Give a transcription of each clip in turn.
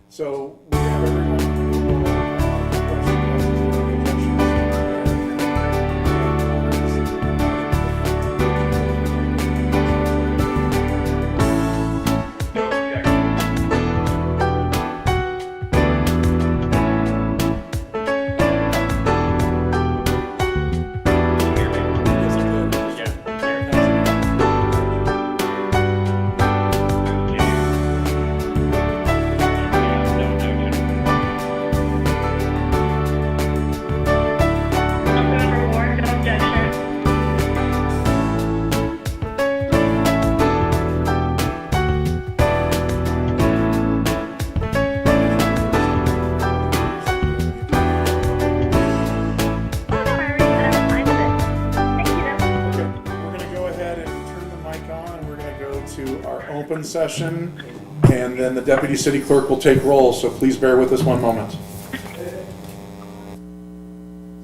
So we have everyone. Open session, and then the Deputy City Clerk will take roll, so please bear with us one moment.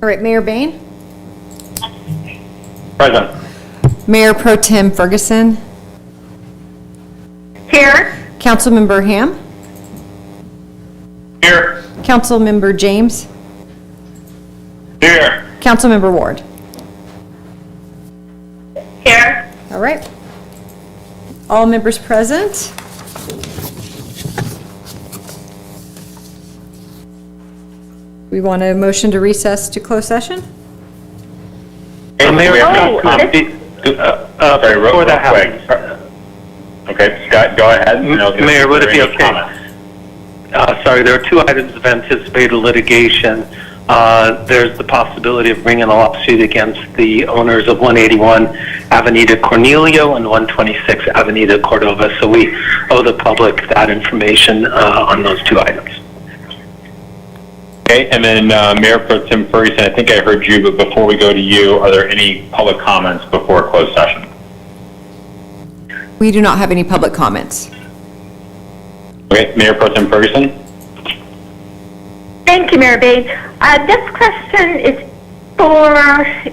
All right, Mayor Bain? Present. Mayor Pro Tem Ferguson? Here. Councilmember Ham? Here. Councilmember James? Here. Councilmember Ward? Here. All right. All members present. We want a motion to recess to closed session? Mayor, Sorry, real quick. Okay, Scott, go ahead. Mayor, would it be okay? sorry, there are two items of anticipated litigation. There's the possibility of bringing a lawsuit against the owners of 181 Avenida Cornelio and 126 Avenida Cordova. So we owe the public that information on those two items. Okay, and then Mayor Pro Tem Ferguson, I think I heard you, but before we go to you, are there any public comments before closed session? We do not have any public comments. Okay, Mayor Pro Tem Ferguson? Thank you, Mayor Bates. This question is for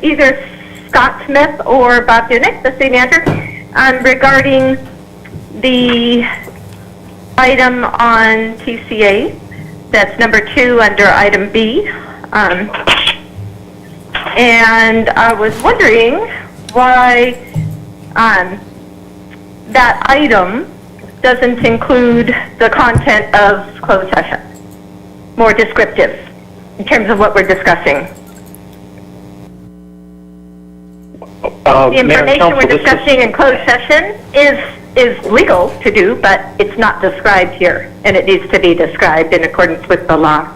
either Scott Smith or Bob Dunick, the city manager, regarding the item on TCA. That's number 2 under item B. And I was wondering why that item doesn't include the content of closed session, more descriptive in terms of what we're discussing. The information we're discussing in closed session is legal to do, but it's not described here, and it needs to be described in accordance with the law.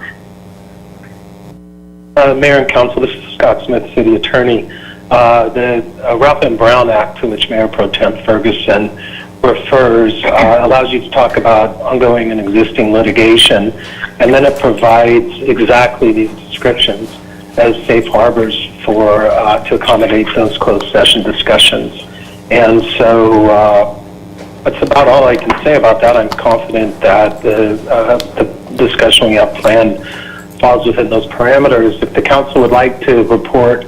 Mayor and Council, this is Scott Smith, City Attorney. The Ralph M. Brown Act, to which Mayor Pro Tem Ferguson refers, allows you to talk about ongoing and existing litigation, and then it provides exactly these descriptions as safe harbors for to accommodate those closed session discussions. And so that's about all I can say about that. I'm confident that the discussion we have planned falls within those parameters. If the council would like to report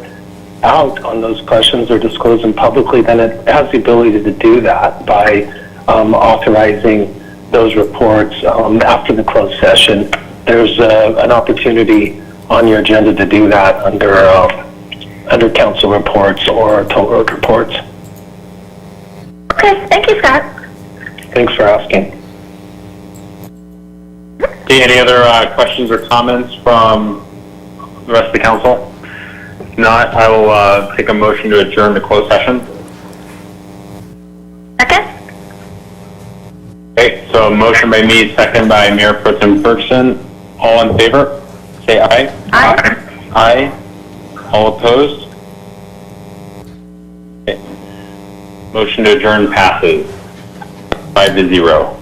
out on those questions or disclose them publicly, then it has the ability to do that by authorizing those reports after the closed session. There's an opportunity on your agenda to do that under council reports or toll road reports. Okay, thank you, Scott. Thanks for asking. Okay, any other questions or comments from the rest of the council? If not, I will take a motion to adjourn the closed session. Second? Okay, so a motion by me, second by Mayor Pro Tem Ferguson. All in favor, say aye. Aye. Aye. All opposed? Okay. Motion to adjourn passes 5-0.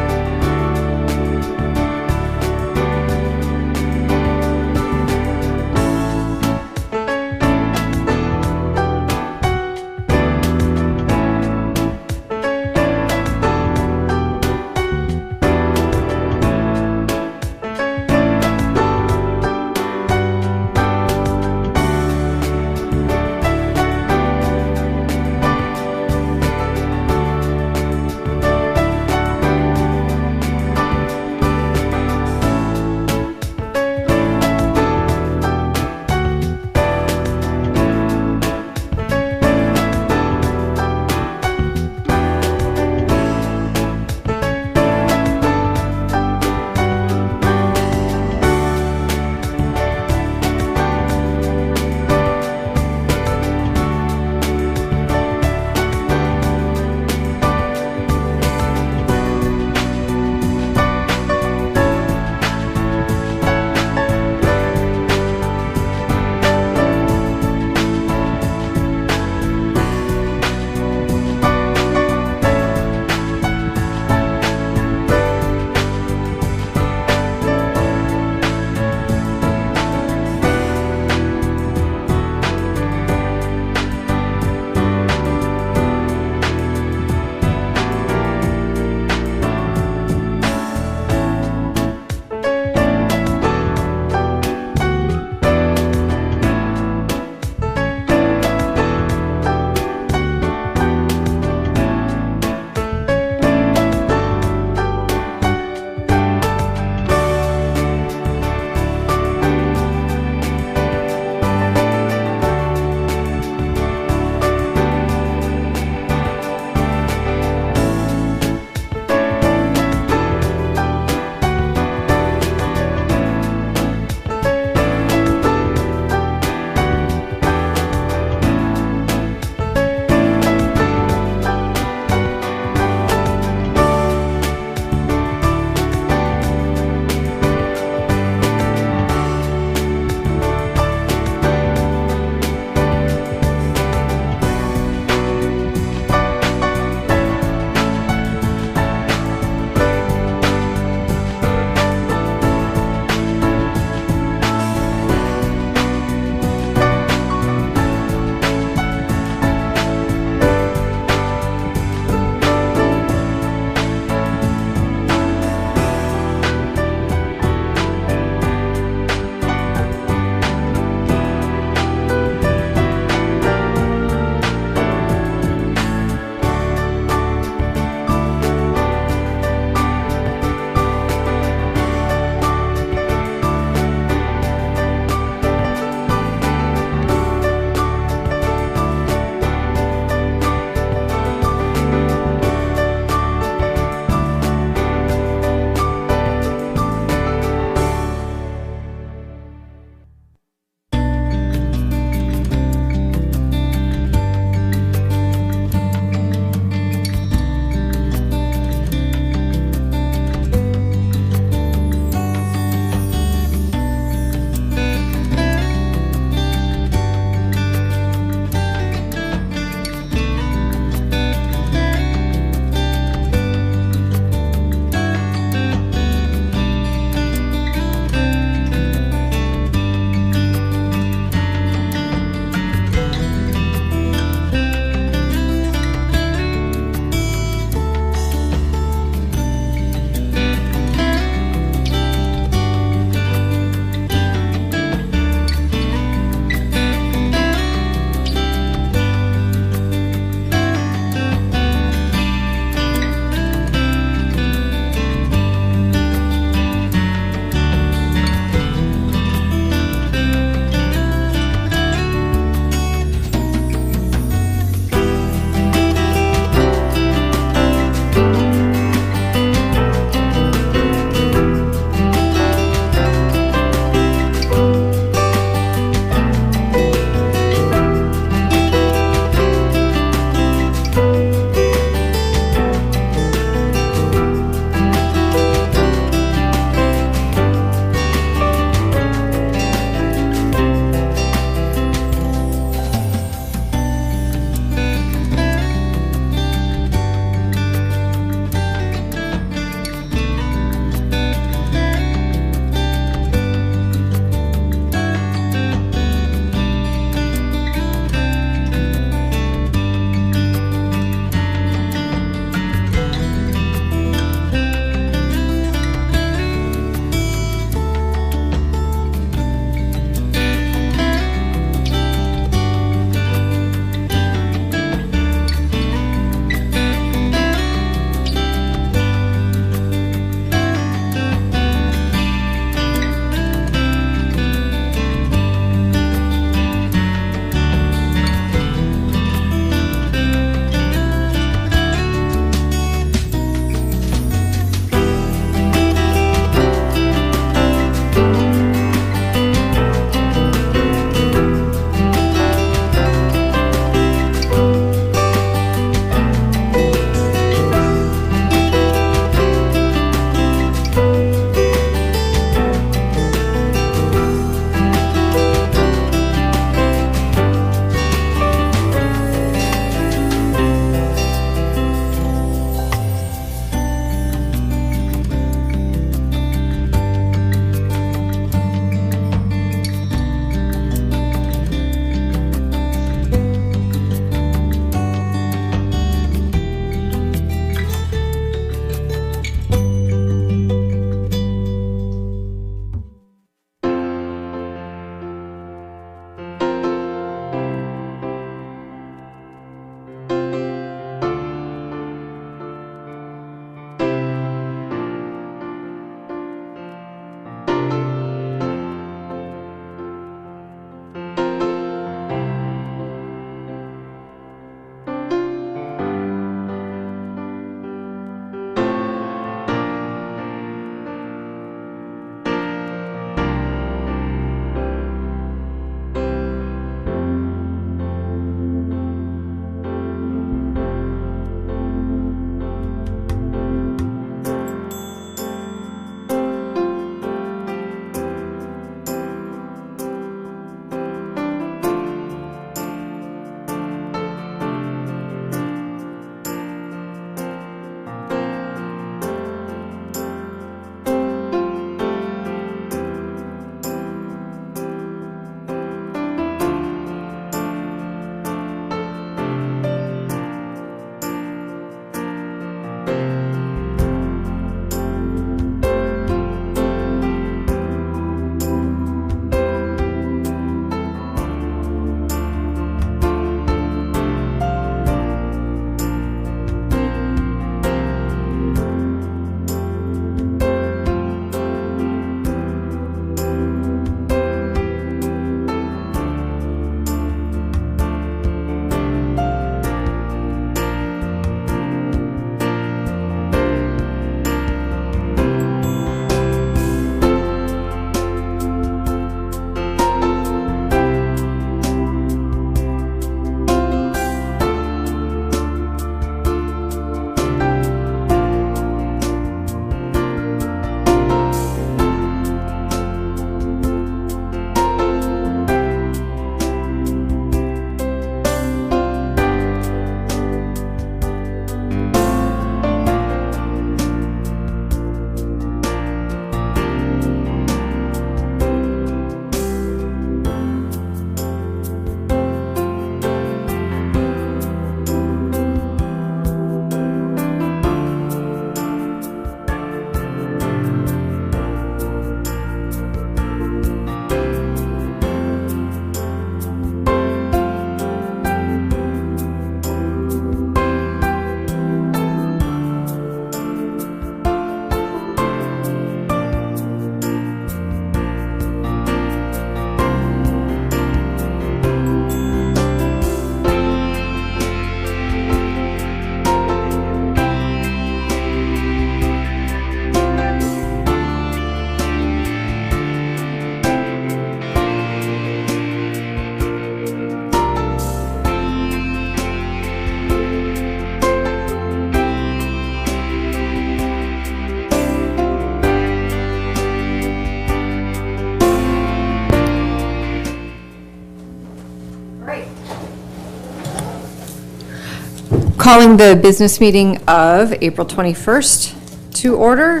calling the business meeting of April 21st to order.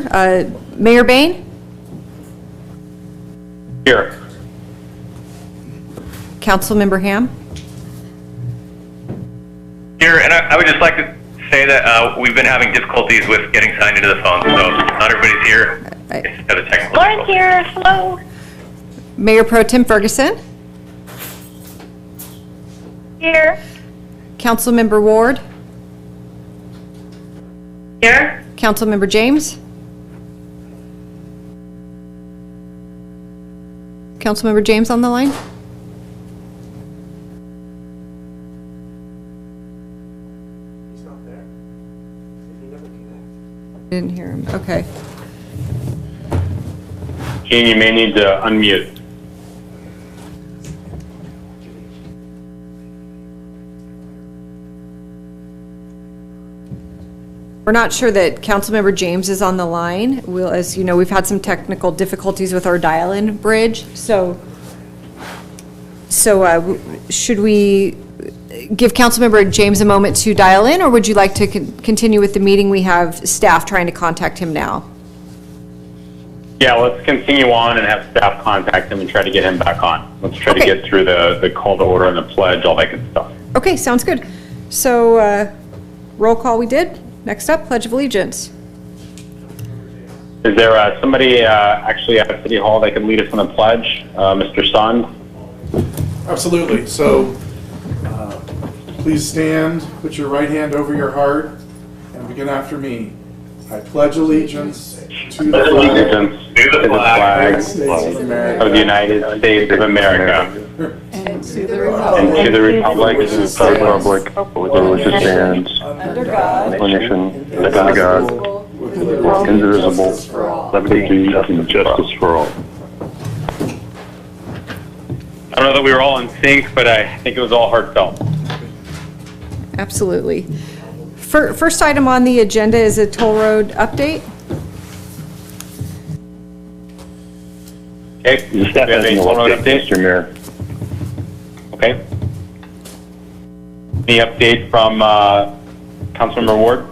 Mayor Bain? Here. Councilmember Ham? Here, and I would just like to say that we've been having difficulties with getting signed into the phone, so not everybody's here. It's got a technical Lauren difficulty. here, hello. Mayor Pro Tem Ferguson? Here. Councilmember Ward? Here. Councilmember James? Councilmember James on the line? Didn't hear him, okay. Gene, you may need to unmute. We're not sure that Councilmember James is on the line. We'll, as you know, we've had some technical difficulties with our dial-in bridge, so should we give Councilmember James a moment to dial in, or would you like to continue with the meeting? We have staff trying to contact him now. Yeah, let's continue on and have staff contact him and try to get him back on. Let's try to Okay. get through the call to order and the pledge, all that good stuff. Okay, sounds good. So, roll call we did. Next up, Pledge of Allegiance. Is there somebody actually at City Hall that can lead us on the pledge? Mr. Sund? Absolutely. So please stand, put your right hand over your heart, and begin after me. I pledge allegiance to the flag Allegiance to the flag of the United States of America, of the United States of America And to the and to the republic which stands under God, one nation, under God, indivisible, liberty and justice for all. I don't know that we were all in sync, but I think it was all heartfelt. Absolutely. First item on the agenda is a toll road update. Okay, The staff we have has a no toll road update, Mr. Mayor. Okay. Any update from Councilmember Ward?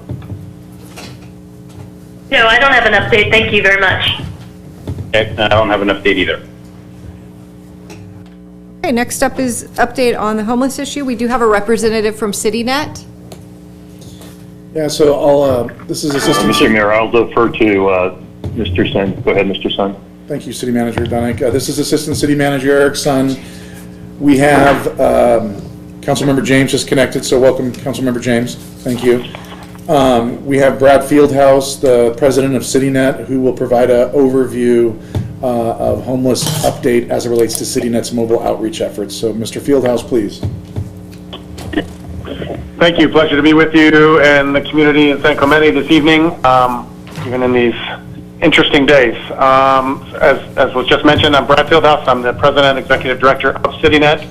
No, I don't have an update, thank you very much. Okay, I don't have an update either. Okay, next up is update on the homeless issue. We do have a representative from CityNet. Yeah, so I'll, this is Assistant Mr. Mayor, I'll defer to Mr. Sun. Go ahead, Mr. Sun. Thank you, City Manager Donick. This is Assistant City Manager Eric Sun. We have Councilmember James just connected, so welcome, Councilmember James. Thank you. We have Brad Fieldhouse, the President of CityNet, who will provide an overview of homeless update as it relates to CityNet's mobile outreach efforts. So, Mr. Fieldhouse, please. Thank you. Pleasure to be with you and the community in San Clemente this evening, even in these interesting days. As was just mentioned, I'm Brad Fieldhouse. I'm the President and Executive Director of CityNet.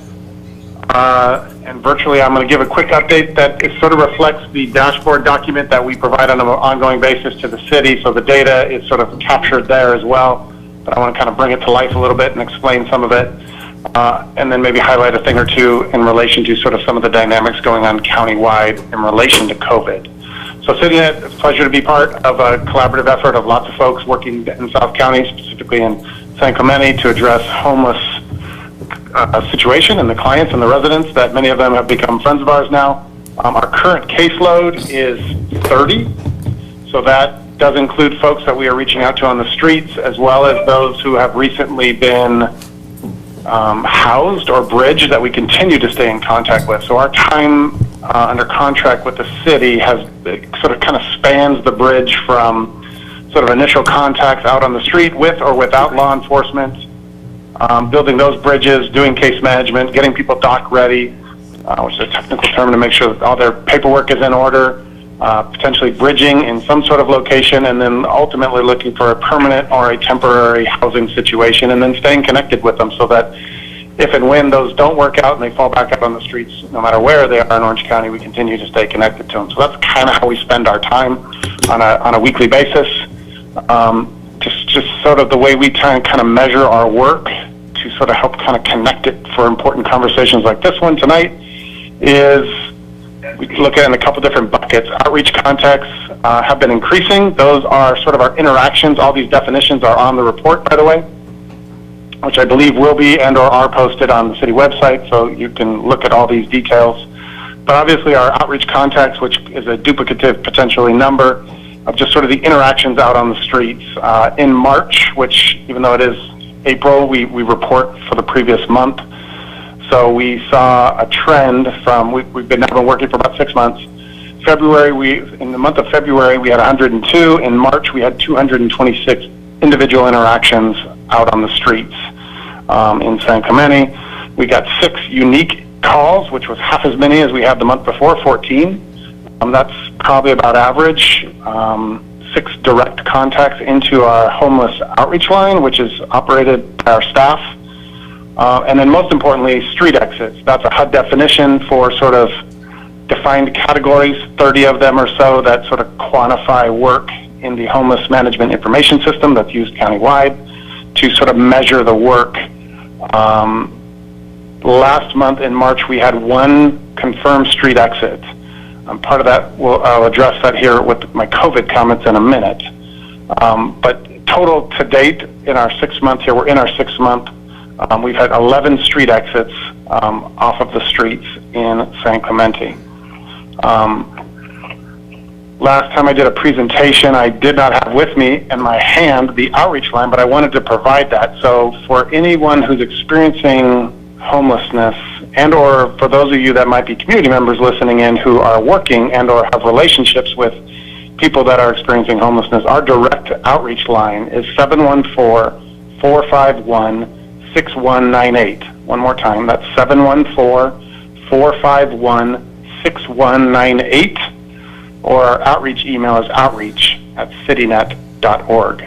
And virtually, I'm going to give a quick update that it sort of reflects the dashboard document that we provide on an ongoing basis to the city. So the data is sort of captured there as well. But I want to kind of bring it to life a little bit and explain some of it. And then maybe highlight a thing or two in relation to sort of some of the dynamics going on countywide in relation to COVID. So CityNet, it's a pleasure to be part of a collaborative effort of lots of folks working in South County, specifically in San Clemente, to address homeless situation and the clients and the residents that many of them have become friends of ours now. Our current caseload is 30, so that does include folks that we are reaching out to on the streets, as well as those who have recently been housed or bridged that we continue to stay in contact with. So our time under contract with the city has sort of kind of spans the bridge from sort of initial contacts out on the street with or without law enforcement, building those bridges, doing case management, getting people dock ready, which is a technical term to make sure that all their paperwork is in order, potentially bridging in some sort of location, and then ultimately looking for a permanent or a temporary housing situation, and then staying connected with them so that if and when those don't work out and they fall back out on the streets, no matter where they are in Orange County, we continue to stay connected to them. So that's kind of how we spend our time on a weekly basis. Just sort of the way we try and kind of measure our work to sort of help kind of connect it for important conversations like this one tonight is we look at it in a couple different buckets. Outreach contacts have been increasing. Those are sort of our interactions. All these definitions are on the report, by the way, which I believe will be and or are posted on the city website, so you can look at all these details. But obviously our outreach contacts, which is a duplicative potentially number of just sort of the interactions out on the streets. In March, which even though it is April, we report for the previous month. So we saw a trend from, we've been working for about 6 months. In the month of February, we had 102. In March, we had 226 individual interactions out on the streets in San Clemente. We got 6 unique calls, which was half as many as we had the month before, 14. That's probably about average. 6 direct contacts into our homeless outreach line, which is operated by our staff. And then most importantly, street exits. That's a HUD definition for sort of defined categories, 30 of them or so, that sort of quantify work in the homeless management information system that's used countywide to sort of measure the work. Last month in March, we had 1 confirmed street exit. Part of that, I'll address that here with my COVID comments in a minute. But total to date in our 6 months here, we're in our 6th month, we've had 11 street exits off of the streets in San Clemente. Last time I did a presentation, I did not have with me in my hand the outreach line, but I wanted to provide that. So for anyone who's experiencing homelessness, and or for those of you that might be community members listening in who are working and or have relationships with people that are experiencing homelessness, our direct outreach line is 714-451-6198. One more time, that's 714-451-6198, or our outreach email is outreach@citynet.org.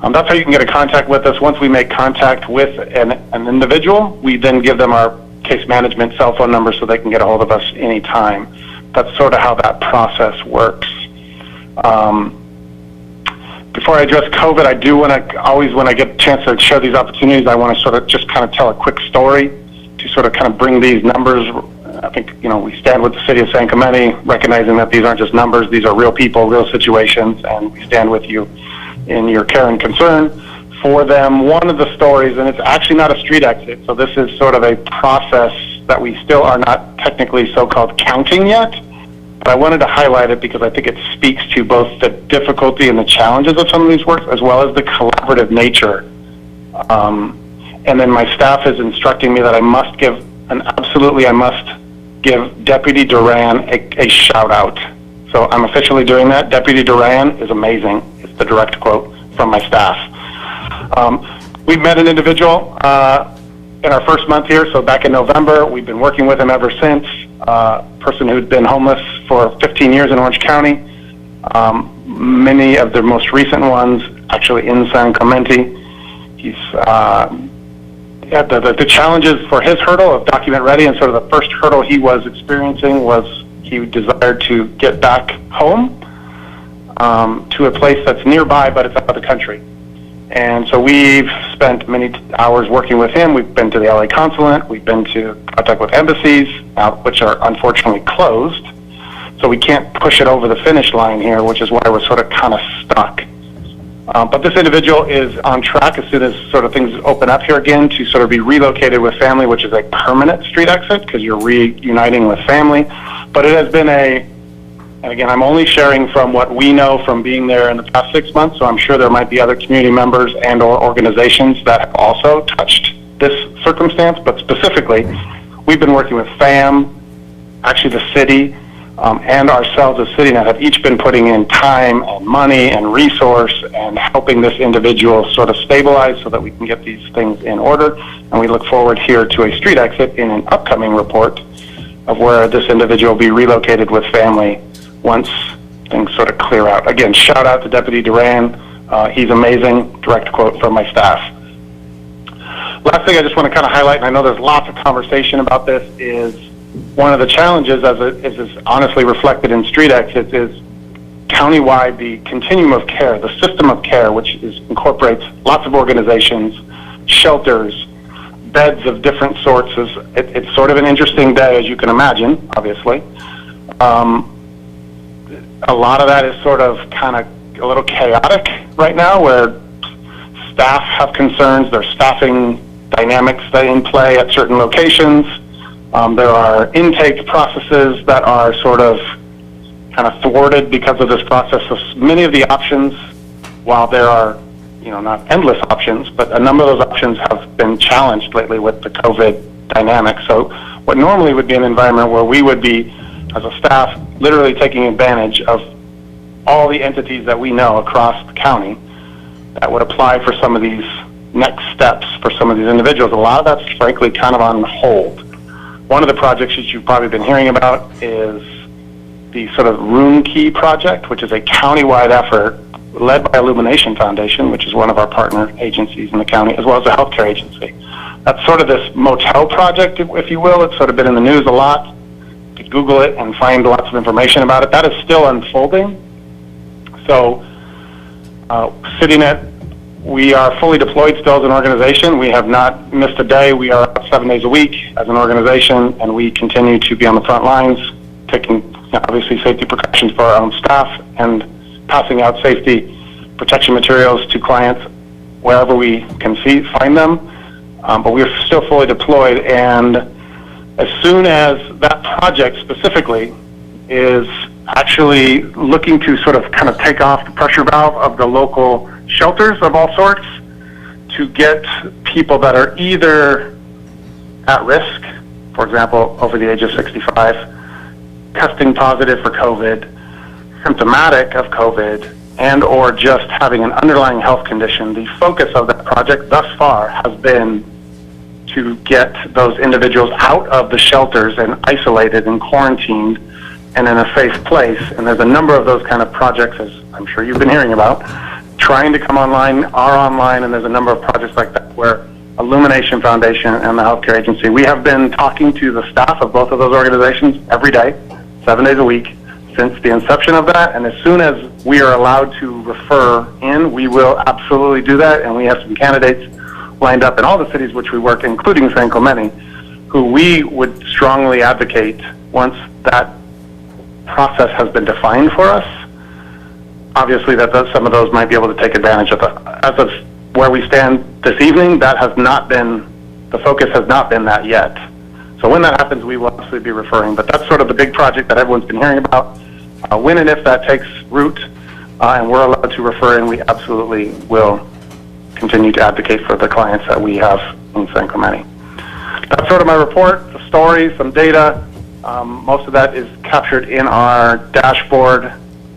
That's how you can get in contact with us. Once we make contact with an individual, we then give them our case management cell phone number so they can get a hold of us anytime. That's sort of how that process works. Before I address COVID, I do want to always, when I get a chance to share these opportunities, I want to sort of just kind of tell a quick story to sort of kind of bring these numbers. I think, we stand with the city of San Clemente, recognizing that these aren't just numbers, these are real people, real situations, and we stand with you in your care and concern for them. One of the stories, and it's actually not a street exit, so this is sort of a process that we still are not technically so-called counting yet, but I wanted to highlight it because I think it speaks to both the difficulty and the challenges of some of these works, as well as the collaborative nature. And then my staff is instructing me that I must give Deputy Duran a shout out. So I'm officially doing that. Deputy Duran is amazing. It's the direct quote from my staff. We've met an individual in our first month here, so back in November. We've been working with him ever since. Person who'd been homeless for 15 years in Orange County. Many of the most recent ones actually in San Clemente. He's the challenges for his hurdle of document ready, and sort of the first hurdle he was experiencing was he desired to get back home to a place that's nearby, but it's out of the country. And so we've spent many hours working with him. We've been to the LA consulate. We've been to contact with embassies, which are unfortunately closed. So we can't push it over the finish line here, which is why we're sort of kind of stuck. But this individual is on track as soon as sort of things open up here again to sort of be relocated with family, which is a permanent street exit because you're reuniting with family. But it has been and again, I'm only sharing from what we know from being there in the past 6 months, so I'm sure there might be other community members and or organizations that have also touched this circumstance, but specifically, we've been working with FAM, actually the city, and ourselves as CityNet have each been putting in time and money and resource and helping this individual sort of stabilize so that we can get these things in order, and we look forward here to a street exit in an upcoming report of where this individual will be relocated with family once things sort of clear out. Again, shout out to Deputy Duran. He's amazing. Direct quote from my staff. Last thing I just want to kind of highlight, and I know there's lots of conversation about this, is one of the challenges, as it is honestly reflected in street exits, is countywide the continuum of care, the system of care, which incorporates lots of organizations, shelters, beds of different sorts. It's sort of an interesting day, as you can imagine, obviously. A lot of that is sort of kind of a little chaotic right now, where staff have concerns. There's staffing dynamics that are in play at certain locations. There are intake processes that are sort of kind of thwarted because of this process. So many of the options, while there are, not endless options, but a number of those options have been challenged lately with the COVID dynamic. So what normally would be an environment where we would be, as a staff, literally taking advantage of all the entities that we know across the county that would apply for some of these next steps for some of these individuals. A lot of that's frankly kind of on hold. One of the projects that you've probably been hearing about is the sort of room key project, which is a countywide effort led by Illumination Foundation, which is one of our partner agencies in the county, as well as a healthcare agency. That's sort of this motel project, if you will. It's sort of been in the news a lot. You could Google it and find lots of information about it. That is still unfolding. So, CityNet, we are fully deployed still as an organization. We have not missed a day. We are up 7 days a week as an organization, and we continue to be on the front lines, taking obviously safety precautions for our own staff and passing out safety protection materials to clients wherever we can find them. But we are still fully deployed, and as soon as that project specifically is actually looking to sort of kind of take off the pressure valve of the local shelters of all sorts to get people that are either at risk, for example, over the age of 65, testing positive for COVID, symptomatic of COVID, and or just having an underlying health condition. The focus of that project thus far has been to get those individuals out of the shelters and isolated and quarantined and in a safe place. And there's a number of those kind of projects, as I'm sure you've been hearing about, trying to come online, are online, and there's a number of projects like that where Illumination Foundation and the healthcare agency, we have been talking to the staff of both of those organizations every day, 7 days a week, since the inception of that. And as soon as we are allowed to refer in, we will absolutely do that. And we have some candidates lined up in all the cities which we work, including San Clemente, who we would strongly advocate once that process has been defined for us. Obviously, some of those might be able to take advantage of it. As of where we stand this evening, that has not been, the focus has not been that yet. So when that happens, we will absolutely be referring. But that's sort of the big project that everyone's been hearing about. When and if that takes root and we're allowed to refer in, we absolutely will continue to advocate for the clients that we have in San Clemente. That's sort of my report, the story, some data. Most of that is captured in our dashboard.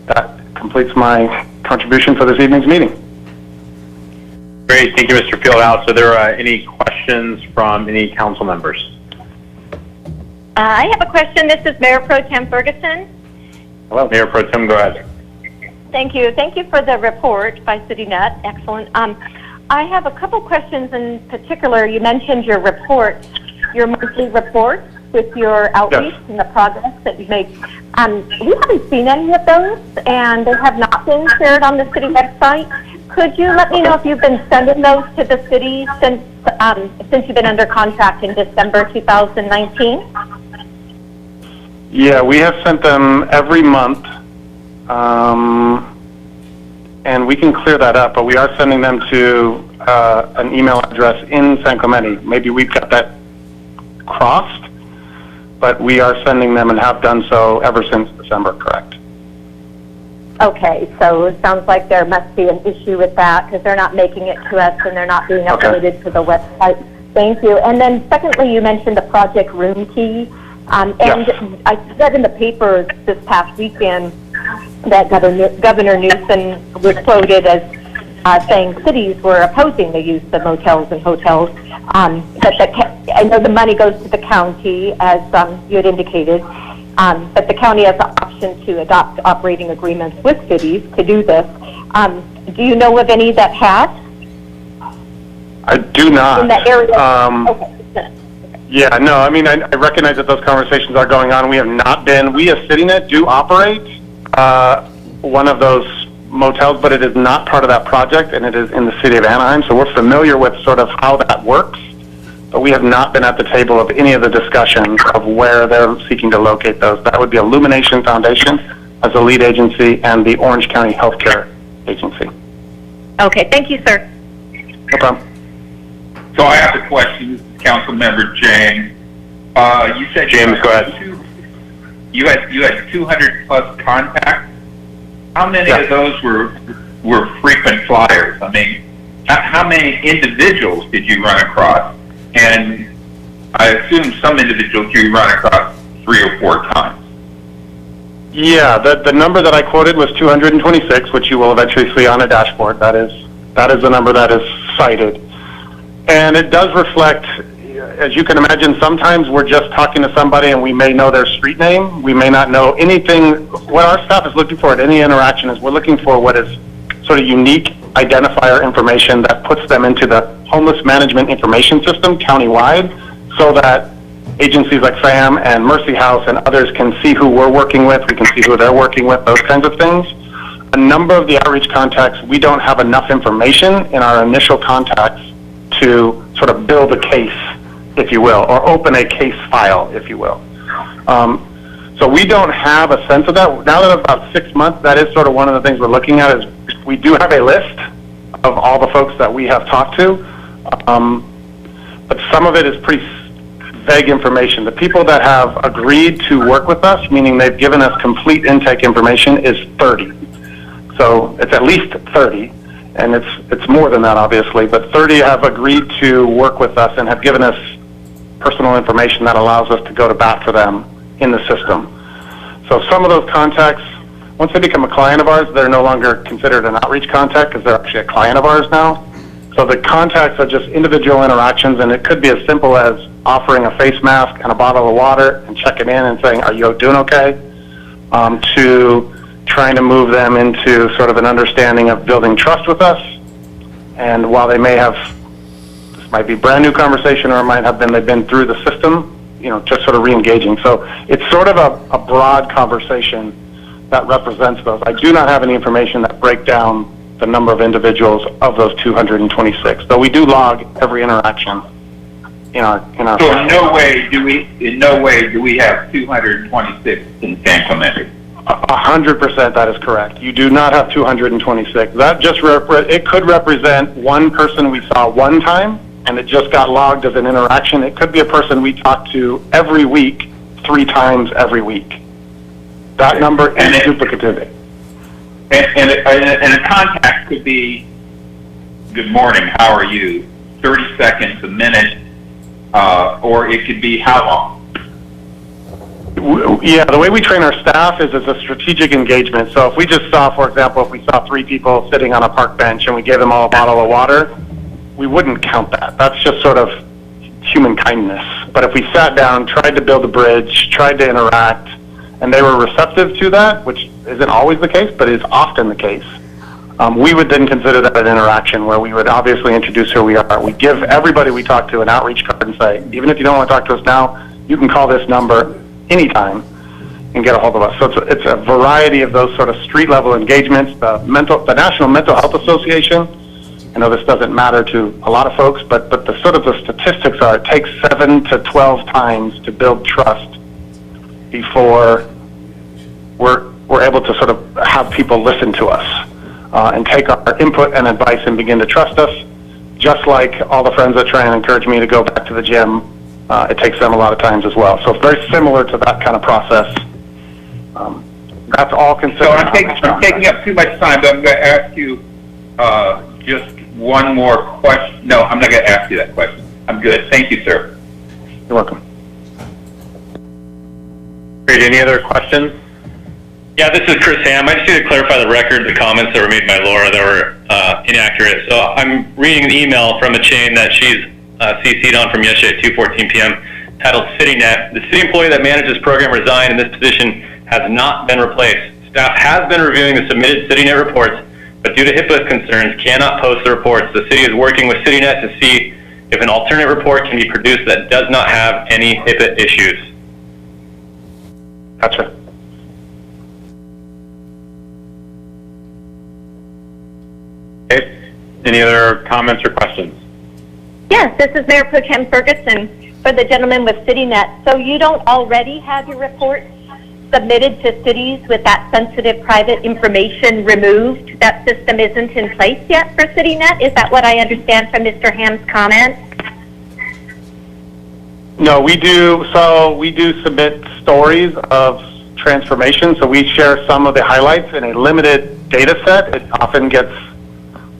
That completes my contribution for this evening's meeting. Great, thank you, Mr. Fieldhouse. Are there any questions from any council members? I have a question. This is Mayor Pro Tem Ferguson. Hello, Mayor Pro Tem, go ahead. Thank you. Thank you for the report by CityNet. Excellent. I have a couple questions in particular. You mentioned your report, your monthly report with your outreach and the progress that you make. We haven't seen any of those, and they have not been shared on the city website. Could you let me know if you've been sending those to the city since you've been under contract in December 2019? Yeah, we have sent them every month, and we can clear that up, but we are sending them to an email address in San Clemente. Maybe we've got that crossed, but we are sending them and have done so ever since December, correct? Okay, so it sounds like there must be an issue with that because they're not making it to us and they're not being uploaded to the website. Thank you. And then secondly, you mentioned the Project Room Key. And I read in the paper this past weekend that Governor Newsom was quoted as saying cities were opposing the use of motels and hotels. I know the money goes to the county, as you had indicated, but the county has the option to adopt operating agreements with cities to do this. Do you know of any that have? I do not. In that area? Yeah, no, I mean, I recognize that those conversations are going on. We have not been, we as CityNet do operate one of those motels, but it is not part of that project, and it is in the city of Anaheim, so we're familiar with sort of how that works. but we have not been at the table of any of the discussions of where they're seeking to locate those. That would be Illumination Foundation as the lead agency and the Orange County Healthcare Agency. Okay, thank you, sir. No problem. So I have a question, Councilmember James. You said James, go ahead. You had 200 plus contacts. How many of those were frequent flyers? I mean, how many individuals did you run across? And I assume some individuals you run across 3 or 4 times. Yeah, the number that I quoted was 226, which you will eventually see on a dashboard. That is the number that is cited. And it does reflect, as you can imagine, sometimes we're just talking to somebody and we may know their street name. We may not know anything. What our staff is looking for at any interaction is we're looking for what is sort of unique identifier information that puts them into the homeless management information system countywide, so that agencies like FAM and Mercy House and others can see who we're working with, we can see who they're working with, those kinds of things. A number of the outreach contacts, we don't have enough information in our initial contacts to sort of build a case, if you will, or open a case file, if you will. So we don't have a sense of that. Now that about 6 months, that is sort of one of the things we're looking at, is we do have a list of all the folks that we have talked to, but some of it is pretty vague information. The people that have agreed to work with us, meaning they've given us complete intake information, is 30. So it's at least 30, and it's more than that, obviously, but 30 have agreed to work with us and have given us personal information that allows us to go to bat for them in the system. So some of those contacts, once they become a client of ours, they're no longer considered an outreach contact because they're actually a client of ours now. So the contacts are just individual interactions, and it could be as simple as offering a face mask and a bottle of water and checking in and saying, are you doing okay? To trying to move them into sort of an understanding of building trust with us. And while they may have, this might be brand new conversation, or it might have been they've been through the system, just sort of re-engaging. So it's sort of a broad conversation that represents those. I do not have any information that break down the number of individuals of those 226, though we do log every interaction in our. So in no way do we have 226 in San Clemente. 100%, that is correct. You do not have 226. That just it could represent one person we saw one time, and it just got logged as an interaction. It could be a person we talk to every week, 3 times every week. That number is duplicative. And a contact could be, good morning, how are you? 30 seconds, a minute, or it could be how long? Yeah, the way we train our staff is as a strategic engagement. So if we just saw, for example, if we saw 3 people sitting on a park bench and we gave them all a bottle of water, we wouldn't count that. That's just sort of human kindness. But if we sat down, tried to build a bridge, tried to interact, and they were receptive to that, which isn't always the case, but is often the case, we would then consider that an interaction where we would obviously introduce who we are. We give everybody we talk to an outreach card and say, even if you don't want to talk to us now, you can call this number anytime and get a hold of us. So it's a variety of those sort of street-level engagements. The National Mental Health Association, I know this doesn't matter to a lot of folks, but the sort of the statistics are it takes 7 to 12 times to build trust before we're able to sort of have people listen to us and take our input and advice and begin to trust us. Just like all the friends that try and encourage me to go back to the gym, it takes them a lot of times as well. So it's very similar to that kind of process. That's all considered. So I'm taking up too much time, but I'm going to ask you just one more question. No, I'm not going to ask you that question. I'm good. Thank you, sir. You're welcome. Great. Any other questions? Yeah, this is Chris Ham. I just need to clarify the record, the comments that were made by Laura that were inaccurate. So I'm reading an email from a chain that she's CC'd on from yesterday at 2:14 p.m. titled CityNet. The city employee that managed this program resigned, and this position has not been replaced. Staff has been reviewing the submitted CityNet reports, but due to HIPAA concerns, cannot post the reports. The city is working with CityNet to see if an alternate report can be produced that does not have any HIPAA issues. Gotcha. Okay. Any other comments or questions? Yes, this is Mayor Pro Tem Ferguson for the gentleman with CityNet. So you don't already have your reports submitted to cities with that sensitive private information removed? That system isn't in place yet for CityNet? Is that what I understand from Mr. Ham's comment? No, we do. So we do submit stories of transformation. So we share some of the highlights in a limited data set. It often gets,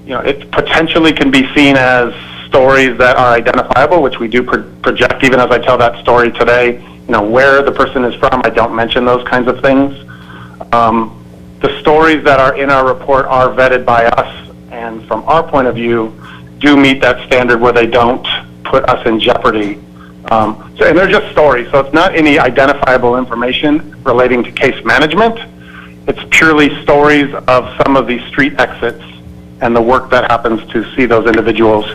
it potentially can be seen as stories that are identifiable, which we do project. Even as I tell that story today, where the person is from, I don't mention those kinds of things. The stories that are in our report are vetted by us, and from our point of view, do meet that standard where they don't put us in jeopardy. And they're just stories, so it's not any identifiable information relating to case management. It's purely stories of some of these street exits and the work that happens to see those individuals.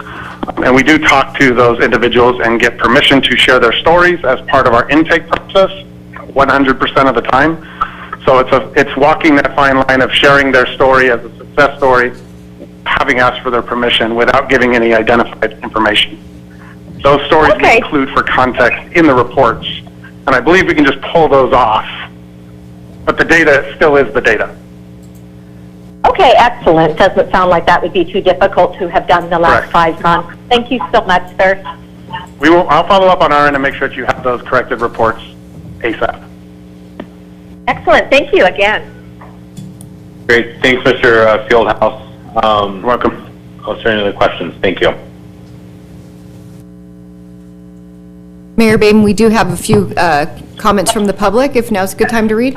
And we do talk to those individuals and get permission to share their stories as part of our intake process 100% of the time. So it's walking that fine line of sharing their story as a success story, having asked for their permission without giving any identified information. Those stories we include for context in the reports, and I believe we can just pull those off, but the data still is the data. Okay, excellent. Doesn't sound like that would be too difficult to have done in the last 5 months. Thank you so much, sir. I'll follow up on our end and make sure that you have those corrected reports ASAP. Excellent. Thank you again. Great. Thanks, Mr. Fieldhouse. You're welcome. Let's turn to the questions. Thank you. Mayor Baden, we do have a few comments from the public, if now's a good time to read.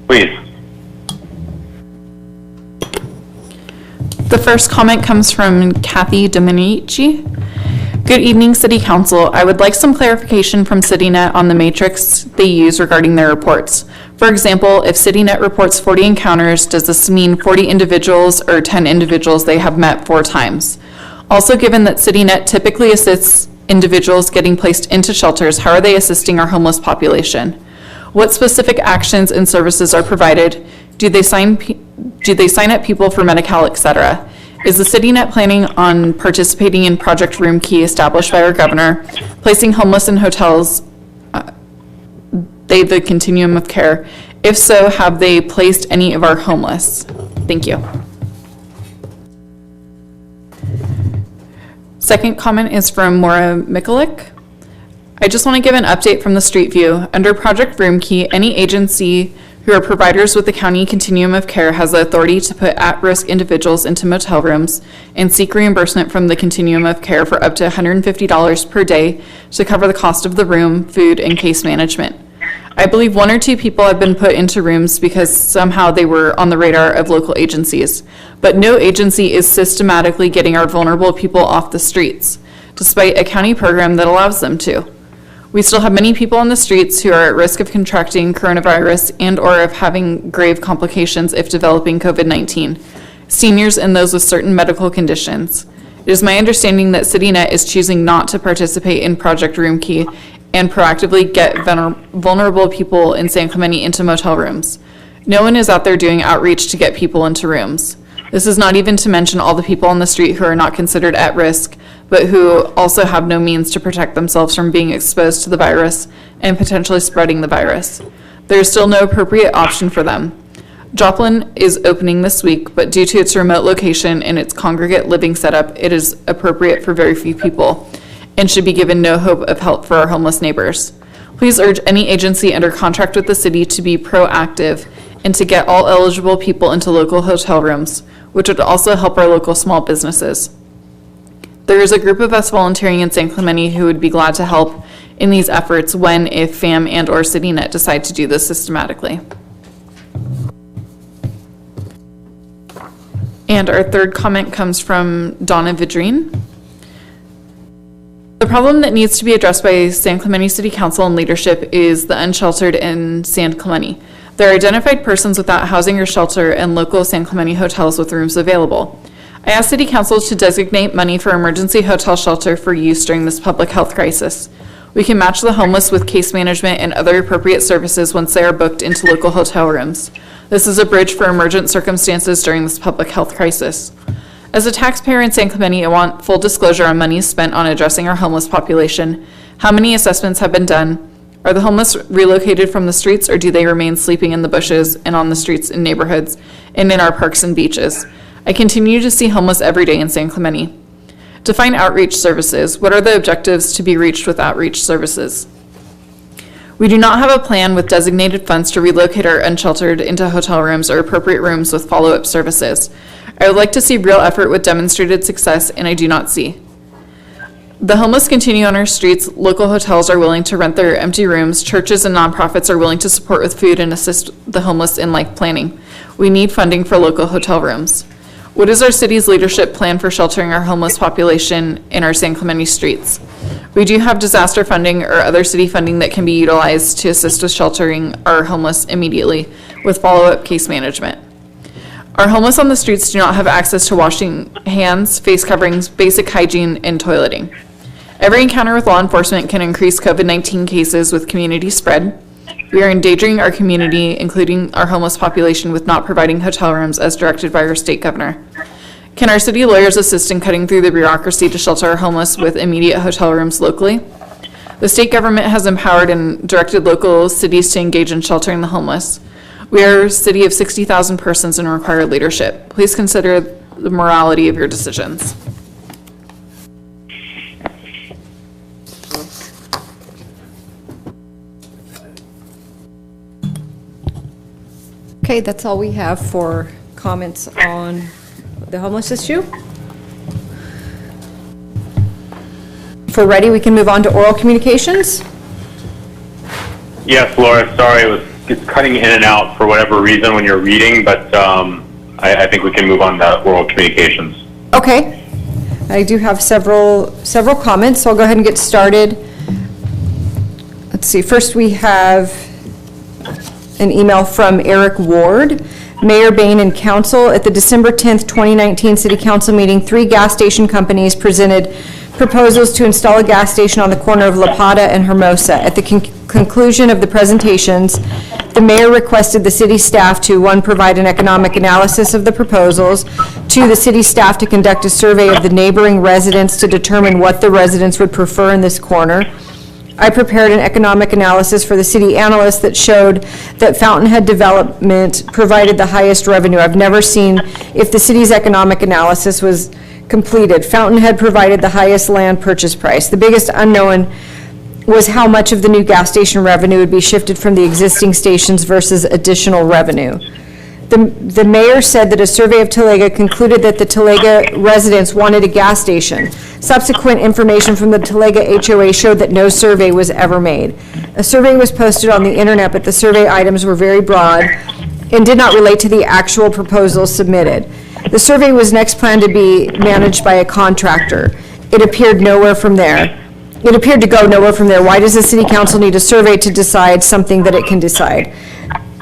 Please. The first comment comes from Kathy Dominici. Good evening, City Council. I would like some clarification from CityNet on the matrix they use regarding their reports. For example, if CityNet reports 40 encounters, does this mean 40 individuals or 10 individuals they have met 4 times? Also, given that CityNet typically assists individuals getting placed into shelters, how are they assisting our homeless population? What specific actions and services are provided? Do they sign up people for Medi-Cal, etc.? Is the CityNet planning on participating in Project Room Key established by our governor, placing homeless in hotels, the continuum of care? If so, have they placed any of our homeless? Thank you. Second comment is from Maura Mikulik. I just want to give an update from the street view. Under Project Room Key, any agency who are providers with the county continuum of care has the authority to put at-risk individuals into motel rooms and seek reimbursement from the continuum of care for up to $150 per day to cover the cost of the room, food, and case management. I believe 1 or 2 people have been put into rooms because somehow they were on the radar of local agencies, but no agency is systematically getting our vulnerable people off the streets, despite a county program that allows them to. We still have many people on the streets who are at risk of contracting coronavirus and or of having grave complications if developing COVID-19, seniors and those with certain medical conditions. It is my understanding that CityNet is choosing not to participate in Project Room Key and proactively get vulnerable people in San Clemente into motel rooms. No one is out there doing outreach to get people into rooms. This is not even to mention all the people on the street who are not considered at risk, but who also have no means to protect themselves from being exposed to the virus and potentially spreading the virus. There is still no appropriate option for them. Joplin is opening this week, but due to its remote location and its congregate living setup, it is appropriate for very few people and should be given no hope of help for our homeless neighbors. Please urge any agency under contract with the city to be proactive and to get all eligible people into local hotel rooms, which would also help our local small businesses. There is a group of us volunteering in San Clemente who would be glad to help in these efforts when, if FAM and or CityNet decide to do this systematically. And our third comment comes from Donna Vidrine. The problem that needs to be addressed by San Clemente City Council and leadership is the unsheltered in San Clemente. There are identified persons without housing or shelter and local San Clemente hotels with rooms available. I asked City Council to designate money for emergency hotel shelter for use during this public health crisis. We can match the homeless with case management and other appropriate services once they are booked into local hotel rooms. This is a bridge for emergent circumstances during this public health crisis. As a taxpayer in San Clemente, I want full disclosure on monies spent on addressing our homeless population. How many assessments have been done? Are the homeless relocated from the streets, or do they remain sleeping in the bushes and on the streets in neighborhoods and in our parks and beaches? I continue to see homeless every day in San Clemente. Define outreach services. What are the objectives to be reached with outreach services? We do not have a plan with designated funds to relocate our unsheltered into hotel rooms or appropriate rooms with follow-up services. I would like to see real effort with demonstrated success, and I do not see. The homeless continue on our streets. Local hotels are willing to rent their empty rooms. Churches and nonprofits are willing to support with food and assist the homeless in life planning. We need funding for local hotel rooms. What is our city's leadership plan for sheltering our homeless population in our San Clemente streets? We do have disaster funding or other city funding that can be utilized to assist with sheltering our homeless immediately with follow-up case management. Our homeless on the streets do not have access to washing hands, face coverings, basic hygiene, and toileting. Every encounter with law enforcement can increase COVID-19 cases with community spread. We are endangering our community, including our homeless population, with not providing hotel rooms as directed by our state governor. Can our city lawyers assist in cutting through the bureaucracy to shelter our homeless with immediate hotel rooms locally? The state government has empowered and directed local cities to engage in sheltering the homeless. We are a city of 60,000 persons and require leadership. Please consider the morality of your decisions. Okay, that's all we have for comments on the homeless issue. If we're ready, we can move on to oral communications. Yes, Laura, sorry, it's cutting in and out for whatever reason when you're reading, but I think we can move on to oral communications. Okay. I do have several comments, so I'll go ahead and get started. Let's see, first we have an email from Eric Ward. Mayor Bain and Council, at the December 10th, 2019 City Council meeting, 3 gas station companies presented proposals to install a gas station on the corner of La Plata and Hermosa. At the conclusion of the presentations, the mayor requested the city staff to, 1, provide an economic analysis of the proposals, 2, the city staff to conduct a survey of the neighboring residents to determine what the residents would prefer in this corner. I prepared an economic analysis for the city analyst that showed that Fountainhead development provided the highest revenue. I've never seen if the city's economic analysis was completed. Fountainhead provided the highest land purchase price. The biggest unknown was how much of the new gas station revenue would be shifted from the existing stations versus additional revenue. The mayor said that a survey of Talega concluded that the Talega residents wanted a gas station. Subsequent information from the Talega HOA showed that no survey was ever made. A survey was posted on the internet, but the survey items were very broad and did not relate to the actual proposals submitted. The survey was next planned to be managed by a contractor. It appeared to go nowhere from there. Why does the city council need a survey to decide something that it can decide?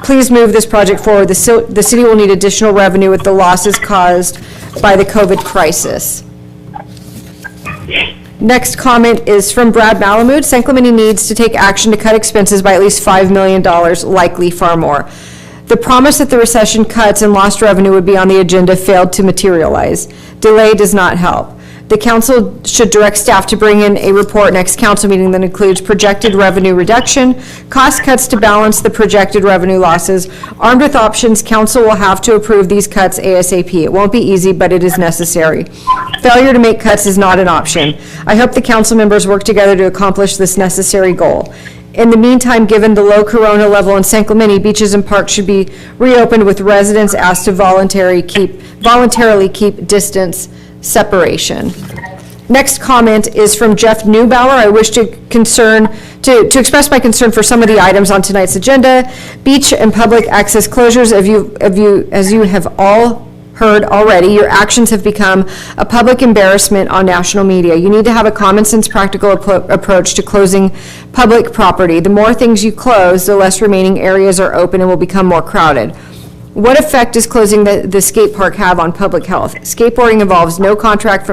Please move this project forward. The city will need additional revenue with the losses caused by the COVID crisis. Next comment is from Brad Malamud. San Clemente needs to take action to cut expenses by at least $5 million, likely far more. The promise that the recession cuts and lost revenue would be on the agenda failed to materialize. Delay does not help. The council should direct staff to bring in a report next council meeting that includes projected revenue reduction, cost cuts to balance the projected revenue losses. Armed with options, council will have to approve these cuts ASAP. It won't be easy, but it is necessary. Failure to make cuts is not an option. I hope the council members work together to accomplish this necessary goal. In the meantime, given the low corona level in San Clemente, beaches and parks should be reopened with residents asked to voluntarily keep distance separation. Next comment is from Jeff Neubauer. I wish to express my concern for some of the items on tonight's agenda. Beach and public access closures, as you have all heard already, your actions have become a public embarrassment on national media. You need to have a common sense, practical approach to closing public property. The more things you close, the less remaining areas are open and will become more crowded. What effect does closing the skate park have on public health? Skateboarding involves no contact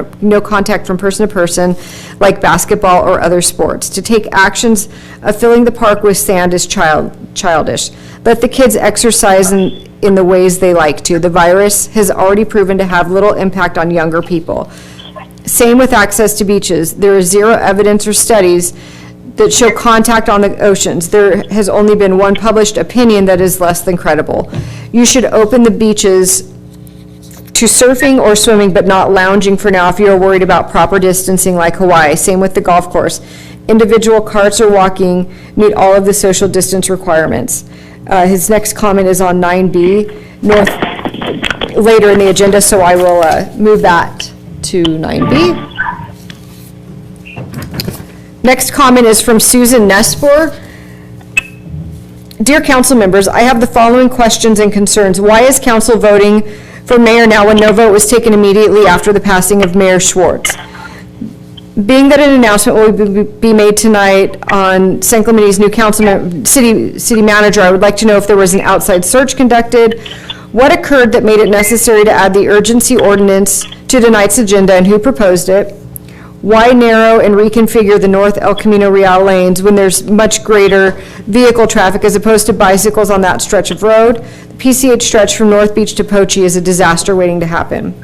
from person to person, like basketball or other sports. To take actions of filling the park with sand is childish. Let the kids exercise in in the ways they like to. The virus has already proven to have little impact on younger people. Same with access to beaches. There is zero evidence or studies that show contact on the oceans. There has only been one published opinion that is less than credible. You should open the beaches to surfing or swimming, but not lounging for now if you're worried about proper distancing like Hawaii. Same with the golf course. Individual carts or walking meet all of the social distance requirements. His next comment is on 9B, later in the agenda, so I will move that to 9B. Next comment is from Susan Nespor. Dear council members, I have the following questions and concerns. Why is council voting for mayor now when no vote was taken immediately after the passing of Mayor Schwartz? Being that an announcement will be made tonight on San Clemente's new city manager, I would like to know if there was an outside search conducted, what occurred that made it necessary to add the urgency ordinance to tonight's agenda, and who proposed it? Why narrow and reconfigure the North El Camino Real lanes when there's much greater vehicle traffic as opposed to bicycles on that stretch of road? The PCH stretch from North Beach to Poche is a disaster waiting to happen.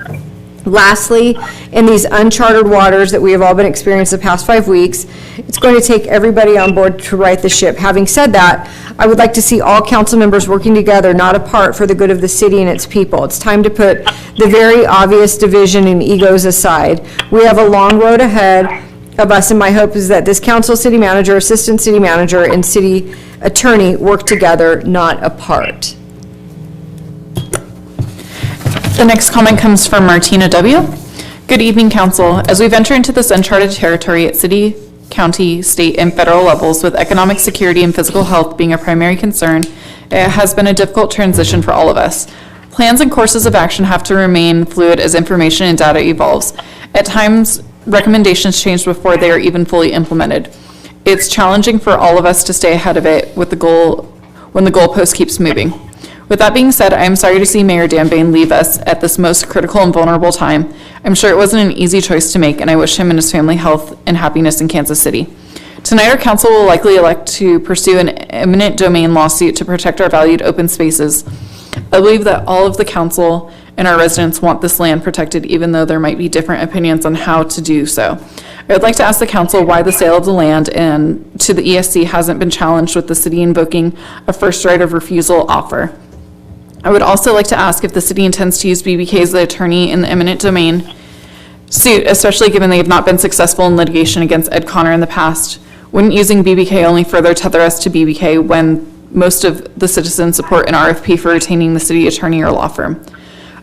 Lastly, in these uncharted waters that we have all been experiencing the past 5 weeks, it's going to take everybody on board to right the ship. Having said that, I would like to see all council members working together, not apart, for the good of the city and its people. It's time to put the very obvious division and egos aside. We have a long road ahead of us, and my hope is that this council, city manager, assistant city manager, and city attorney work together, not apart. The next comment comes from Martina W. Good evening, council. As we venture into this uncharted territory at city, county, state, and federal levels, with economic security and physical health being a primary concern, it has been a difficult transition for all of us. Plans and courses of action have to remain fluid as information and data evolves. At times, recommendations change before they are even fully implemented. It's challenging for all of us to stay ahead of it with the goal when the goalpost keeps moving. With that being said, I am sorry to see Mayor Dan Bain leave us at this most critical and vulnerable time. I'm sure it wasn't an easy choice to make, and I wish him and his family health and happiness in Kansas City. Tonight, our council will likely elect to pursue an eminent domain lawsuit to protect our valued open spaces. I believe that all of the council and our residents want this land protected, even though there might be different opinions on how to do so. I would like to ask the council why the sale of the land and to the ESC hasn't been challenged with the city invoking a first right of refusal offer. I would also like to ask if the city intends to use BBK as the attorney in the eminent domain suit, especially given they have not been successful in litigation against Ed Connor in the past. Wouldn't using BBK only further tether us to BBK when most of the citizens support an RFP for retaining the city attorney or law firm?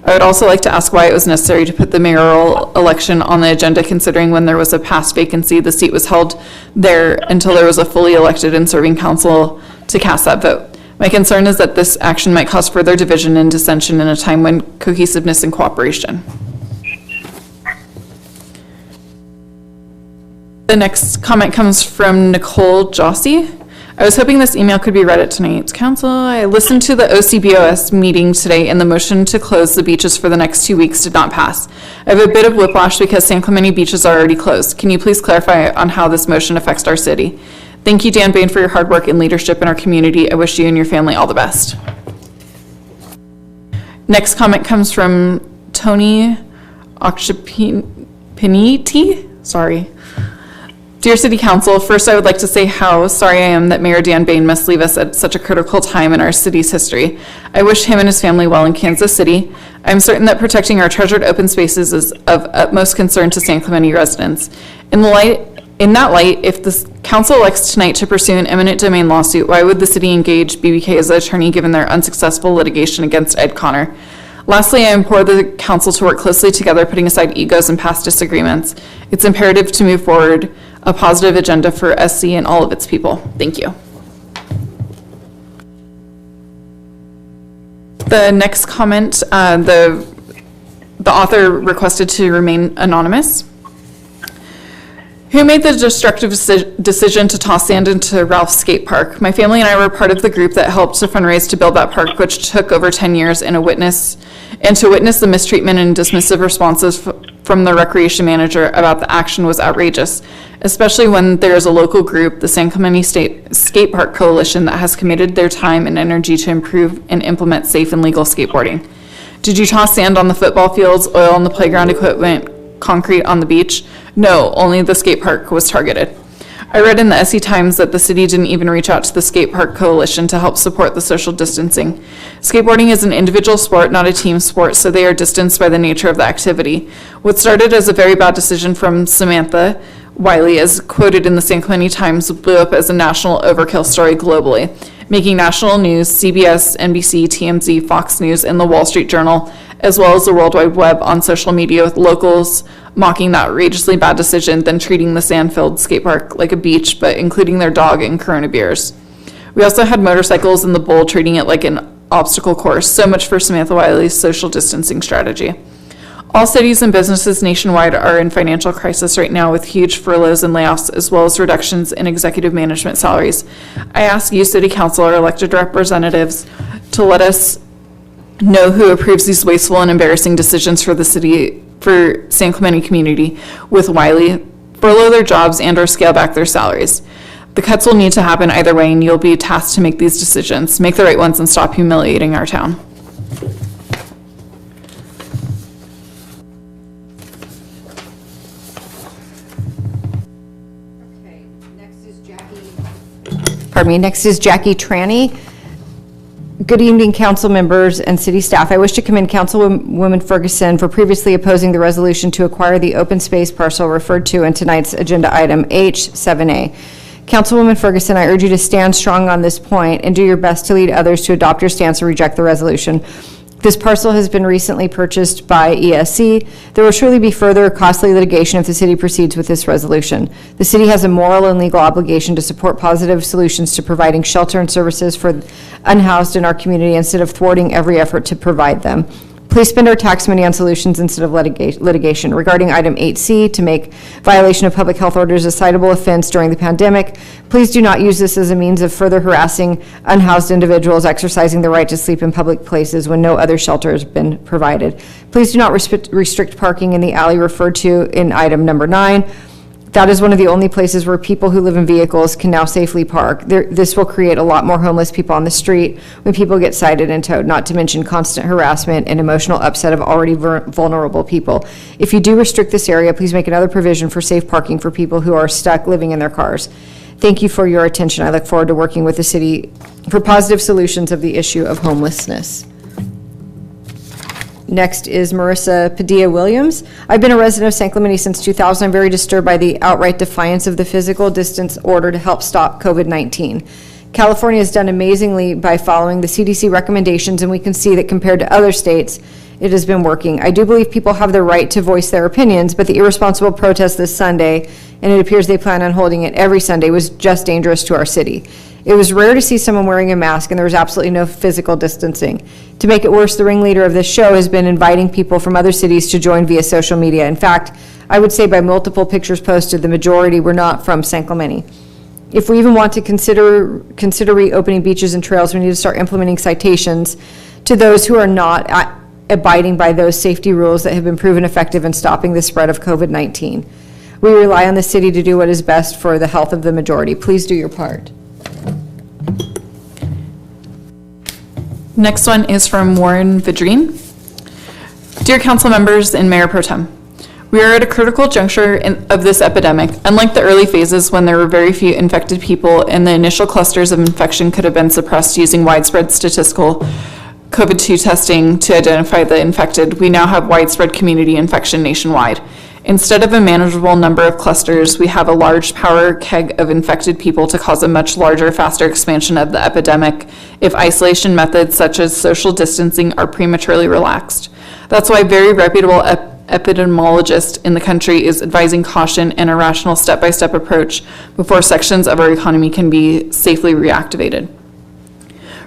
I would also like to ask why it was necessary to put the mayoral election on the agenda, considering when there was a past vacancy, the seat was held there until there was a fully elected and serving council to cast that vote. My concern is that this action might cause further division and dissension in a time when cohesiveness and cooperation. The next comment comes from Nicole Jossie. I was hoping this email could be read at tonight's council. I listened to the OCBOS meeting today, and the motion to close the beaches for the next 2 weeks did not pass. I have a bit of whiplash because San Clemente beaches are already closed. Can you please clarify on how this motion affects our city? Thank you, Dan Bain, for your hard work and leadership in our community. I wish you and your family all the best. Next comment comes from Tony Okshapiniti. Sorry. Dear City Council, first I would like to say how sorry I am that Mayor Dan Bain must leave us at such a critical time in our city's history. I wish him and his family well in Kansas City. I'm certain that protecting our treasured open spaces is of utmost concern to San Clemente residents. In that light, if the council elects tonight to pursue an eminent domain lawsuit, why would the city engage BBK as the attorney given their unsuccessful litigation against Ed Connor? Lastly, I implore the council to work closely together, putting aside egos and past disagreements. It's imperative to move forward a positive agenda for SC and all of its people. Thank you. The next comment, the author requested to remain anonymous. Who made the destructive decision to toss sand into Ralph's skate park? My family and I were part of the group that helped to fundraise to build that park, which took over 10 years, and to witness the mistreatment and dismissive responses from the recreation manager about the action was outrageous, especially when there is a local group, the San Clemente State Skate Park Coalition, that has committed their time and energy to improve and implement safe and legal skateboarding. Did you toss sand on the football fields, oil on the playground equipment, concrete on the beach? No, only the skate park was targeted. I read in the SE Times that the city didn't even reach out to the Skate Park Coalition to help support the social distancing. Skateboarding is an individual sport, not a team sport, so they are distanced by the nature of the activity. What started as a very bad decision from Samantha Wiley, as quoted in the San Clemente Times, blew up as a national overkill story globally, making national news, CBS, NBC, TMZ, Fox News, and the Wall Street Journal, as well as the World Wide Web on social media, with locals mocking that outrageously bad decision, then treating the sand-filled skate park like a beach, but including their dog in Corona beers. We also had motorcycles in the bowl, treating it like an obstacle course. So much for Samantha Wiley's social distancing strategy. All cities and businesses nationwide are in financial crisis right now, with huge furloughs and layoffs, as well as reductions in executive management salaries. I ask you, City Council, or elected representatives, to let us know who approves these wasteful and embarrassing decisions for the city, for San Clemente community with Wiley, furlough their jobs and or scale back their salaries. The cuts will need to happen either way, and you'll be tasked to make these decisions. Make the right ones and stop humiliating our town. Okay, next is Jackie Tranny. Good evening, council members and city staff. I wish to commend Councilwoman Ferguson for previously opposing the resolution to acquire the open space parcel referred to in tonight's agenda item H7A. Councilwoman Ferguson, I urge you to stand strong on this point and do your best to lead others to adopt your stance and reject the resolution. This parcel has been recently purchased by ESC. There will surely be further costly litigation if the city proceeds with this resolution. The city has a moral and legal obligation to support positive solutions to providing shelter and services for unhoused in our community instead of thwarting every effort to provide them. Please spend our tax money on solutions instead of litigation. Regarding item 8C, to make violation of public health orders a citable offense during the pandemic, please do not use this as a means of further harassing unhoused individuals exercising the right to sleep in public places when no other shelter has been provided. Please do not restrict parking in the alley referred to in item number 9. That is one of the only places where people who live in vehicles can now safely park. This will create a lot more homeless people on the street when people get cited and towed, not to mention constant harassment and emotional upset of already vulnerable people. If you do restrict this area, please make another provision for safe parking for people who are stuck living in their cars. Thank you for your attention. I look forward to working with the city for positive solutions of the issue of homelessness. Next is Marissa Padilla-Williams. I've been a resident of San Clemente since 2000. I'm very disturbed by the outright defiance of the physical distance order to help stop COVID-19. California has done amazingly by following the CDC recommendations, and we can see that compared to other states, it has been working. I do believe people have the right to voice their opinions, but the irresponsible protest this Sunday, and it appears they plan on holding it every Sunday, was just dangerous to our city. It was rare to see someone wearing a mask, and there was absolutely no physical distancing. To make it worse, the ringleader of this show has been inviting people from other cities to join via social media. In fact, I would say by multiple pictures posted, the majority were not from San Clemente. If we even want to consider reopening beaches and trails, we need to start implementing citations to those who are not abiding by those safety rules that have been proven effective in stopping the spread of COVID-19. We rely on the city to do what is best for the health of the majority. Please do your part. Next one is from Warren Vidrine. Dear council members and Mayor Pro Tem, we are at a critical juncture of this epidemic. Unlike the early phases when there were very few infected people and the initial clusters of infection could have been suppressed using widespread statistical COVID-2 testing to identify the infected, we now have widespread community infection nationwide. Instead of a manageable number of clusters, we have a large powder keg of infected people to cause a much larger, faster expansion of the epidemic if isolation methods such as social distancing are prematurely relaxed. That's why very reputable epidemiologist in the country is advising caution and a rational step-by-step approach before sections of our economy can be safely reactivated.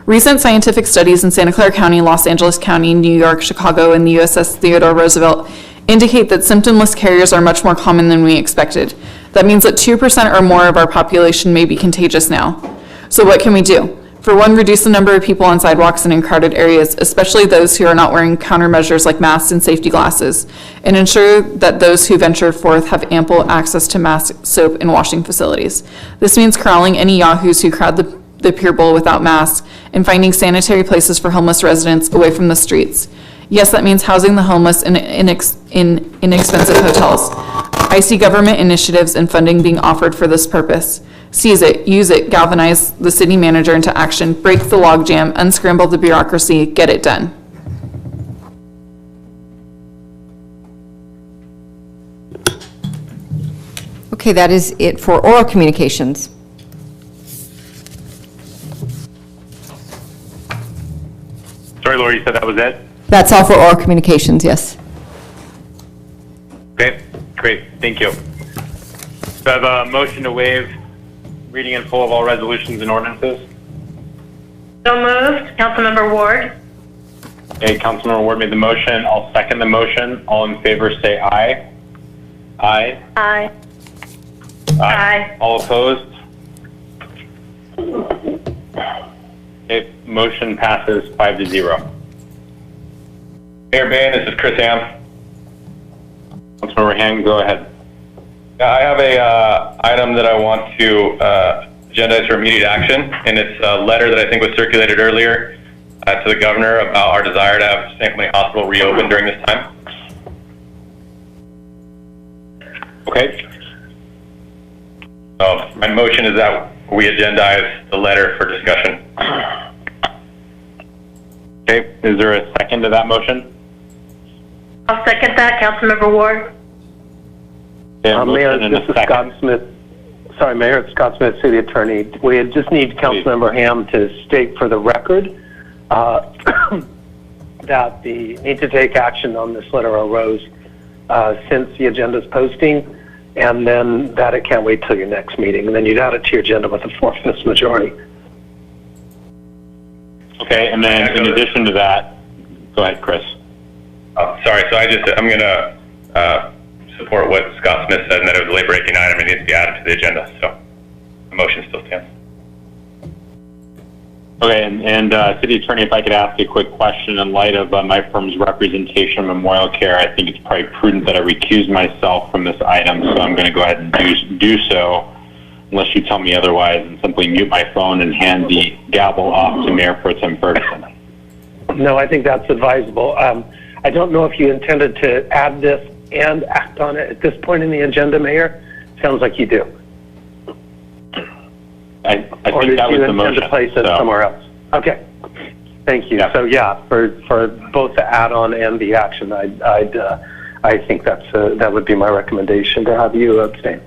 Recent scientific studies in Santa Clara County, Los Angeles County, New York, Chicago, and the USS Theodore Roosevelt indicate that symptomless carriers are much more common than we expected. That means that 2% or more of our population may be contagious now. So what can we do? For one, reduce the number of people on sidewalks and in crowded areas, especially those who are not wearing countermeasures like masks and safety glasses, and ensure that those who venture forth have ample access to mask, soap, and washing facilities. This means corralling any yahoos who crowd the Pier Bowl without masks and finding sanitary places for homeless residents away from the streets. Yes, that means housing the homeless in inexpensive hotels. I see government initiatives and funding being offered for this purpose. Seize it, use it, galvanize the city manager into action, break the logjam, unscramble the bureaucracy, get it done. Okay, that is it for oral communications. Sorry, Laura, you said that was it? That's all for oral communications, yes. Okay, great, thank you. So I have a motion to waive reading in full of all resolutions and ordinances. So moved. Councilmember Ward. Okay, Councilmember Ward made the motion. I'll second the motion. All in favor say aye. Aye. Aye. Aye. All opposed? Okay, motion passes 5-0. Mayor Bain, this is Chris Ham. Councilmember Ham, go ahead. I have a item that I want to agendize for immediate action, and it's a letter that I think was circulated earlier to the governor about our desire to have San Clemente Hospital reopen during this time. Okay. So my motion is that we agendize the letter for discussion. Okay, is there a second to that motion? I'll second that. Councilmember Ward. Okay, Mayor, motion and a this is second. Scott Smith. Sorry, Mayor, it's Scott Smith, City Attorney. We just need Councilmember Ham to state for the record that the need to take action on this letter arose since the agenda's posting, and then that it can't wait till your next meeting. And then you'd add it to your agenda with a 4/5 majority. Okay, and then in addition to that, go ahead, Chris. Oh, sorry, so I'm going to support what Scott Smith said, and that it was a late-breaking item and needs to be added to the agenda, so the motion still stands. Okay, and City Attorney, if I could ask a quick question in light of my firm's representation of Memorial Care, I think it's probably prudent that I recuse myself from this item, so I'm going to go ahead and do so, unless you tell me otherwise, and simply mute my phone and hand the gavel off to Mayor Pro Tem Ferguson. No, I think that's advisable. I don't know if you intended to add this and act on it at this point in the agenda, Mayor. Sounds like you do. I Or think did that was you the intend motion. to place it somewhere else? Okay. Thank you. Yeah. So yeah, for both the add-on and the action, I think that would be my recommendation to have you abstain.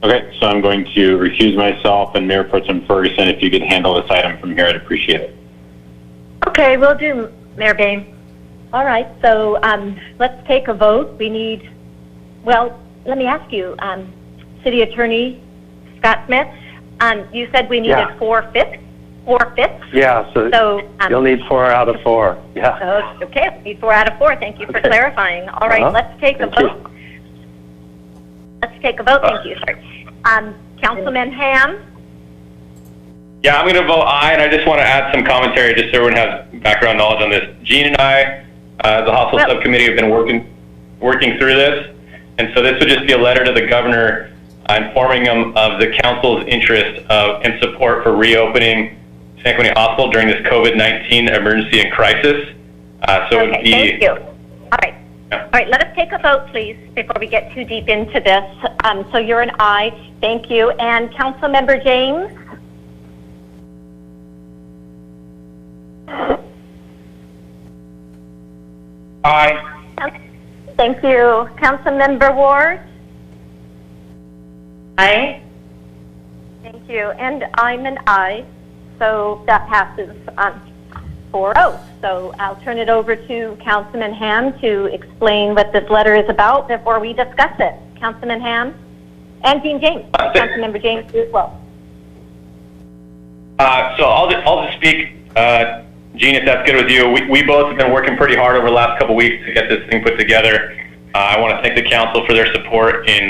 Okay, so I'm going to recuse myself, and Mayor Pro Tem Ferguson, if you could handle this item from here, I'd appreciate it. Okay, will do, Mayor Bain. All right, so let's take a vote. We need, well, let me ask you, City Attorney Scott Smith, you said we needed 4/5? 4/5? Yeah, so you'll need 4 out of 4. Yeah. Okay, we need 4 out of 4. Thank you for clarifying. All right, let's take a vote. Let's take a vote. Thank you, sir. Councilman Ham? Yeah, I'm going to vote aye, and I just want to add some commentary just so everyone has background knowledge on this. Jean and I, the hospital subcommittee, have been working through this, and so this would just be a letter to the governor informing him of the council's interest and support for reopening San Clemente Hospital during this COVID-19 emergency and crisis. So it would be... Thank you. All right. Yeah. All right, let us take a vote, please, before we get too deep into this. So you're an aye. Thank you. And Councilmember James? Aye. Thank you. Councilmember Ward? Aye. Thank you. And I'm an aye. So that passes 4-0. So I'll turn it over to Councilman Ham to explain what this letter is about before we discuss it. Councilman Ham? And Dean James. Councilmember James as well. So I'll just speak, Gene, if that's good with you. We both have been working pretty hard over the last couple weeks to get this thing put together. I want to thank the council for their support in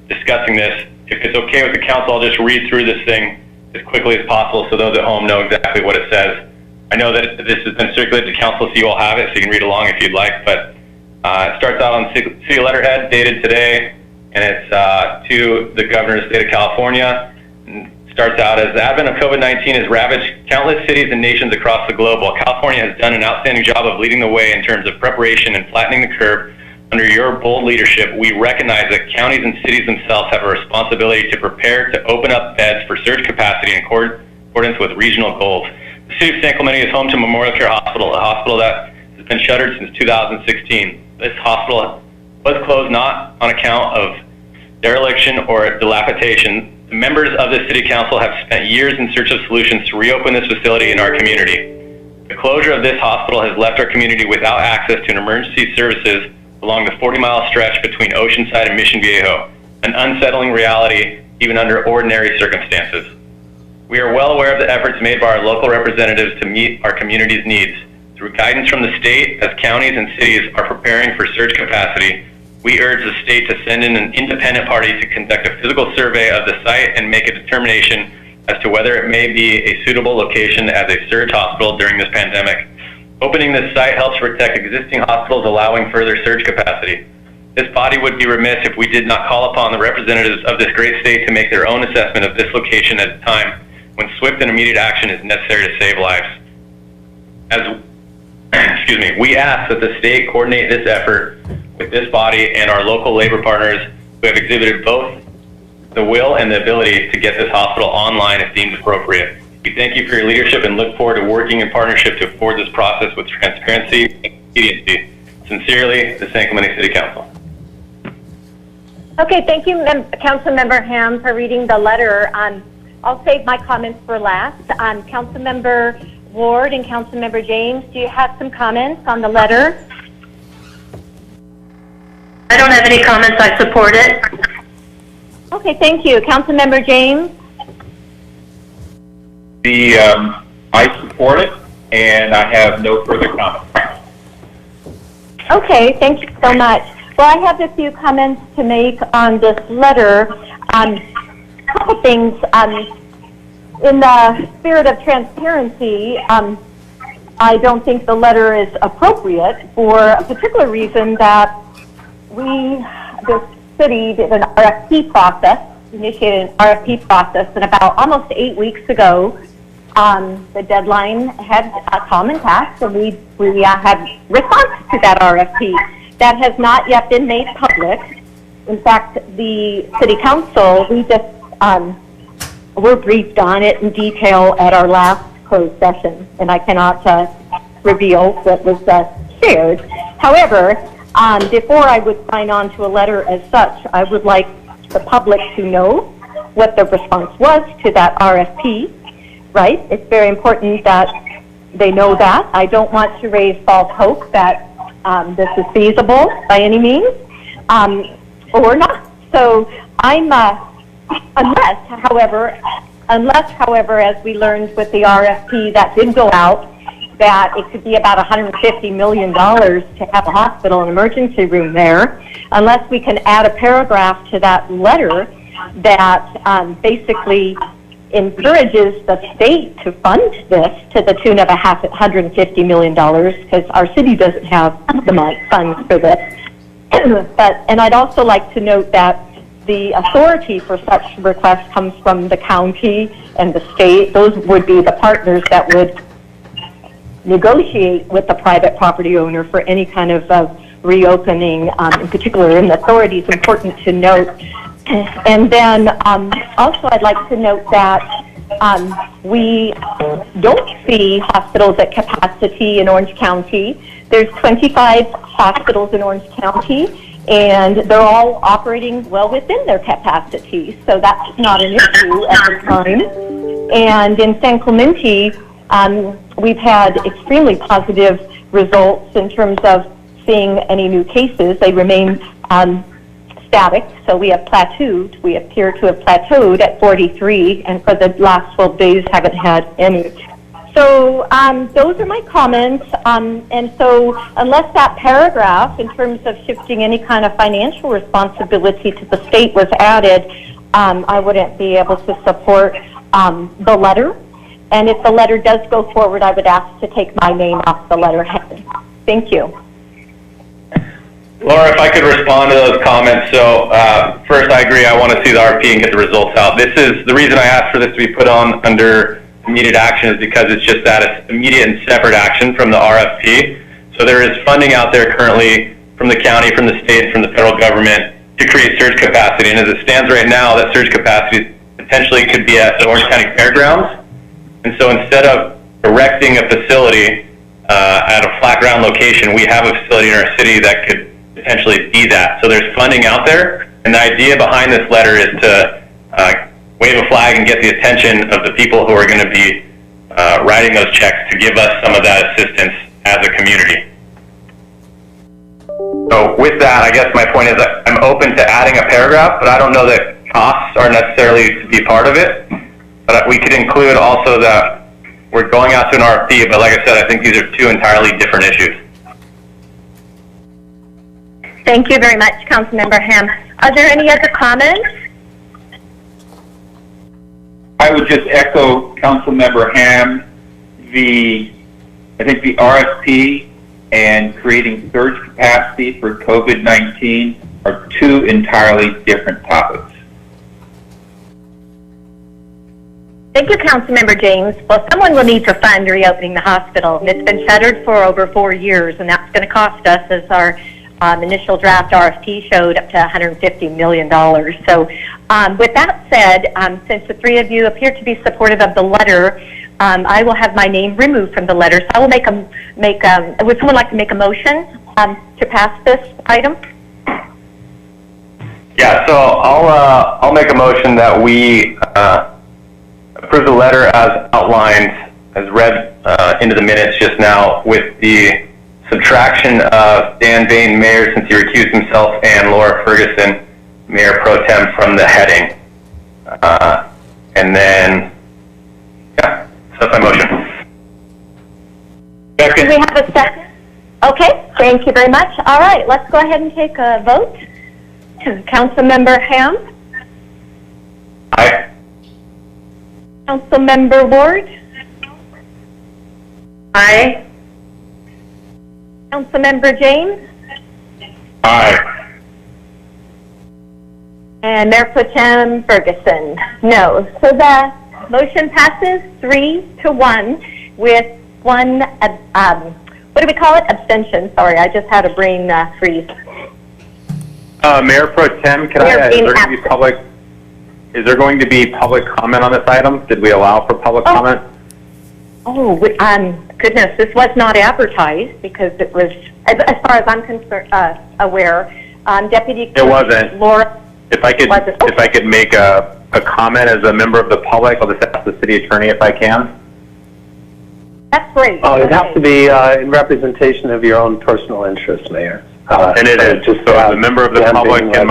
discussing this. If it's okay with the council, I'll just read through this thing as quickly as possible so those at home know exactly what it says. I know that this has been circulated to council, so you all have it, so you can read along if you'd like, but it starts out on city letterhead, dated today, and it's to the governor of the state of California. And starts out as the advent of COVID-19 has ravaged countless cities and nations across the globe. While California has done an outstanding job of leading the way in terms of preparation and flattening the curve, under your bold leadership, we recognize that counties and cities themselves have a responsibility to prepare to open up beds for surge capacity in accordance with regional goals. The city of San Clemente is home to Memorial Care Hospital, a hospital that has been shuttered since 2016. This hospital was closed not on account of dereliction or dilapidation. The members of the City Council have spent years in search of solutions to reopen this facility in our community. The closure of this hospital has left our community without access to emergency services along the 40-mile stretch between Oceanside and Mission Viejo, an unsettling reality even under ordinary circumstances. We are well aware of the efforts made by our local representatives to meet our community's needs. Through guidance from the state, as counties and cities are preparing for surge capacity, we urge the state to send in an independent party to conduct a physical survey of the site and make a determination as to whether it may be a suitable location as a surge hospital during this pandemic. Opening this site helps protect existing hospitals, allowing further surge capacity. This body would be remiss if we did not call upon the representatives of this great state to make their own assessment of this location at a time when swift and immediate action is necessary to save lives. We ask that the state coordinate this effort with this body and our local labor partners who have exhibited both the will and the ability to get this hospital online if deemed appropriate. We thank you for your leadership and look forward to working in partnership to forward this process with transparency and expediency. Sincerely, the San Clemente City Council. Okay, thank you, Councilmember Ham, for reading the letter. I'll save my comments for last. Councilmember Ward and Councilmember James, do you have some comments on the letter? I don't have any comments. I support it. Okay, thank you. Councilmember James? I support it, and I have no further comments. Okay, thank you so much. Well, I have a few comments to make on this letter. A couple things. In the spirit of transparency, I don't think the letter is appropriate for a particular reason that the city did an RFP process, initiated an RFP process, and about almost 8 weeks ago, the deadline had come and passed, and we had response to that RFP. That has not yet been made public. In fact, the city council, we just were briefed on it in detail at our last closed session, and I cannot reveal what was shared. However, before I would sign on to a letter as such, I would like the public to know what the response was to that RFP, right? It's very important that they know that. I don't want to raise false hope that this is feasible by any means, or not. So I'm, unless, however, as we learned with the RFP that did go out, that it could be about $150 million to have a hospital and emergency room there, unless we can add a paragraph to that letter that basically encourages the state to fund this to the tune of $150 million, because our city doesn't have the funds for this. And I'd also like to note that the authority for such requests comes from the county and the state. Those would be the partners that would negotiate with the private property owner for any kind of reopening, in particular, and the authority is important to note. And then also I'd like to note that we don't see hospitals at capacity in Orange County. There's 25 hospitals in Orange County, and they're all operating well within their capacity, so that's not an issue at this time. And in San Clemente, we've had extremely positive results in terms of seeing any new cases. They remain static, so we have plateaued. We appear to have plateaued at 43, and for the last 12 days haven't had any. So those are my comments, and so unless that paragraph, in terms of shifting any kind of financial responsibility to the state, was added, I wouldn't be able to support the letter. And if the letter does go forward, I would ask to take my name off the letterhead. Thank you. Laura, if I could respond to those comments. So first, I agree. I want to see the RFP and get the results out. This is the reason I asked for this to be put on under immediate action is because it's just that it's immediate and separate action from the RFP. So there is funding out there currently from the county, from the state, from the federal government to create surge capacity. And as it stands right now, that surge capacity potentially could be at the Orange County Fairgrounds. And so instead of erecting a facility at a flat ground location, we have a facility in our city that could potentially be that. So there's funding out there. And the idea behind this letter is to wave a flag and get the attention of the people who are going to be writing those checks to give us some of that assistance as a community. So with that, I guess my point is that I'm open to adding a paragraph, but I don't know that costs are necessarily to be part of it. But we could include also that we're going out to an RFP, but like I said, I think these are two entirely different issues. Thank you very much, Councilmember Ham. Are there any other comments? I would just echo Councilmember Ham. I think the RFP and creating surge capacity for COVID-19 are two entirely different topics. Thank you, Councilmember James. Well, someone will need to fund reopening the hospital. It's been shuttered for over 4 years, and that's going to cost us, as our initial draft RFP showed, up to $150 million. So with that said, since the three of you appear to be supportive of the letter, I will have my name removed from the letter. So I will would someone like to make a motion to pass this item? Yeah, so I'll make a motion that we approve the letter as outlined, as read into the minutes just now, with the subtraction of Dan Bain, Mayor, since he recused himself, and Laura Ferguson, Mayor Pro Tem, from the heading. And then, yeah, so that's my motion. Do we have a second? Okay, thank you very much. All right, let's go ahead and take a vote. Councilmember Ham? Aye. Councilmember Ward? Aye. Councilmember James? Aye. And Mayor Pro Tem Ferguson? No. So the motion passes 3-1 with one, what do we call it? Abstention. Sorry, I just had a brain freeze. Mayor Pro Tem, is there going to be public comment on this item? Did we allow for public comment? Oh, goodness, this was not advertised because it was, as far as I'm aware, Deputy It wasn't. Laura. If I could make a comment as a member of the public, I'll just ask the city attorney if I can. That's great. Oh, it'd have to be in representation of your own personal interests, Mayor. And it is. Just so as a member of the public and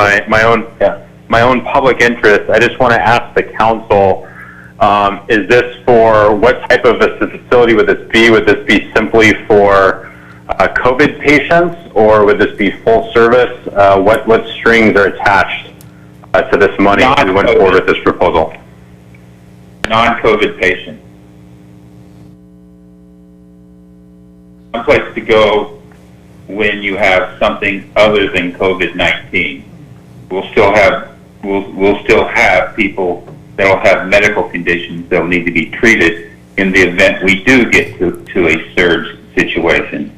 my own public interest, I just want to ask the council, is this for, what type of a facility would this be? Would this be simply for COVID patients, or would this be full service? What strings are attached to this money as we went forward with this proposal? Non-COVID patients. One place to go when you have something other than COVID-19. We'll still have people that'll have medical conditions that'll need to be treated in the event we do get to a surge situation.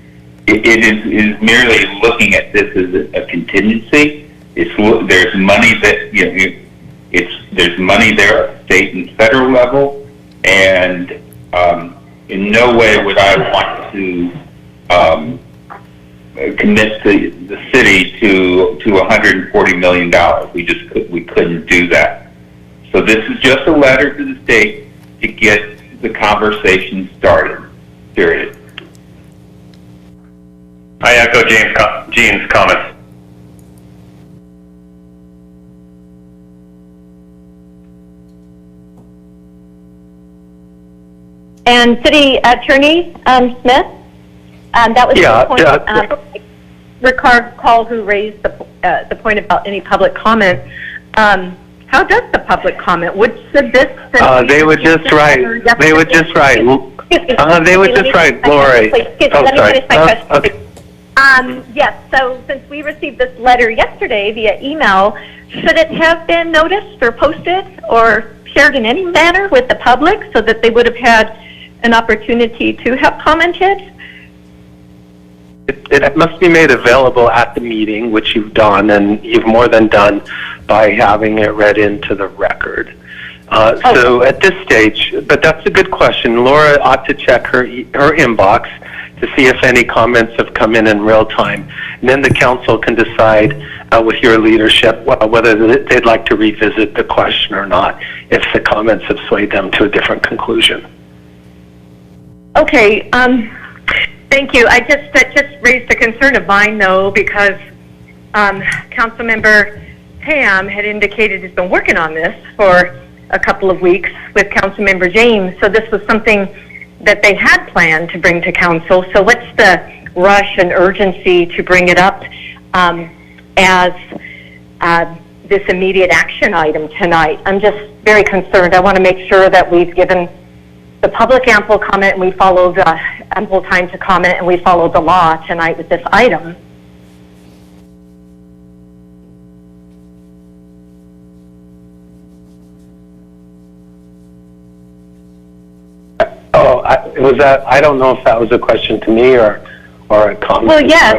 It is merely looking at this as a contingency. There's money that there's money there at state and federal level, and in no way would I want to commit the city to $140 million. We couldn't do that. So this is just a letter to the state to get the conversation started. Period. I echo Gene's comments. And City Attorney Smith, that was the point. Recall who raised the point about any public comment. How does the public comment? Would this? They would just write. They would just write. They would just write, Lori. Let me finish my question. Yes, so since we received this letter yesterday via email, should it have been noticed or posted or shared in any manner with the public so that they would have had an opportunity to have commented? It must be made available at the meeting, which you've done, and you've more than done by having it read into the record. So at this stage, but that's a good question. Laura ought to check her inbox to see if any comments have come in real time. And then the council can decide with your leadership whether they'd like to revisit the question or not, if the comments have swayed them to a different conclusion. Okay, thank you. That just raised a concern of mine, though, because Councilmember Pam had indicated he's been working on this for a couple of weeks with Councilmember James, so this was something that they had planned to bring to council. So what's the rush and urgency to bring it up as this immediate action item tonight? I'm just very concerned. I want to make sure that we've given the public ample comment and we followed ample time to comment and we followed the law tonight with this item. I don't know if that was a question to me or a comment. Well, yes,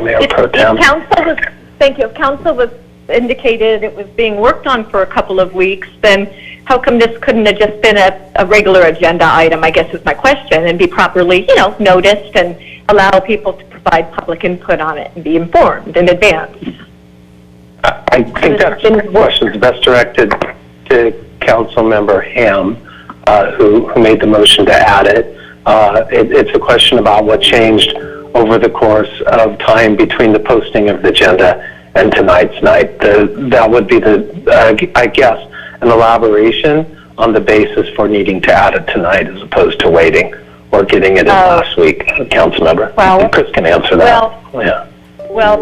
if council was indicated it was being worked on for a couple of weeks, then how come this couldn't have just been a regular agenda item, I guess is my question, and be properly, noticed and allow people to provide public input on it and be informed in advance? I think that question is best directed to Councilmember Ham, who made the motion to add it. It's a question about what changed over the course of time between the posting of the agenda and tonight's night. That would be I guess, an elaboration on the basis for needing to add it tonight as opposed to waiting or getting it in last week, Councilmember. Well, Chris can answer that. Well,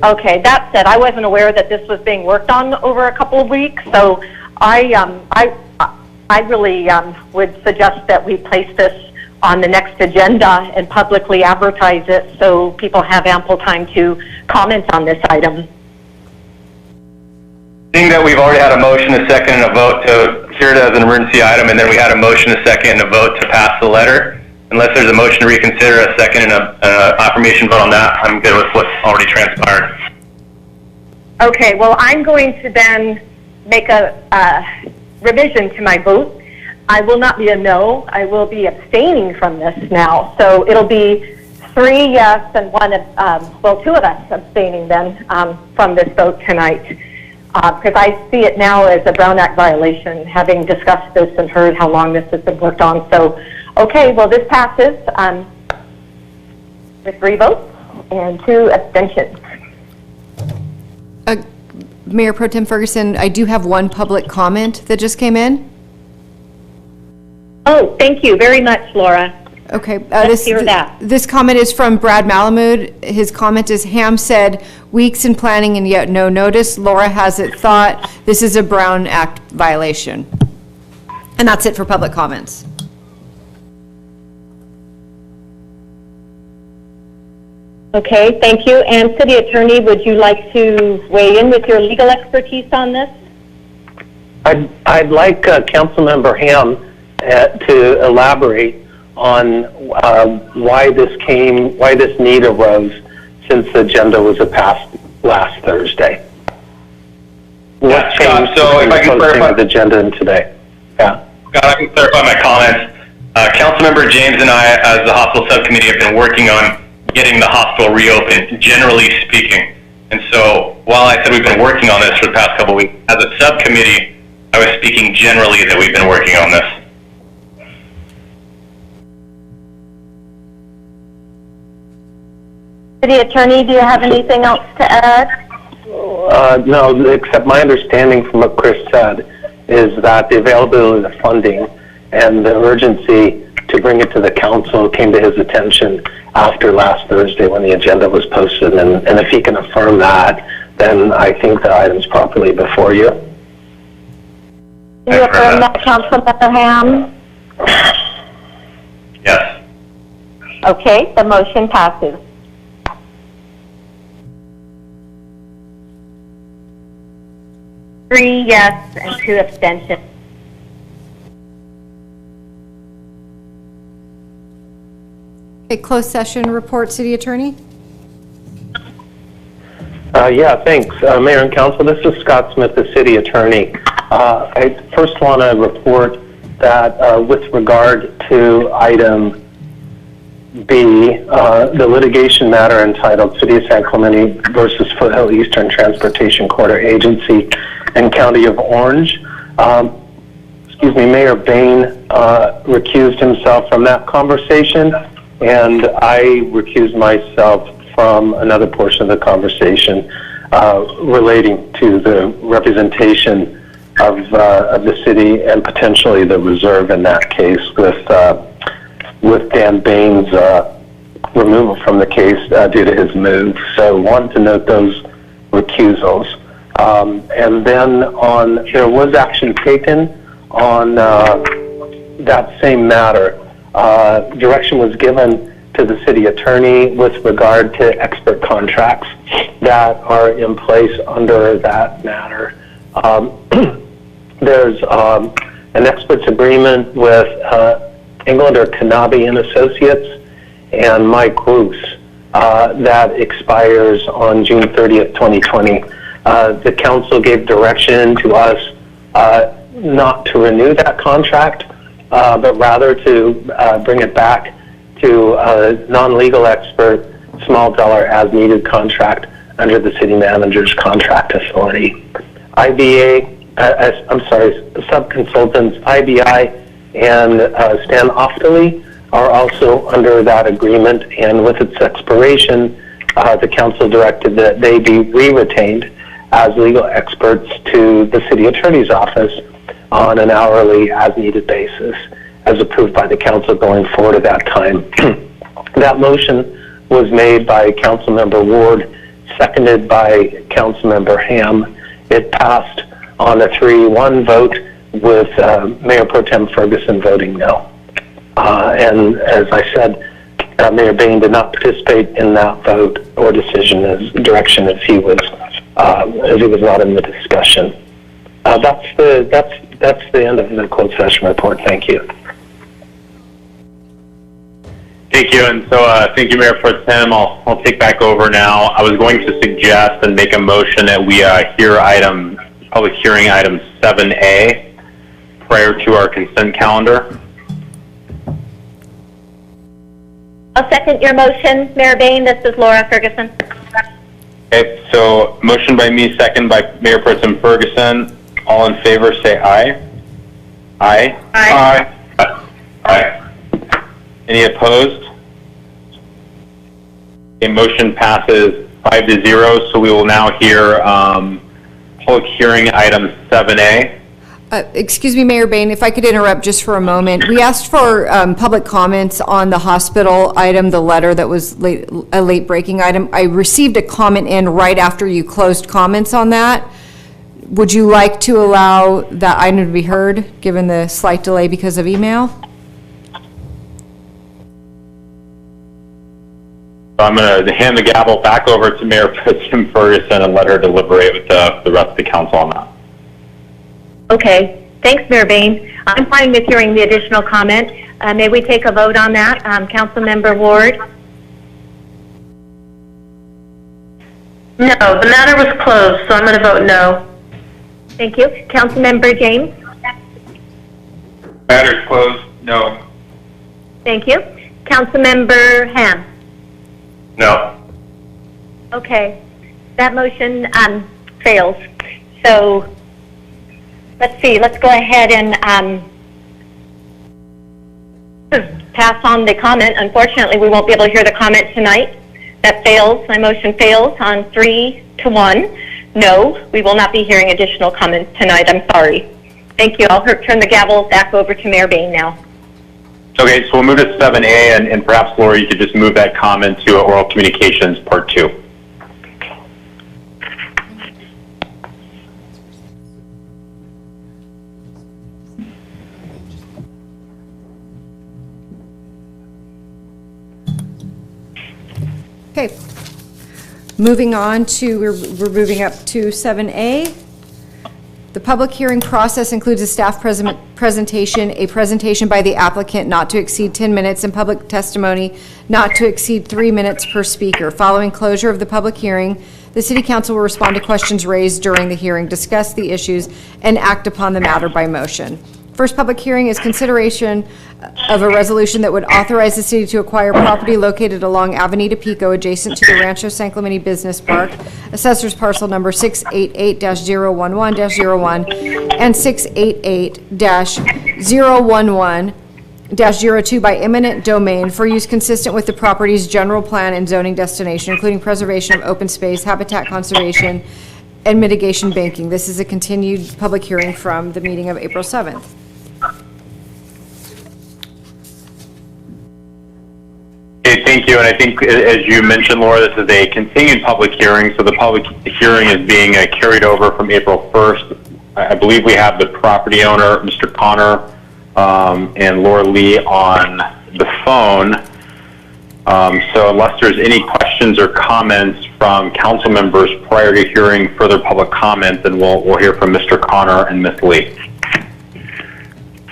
okay. That said, I wasn't aware that this was being worked on over a couple of weeks, so I really would suggest that we place this on the next agenda and publicly advertise it so people have ample time to comment on this item. Seeing that we've already had a motion, a second, and a vote to consider it as an emergency item, and then we had a motion, a second, and a vote to pass the letter. Unless there's a motion to reconsider, a second, and an affirmation vote on that, I'm good with what's already transpired. Okay, well, I'm going to then make a revision to my vote. I will not be a no. I will be abstaining from this now. So it'll be 3 yes and 2 of us abstaining then from this vote tonight. Because I see it now as a Brown Act violation, having discussed this and heard how long this has been worked on. So, okay, well, this passes with 3 votes and 2 abstentions. Mayor Pro Tem Ferguson, I do have one public comment that just came in. Oh, thank you very much, Laura. Okay. Let's hear that. This comment is from Brad Malamud. His comment is, Ham said, weeks in planning and yet no notice. Laura has it thought this is a Brown Act violation. And that's it for public comments. Okay, thank you. And City Attorney, would you like to weigh in with your legal expertise on this? I'd like Councilmember Ham to elaborate on why this need arose since the agenda was passed last Thursday. What changed so if I can clarify the agenda and today? Yeah. Scott, I can clarify my comments. Councilmember James and I, as the hospital subcommittee, have been working on getting the hospital reopened, generally speaking. And so while I said we've been working on this for the past couple of weeks, as a subcommittee, I was speaking generally that we've been working on this. City Attorney, do you have anything else to add? No, except my understanding from what Chris said is that the availability of the funding and the urgency to bring it to the council came to his attention after last Thursday when the agenda was posted. And if he can affirm that, then I think the item's properly before you. Do you affirm that, Councilmember Ham? Yes. Okay, the motion passes. Three yes and 2 abstentions. A closed session report, City Attorney? Yeah, thanks. Mayor and Council, this is Scott Smith, the City Attorney. I first want to report that with regard to item B, the litigation matter entitled City of San Clemente versus Foothill Eastern Transportation Corridor Agency and County of Orange, Mayor Bain recused himself from that conversation, and I recused myself from another portion of the conversation relating to the representation of the city and potentially the reserve in that case with Dan Bain's removal from the case due to his move. So wanted to note those recusals. And then there was action taken on that same matter. Direction was given to the city attorney with regard to expert contracts that are in place under that matter. There's an experts agreement with England or Kanabe and Associates and Mike Roos that expires on June 30th, 2020. The council gave direction to us not to renew that contract, but rather to bring it back to a non-legal expert, small dollar as needed contract under the city manager's contract authority. Sub-consultants IBI and Stan Oftally are also under that agreement, and with its expiration, the council directed that they be re-retained as legal experts to the city attorney's office on an hourly as-needed basis, as approved by the council going forward at that time. That motion was made by Councilmember Ward, seconded by Councilmember Ham. It passed on a 3-1 vote with Mayor Pro Tem Ferguson voting no. And as I said, Mayor Bain did not participate in that vote or decision as direction as he was not in the discussion. That's the end of the closed session report. Thank you. Thank you, and so thank you, Mayor Pro Tem. I'll take back over now. I was going to suggest and make a motion that we hear public hearing item 7A prior to our consent calendar. I'll second your motion, Mayor Bain. This is Laura Ferguson. Okay, so motion by me, second by Mayor Pro Tem Ferguson. All in favor, say aye. Aye. Aye. Aye. Any opposed? Okay, motion passes 5-0, so we will now hear public hearing item 7A. Excuse me, Mayor Bain, if I could interrupt just for a moment. We asked for public comments on the hospital item, the letter that was a late breaking item. I received a comment in right after you closed comments on that. Would you like to allow that item to be heard, given the slight delay because of email? I'm going to hand the gavel back over to Mayor Pro Tem Ferguson and let her deliberate with the rest of the council on that. Okay. Thanks, Mayor Bain. I'm fine with hearing the additional comment. May we take a vote on that? Councilmember Ward? No, the matter was closed, so I'm going to vote no. Thank you. Councilmember James? Matter's closed, no. Thank you. Councilmember Ham? No. Okay. That motion fails. So let's see. Let's go ahead and pass on the comment. Unfortunately, we won't be able to hear the comment tonight. That fails. My motion fails on 3-1. No, we will not be hearing additional comments tonight. I'm sorry. Thank you. I'll turn the gavel back over to Mayor Bain now. Okay, so we'll move to 7A, and perhaps, Laura, you could just move that comment to oral communications part 2. Okay. Moving on to, we're moving up to 7A. The public hearing process includes a staff presentation, a presentation by the applicant not to exceed 10 minutes, and public testimony not to exceed 3 minutes per speaker. Following closure of the public hearing, the City Council will respond to questions raised during the hearing, discuss the issues, and act upon the matter by motion. First public hearing is consideration of a resolution that would authorize the city to acquire property located along Avenida Pico adjacent to the Rancho San Clemente Business Park, Assessor's Parcel Number 688-011-01 and 688-011-02 by eminent domain for use consistent with the property's general plan and zoning destination, including preservation of open space, habitat conservation, and mitigation banking. This is a continued public hearing from the meeting of April 7th. Okay, thank you. And I think, as you mentioned, Laura, this is a continued public hearing. So the public hearing is being carried over from April 1st. I believe we have the property owner, Mr. Connor, and Laura Lee on the phone. So unless there's any questions or comments from council members prior to hearing further public comment, then we'll hear from Mr. Connor and Ms. Lee.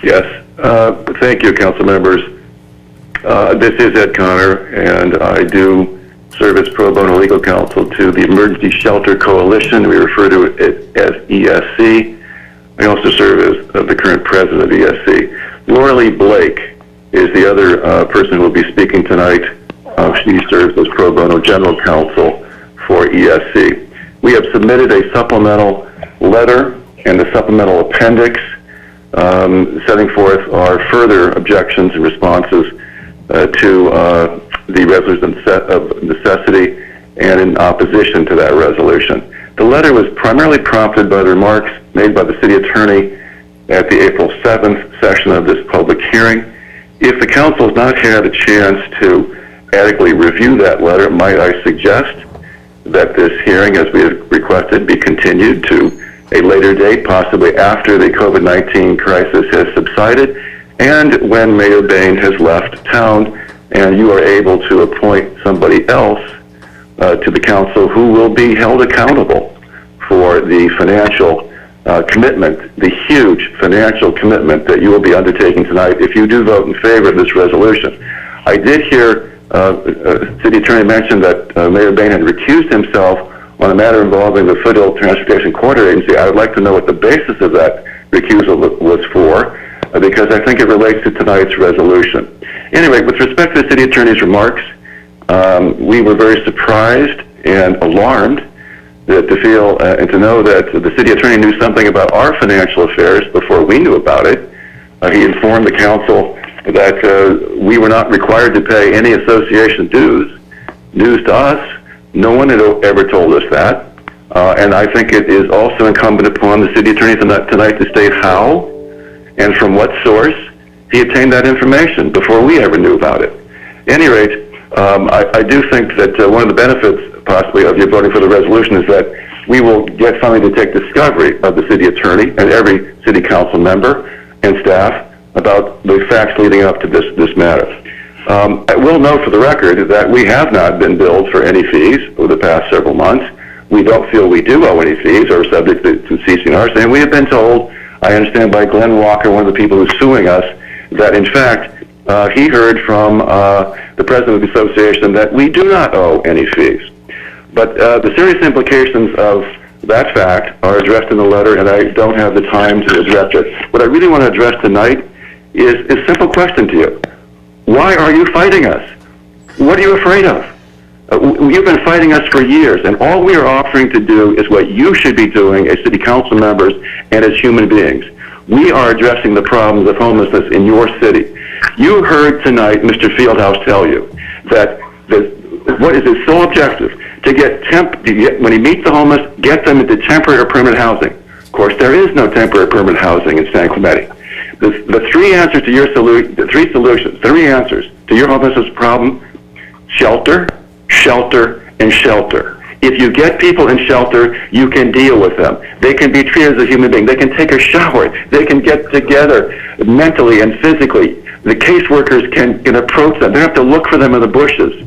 Yes, thank you, council members. This is Ed Connor, and I do serve as pro bono legal counsel to the Emergency Shelter Coalition. We refer to it as ESC. I also serve as the current president of ESC. Laura Lee Blake is the other person who will be speaking tonight. She serves as pro bono general counsel for ESC. We have submitted a supplemental letter and a supplemental appendix setting forth our further objections and responses to the resolution of necessity and in opposition to that resolution. The letter was primarily prompted by the remarks made by the city attorney at the April 7th session of this public hearing. If the council has not had a chance to adequately review that letter, might I suggest that this hearing, as we have requested, be continued to a later date, possibly after the COVID-19 crisis has subsided and when Mayor Bain has left town and you are able to appoint somebody else to the council who will be held accountable for the financial commitment, the huge financial commitment that you will be undertaking tonight if you do vote in favor of this resolution. I did hear City Attorney mention that Mayor Bain had recused himself on a matter involving the Federal Transportation Coordinator Agency. I would like to know what the basis of that recusal was for, because I think it relates to tonight's resolution. Anyway, with respect to the City Attorney's remarks, we were very surprised and alarmed to feel and to know that the City Attorney knew something about our financial affairs before we knew about it. He informed the council that we were not required to pay any association dues. News to us. No one had ever told us that. And I think it is also incumbent upon the City Attorney tonight to state how and from what source he obtained that information before we ever knew about it. At any rate, I do think that one of the benefits possibly of your voting for the resolution is that we will get something to take discovery of the City Attorney and every City Council member and staff about the facts leading up to this matter. I will note for the record that we have not been billed for any fees over the past several months. We don't feel we do owe any fees or are subject to CC&R, and we have been told, I understand by Glenn Walker, one of the people who's suing us, that in fact he heard from the president of the association that we do not owe any fees. But the serious implications of that fact are addressed in the letter, and I don't have the time to address it. What I really want to address tonight is a simple question to you. Why are you fighting us? What are you afraid of? You've been fighting us for years, and all we are offering to do is what you should be doing as city council members and as human beings. We are addressing the problems of homelessness in your city. You heard tonight Mr. Fieldhouse tell you that what is his sole objective? To get when he meets the homeless, get them into temporary or permanent housing. Of course, there is no temporary or permanent housing in San Clemente. The three answers to your three answers to your homelessness problem: shelter, shelter, and shelter. If you get people in shelter, you can deal with them. They can be treated as a human being. They can take a shower. They can get together mentally and physically. The caseworkers can approach them. They don't have to look for them in the bushes.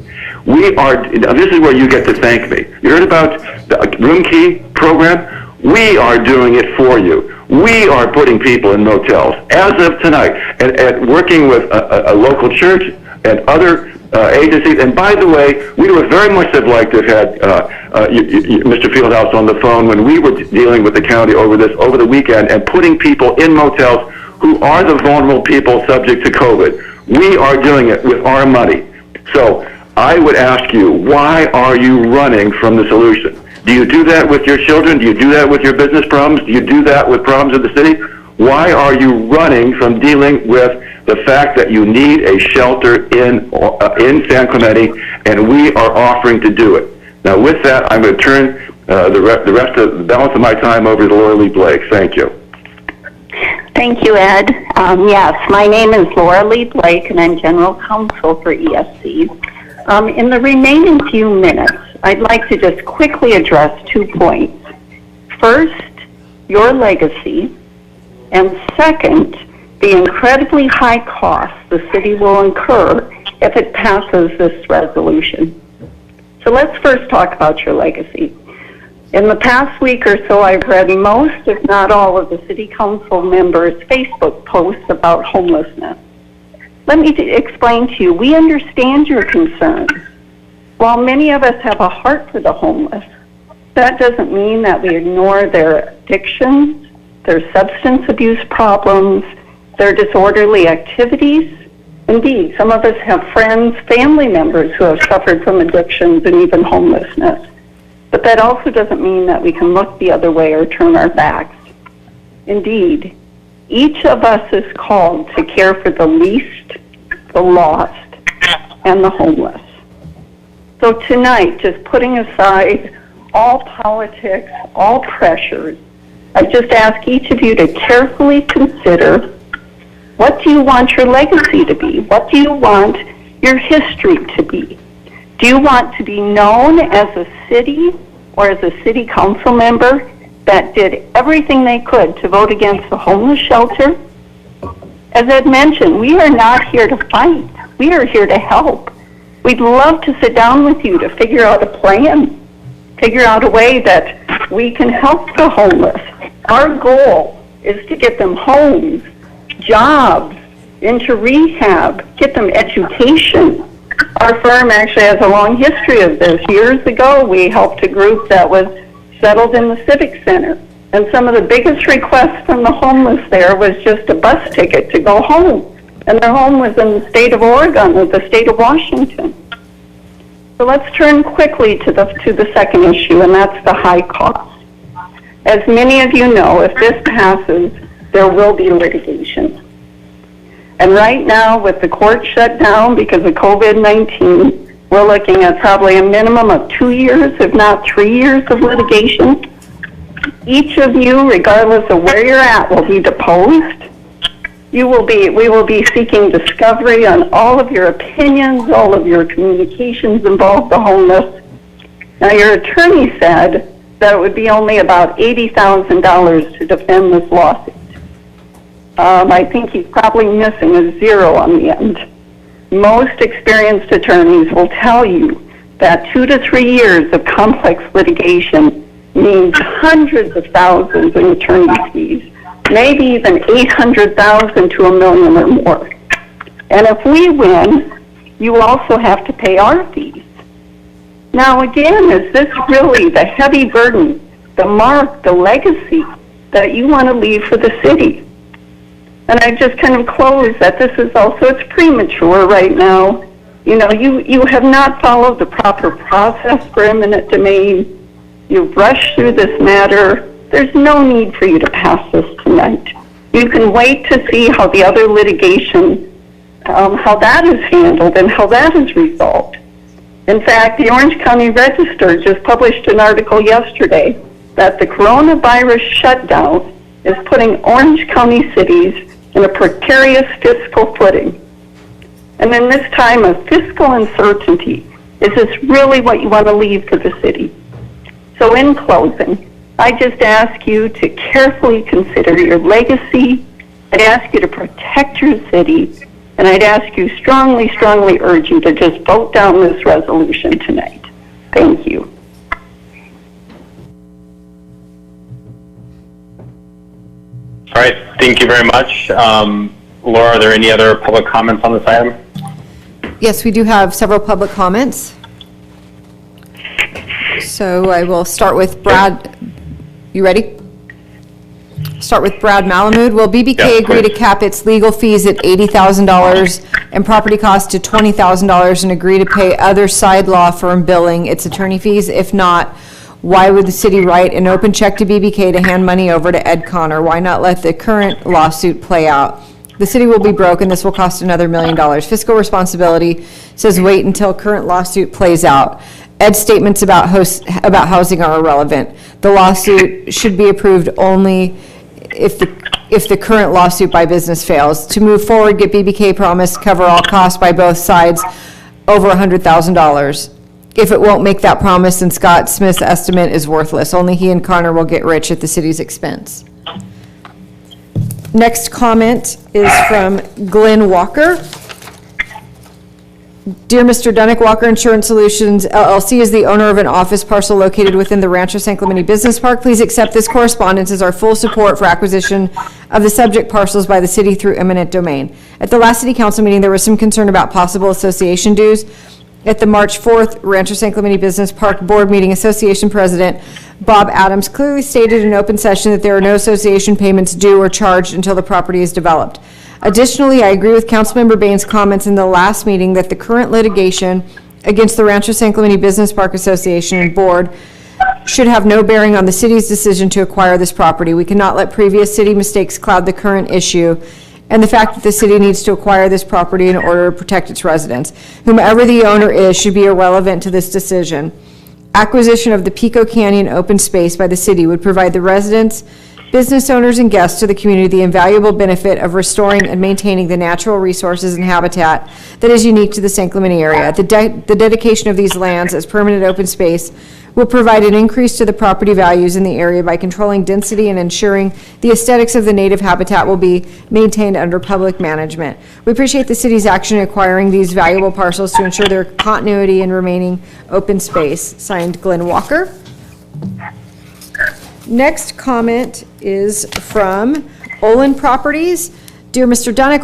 We are, now this is where you get to thank me. You heard about the room key program? We are doing it for you. We are putting people in motels as of tonight, and working with a local church and other agencies. And by the way, we would very much have liked to have had Mr. Fieldhouse on the phone when we were dealing with the county over the weekend and putting people in motels who are the vulnerable people subject to COVID. We are doing it with our money. So I would ask you, why are you running from the solution? Do you do that with your children? Do you do that with your business problems? Do you do that with problems of the city? Why are you running from dealing with the fact that you need a shelter in San Clemente, and we are offering to do it? Now, with that, I'm going to turn the balance of my time over to Laura Lee Blake. Thank you. Thank you, Ed. Yes, my name is Laura Lee Blake, and I'm General Counsel for ESC. In the remaining few minutes, I'd like to just quickly address 2 points. First, your legacy, and second, the incredibly high cost the city will incur if it passes this resolution. So let's first talk about your legacy. In the past week or so, I've read most, if not all, of the city council members' Facebook posts about homelessness. Let me explain to you, we understand your concerns. While many of us have a heart for the homeless, that doesn't mean that we ignore their addictions, their substance abuse problems, their disorderly activities. Indeed, some of us have friends, family members who have suffered from addictions and even homelessness. But that also doesn't mean that we can look the other way or turn our backs. Indeed, each of us is called to care for the least, the lost, and the homeless. So tonight, just putting aside all politics, all pressures, I just ask each of you to carefully consider, what do you want your legacy to be? What do you want your history to be? Do you want to be known as a city or as a city council member that did everything they could to vote against the homeless shelter? As Ed mentioned, we are not here to fight. We are here to help. We'd love to sit down with you to figure out a plan, figure out a way that we can help the homeless. Our goal is to get them homes, jobs, into rehab, get them education. Our firm actually has a long history of this. Years ago, we helped a group that was settled in the Civic Center. And some of the biggest requests from the homeless there was just a bus ticket to go home. And their home was in the state of Oregon or the state of Washington. So let's turn quickly to the second issue, and that's the high cost. As many of you know, if this passes, there will be litigation. And right now, with the court shut down because of COVID-19, we're looking at probably a minimum of 2 years, if not 3 years of litigation. Each of you, regardless of where you're at, will be deposed. We will be seeking discovery on all of your opinions, all of your communications involved the homeless. Now, your attorney said that it would be only about $80,000 to defend this lawsuit. I think he's probably missing a zero on the end. Most experienced attorneys will tell you that 2 to 3 years of complex litigation means hundreds of thousands in attorney fees, maybe even $800,000 to $1 million or more. And if we win, you also have to pay our fees. Now again, is this really the heavy burden, the mark, the legacy that you want to leave for the city? And I just kind of close that this is also, it's premature right now. You know, you have not followed the proper process for eminent domain. You've rushed through this matter. There's no need for you to pass this tonight. You can wait to see how the other litigation, how that is handled and how that is resolved. In fact, the Orange County Register just published an article yesterday that the coronavirus shutdown is putting Orange County cities in a precarious fiscal footing. And in this time of fiscal uncertainty, is this really what you want to leave for the city? So in closing, I just ask you to carefully consider your legacy. I ask you to protect your city And I'd ask you strongly, strongly urge you to just vote down this resolution tonight. Thank you. All right, thank you very much. Laura, are there any other public comments on this item? Yes, we do have several public comments. So I will start with Brad. You ready? Start with Brad Malamud. Will BBK Yes, agree to please. cap its legal fees at $80,000 and property costs to $20,000 and agree to pay other side law firm billing its attorney fees? If not, why would the city write an open check to BBK to hand money over to Ed Connor? Why not let the current lawsuit play out? The city will be broke and this will cost another $1 million. Fiscal responsibility says wait until current lawsuit plays out. Ed's statements about housing are irrelevant. The lawsuit should be approved only if the current lawsuit by business fails. To move forward, get BBK promise cover all costs by both sides over $100,000. If it won't make that promise, then Scott Smith's estimate is worthless. Only he and Connor will get rich at the city's expense. Next comment is from Glenn Walker. Dear Mr. Dunnick, Walker Insurance Solutions LLC is the owner of an office parcel located within the Rancho San Clemente Business Park. Please accept this correspondence as our full support for acquisition of the subject parcels by the city through eminent domain. At the last city council meeting, there was some concern about possible association dues. At the March 4th Rancho San Clemente Business Park Board meeting, Association President Bob Adams clearly stated in open session that there are no association payments due or charged until the property is developed. Additionally, I agree with Councilmember Bain's comments in the last meeting that the current litigation against the Rancho San Clemente Business Park Association and Board should have no bearing on the city's decision to acquire this property. We cannot let previous city mistakes cloud the current issue and the fact that the city needs to acquire this property in order to protect its residents. Whomever the owner is should be irrelevant to this decision. Acquisition of the Pico Canyon open space by the city would provide the residents, business owners, and guests to the community the invaluable benefit of restoring and maintaining the natural resources and habitat that is unique to the San Clemente area. The dedication of these lands as permanent open space will provide an increase to the property values in the area by controlling density and ensuring the aesthetics of the native habitat will be maintained under public management. We appreciate the city's action in acquiring these valuable parcels to ensure their continuity and remaining open space. Signed, Glenn Walker. Next comment is from Olin Properties. Dear Mr. Dunnick,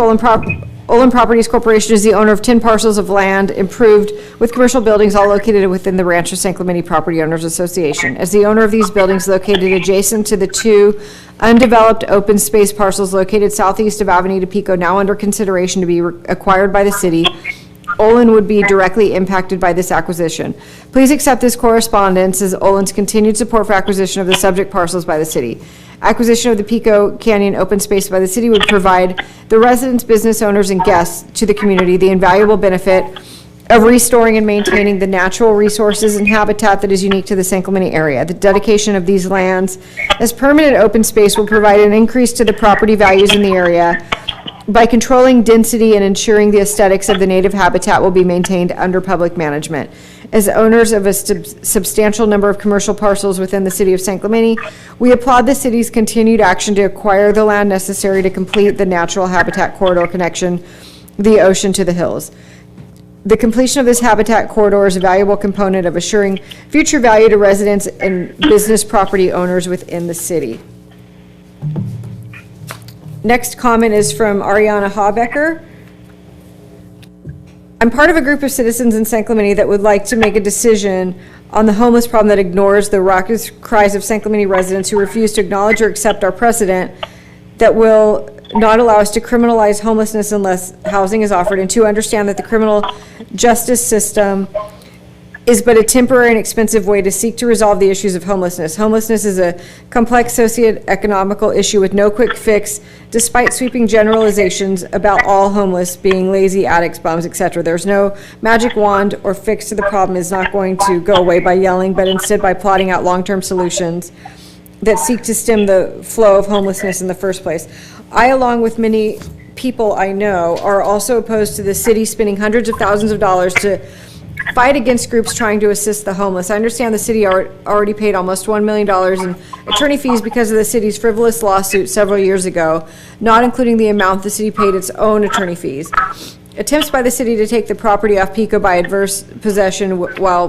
Olin Properties Corporation is the owner of 10 parcels of land improved with commercial buildings all located within the Rancho San Clemente Property Owners Association. As the owner of these buildings located adjacent to the 2 undeveloped open space parcels located southeast of Avenida Pico, now under consideration to be acquired by the city, Olin would be directly impacted by this acquisition. Please accept this correspondence as Olin's continued support for acquisition of the subject parcels by the city. Acquisition of the Pico Canyon open space by the city would provide the residents, business owners, and guests to the community the invaluable benefit of restoring and maintaining the natural resources and habitat that is unique to the San Clemente area. The dedication of these lands as permanent open space will provide an increase to the property values in the area by controlling density and ensuring the aesthetics of the native habitat will be maintained under public management. As owners of a substantial number of commercial parcels within the city of San Clemente, we applaud the city's continued action to acquire the land necessary to complete the natural habitat corridor connection, the ocean to the hills. The completion of this habitat corridor is a valuable component of assuring future value to residents and business property owners within the city. Next comment is from Ariana Habecker. I'm part of a group of citizens in San Clemente that would like to make a decision on the homeless problem that ignores the raucous cries of San Clemente residents who refuse to acknowledge or accept our precedent that will not allow us to criminalize homelessness unless housing is offered, and to understand that the criminal justice system is but a temporary and expensive way to seek to resolve the issues of homelessness. Homelessness is a complex socio-economical issue with no quick fix, despite sweeping generalizations about all homeless being lazy, addicts, bums, etc. There's no magic wand or fix to the problem. Is not going to go away by yelling, but instead by plotting out long-term solutions that seek to stem the flow of homelessness in the first place. I, along with many people I know, are also opposed to the city spending hundreds of thousands of dollars to fight against groups trying to assist the homeless. I understand the city already paid almost $1 million in attorney fees because of the city's frivolous lawsuit several years ago, not including the amount the city paid its own attorney fees. Attempts by the city to take the property off Pico by adverse possession, while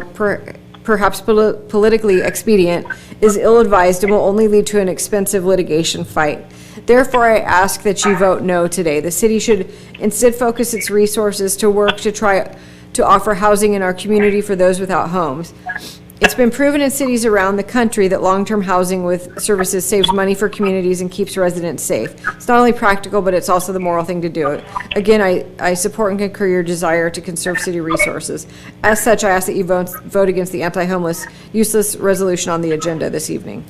perhaps politically expedient, is ill-advised and will only lead to an expensive litigation fight. Therefore, I ask that you vote no today. The city should instead focus its resources to work to try to offer housing in our community for those without homes. It's been proven in cities around the country that long-term housing with services saves money for communities and keeps residents safe. It's not only practical, but it's also the moral thing to do. Again, I support and concur your desire to conserve city resources. As such, I ask that you vote against the anti-homeless useless resolution on the agenda this evening.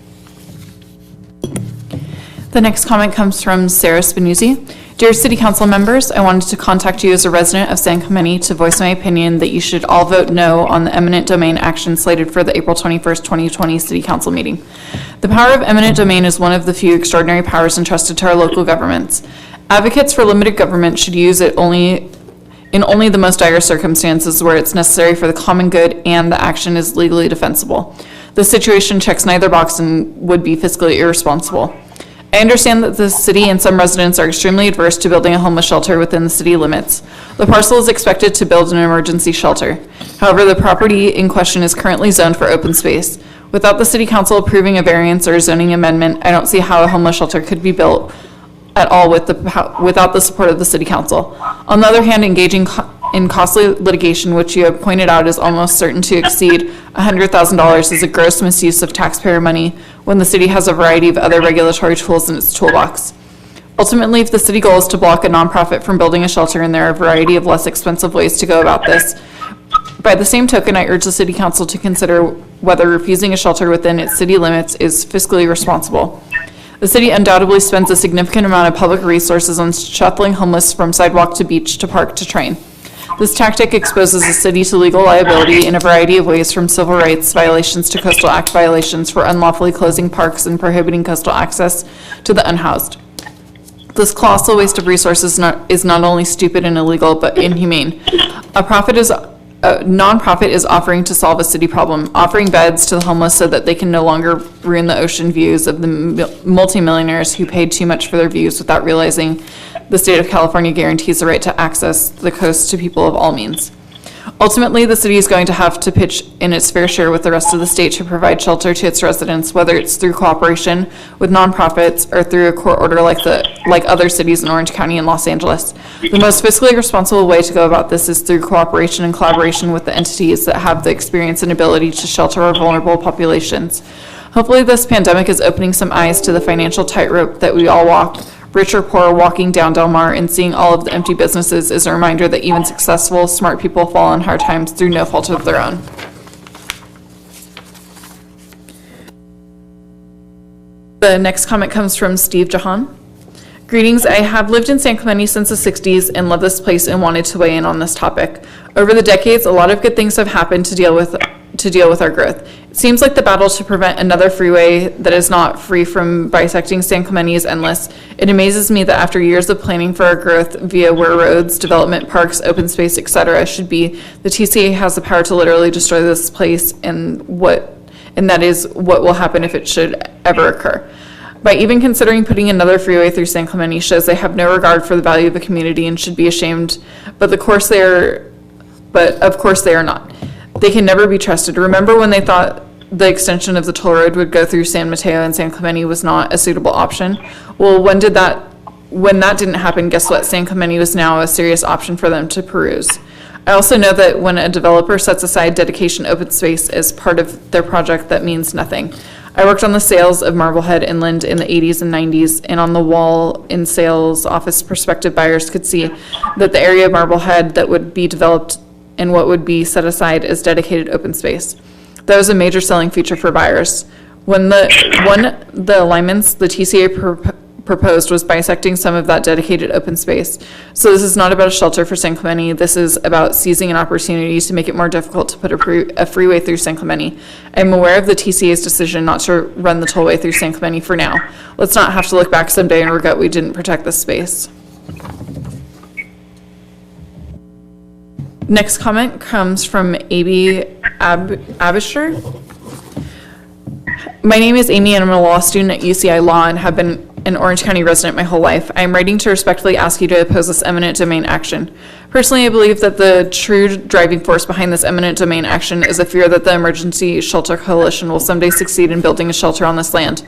The next comment comes from Sarah Spinuzzi. Dear City Council members, I wanted to contact you as a resident of San Clemente to voice my opinion that you should all vote no on the eminent domain action slated for the April 21st, 2020 City Council meeting. The power of eminent domain is one of the few extraordinary powers entrusted to our local governments. Advocates for limited government should use it in only the most dire circumstances where it's necessary for the common good and the action is legally defensible. This situation checks neither box and would be fiscally irresponsible. I understand that the city and some residents are extremely adverse to building a homeless shelter within the city limits. The parcel is expected to build an emergency shelter. However, the property in question is currently zoned for open space. Without the city council approving a variance or a zoning amendment, I don't see how a homeless shelter could be built at all without the support of the city council. On the other hand, engaging in costly litigation, which you have pointed out is almost certain to exceed $100,000, is a gross misuse of taxpayer money when the city has a variety of other regulatory tools in its toolbox. Ultimately, if the city goal is to block a nonprofit from building a shelter, and there are a variety of less expensive ways to go about this, by the same token, I urge the city council to consider whether refusing a shelter within its city limits is fiscally responsible. The city undoubtedly spends a significant amount of public resources on shuttling homeless from sidewalk to beach to park to train. This tactic exposes the city to legal liability in a variety of ways, from civil rights violations to Coastal Act violations for unlawfully closing parks and prohibiting coastal access to the unhoused. This colossal waste of resources is not only stupid and illegal, but inhumane. A nonprofit is offering to solve a city problem, offering beds to the homeless so that they can no longer ruin the ocean views of the multimillionaires who paid too much for their views without realizing the state of California guarantees the right to access the coast to people of all means. Ultimately, the city is going to have to pitch in its fair share with the rest of the state to provide shelter to its residents, whether it's through cooperation with nonprofits or through a court order like other cities in Orange County and Los Angeles. The most fiscally responsible way to go about this is through cooperation and collaboration with the entities that have the experience and ability to shelter our vulnerable populations. Hopefully, this pandemic is opening some eyes to the financial tightrope that we all walk, rich or poor, walking down Del Mar, and seeing all of the empty businesses is a reminder that even successful, smart people fall on hard times through no fault of their own. The next comment comes from Steve Jahan. Greetings, I have lived in San Clemente since the 60s and love this place and wanted to weigh in on this topic. Over the decades, a lot of good things have happened to deal with our growth. It seems like the battle to prevent another freeway that is not free from bisecting San Clemente is endless. It amazes me that after years of planning for our growth via where roads, development, parks, open space, etc. should be, the TCA has the power to literally destroy this place, and that is what will happen if it should ever occur. By even considering putting another freeway through San Clemente shows they have no regard for the value of the community and should be ashamed, but of course they are not. They can never be trusted. Remember when they thought the extension of the toll road would go through San Mateo and San Clemente was not a suitable option? Well, when that didn't happen, guess what? San Clemente was now a serious option for them to peruse. I also know that when a developer sets aside dedication open space as part of their project, that means nothing. I worked on the sales of Marblehead Inland in the 80s and 90s, and on the wall in sales office, prospective buyers could see that the area of Marblehead that would be developed and what would be set aside as dedicated open space. That was a major selling feature for buyers. When the alignments the TCA proposed was bisecting some of that dedicated open space. So this is not about a shelter for San Clemente. This is about seizing an opportunity to make it more difficult to put a freeway through San Clemente. I'm aware of the TCA's decision not to run the tollway through San Clemente for now. Let's not have to look back someday and regret we didn't protect this space. Next comment comes from Amy Abisher. My name is Amy and I'm a law student at UCI Law and have been an Orange County resident my whole life. I am writing to respectfully ask you to oppose this eminent domain action. Personally, I believe that the true driving force behind this eminent domain action is a fear that the Emergency Shelter Coalition will someday succeed in building a shelter on this land.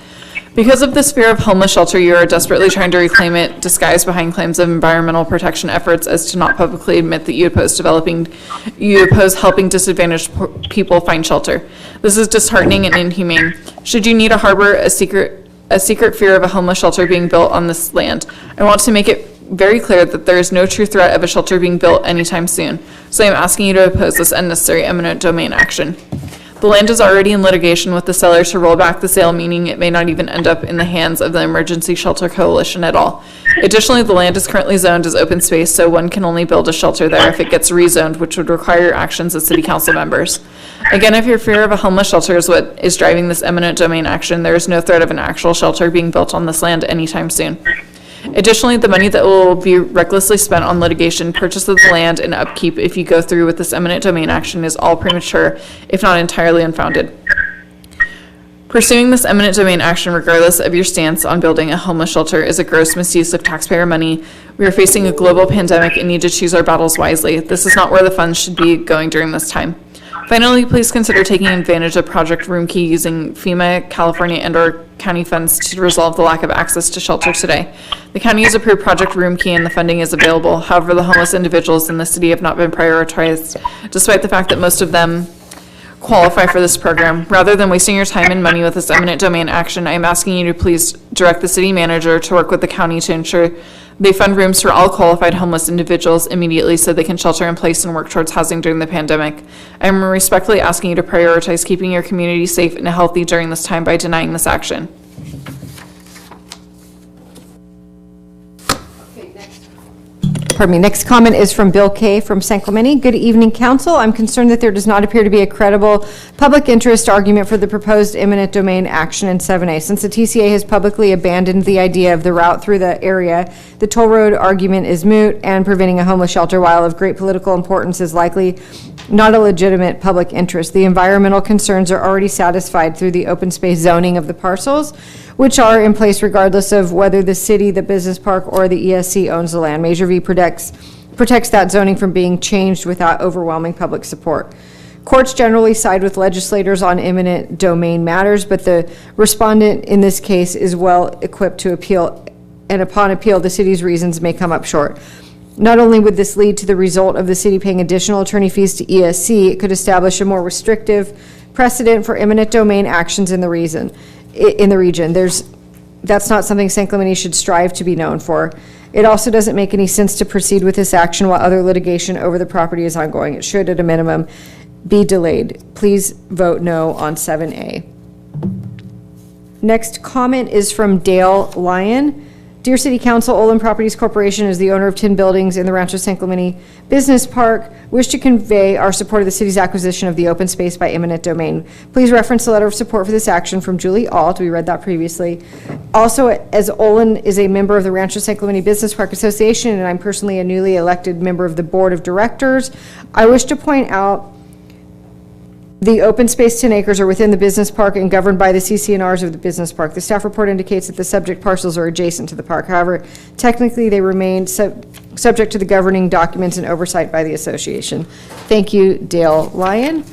Because of this fear of homeless shelter, you are desperately trying to reclaim it, disguised behind claims of environmental protection efforts as to not publicly admit that you oppose helping disadvantaged people find shelter. This is disheartening and inhumane. Should you need to harbor a secret fear of a homeless shelter being built on this land, I want to make it very clear that there is no true threat of a shelter being built anytime soon. So I am asking you to oppose this unnecessary eminent domain action. The land is already in litigation with the seller to roll back the sale, meaning it may not even end up in the hands of the Emergency Shelter Coalition at all. Additionally, the land is currently zoned as open space, so one can only build a shelter there if it gets rezoned, which would require your actions as city council members. Again, if your fear of a homeless shelter is what is driving this eminent domain action, there is no threat of an actual shelter being built on this land anytime soon. Additionally, the money that will be recklessly spent on litigation, purchase of the land, and upkeep if you go through with this eminent domain action is all premature, if not entirely unfounded. Pursuing this eminent domain action, regardless of your stance on building a homeless shelter, is a gross misuse of taxpayer money. We are facing a global pandemic and need to choose our battles wisely. This is not where the funds should be going during this time. Finally, please consider taking advantage of Project Room Key using FEMA, California, and/or county funds to resolve the lack of access to shelter today. The county has approved Project Room Key and the funding is available. However, the homeless individuals in the city have not been prioritized, despite the fact that most of them qualify for this program. Rather than wasting your time and money with this eminent domain action, I am asking you to please direct the city manager to work with the county to ensure they fund rooms for all qualified homeless individuals immediately so they can shelter in place and work towards housing during the pandemic. I am respectfully asking you to prioritize keeping your community safe and healthy during this time by denying this action. Next comment is from Bill Kay from San Clemente. Good evening, council. I'm concerned that there does not appear to be a credible public interest argument for the proposed eminent domain action in 7A. Since the TCA has publicly abandoned the idea of the route through the area, the toll road argument is moot, and preventing a homeless shelter, while of great political importance, is likely not a legitimate public interest. The environmental concerns are already satisfied through the open space zoning of the parcels, which are in place regardless of whether the city, the business park, or the ESC owns the land. Measure V protects that zoning from being changed without overwhelming public support. Courts generally side with legislators on eminent domain matters, but the respondent in this case is well equipped to appeal, and upon appeal, the city's reasons may come up short. Not only would this lead to the result of the city paying additional attorney fees to ESC, it could establish a more restrictive precedent for eminent domain actions in the region. That's not something San Clemente should strive to be known for. It also doesn't make any sense to proceed with this action while other litigation over the property is ongoing. It should, at a minimum, be delayed. Please vote no on 7A. Next comment is from Dale Lyon. Dear City Council, Olin Properties Corporation is the owner of 10 buildings in the Rancho San Clemente Business Park. Wish to convey our support of the city's acquisition of the open space by eminent domain. Please reference the letter of support for this action from Julie Alt. We read that previously. Also, as Olin is a member of the Rancho San Clemente Business Park Association, and I'm personally a newly elected member of the board of directors, I wish to point out the open space 10 acres are within the business park and governed by the CC&Rs of the business park. The staff report indicates that the subject parcels are adjacent to the park. However, technically they remain subject to the governing documents and oversight by the association. Thank you, Dale Lyon.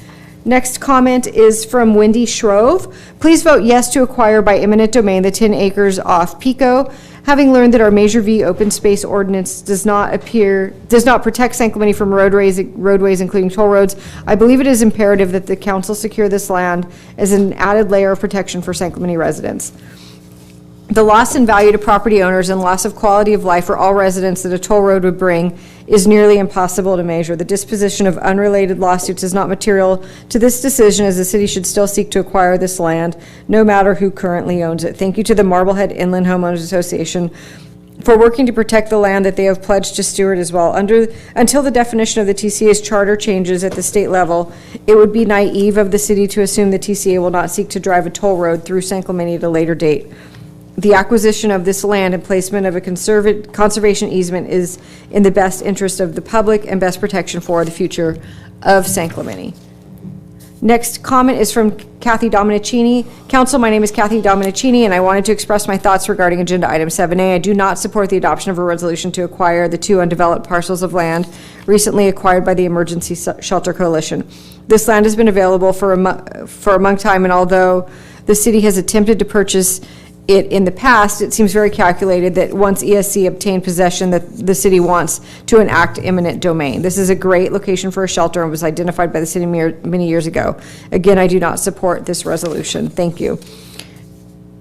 Next comment is from Wendy Shrove. Please vote yes to acquire by eminent domain the 10 acres off Pico. Having learned that our Measure V open space ordinance does not protect San Clemente from roadways, including toll roads, I believe it is imperative that the council secure this land as an added layer of protection for San Clemente residents. The loss in value to property owners and loss of quality of life for all residents that a toll road would bring is nearly impossible to measure. The disposition of unrelated lawsuits is not material to this decision, as the city should still seek to acquire this land, no matter who currently owns it. Thank you to the Marblehead Inland Homeowners Association for working to protect the land that they have pledged to steward as well. Until the definition of the TCA's charter changes at the state level, it would be naive of the city to assume the TCA will not seek to drive a toll road through San Clemente at a later date. the acquisition of this land and placement of a conservation easement is in the best interest of the public and best protection for the future of San Clemente. Next comment is from Kathy Dominicini. Council, my name is Kathy Dominicini, and I wanted to express my thoughts regarding agenda item 7A. I do not support the adoption of a resolution to acquire the 2 undeveloped parcels of land recently acquired by the Emergency Shelter Coalition. This land has been available for a long time, and although the city has attempted to purchase it in the past, it seems very calculated that once ESC obtained possession that the city wants to enact eminent domain. This is a great location for a shelter and was identified by the city many years ago. Again, I do not support this resolution. Thank you.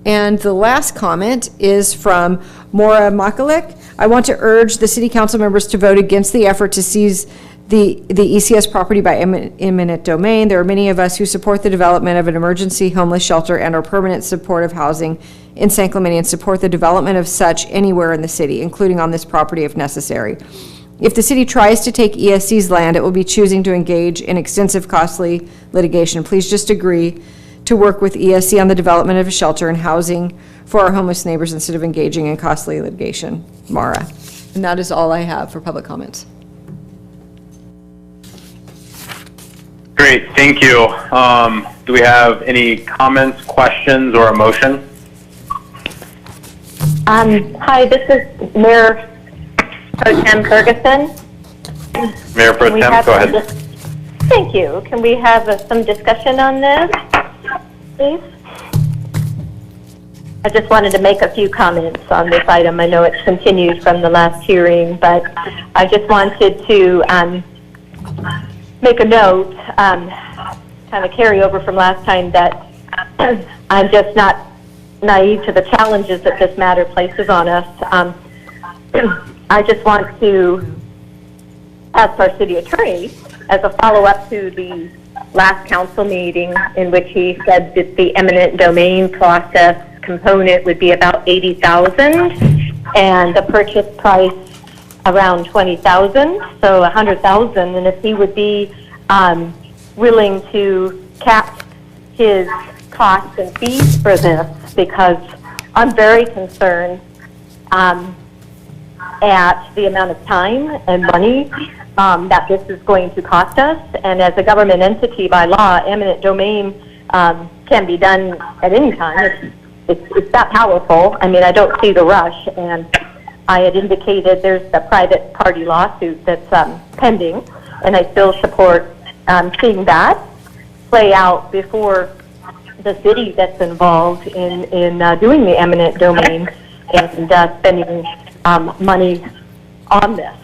And the last comment is from Maura Makalik. I want to urge the city council members to vote against the effort to seize the ECS property by eminent domain. There are many of us who support the development of an emergency homeless shelter and or permanent supportive housing in San Clemente and support the development of such anywhere in the city, including on this property if necessary. If the city tries to take ESC's land, it will be choosing to engage in extensive, costly litigation. Please just agree to work with ESC on the development of a shelter and housing for our homeless neighbors instead of engaging in costly litigation. Mara. And that is all I have for public comments. Great, thank you. Do we have any comments, questions, or a motion? Hi, this is Mayor Pro Tem Ferguson. Mayor Pro Tem, go ahead. Thank you. Can we have some discussion on this, please? I just wanted to make a few comments on this item. I know it's continued from the last hearing, but I just wanted to make a note, kind of carry over from last time, that I'm just not naive to the challenges that this matter places on us. I just want to ask our city attorney, as a follow-up to the last council meeting in which he said that the eminent domain process component would be about $80,000 and the purchase price around $20,000, so $100,000. And if he would be willing to cap his costs and fees for this, because I'm very concerned at the amount of time and money that this is going to cost us. And as a government entity by law, eminent domain can be done at any time. It's that powerful. I mean, I don't see the rush. And I had indicated there's a private party lawsuit that's pending, and I still support seeing that play out before the city that's involved in doing the eminent domain and spending money on this.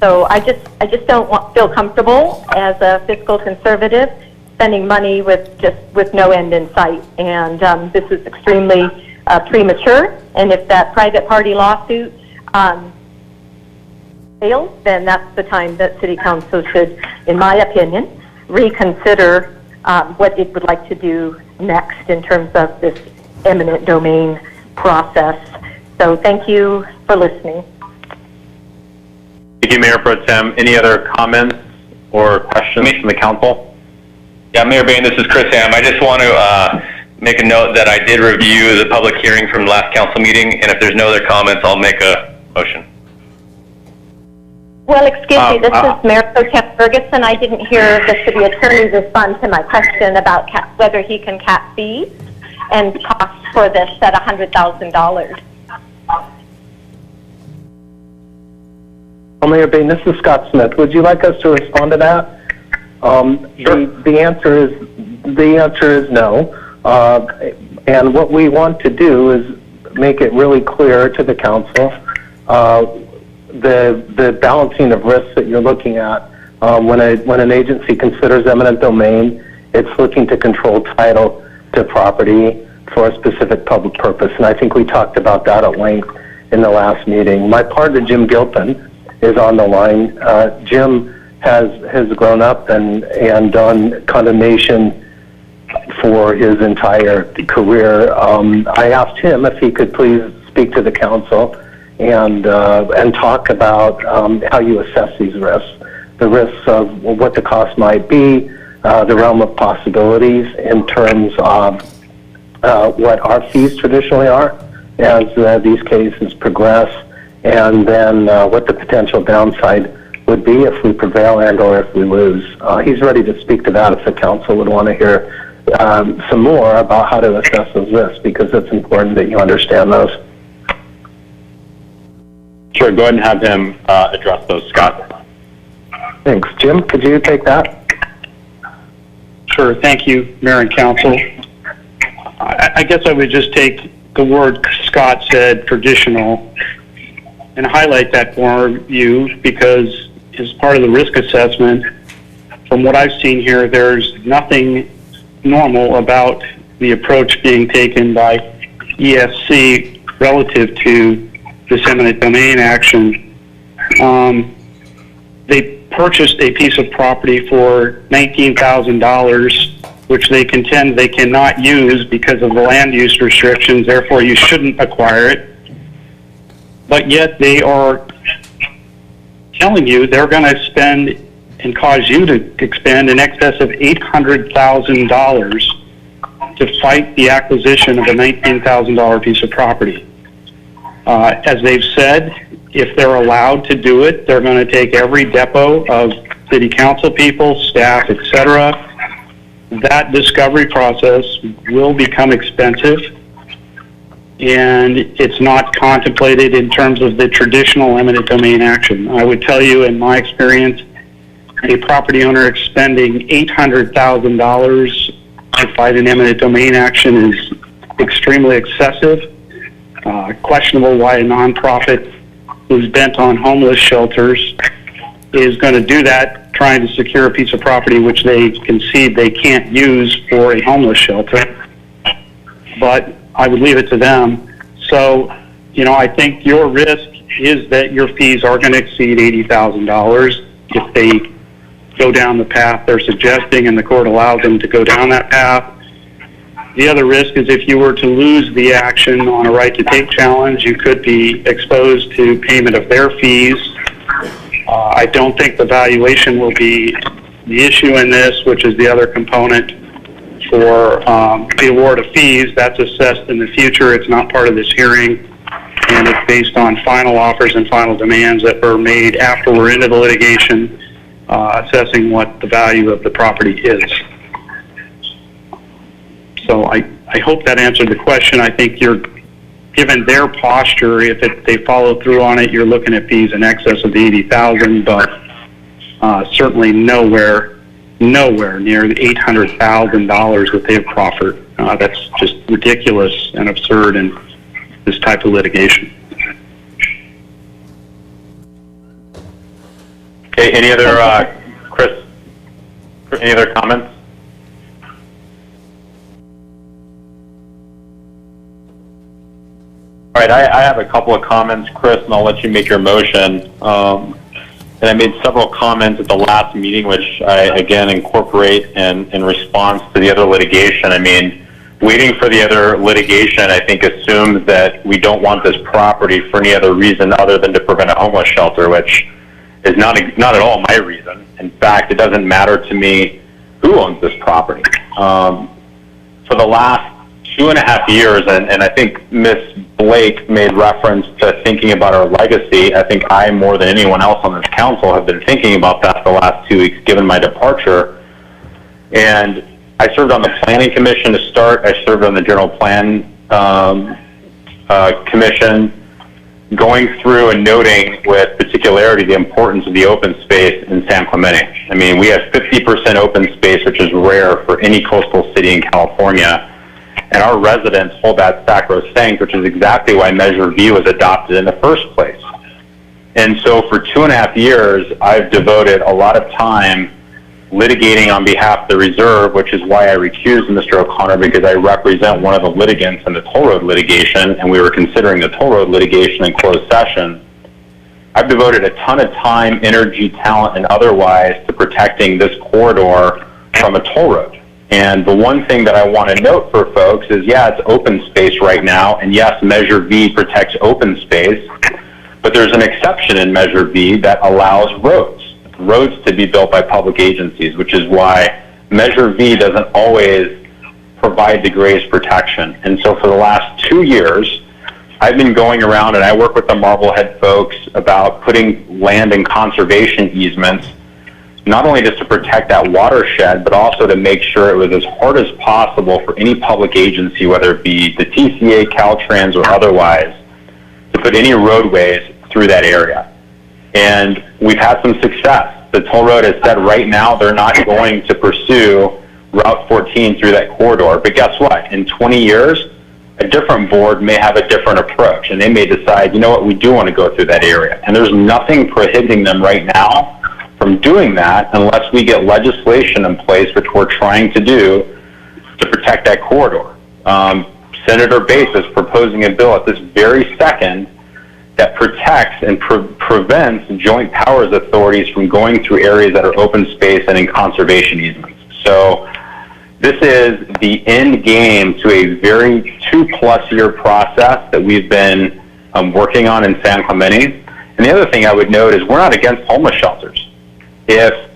So I just don't feel comfortable as a fiscal conservative spending money with no end in sight. And this is extremely premature. And if that private party lawsuit fails, then that's the time that City Council should, in my opinion, reconsider what it would like to do next in terms of this eminent domain process. So thank you for listening. Thank you, Mayor Pro Tem. Any other comments or questions from the council? Yeah, Mayor Bain, this is Chris Ham. I just want to make a note that I did review the public hearing from the last council meeting, and if there's no other comments, I'll make a motion. Well, excuse me, this is Mayor Pro Tem Ferguson. I didn't hear the city attorney respond to my question about whether he can cap fees and costs for this at $100,000. Mayor Bain, this is Scott Smith. Would you like us to respond to that? Sure. The answer is no. And what we want to do is make it really clear to the council the balancing of risks that you're looking at when an agency considers eminent domain. It's looking to control title to property for a specific public purpose, and I think we talked about that at length in the last meeting. My partner, Jim Gilpin, is on the line. Jim has grown up and done condemnation for his entire career. I asked him if he could please speak to the council and talk about how you assess these risks, the risks of what the cost might be, the realm of possibilities in terms of what our fees traditionally are, as these cases progress, and then what the potential downside would be if we prevail and or if we lose. He's ready to speak to that if the council would want to hear some more about how to assess those risks, because it's important that you understand those. Sure, go ahead and have him address those, Scott. Thanks. Jim, could you take that? Sure. Thank you, Mayor and Council. I guess I would just take the word Scott said, traditional, and highlight that for you, because as part of the risk assessment, from what I've seen here, there's nothing normal about the approach being taken by ESC relative to this eminent domain action. They purchased a piece of property for $19,000, which they contend they cannot use because of the land use restrictions, therefore you shouldn't acquire it. But yet they are telling you they're going to spend and cause you to expend in excess of $800,000 to fight the acquisition of a $19,000 piece of property. As they've said, if they're allowed to do it, they're going to take every depot of city council people, staff, etc. That discovery process will become expensive, and it's not contemplated in terms of the traditional eminent domain action. I would tell you, in my experience, a property owner expending $800,000 to fight an eminent domain action is extremely excessive. Questionable why a nonprofit who's bent on homeless shelters is going to do that, trying to secure a piece of property which they concede they can't use for a homeless shelter. But I would leave it to them. So, I think your risk is that your fees are going to exceed $80,000 if they go down the path they're suggesting and the court allows them to go down that path. The other risk is if you were to lose the action on a right to take challenge, you could be exposed to payment of their fees. I don't think the valuation will be the issue in this, which is the other component for the award of fees. That's assessed in the future. It's not part of this hearing, and it's based on final offers and final demands that were made after we're into the litigation, assessing what the value of the property is. So I hope that answered the question. I think you're, given their posture, if they follow through on it, you're looking at fees in excess of $80,000, but certainly nowhere near the $800,000 that they've proffered. That's just ridiculous and absurd in this type of litigation. Okay, any other, Chris, any other comments? All right, I have a couple of comments, Chris, and I'll let you make your motion. And I made several comments at the last meeting, which I, again, incorporate in response to the other litigation. I mean, waiting for the other litigation, I think, assumes that we don't want this property for any other reason other than to prevent a homeless shelter, which is not at all my reason. In fact, it doesn't matter to me who owns this property. For the last 2.5 years, and I think Ms. Blake made reference to thinking about our legacy. I think I, more than anyone else on this council, have been thinking about that for the last 2 weeks, given my departure. And I served on the Planning Commission to start. I served on the General Plan Commission, going through and noting with particularity the importance of the open space in San Clemente. I mean, we have 50% open space, which is rare for any coastal city in California. And our residents hold that sacrosanct, which is exactly why Measure V was adopted in the first place. And so for 2.5 years, I've devoted a lot of time litigating on behalf of the reserve, which is why I recused Mr. O'Connor, because I represent one of the litigants in the toll road litigation, and we were considering the toll road litigation in closed session. I've devoted a ton of time, energy, talent, and otherwise to protecting this corridor from a toll road. And the one thing that I want to note for folks is, yeah, it's open space right now, and yes, Measure V protects open space, but there's an exception in Measure V that allows roads to be built by public agencies, which is why Measure V doesn't always provide the greatest protection. And so for the last 2 years, I've been going around and I work with the Marblehead folks about putting land in conservation easements, not only just to protect that watershed, but also to make sure it was as hard as possible for any public agency, whether it be the TCA, Caltrans, or otherwise, to put any roadways through that area. And we've had some success. The toll road has said right now they're not going to pursue Route 14 through that corridor. But guess what? In 20 years, a different board may have a different approach, and they may decide, you know what, we do want to go through that area. And there's nothing prohibiting them right now from doing that unless we get legislation in place, which we're trying to do, to protect that corridor. Senator Bates is proposing a bill at this very second that protects and prevents joint powers authorities from going through areas that are open space and in conservation easements. So this is the end game to a very 2+ year process that we've been working on in San Clemente. And the other thing I would note is we're not against homeless shelters. If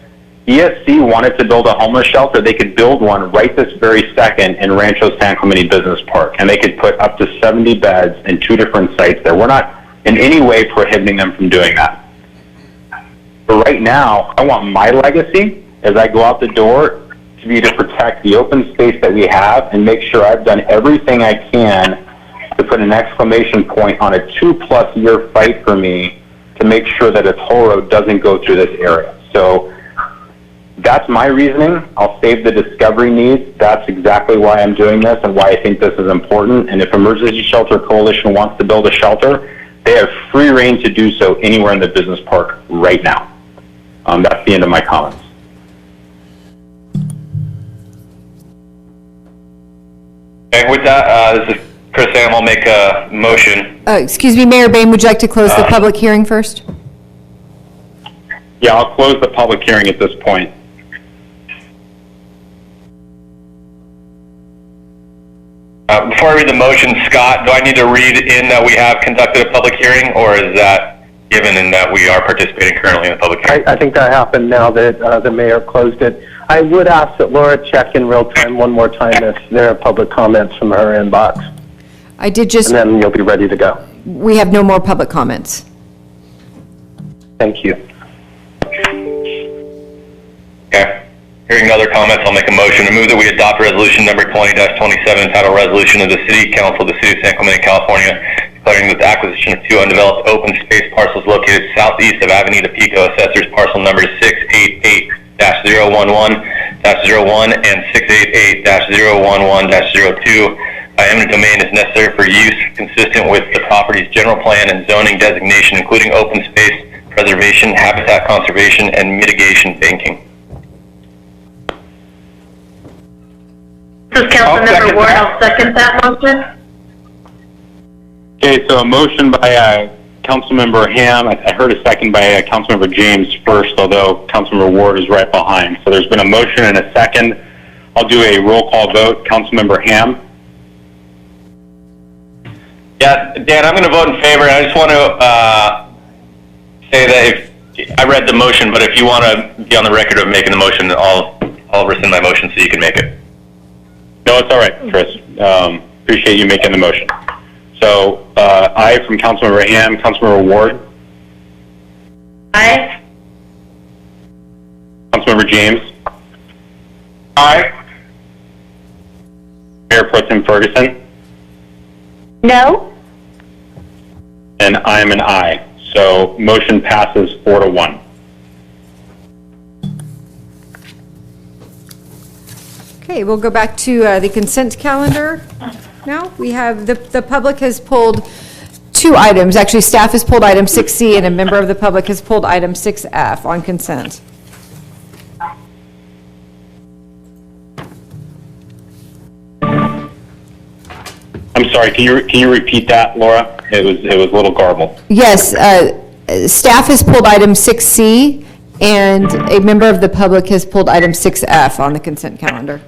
ESC wanted to build a homeless shelter, they could build one right this very second in Rancho San Clemente Business Park, and they could put up to 70 beds in 2 different sites there. We're not in any way prohibiting them from doing that. But right now, I want my legacy as I go out the door to be to protect the open space that we have and make sure I've done everything I can to put an exclamation point on a 2+ year fight for me to make sure that a toll road doesn't go through this area. So that's my reasoning. I'll save the discovery needs. That's exactly why I'm doing this and why I think this is important. And if Emergency Shelter Coalition wants to build a shelter, they have free reign to do so anywhere in the business park right now. That's the end of my comments. Okay, with that, this is Chris Sam. I'll make a motion. Excuse me, Mayor Bain, would you like to close the public hearing first? Yeah, I'll close the public hearing at this point. Before I read the motion, Scott, do I need to read in that we have conducted a public hearing, or is that given in that we are participating currently in the public hearing? I think that happened now that the mayor closed it. I would ask that Laura check in real time one more time if there are public comments from her inbox. I did just... And then you'll be ready to go. We have no more public comments. Thank you. Okay. Hearing no other comments, I'll make a motion to move that we adopt resolution number 20-27, entitled Resolution of the City Council of the City of San Clemente, California, declaring that the acquisition of 2 undeveloped open space parcels located southeast of Avenida Pico, Assessor's parcel number 688-011-01 and 688-011-02 by eminent domain is necessary for use consistent with the property's general plan and zoning designation, including open space preservation, habitat conservation, and mitigation banking. This is Councilmember Ward. I'll second that motion. Okay, so a motion by Councilmember Ham. I heard a second by Councilmember James first, although Councilmember Ward is right behind. So there's been a motion and a second. I'll do a roll call vote. Councilmember Ham? Yeah, Dan, I'm going to vote in favor. I just want to say that if I read the motion, but if you want to be on the record of making the motion, I'll rescind my motion so you can make it. No, it's all right, Chris. Appreciate you making the motion. So, aye from Councilmember Ham. Councilmember Ward? Aye. Councilmember James? Aye. Mayor Pro Tem Ferguson? No? And I am an aye. So, motion passes 4-1. Okay, we'll go back to the consent calendar now. We have, the public has pulled 2 items. Actually, staff has pulled item 6C and a member of the public has pulled item 6F on consent. I'm sorry, can you repeat that, Laura? It was a little garbled. Yes, staff has pulled item 6C and a member of the public has pulled item 6F on the consent calendar.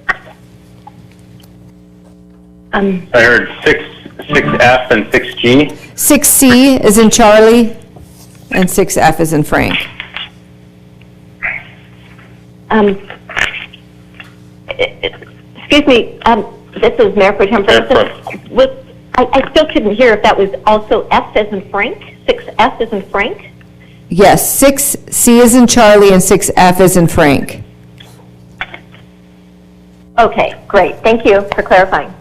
I heard 6F and 6G. 6C is in Charlie and 6F is in Frank. Excuse me, this is Mayor Pro Tem Ferguson. I still couldn't hear if that was also F as in Frank, 6F as in Frank? Yes, 6C as in Charlie and 6F as in Frank. Okay, great. Thank you for clarifying.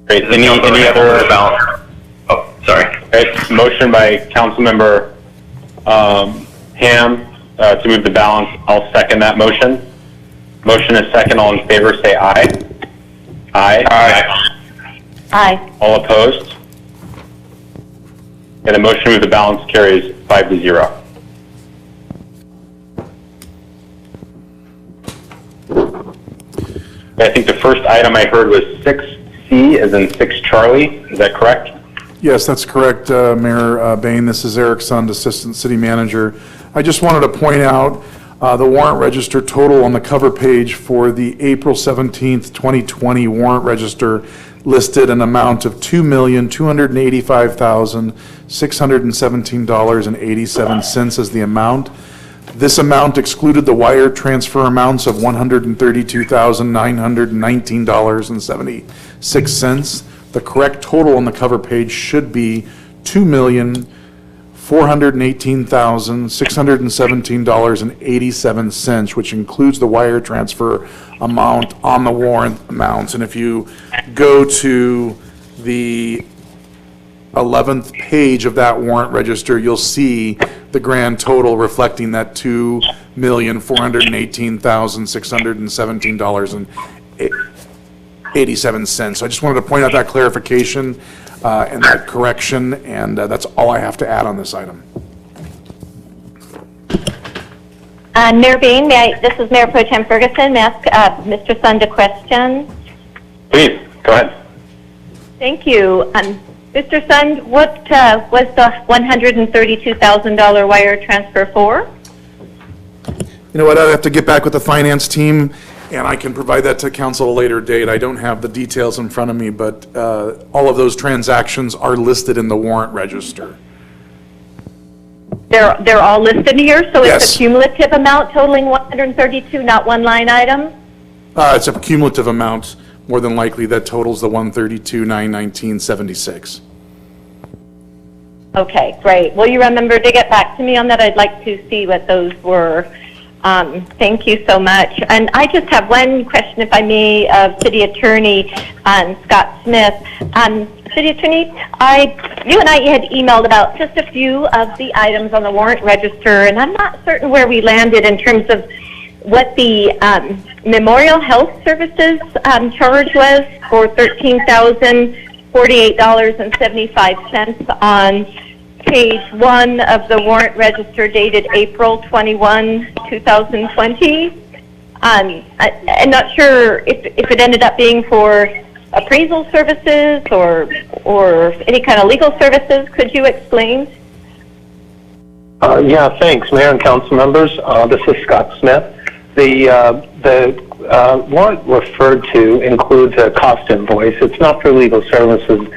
Great. Any other? Oh, sorry. Okay. Motion by Councilmember Ham to move the balance. I'll second that motion. Motion is second. All in favor, say aye. Aye. Aye. Aye. All opposed? And the motion to move the balance carries 5-0. I think the first item I heard was 6C as in 6 Charlie. Is that correct? Yes, that's correct, Mayor Bain. This is Eric Sund, Assistant City Manager. I just wanted to point out the warrant register total on the cover page for the April 17th, 2020 warrant register listed an amount of $2,285,617.87 as the amount. This amount excluded the wire transfer amounts of $132,919.76. The correct total on the cover page should be $2,418,617.87, which includes the wire transfer amount on the warrant amounts. And if you go to the 11th page of that warrant register, you'll see the grand total reflecting that $2,418,617.87. So I just wanted to point out that clarification and that correction, and that's all I have to add on this item. Mayor Bain, this is Mayor Pro Tem Ferguson. May I ask Mr. Sund a question? Please, go ahead. Thank you. Mr. Sund, what was the $132,000 wire transfer for? You know what, I'd have to get back with the finance team, and I can provide that to council at a later date. I don't have the details in front of me, but all of those transactions are listed in the warrant register. They're all listed here, so Yes. it's a cumulative amount totaling 132, not one line item? It's a cumulative amount, more than likely, that totals the $132,919.76. Okay, great. Will you remember to get back to me on that? I'd like to see what those were. Thank you so much. And I just have one question, if I may, of City Attorney Scott Smith. City Attorney, you and I had emailed about just a few of the items on the warrant register, and I'm not certain where we landed in terms of what the Memorial Health Services charge was for $13,048.75 on page 1 of the warrant register dated April 21, 2020. I'm not sure if it ended up being for appraisal services or any kind of legal services. Could you explain? Yeah, thanks, Mayor and council members. This is Scott Smith. The warrant referred to includes a cost invoice. It's not for legal services,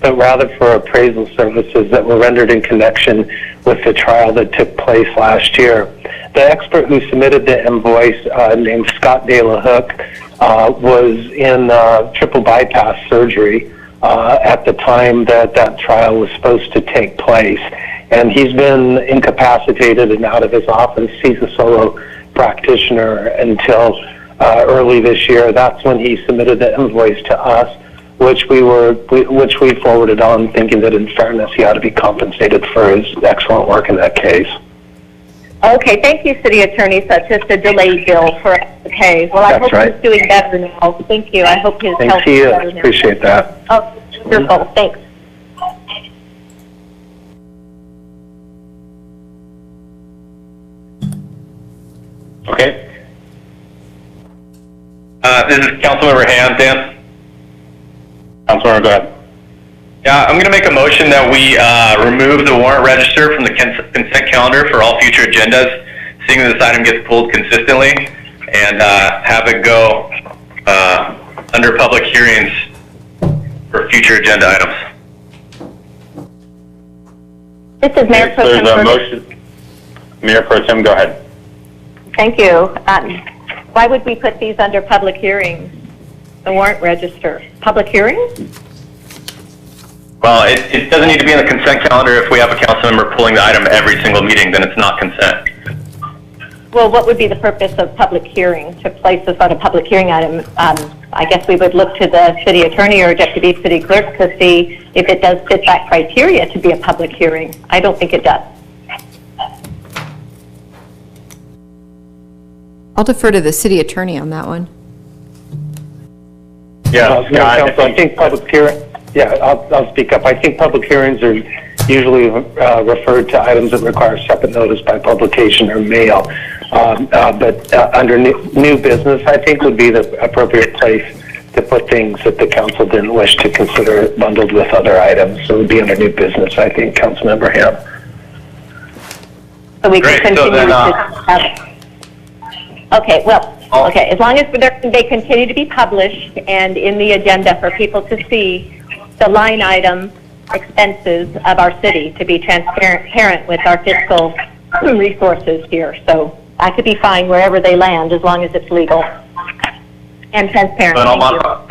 but rather for appraisal services that were rendered in connection with the trial that took place last year. The expert who submitted the invoice, named Scott De La Hook, was in triple bypass surgery at the time that trial was supposed to take place. And he's been incapacitated and out of his office. He's a solo practitioner until early this year. That's when he submitted the invoice to us, which we forwarded on, thinking that in fairness he ought to be compensated for his excellent work in that case. Okay, thank you, City Attorney. Such as a delayed bill for us to pay. Well, I hope he's doing better now. Thank you. I hope his health is better now. Appreciate that. Oh, wonderful. Thanks. Okay. This is Councilmember Ham, Dan. Councilmember, go ahead. Yeah, I'm going to make a motion that we remove the warrant register from the consent calendar for all future agendas, seeing that this item gets pulled consistently, and have it go under public hearings for future agenda items. This is Mayor Pro Tem. There's a motion. Mayor Pro Tem, go ahead. Thank you. Why would we put these under public hearings? the warrant register? Public hearing? Well, it doesn't need to be in the consent calendar. If we have a council member pulling the item every single meeting, then it's not consent. Well, what would be the purpose of public hearing to place this on a public hearing item? I guess we would look to the city attorney or deputy city clerk to see if it does fit that criteria to be a public hearing. I don't think it does. I'll defer to the city attorney on that one. Yeah, Council, I think public hearing. Yeah, I'll speak up. I think public hearings are usually referred to items that require separate notice by publication or mail. But under new business, I think would be the appropriate place to put things that the council didn't wish to consider bundled with other items. So it would be under new business, I think, Councilmember Ham. So we can continue to. Okay, well, okay, as long as they continue to be published and in the agenda for people to see the line item expenses of our city, to be transparent with our fiscal resources here. So I could be fine wherever they land as long as it's legal and transparent. Then I'll modify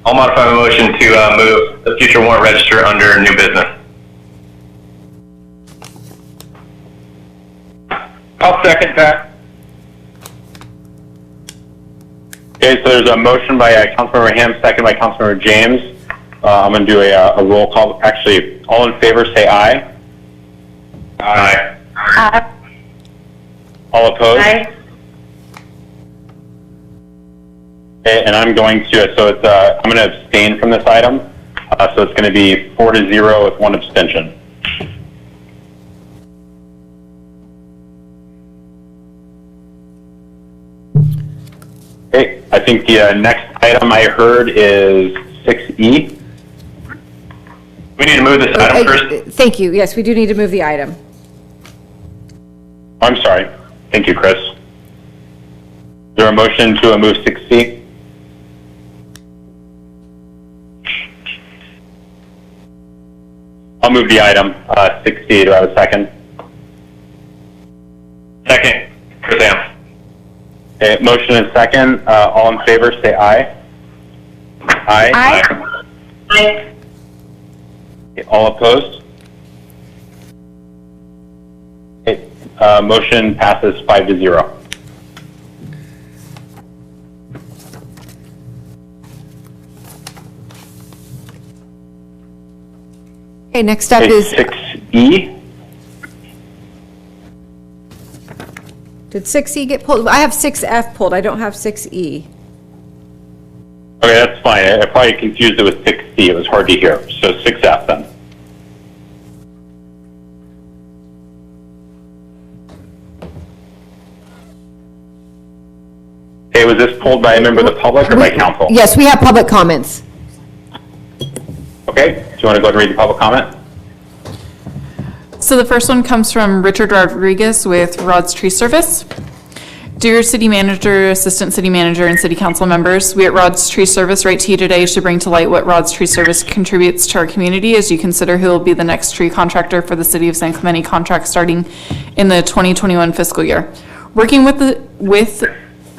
my motion to move the future warrant register under new business. I'll second that. Okay, so there's a motion by Councilmember Ham, second by Councilmember James. I'm going to do a roll call. Actually, all in favor say aye. Aye. All opposed? Aye. Okay, and I'm going to, so it's, I'm going to abstain from this item. So it's going to be 4-0 with one abstention. Okay, I think the next item I heard is 6E. We need to move this item first. Thank you. Yes, we do need to move the item. I'm sorry. Thank you, Chris. Is there a motion to move 6C? I'll move the item 6C. Do I have a second? Second, Chris Ham. Okay, motion and second. All in favor, say aye. Aye. Aye. Aye. Okay, all opposed? Okay, motion passes 5-0. Okay, next up Okay, is, 6E. did 6E get pulled? I have 6F pulled. I don't have 6E. Okay, that's fine. I probably confused it with 6C. It was hard to hear. So 6F then. Okay, was this pulled by a member of the public or by council? Yes, we have public comments. Okay, do you want to go ahead and read the public comment? So the first one comes from Richard Rodriguez with Rod's Tree Service. Dear City Manager, Assistant City Manager, and City Council members, we at Rod's Tree Service write to you today to bring to light what Rod's Tree Service contributes to our community as you consider who will be the next tree contractor for the City of San Clemente contract starting in the 2021 fiscal year. Working with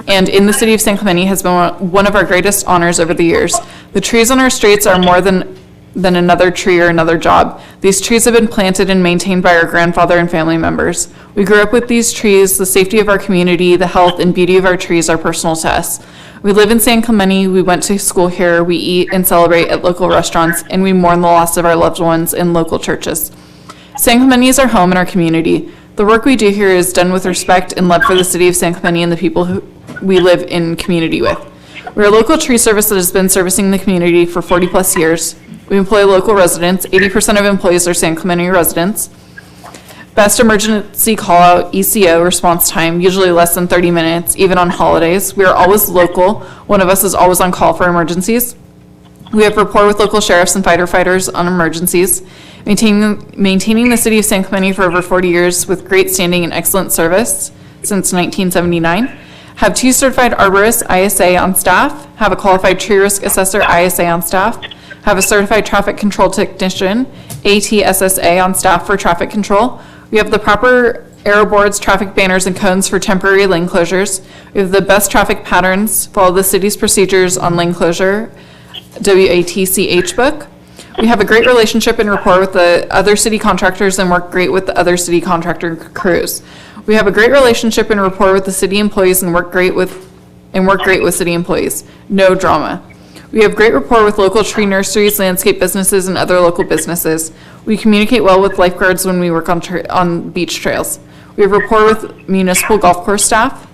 and in the City of San Clemente has been one of our greatest honors over the years. The trees on our streets are more than another tree or another job. These trees have been planted and maintained by our grandfather and family members. We grew up with these trees. The safety of our community, the health and beauty of our trees are personal to us. We live in San Clemente, we went to school here, we eat and celebrate at local restaurants, and we mourn the loss of our loved ones in local churches. San Clemente is our home and our community. The work we do here is done with respect and love for the City of San Clemente and the people who we live in community with. We're a local tree service that has been servicing the community for 40 plus years. We employ local residents. 80% of employees are San Clemente residents. Best emergency call-out ECO response time, usually less than 30 minutes, even on holidays. We are always local. One of us is always on call for emergencies. We have rapport with local sheriffs and firefighters on emergencies. Maintaining the City of San Clemente for over 40 years with great standing and excellent service since 1979. Have 2 certified arborists ISA on staff. Have a qualified tree risk assessor ISA on staff. Have a certified traffic control technician, ATSSA, on staff for traffic control. We have the proper arrow boards, traffic banners, and cones for temporary lane closures. We have the best traffic patterns, follow the city's procedures on lane closure, WATCH book. We have a great relationship and rapport with the other city contractors and work great with the other city contractor crews. We have a great relationship and rapport with the city employees and work great with city employees. No drama. We have great rapport with local tree nurseries, landscape businesses, and other local businesses. We communicate well with lifeguards when we work on beach trails. We have rapport with municipal golf course staff.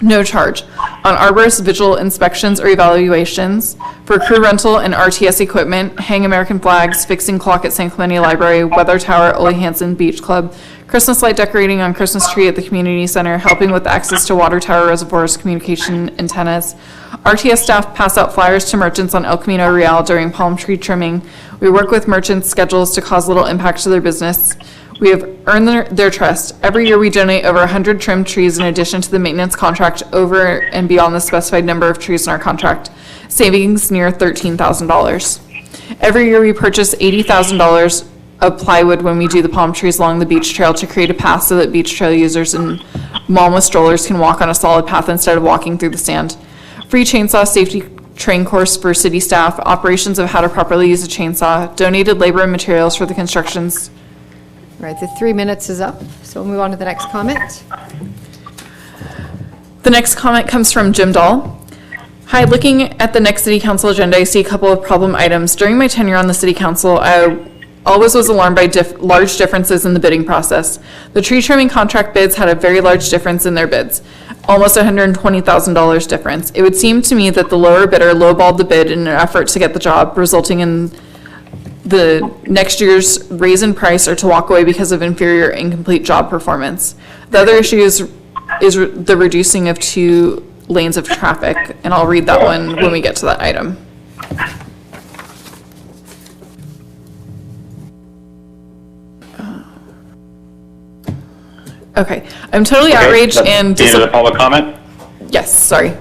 No charge. On arborist visual inspections or evaluations, for crew rental and RTS equipment, hang American flags, fixing clock at San Clemente Library, weather tower at Ole Hansen Beach Club, Christmas light decorating on Christmas tree at the community center, helping with access to water tower reservoirs, communication antennas. RTS staff pass out flyers to merchants on El Camino Real during palm tree trimming. We work with merchants' schedules to cause little impact to their business. We have earned their trust. Every year we donate over 100 trimmed trees in addition to the maintenance contract over and beyond the specified number of trees in our contract, savings near $13,000. Every year we purchase $80,000 of plywood when we do the palm trees along the beach trail to create a path so that beach trail users and mom with strollers can walk on a solid path instead of walking through the sand. Free chainsaw safety train course for city staff, operations of how to properly use a chainsaw, donated labor and materials for the constructions. All right, the 3 minutes is up, so we'll move on to the next comment. The next comment comes from Jim Dahl. Hi, looking at the next city council agenda, I see a couple of problem items. During my tenure on the city council, I always was alarmed by large differences in the bidding process. The tree trimming contract bids had a very large difference in their bids, almost $120,000 difference. It would seem to me that the lower bidder lowballed the bid in an effort to get the job, resulting in the next year's raise in price or to walk away because of inferior incomplete job performance. The other issue is the reducing of 2 lanes of traffic, and I'll read that one when we get to that item. Okay, I'm totally outraged and the end of the public comment? Yes, sorry.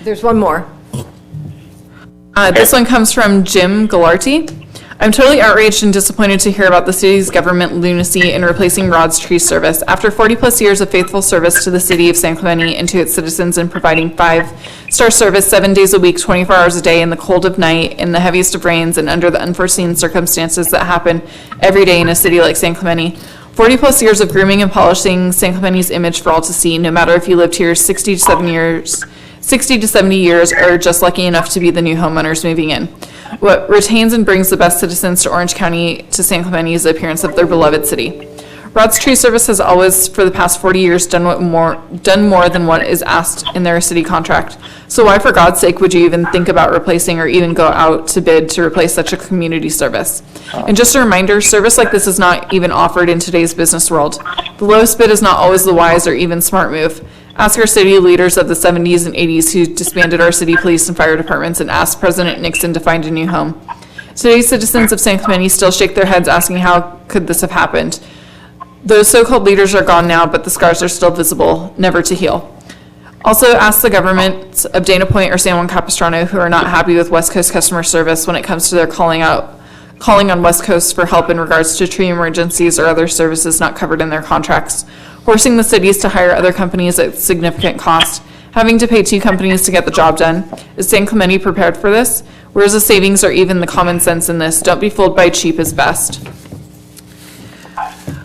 There's one more. This one comes from Jim Gallarty. I'm totally outraged and disappointed to hear about the city's government lunacy in replacing Rod's tree service. After 40 plus years of faithful service to the city of San Clemente and to its citizens in providing 5-star service 7 days a week, 24 hours a day in the cold of night, in the heaviest of rains, and under the unforeseen circumstances that happen every day in a city like San Clemente, 40 plus years of grooming and polishing San Clemente's image for all to see, no matter if you lived here 60 to 70 years or just lucky enough to be the new homeowners moving in. What retains and brings the best citizens to Orange County to San Clemente is the appearance of their beloved city. Rod's Tree Service has always, for the past 40 years, done more than what is asked in their city contract. So why, for God's sake, would you even think about replacing or even go out to bid to replace such a community service? And just a reminder, service like this is not even offered in today's business world. The lowest bid is not always the wise or even smart move. Ask our city leaders of the 70s and 80s who disbanded our city police and fire departments and asked President Nixon to find a new home. Today's citizens of San Clemente still shake their heads asking how could this have happened. Those so-called leaders are gone now, but the scars are still visible, never to heal. Also, ask the government of Dana Point or San Juan Capistrano who are not happy with West Coast customer service when it comes to their calling on West Coast for help in regards to tree emergencies or other services not covered in their contracts, forcing the cities to hire other companies at significant cost, having to pay 2 companies to get the job done. Is San Clemente prepared for this? Where's the savings or even the common sense in this? Don't be fooled by cheap is best.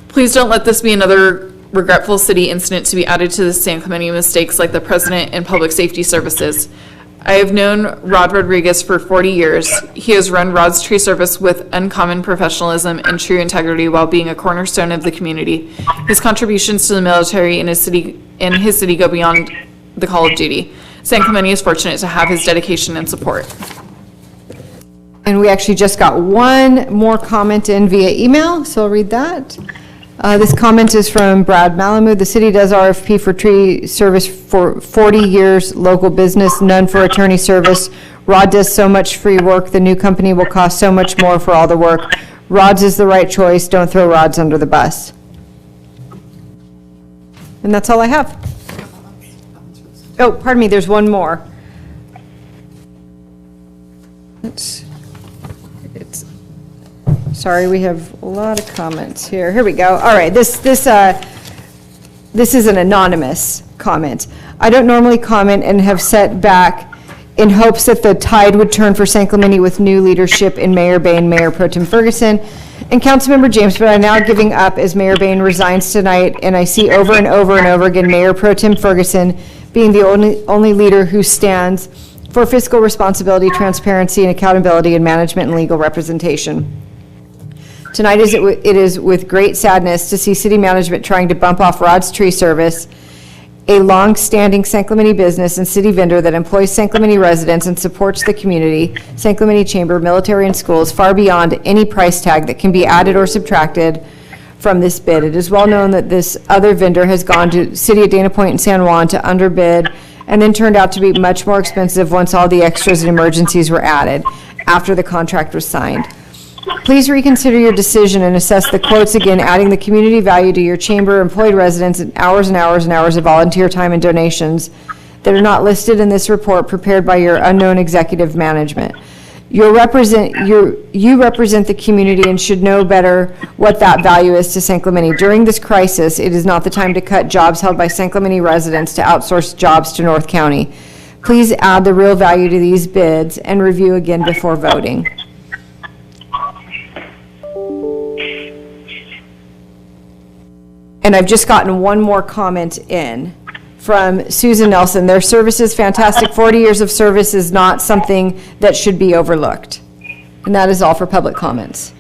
Please don't let this be another regretful city incident to be added to the San Clemente mistakes like the president and public safety services. I have known Rod Rodriguez for 40 years. He has run Rod's Tree Service with uncommon professionalism and true integrity while being a cornerstone of the community. His contributions to the military and his city go beyond the call of duty. San Clemente is fortunate to have his dedication and support. And we actually just got one more comment in via email, so I'll read that. This comment is from Brad Malamuth. The city does RFP for tree service for 40 years, local business, none for attorney service. Rod does so much free work. The new company will cost so much more for all the work. Rod's is the right choice. Don't throw Rod's under the bus. And that's all I have. Oh, pardon me, there's one more. Sorry, we have a lot of comments here. Here we go. All right, this this is an anonymous comment. I don't normally comment and have set back in hopes that the tide would turn for San Clemente with new leadership in Mayor Bain, Mayor Pro Tem Ferguson, and Councilmember James, but I'm now giving up as Mayor Bain resigns tonight, and I see over and over and over again Mayor Pro Tem Ferguson being the only leader who stands for fiscal responsibility, transparency, and accountability in management and legal representation. Tonight it is with great sadness to see city management trying to bump off Rod's Tree Service, a long-standing San Clemente business and city vendor that employs San Clemente residents and supports the community, San Clemente Chamber, military, and schools far beyond any price tag that can be added or subtracted from this bid. It is well known that this other vendor has gone to City of Dana Point and San Juan to underbid and then turned out to be much more expensive once all the extras and emergencies were added after the contract was signed. Please reconsider your decision and assess the quotes again, adding the community value to your chamber employed residents and hours and hours and hours of volunteer time and donations that are not listed in this report prepared by your unknown executive management. You represent the community and should know better what that value is to San Clemente. During this crisis, it is not the time to cut jobs held by San Clemente residents to outsource jobs to North County. Please add the real value to these bids and review again before voting. And I've just gotten one more comment in from Susan Nelson. Their service is fantastic. 40 years of service is not something that should be overlooked. And that is all for public comments.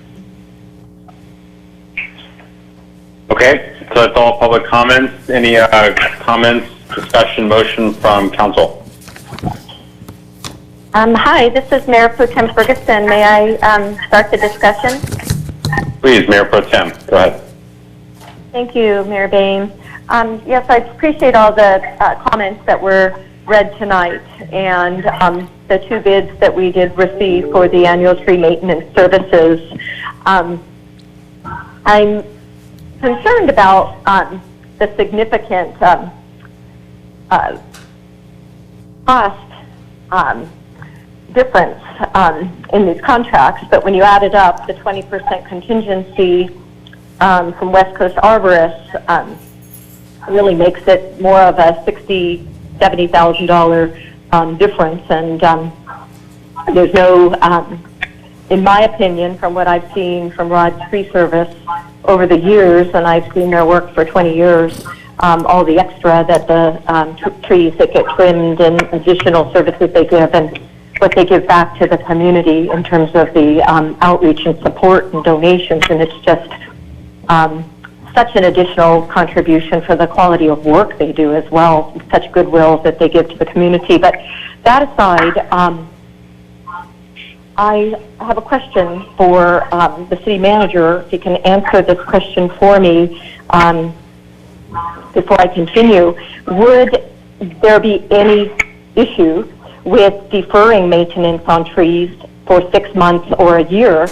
Okay, so that's all public comments. Any comments, discussion, motion from council? Hi, this is Mayor Pro Tem Ferguson. May I start the discussion? Please, Mayor Pro Tem, go ahead. Thank you, Mayor Bain. Yes, I appreciate all the comments that were read tonight and the two bids that we did receive for the annual tree maintenance services. I'm concerned about the significant cost difference in these contracts, but when you add it up, the 20% contingency from West Coast Arborists really makes it more of a $60,000, $70,000 difference, and there's no, in my opinion, from what I've seen from Rod's Tree Service over the years, and I've seen their work for 20 years, all the extra that the trees that get trimmed and additional services they give and what they give back to the community in terms of the outreach and support and donations, and it's just such an additional contribution for the quality of work they do as well, such goodwill that they give to the community. But that aside, I have a question for the city manager, if he can answer this question for me before I continue. Would there be any issue with deferring maintenance on trees for 6 months or a year?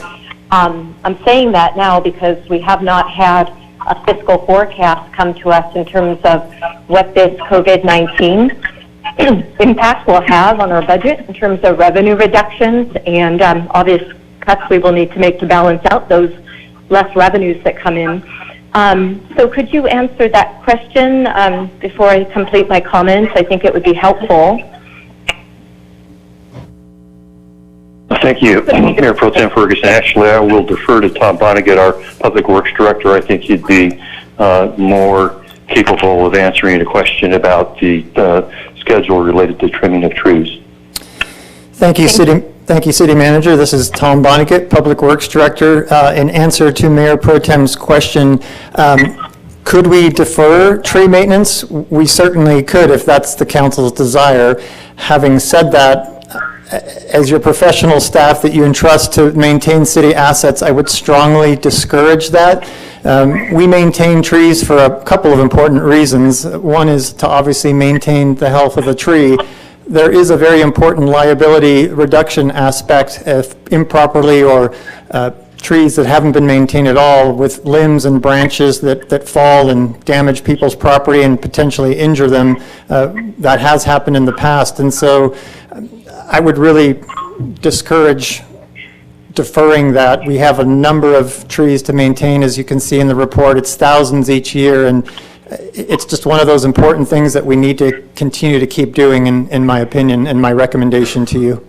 I'm saying that now because we have not had a fiscal forecast come to us in terms of what this COVID-19 impact will have on our budget in terms of revenue reductions and obvious cuts we will need to make to balance out those less revenues that come in. So could you answer that question before I complete my comments? I think it would be helpful. Thank you, Mayor Pro Tem Ferguson. Actually, I will defer to Tom Vonnegut, our Public Works Director. I think he'd be more capable of answering a question about the schedule related to trimming of trees. Thank you, City Manager. This is Tom Vonnegut, Public Works Director. In answer to Mayor Pro Tem's question, could we defer tree maintenance? We certainly could if that's the council's desire. Having said that, as your professional staff that you entrust to maintain city assets, I would strongly discourage that. We maintain trees for a couple of important reasons. One is to obviously maintain the health of the tree. There is a very important liability reduction aspect if improperly or trees that haven't been maintained at all with limbs and branches that fall and damage people's property and potentially injure them. That has happened in the past. And so I would really discourage deferring that. We have a number of trees to maintain, as you can see in the report. It's thousands each year, and it's just one of those important things that we need to continue to keep doing, in my opinion, and my recommendation to you.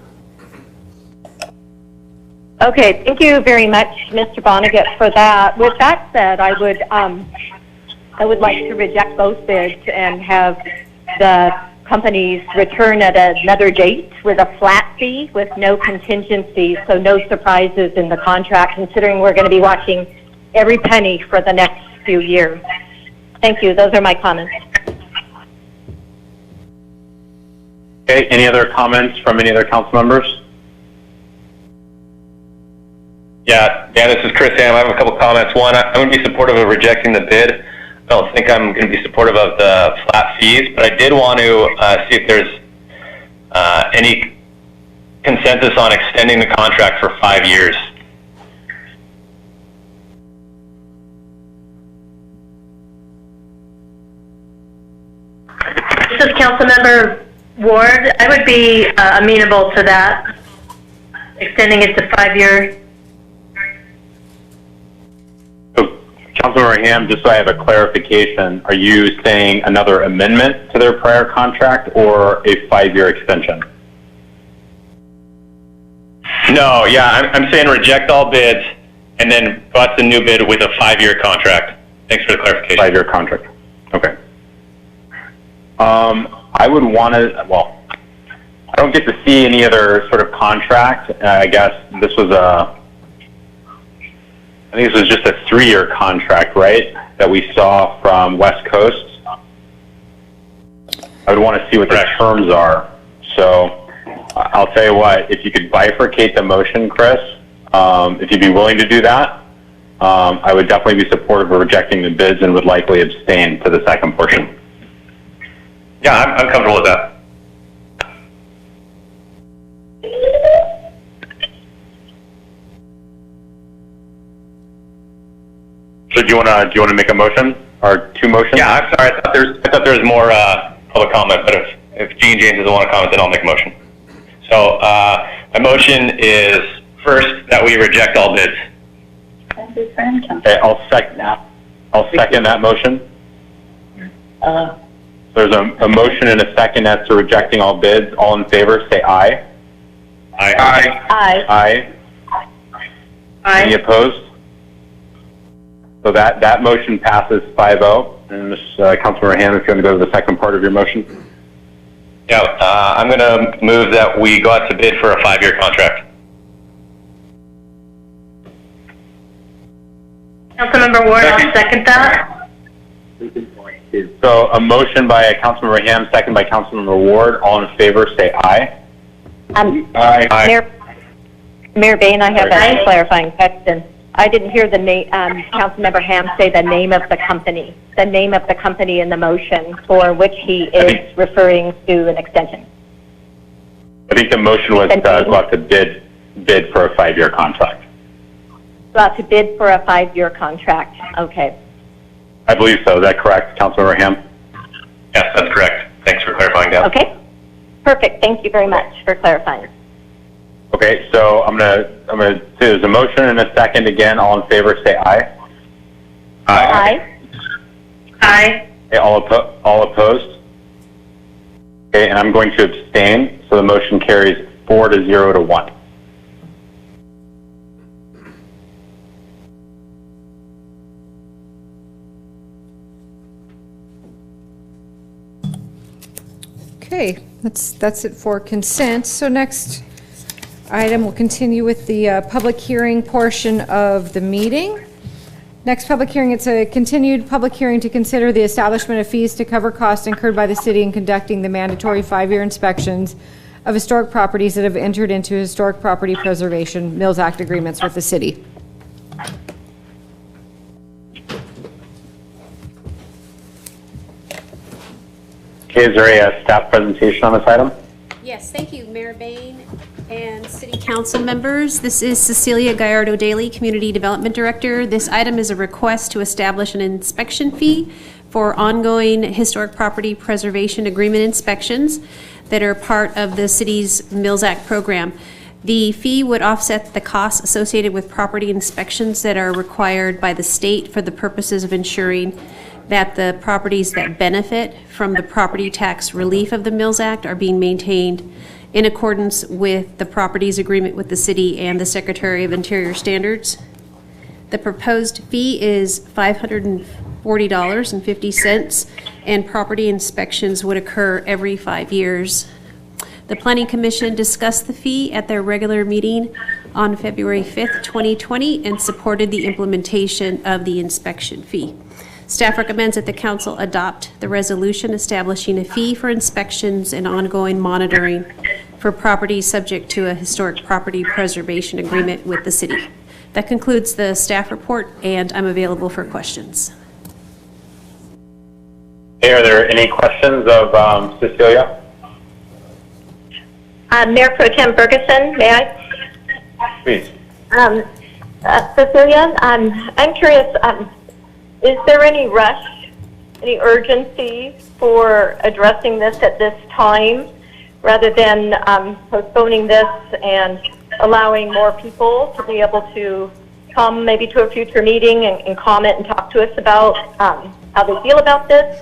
Okay, thank you very much, Mr. Vonnegut, for that. With that said, I would like to reject both bids and have the companies return at another date with a flat fee with no contingencies, so no surprises in the contract, considering we're going to be watching every penny for the next few years. Thank you. Those are my comments. Okay, any other comments from any other council members? Yeah, this is Chris Ham. I have a couple comments. One, I wouldn't be supportive of rejecting the bid. I don't think I'm going to be supportive of the flat fees, but I did want to see if there's any consensus on extending the contract for 5 years. This is Councilmember Ward. I would be amenable to that, extending it to 5 years. Councilmember Ham, just so I have a clarification, are you saying another amendment to their prior contract or a 5-year extension? No, yeah, I'm saying reject all bids and then bust a new bid with a 5-year contract. Thanks for the clarification. 5-year contract. Okay. I would want to, well, I don't get to see any other sort of contract. I guess this was I think this was just a 3-year contract, right, that we saw from West Coast. I would want to see what the terms are. So I'll tell you what, if you could bifurcate the motion, Chris, if you'd be willing to do that, I would definitely be supportive of rejecting the bids and would likely abstain to the second portion. Yeah, I'm comfortable with that. So do you want to make a motion or 2 motions? Yeah, I'm sorry. I thought there was more public comment, but if Gene James doesn't want to comment, then I'll make a motion. So my motion is first that we reject all bids. Okay, I'll second that. I'll second that motion. There's a motion and a second as to rejecting all bids. All in favor, say aye. Aye. Aye. Aye. Aye. Any opposed? So that motion passes 5-0. And Ms. Councilmember Ham, if you want to go to the second part of your motion. Yeah, I'm going to move that we go out to bid for a 5-year contract. Councilmember Ward, I'll second that. So a motion by Councilmember Ham, second by Councilmember Ward. All in favor, say aye. Aye. Mayor Bain, I have a clarifying question. I didn't hear the name, Councilmember Ham say the name of the company in the motion for which he is referring to an extension. I think the motion was go out to bid for a 5-year contract. Go out to bid for a 5-year contract. Okay. I believe so. Is that correct, Councilmember Ham? Yes, that's correct. Thanks for clarifying that. Okay. Perfect. Thank you very much for clarifying. Okay, so I'm gonna say there's a motion and a second again. All in favor, say aye. Aye. Aye. Okay, all opposed? Okay, and I'm going to abstain, so the motion carries 4-0 to 1. Okay, that's it for consent. So next item, we'll continue with the public hearing portion of the meeting. Next public hearing, it's a continued public hearing to consider the establishment of fees to cover costs incurred by the city in conducting the mandatory 5-year inspections of historic properties that have entered into Historic Property Preservation Mills Act agreements with the city. Okay, is there a staff presentation on this item? Yes, thank you, Mayor Bain and City Council members. This is Cecilia Gallardo-Daly, Community Development Director. This item is a request to establish an inspection fee for ongoing historic property preservation agreement inspections that are part of the city's Mills Act program. The fee would offset the costs associated with property inspections that are required by the state for the purposes of ensuring that the properties that benefit from the property tax relief of the Mills Act are being maintained in accordance with the properties agreement with the city and the Secretary of Interior standards. The proposed fee is $540.50, and property inspections would occur every 5 years. The Planning Commission discussed the fee at their regular meeting on February 5th, 2020, and supported the implementation of the inspection fee. Staff recommends that the council adopt the resolution establishing a fee for inspections and ongoing monitoring for properties subject to a historic property preservation agreement with the city. That concludes the staff report, and I'm available for questions. Hey, are there any questions of Cecilia? Mayor Pro Tem Ferguson, may I? Please. Cecilia, I'm curious, is there any rush, any urgency for addressing this at this time, rather than postponing this and allowing more people to be able to come maybe to a future meeting and comment and talk to us about how they feel about this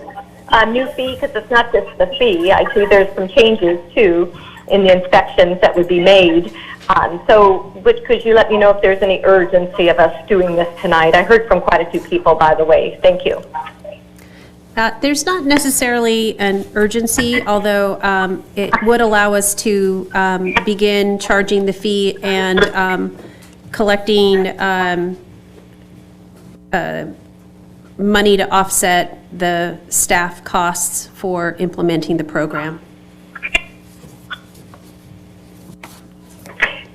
new fee? Because it's not just the fee. I see there's some changes too in the inspections that would be made. Could you let me know if there's any urgency of us doing this tonight? I heard from quite a few people, by the way. Thank you. There's not necessarily an urgency, although it would allow us to begin charging the fee and collecting money to offset the staff costs for implementing the program.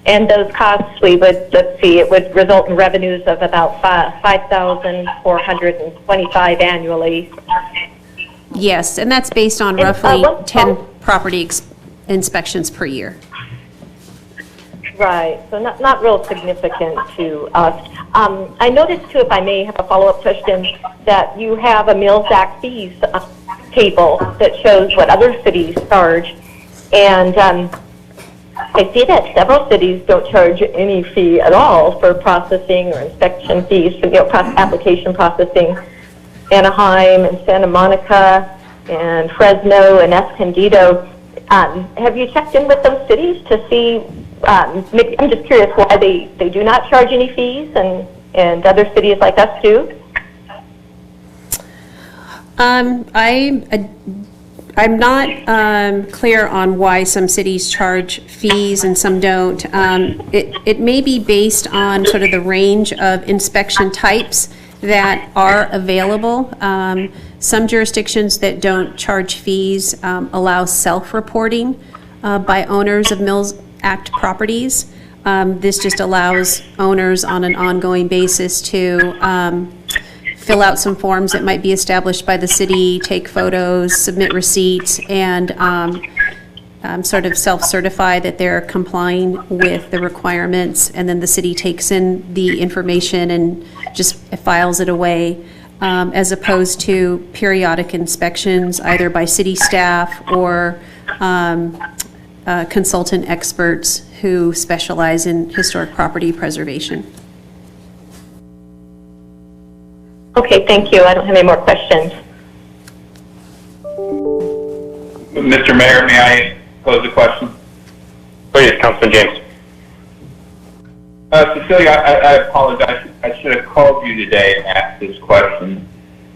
And those costs, it would result in revenues of about $5,425 annually. Yes, and that's based on roughly 10 property inspections per year. Right, so not real significant to us. I noticed too, if I may have a follow-up question, that you have a Mills Act fees table that shows what other cities charge. And I see that several cities don't charge any fee at all for processing or inspection fees, for, application processing. Anaheim and Santa Monica and Fresno and Escondido. Have you checked in with those cities to see, I'm just curious why they do not charge any fees, and other cities like us do? I'm not clear on why some cities charge fees and some don't. It may be based on sort of the range of inspection types that are available. Some jurisdictions that don't charge fees allow self-reporting by owners of Mills Act properties. This just allows owners on an ongoing basis to fill out some forms that might be established by the city, take photos, submit receipts, and sort of self-certify that they're complying with the requirements, and then the city takes in the information and just files it away, as opposed to periodic inspections either by city staff or consultant experts who specialize in historic property preservation. Okay, thank you. I don't have any more questions. Mr. Mayor, may I pose a question? Please, Councilman James. Cecilia, I apologize. I should have called you today and asked this question.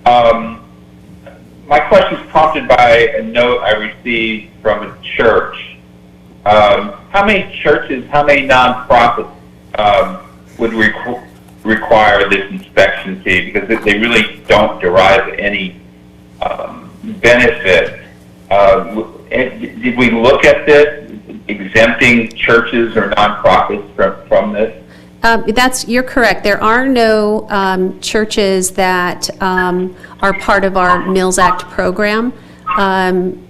My question is prompted by a note I received from a church. How many churches, how many nonprofits would require this inspection fee? Because they really don't derive any benefit. Did we look at this, exempting churches or nonprofits from this? You're correct. There are no churches that are part of our Mills Act program,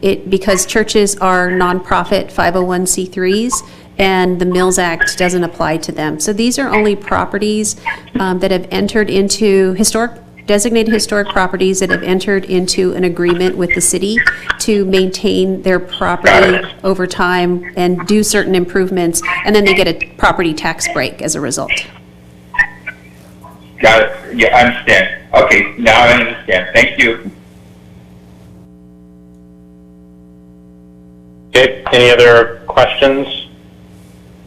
because churches are nonprofit 501c3s, and the Mills Act doesn't apply to them. So these are only properties that have entered into designated historic properties that have entered into an agreement with the city to maintain their property over time and do certain improvements, and then they get a property tax break as a result. Got it. Yeah, I understand. Okay, now I understand. understand. Thank you. Okay, any other questions?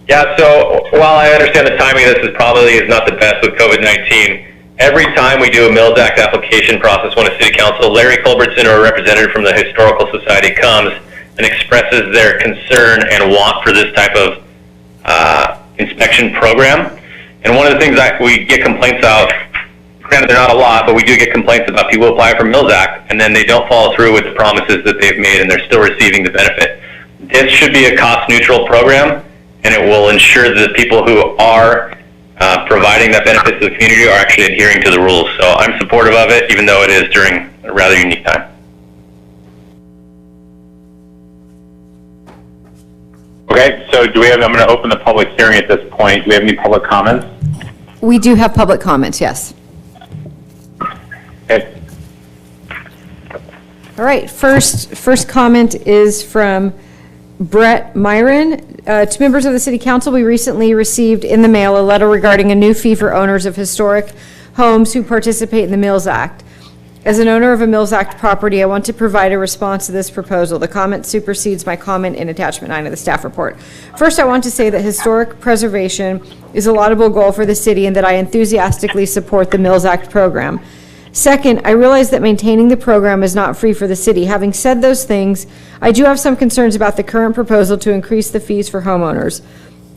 Yeah, so while I understand the timing of this is not the best with COVID-19, every time we do a Mills Act application process when a city council, Larry Culbertson or a representative from the Historical Society comes and expresses their concern and want for this type of inspection program. And one of the things that we get complaints about, granted they're not a lot, but we do get complaints about people who apply for Mills Act and then they don't follow through with the promises that they've made and they're still receiving the benefit. This should be a cost-neutral program, and it will ensure that the people who are providing that benefit to the community are actually adhering to the rules. So I'm supportive of it, even though it is during a rather unique time. Okay, so I'm going to open the public hearing at this point. Do we have any public comments? We do have public comments, yes. Okay. All right, first comment is from Brett Myron. To members of the City Council, we recently received in the mail a letter regarding a new fee for owners of historic homes who participate in the Mills Act. As an owner of a Mills Act property, I want to provide a response to this proposal. The comment supersedes my comment in attachment 9 of the staff report. First, I want to say that historic preservation is a laudable goal for the city and that I enthusiastically support the Mills Act program. Second, I realize that maintaining the program is not free for the city. Having said those things, I do have some concerns about the current proposal to increase the fees for homeowners.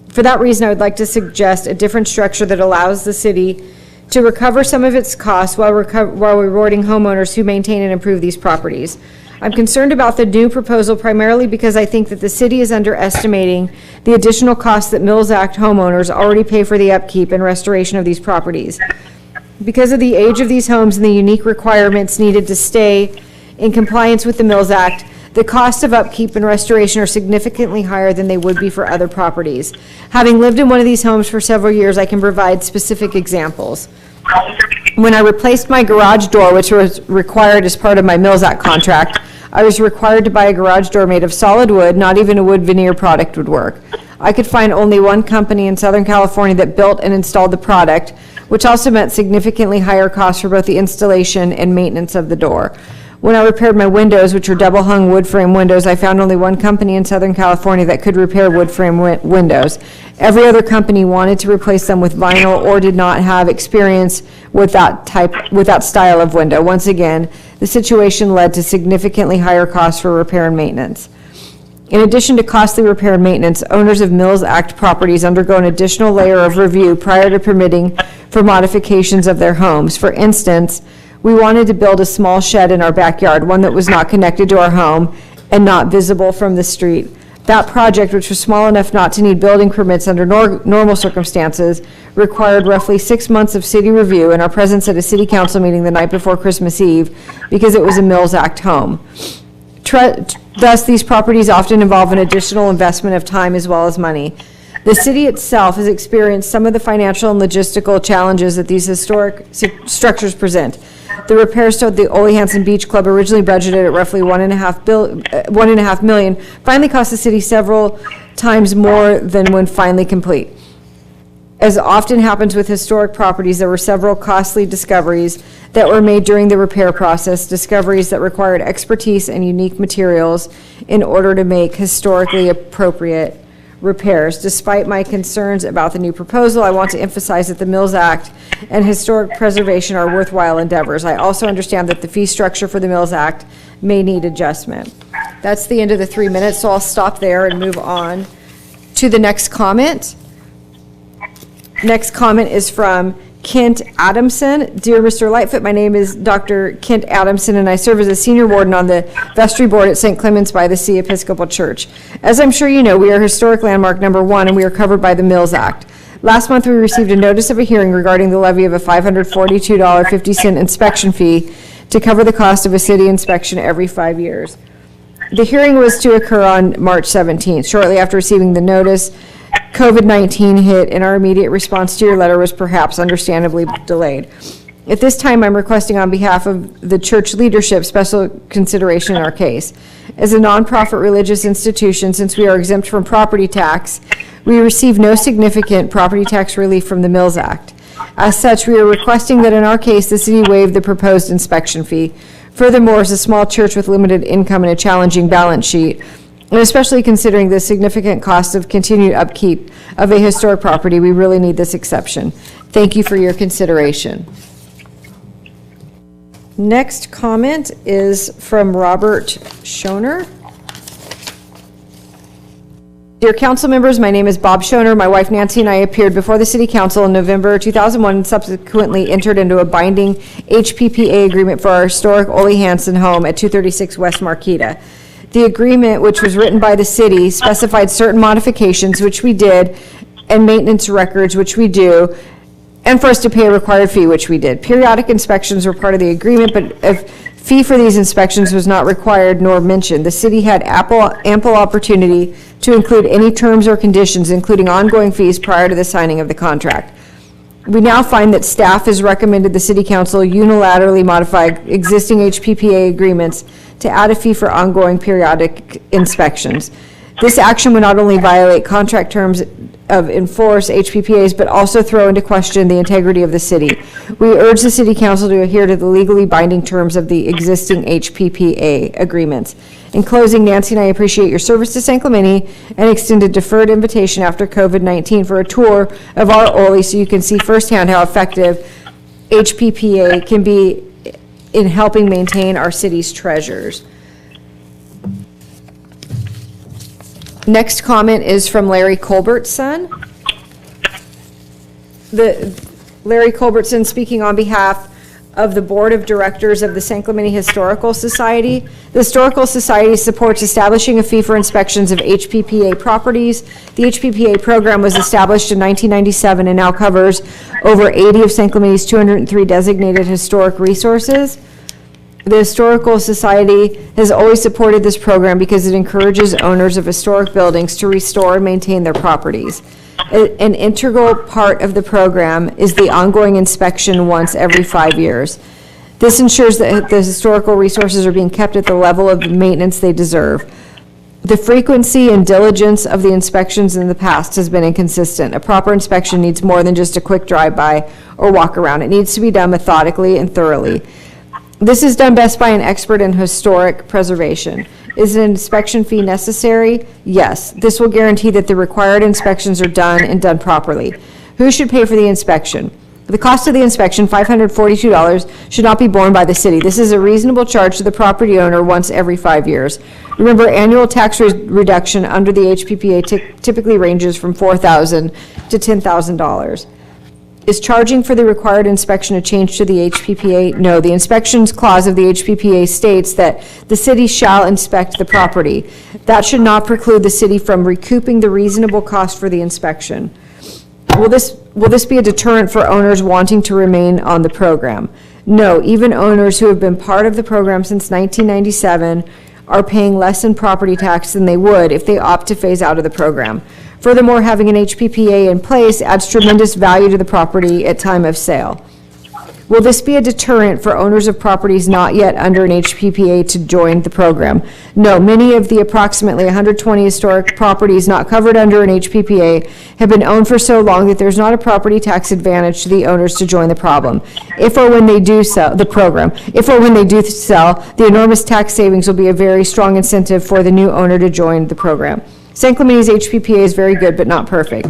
For that reason, I would like to suggest a different structure that allows the city to recover some of its costs while rewarding homeowners who maintain and improve these properties. I'm concerned about the new proposal primarily because I think that the city is underestimating the additional costs that Mills Act homeowners already pay for the upkeep and restoration of these properties. Because of the age of these homes and the unique requirements needed to stay in compliance with the Mills Act, the cost of upkeep and restoration are significantly higher than they would be for other properties. Having lived in one of these homes for several years, I can provide specific examples. When I replaced my garage door, which was required as part of my Mills Act contract, I was required to buy a garage door made of solid wood. Not even a wood veneer product would work. I could find only one company in Southern California that built and installed the product, which also meant significantly higher costs for both the installation and maintenance of the door. When I repaired my windows, which are double-hung wood frame windows, I found only one company in Southern California that could repair wood frame windows. Every other company wanted to replace them with vinyl or did not have experience with that style of window. Once again, the situation led to significantly higher costs for repair and maintenance. In addition to costly repair and maintenance, owners of Mills Act properties undergo an additional layer of review prior to permitting for modifications of their homes. For instance, we wanted to build a small shed in our backyard, one that was not connected to our home and not visible from the street. That project, which was small enough not to need building permits under normal circumstances, required roughly 6 months of city review and our presence at a city council meeting the night before Christmas Eve because it was a Mills Act home. Thus, these properties often involve an additional investment of time as well as money. The city itself has experienced some of the financial and logistical challenges that these historic structures present. The repairs to the Ole Hansen Beach Club, originally budgeted at roughly $1.5 million, finally cost the city several times more than when finally complete. As often happens with historic properties, there were several costly discoveries that were made during the repair process, discoveries that required expertise and unique materials in order to make historically appropriate repairs. Despite my concerns about the new proposal, I want to emphasize that the Mills Act and historic preservation are worthwhile endeavors. I also understand that the fee structure for the Mills Act may need adjustment. That's the end of the 3 minutes, so I'll stop there and move on to the next comment. Next comment is from Kent Adamson. Dear Mr. Lightfoot, my name is Dr. Kent Adamson, and I serve as a senior warden on the vestry board at St. Clement's by the Sea Episcopal Church. As I'm sure you know, we are historic landmark number 1, and we are covered by the Mills Act. Last month, we received a notice of a hearing regarding the levy of a $542.50 inspection fee to cover the cost of a city inspection every 5 years. The hearing was to occur on March 17th. Shortly after receiving the notice, COVID-19 hit, and our immediate response to your letter was perhaps understandably delayed. At this time, I'm requesting on behalf of the church leadership special consideration in our case. As a nonprofit religious institution, since we are exempt from property tax, we receive no significant property tax relief from the Mills Act. As such, we are requesting that in our case, the city waive the proposed inspection fee. Furthermore, as a small church with limited income and a challenging balance sheet, and especially considering the significant cost of continued upkeep of a historic property, we really need this exception. Thank you for your consideration. Next comment is from Robert Schoner. Dear council members, my name is Bob Schoner. My wife Nancy and I appeared before the City Council in November 2001 and subsequently entered into a binding HPPA agreement for our historic Ole Hansen home at 236 West Marquita. The agreement, which was written by the city, specified certain modifications, which we did, and maintenance records, which we do, and for us to pay a required fee, which we did. Periodic inspections were part of the agreement, but a fee for these inspections was not required nor mentioned. The city had ample opportunity to include any terms or conditions, including ongoing fees, prior to the signing of the contract. We now find that staff has recommended the City Council unilaterally modify existing HPPA agreements to add a fee for ongoing periodic inspections. This action would not only violate contract terms of enforced HPPAs, but also throw into question the integrity of the city. We urge the City Council to adhere to the legally binding terms of the existing HPPA agreements. In closing, Nancy and I appreciate your service to San Clemente and extend a deferred invitation after COVID-19 for a tour of our Ole so you can see firsthand how effective HPPA can be in helping maintain our city's treasures. Next comment is from Larry Culbertson. Larry Culbertson speaking on behalf of the Board of Directors of the San Clemente Historical Society. The Historical Society supports establishing a fee for inspections of HPPA properties. The HPPA program was established in 1997 and now covers over 80 of San Clemente's 203 designated historic resources. The Historical Society has always supported this program because it encourages owners of historic buildings to restore and maintain their properties. An integral part of the program is the ongoing inspection once every 5 years. This ensures that the historical resources are being kept at the level of maintenance they deserve. The frequency and diligence of the inspections in the past has been inconsistent. A proper inspection needs more than just a quick drive-by or walk around. It needs to be done methodically and thoroughly. This is done best by an expert in historic preservation. Is an inspection fee necessary? Yes. This will guarantee that the required inspections are done and done properly. Who should pay for the inspection? The cost of the inspection, $542, should not be borne by the city. This is a reasonable charge to the property owner once every 5 years. Remember, annual tax reduction under the HPPA typically ranges from $4,000 to $10,000. Is charging for the required inspection a change to the HPPA? No. The inspections clause of the HPPA states that the city shall inspect the property. That should not preclude the city from recouping the reasonable cost for the inspection. Will this be a deterrent for owners wanting to remain on the program? No. Even owners who have been part of the program since 1997 are paying less in property tax than they would if they opt to phase out of the program. Furthermore, having an HPPA in place adds tremendous value to the property at time of sale. Will this be a deterrent for owners of properties not yet under an HPPA to join the program? No. Many of the approximately 120 historic properties not covered under an HPPA have been owned for so long that there's not a property tax advantage to the owners to join the program. If or when they do sell, the enormous tax savings will be a very strong incentive for the new owner to join the program. San Clemente's HPPA is very good, but not perfect.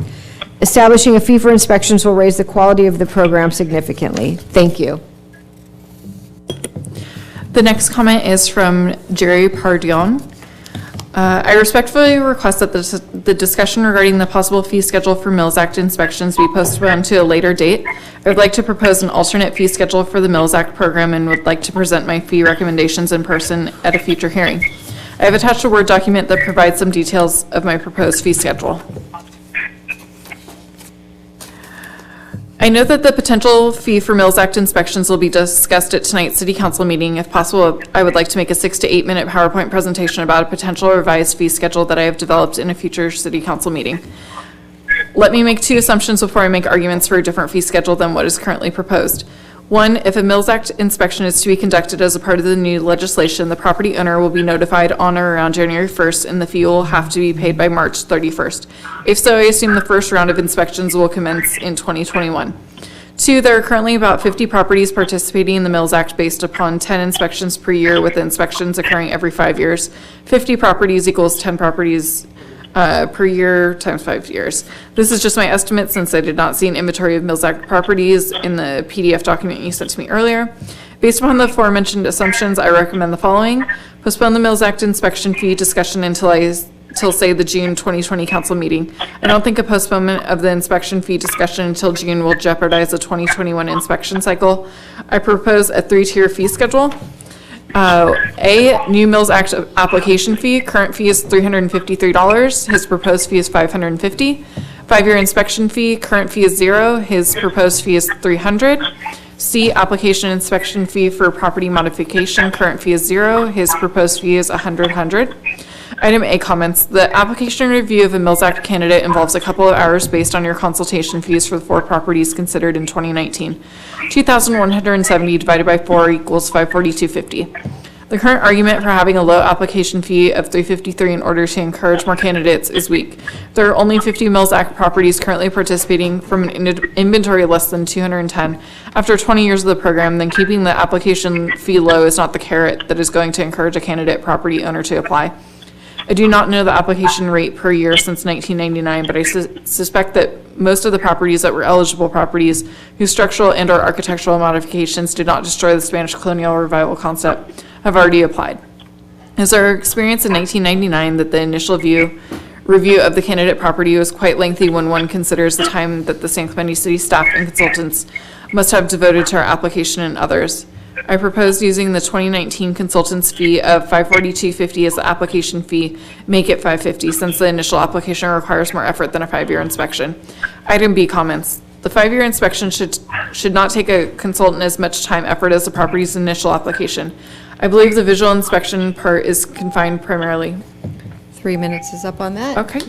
Establishing a fee for inspections will raise the quality of the program significantly. Thank you. The next comment is from Jerry Pardion. I respectfully request that the discussion regarding the possible fee schedule for Mills Act inspections be postponed to a later date. I would like to propose an alternate fee schedule for the Mills Act program and would like to present my fee recommendations in person at a future hearing. I have attached a Word document that provides some details of my proposed fee schedule. I know that the potential fee for Mills Act inspections will be discussed at tonight's City Council meeting. If possible, I would like to make a 6 to 8 minute PowerPoint presentation about a potential revised fee schedule that I have developed in a future City Council meeting. Let me make 2 assumptions before I make arguments for a different fee schedule than what is currently proposed. 1, if a Mills Act inspection is to be conducted as a part of the new legislation, the property owner will be notified on or around January 1st, and the fee will have to be paid by March 31st. If so, I assume the first round of inspections will commence in 2021. 2, there are currently about 50 properties participating in the Mills Act based upon 10 inspections per year, with inspections occurring every 5 years. 50 properties equals 10 properties per year times 5 years. This is just my estimate since I did not see an inventory of Mills Act properties in the PDF document you sent to me earlier. Based upon the aforementioned assumptions, I recommend the following. Postpone the Mills Act inspection fee discussion until say the June 2020 council meeting. I don't think a postponement of the inspection fee discussion until June will jeopardize the 2021 inspection cycle. I propose a 3-tier fee schedule. A, new Mills Act application fee. Current fee is $353. His proposed fee is $550. 5-year inspection fee. Current fee is $0. His proposed fee is $300. C, application inspection fee for property modification. Current fee is $0. His proposed fee is $100. Item A, comments. The application review of a Mills Act candidate involves a couple of hours based on your consultation fees for the 4 properties considered in 2019. 2,170 divided by 4 equals $542.50. The current argument for having a low application fee of $353 in order to encourage more candidates is weak. There are only 50 Mills Act properties currently participating from an inventory less than 210. After 20 years of the program, then keeping the application fee low is not the carrot that is going to encourage a candidate property owner to apply. I do not know the application rate per year since 1999, but I suspect that most of the properties that were eligible properties whose structural and or architectural modifications did not destroy the Spanish colonial revival concept have already applied. Is our experience in 1999 that the initial review of the candidate property was quite lengthy when one considers the time that the San Clemente City staff and consultants must have devoted to our application and others. I propose using the 2019 consultant's fee of $542.50 as the application fee, make it $550 since the initial application requires more effort than a 5-year inspection. Item B, comments. The 5-year inspection should not take a consultant as much time effort as the property's initial application. I believe the visual inspection part is confined primarily. 3 minutes is up on that. Okay.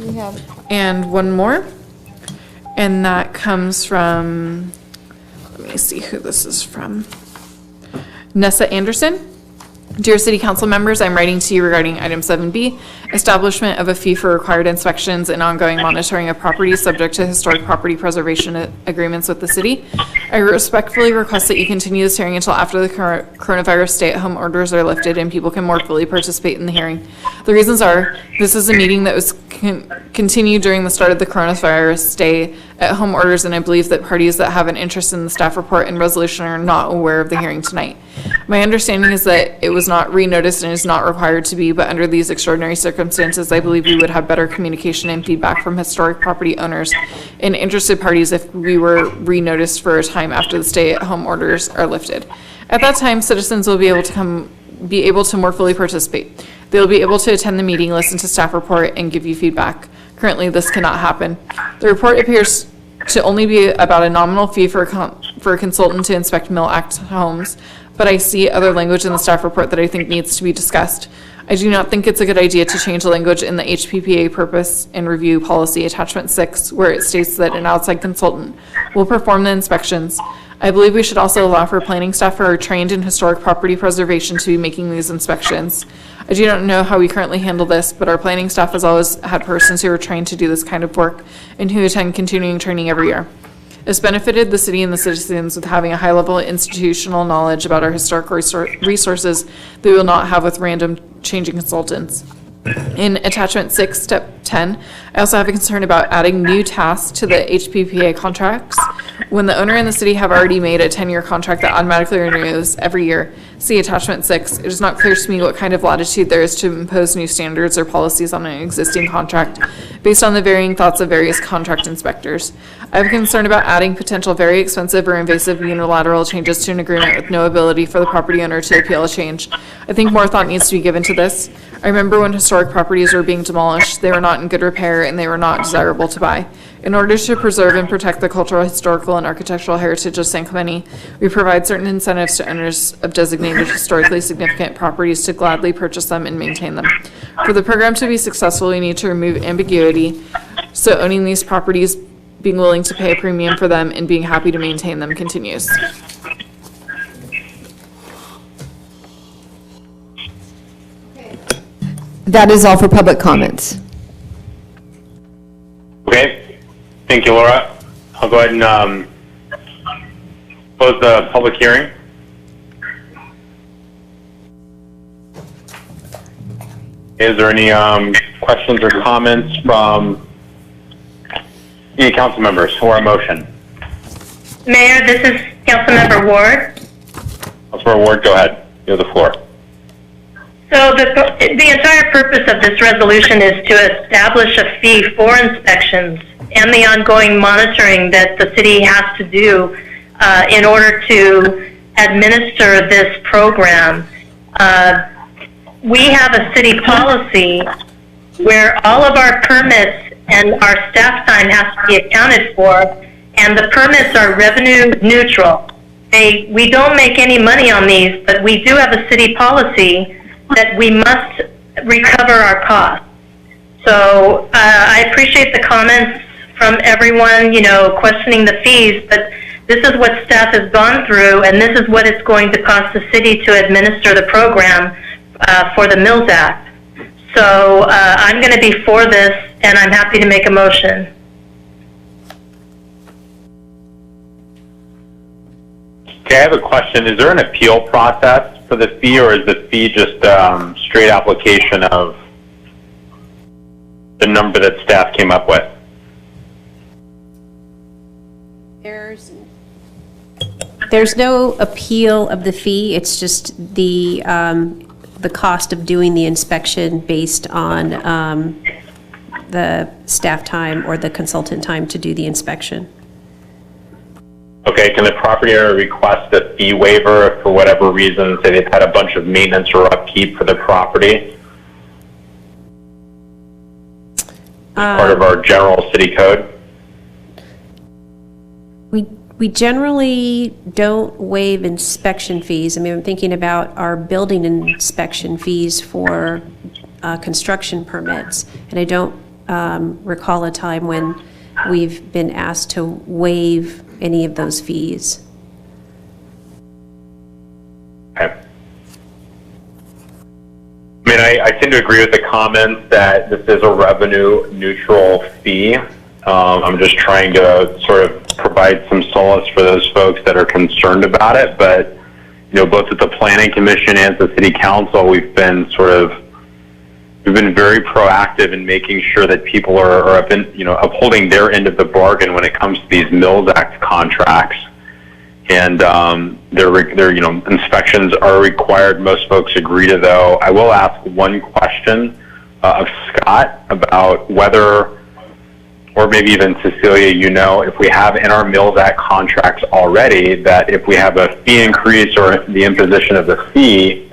And one more, and that comes from, let me see who this is from. Nessa Anderson. Dear City Council members, I'm writing to you regarding item 7B, establishment of a fee for required inspections and ongoing monitoring of properties subject to historic property preservation agreements with the city. I respectfully request that you continue this hearing until after the coronavirus stay-at-home orders are lifted and people can more fully participate in the hearing. The reasons are, this is a meeting that was continued during the start of the coronavirus stay-at-home orders, and I believe that parties that have an interest in the staff report and resolution are not aware of the hearing tonight. My understanding is that it was not re-noticed and is not required to be, but under these extraordinary circumstances, I believe we would have better communication and feedback from historic property owners and interested parties if we were re-noticed for a time after the stay-at-home orders are lifted. At that time, citizens will be able to more fully participate. They will be able to attend the meeting, listen to staff report, and give you feedback. Currently, this cannot happen. The report appears to only be about a nominal fee for a consultant to inspect Mill Act homes, but I see other language in the staff report that I think needs to be discussed. I do not think it's a good idea to change the language in the HPPA purpose and review policy attachment 6, where it states that an outside consultant will perform the inspections. I believe we should also allow for planning staff who are trained in historic property preservation to be making these inspections. I do not know how we currently handle this, but our planning staff has always had persons who are trained to do this kind of work and who attend continuing training every year. It's benefited the city and the citizens with having a high level of institutional knowledge about our historic resources that we will not have with random changing consultants. In attachment 6, step 10, I also have a concern about adding new tasks to the HPPA contracts. When the owner and the city have already made a 10-year contract that automatically renews every year, see attachment 6, it is not clear to me what kind of latitude there is to impose new standards or policies on an existing contract based on the varying thoughts of various contract inspectors. I have a concern about adding potential very expensive or invasive unilateral changes to an agreement with no ability for the property owner to appeal a change. I think more thought needs to be given to this. I remember when historic properties were being demolished, they were not in good repair and they were not desirable to buy. In order to preserve and protect the cultural, historical, and architectural heritage of San Clemente, we provide certain incentives to owners of designated historically significant properties to gladly purchase them and maintain them. For the program to be successful, we need to remove ambiguity, so owning these properties, being willing to pay a premium for them, and being happy to maintain them continues. That is all for public comments. Okay, thank you, Laura. I'll go ahead and Close the public hearing. Is there any questions or comments from any council members or a motion? Mayor, this is Councilmember Ward. Councilmember Ward, go ahead. You have the floor. So the entire purpose of this resolution is to establish a fee for inspections and the ongoing monitoring that the city has to do in order to administer this program. We have a city policy where all of our permits and our staff time has to be accounted for, and the permits are revenue neutral. We don't make any money on these, but we do have a city policy that we must recover our costs. So I appreciate the comments from everyone, questioning the fees, but this is what staff has gone through, and this is what it's going to cost the city to administer the program for the Mills Act. So I'm going to be for this, and I'm happy to make a motion. Okay, I have a question. Is there an appeal process for the fee, or is the fee just straight application of the number that staff came up with? There's no appeal of the fee. It's just the cost of doing the inspection based on the staff time or the consultant time to do the inspection. Okay, can the property owner request a fee waiver if for whatever reason, say they've had a bunch of maintenance or upkeep for the property? Part of our general city code? We generally don't waive inspection fees. I mean, I'm thinking about our building inspection fees for construction permits, and I don't recall a time when we've been asked to waive any of those fees. Okay. I mean, I tend to agree with the comments that this is a revenue neutral fee. I'm just trying to sort of provide some solace for those folks that are concerned about it. But, both at the Planning Commission and the City Council, we've been very proactive in making sure that people are upholding their end of the bargain when it comes to these Mills Act contracts. And their inspections are required. Most folks agree to, though. I will ask one question of Scott about whether, or maybe even Cecilia, if we have in our Mills Act contracts already that if we have a fee increase or the imposition of the fee,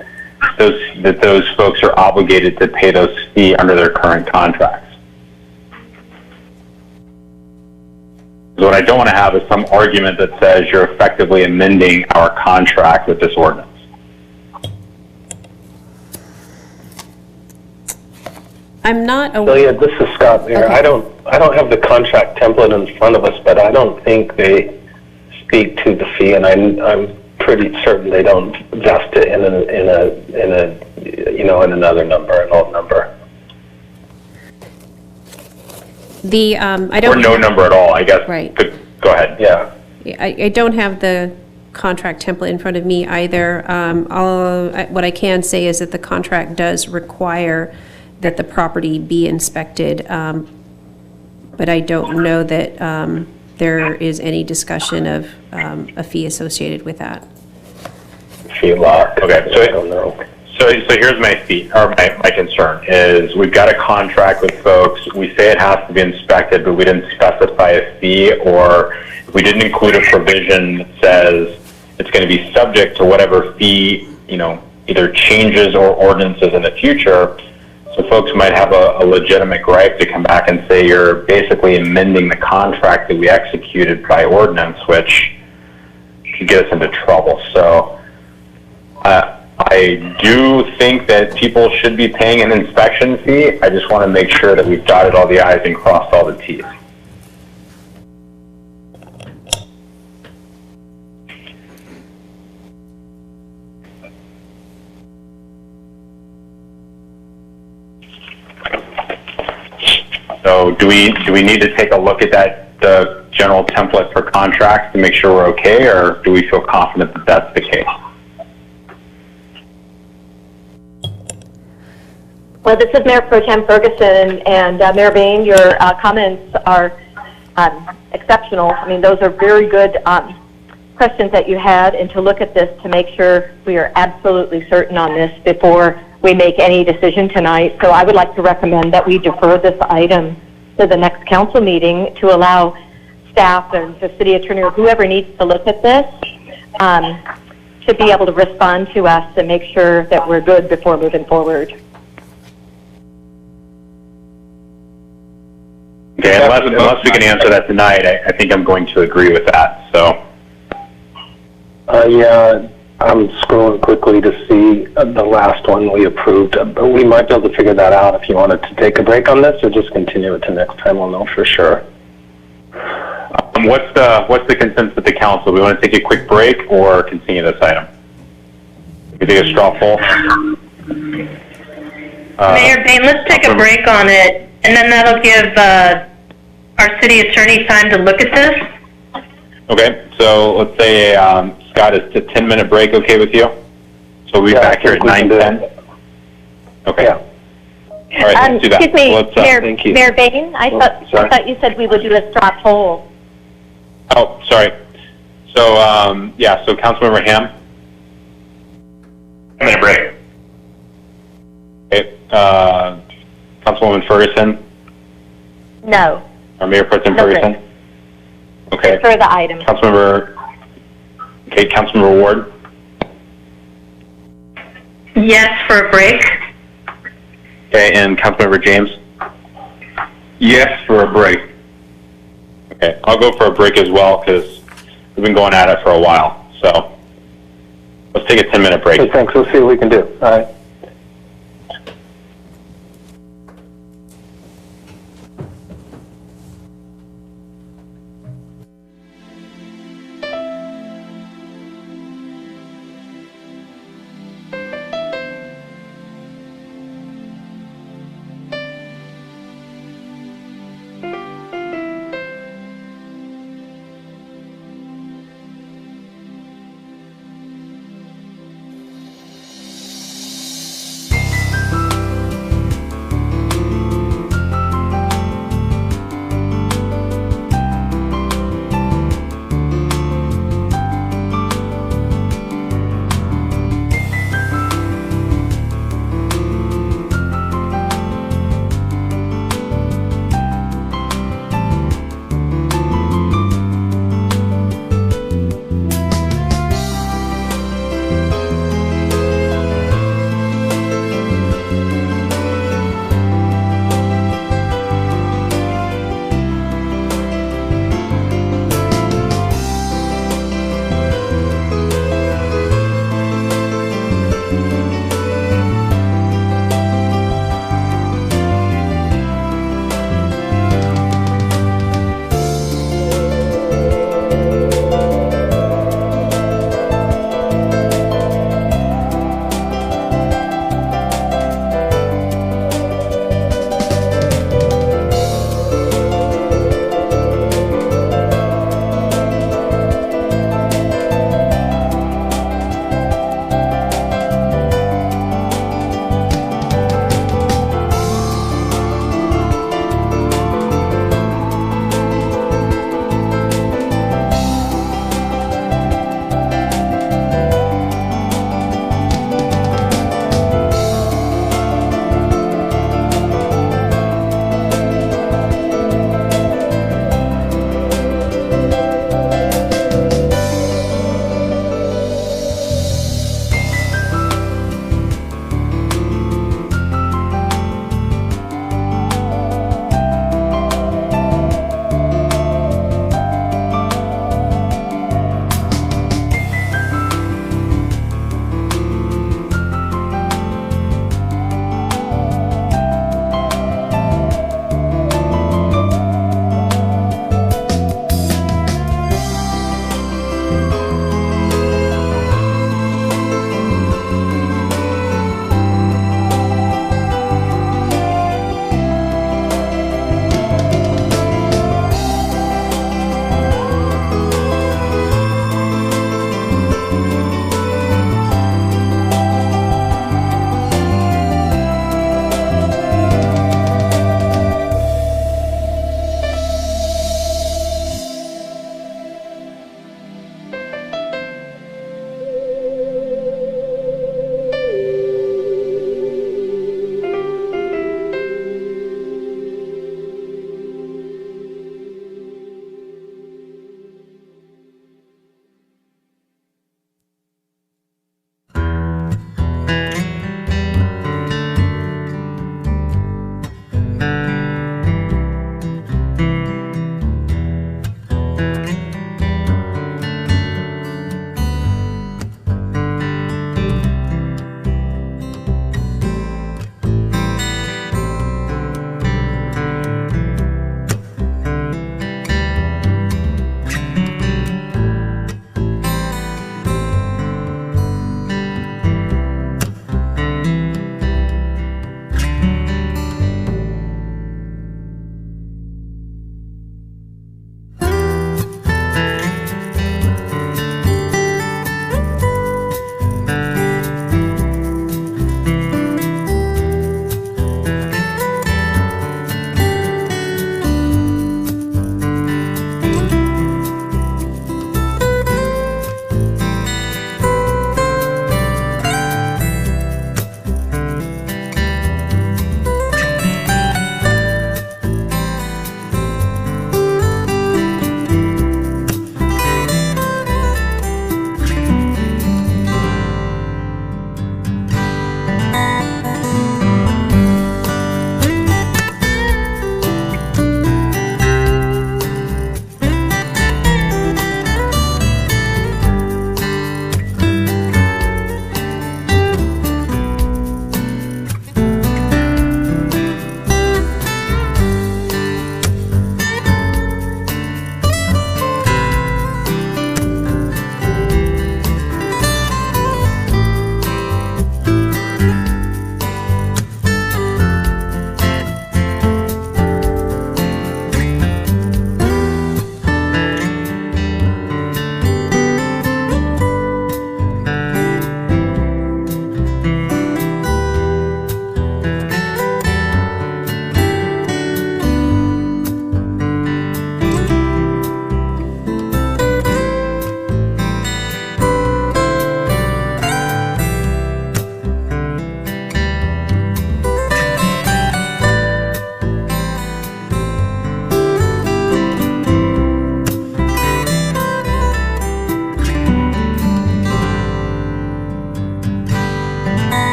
that those folks are obligated to pay those fees under their current contracts. So what I don't want to have is some argument that says you're effectively amending our contract with this ordinance. I'm not Celia, this is Scott Mayor. Okay. I don't have the contract template in front of us, but I don't think they speak to the fee, and I'm pretty certain they don't vest it in another number, an old number. I don't. Or no number at all, I guess. Right. Go ahead. Yeah. I don't have the contract template in front of me either. What I can say is that the contract does require that the property be inspected, but I don't know that there is any discussion of a fee associated with that. Fee lock. Okay, so I don't know. So here's my concern is we've got a contract with folks. We say it has to be inspected, but we didn't specify a fee, or if we didn't include a provision that says it's going to be subject to whatever fee, either changes or ordinances in the future. So folks might have a legitimate gripe to come back and say you're basically amending the contract that we executed by ordinance, which could get us into trouble. So I do think that people should be paying an inspection fee. I just want to make sure that we've dotted all the I's and crossed all the T's. So do we need to take a look at that, the general template for contracts to make sure we're okay, or do we feel confident that that's the case? Well, this is Mayor Pro Tem Ferguson, and Mayor Bain, your comments are exceptional. I mean, those are very good questions that you had, and to look at this to make sure we are absolutely certain on this before we make any decision tonight. So I would like to recommend that we defer this item to the next council meeting to allow staff and the city attorney or whoever needs to look at this to be able to respond to us and make sure that we're good before moving forward. Okay, unless we can answer that tonight, I think I'm going to agree with that, so. Yeah, I'm scrolling quickly to see the last one we approved, but we might be able to figure that out if you wanted to take a break on this or just continue it to next time. We'll know for sure. What's the consensus of the council? Do we want to take a quick break or continue this item? We take a straw poll. Mayor Bain, let's take a break on it, and then that'll give our city attorney time to look at this. Okay, so let's say, Scott, is a 10-minute break okay with you? So we'll be back here at 9:10? Okay. Yeah. All right, let's do that. Excuse me, Let's, Mayor Bain, I thought you said we would do a straw poll. Oh, sorry. So, yeah, so Councilmember Ham? 10-minute break. Okay, Councilwoman Ferguson? No. Or Mayor Pro Tem No Ferguson? break. Okay. For the item. Councilmember Ward? Yes, for a break. Okay, and Councilmember James? Yes, for a break. Okay, I'll go for a break as well because we've been going at it for a while. So let's take a 10-minute break. Okay, thanks. We'll see what we can do. All right.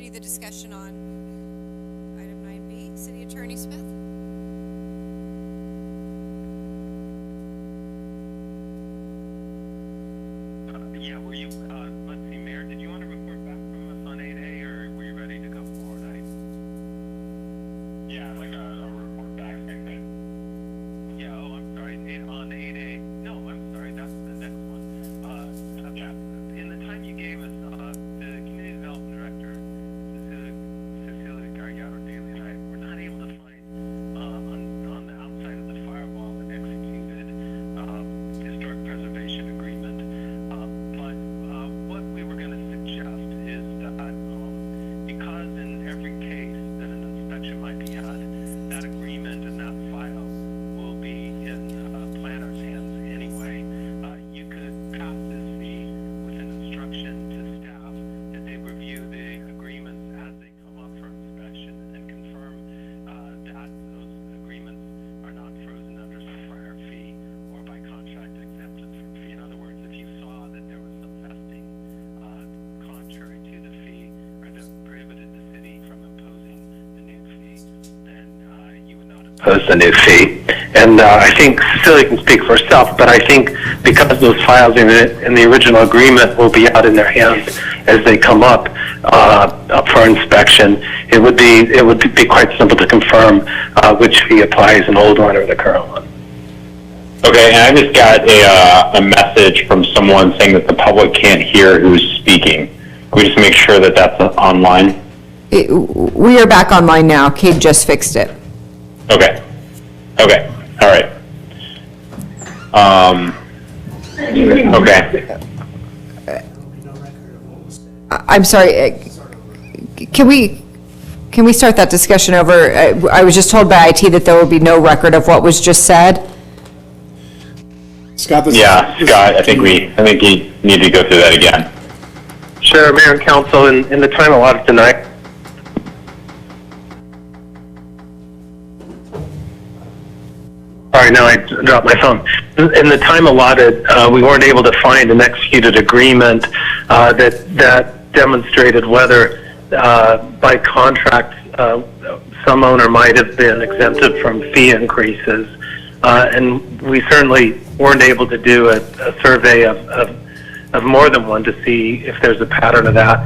continue the discussion on item 9B. City Attorney Smith? Yeah, were you, let's see, Mayor, did you want to report back from us on 8A, or were you ready to go forward? Yeah, like a report back, I think. Yeah, oh, I'm sorry, on 8A. No, I'm sorry, that's the next one. Yeah, in the time you gave us, the Community Development Director, Cecilia Gargaro-Daly, and I were not able to find on the outside of the firewall an executed historic preservation agreement. But what we were going to suggest is that because in every case that an inspection might be had, that agreement and that file will be in planner's hands anyway. You could pass this fee with an instruction to staff that they review the agreements as they come up for inspection and confirm that those agreements are not frozen under some prior fee or by contract exempted from fee. In other words, if you saw that there was some vesting contrary to the fee or that prohibited the city from imposing the new fee, then you would not impose the new fee. And I think Cecilia can speak for herself, but I think because those files in the original agreement will be out in their hands as they come up for inspection, it would be quite simple to confirm which fee applies, an old one or the current one. Okay, and I just got a message from someone saying that the public can't hear who's speaking. Can we just make sure that that's online? We are back online now. Kate just fixed it. Okay. Okay. All right. Okay. I'm sorry. Can we start that discussion over? I was just told by IT that there will be no record of what was just said. Scott, Scott, I think you need to go through that again. Sure, Mayor and Council, in the time allotted tonight. Sorry, now I dropped my phone. In the time allotted, we weren't able to find an executed agreement that demonstrated whether, by contract, some owner might have been exempted from fee increases. And we certainly weren't able to do a survey of more than one to see if there's a pattern of that.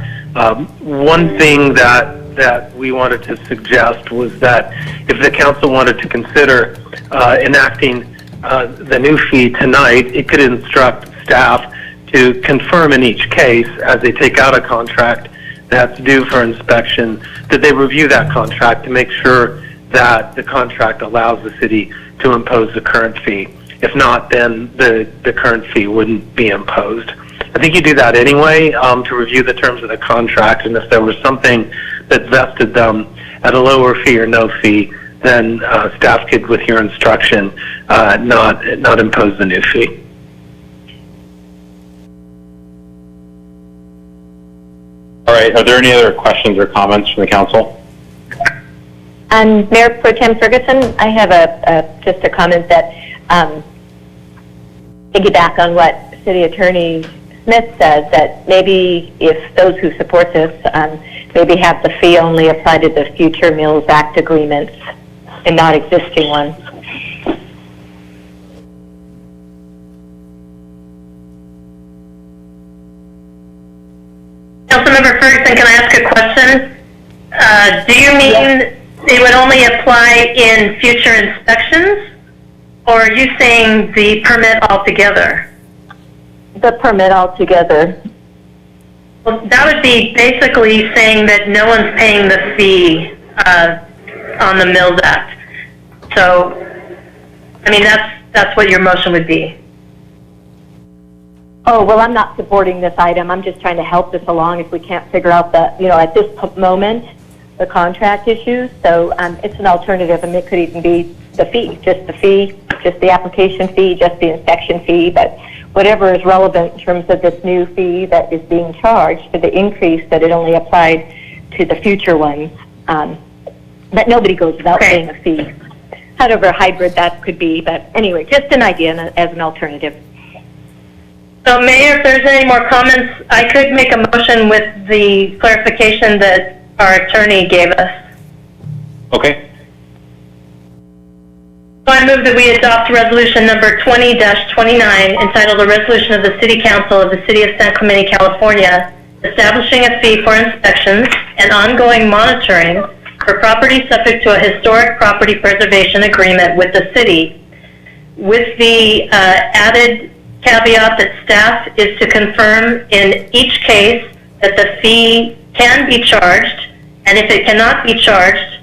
One thing that we wanted to suggest was that if the council wanted to consider enacting the new fee tonight, it could instruct staff to confirm in each case as they take out a contract that's due for inspection, that they review that contract to make sure that the contract allows the city to impose the current fee. If not, then the current fee wouldn't be imposed. I think you do that anyway to review the terms of the contract, and if there was something that vested them at a lower fee or no fee, then staff could, with your instruction, not impose the new fee. All right, are there any other questions or comments from the council? Mayor Pro Tem Ferguson, I have just a comment that piggyback on what City Attorney Smith says, that maybe if those who support this maybe have the fee only apply to the future Mills Act agreements and not existing ones. Councilmember Ferguson, can I ask a question? Do you mean it would only apply in future inspections, or are you saying the permit altogether? The permit altogether. Well, that would be basically saying that no one's paying the fee on the Mills Act. So, I mean, that's what your motion would be. Oh, well, I'm not supporting this item. I'm just trying to help this along if we can't figure out at this moment, the contract issues. So it's an alternative, and it could even be the fee, just the application fee, just the inspection fee, but whatever is relevant in terms of this new fee that is being charged for the increase, that it only applied to the future ones. That nobody goes without paying a fee. However hybrid that could be, but anyway, just an idea as an alternative. So, Mayor, if there's any more comments, I could make a motion with the clarification that our attorney gave us. Okay. So I move that we adopt resolution number 20-29, entitled "A Resolution of the City Council of the City of San Clemente, California, establishing a fee for inspections and ongoing monitoring for property subject to a historic property preservation agreement with the city," with the added caveat that staff is to confirm in each case that the fee can be charged, and if it cannot be charged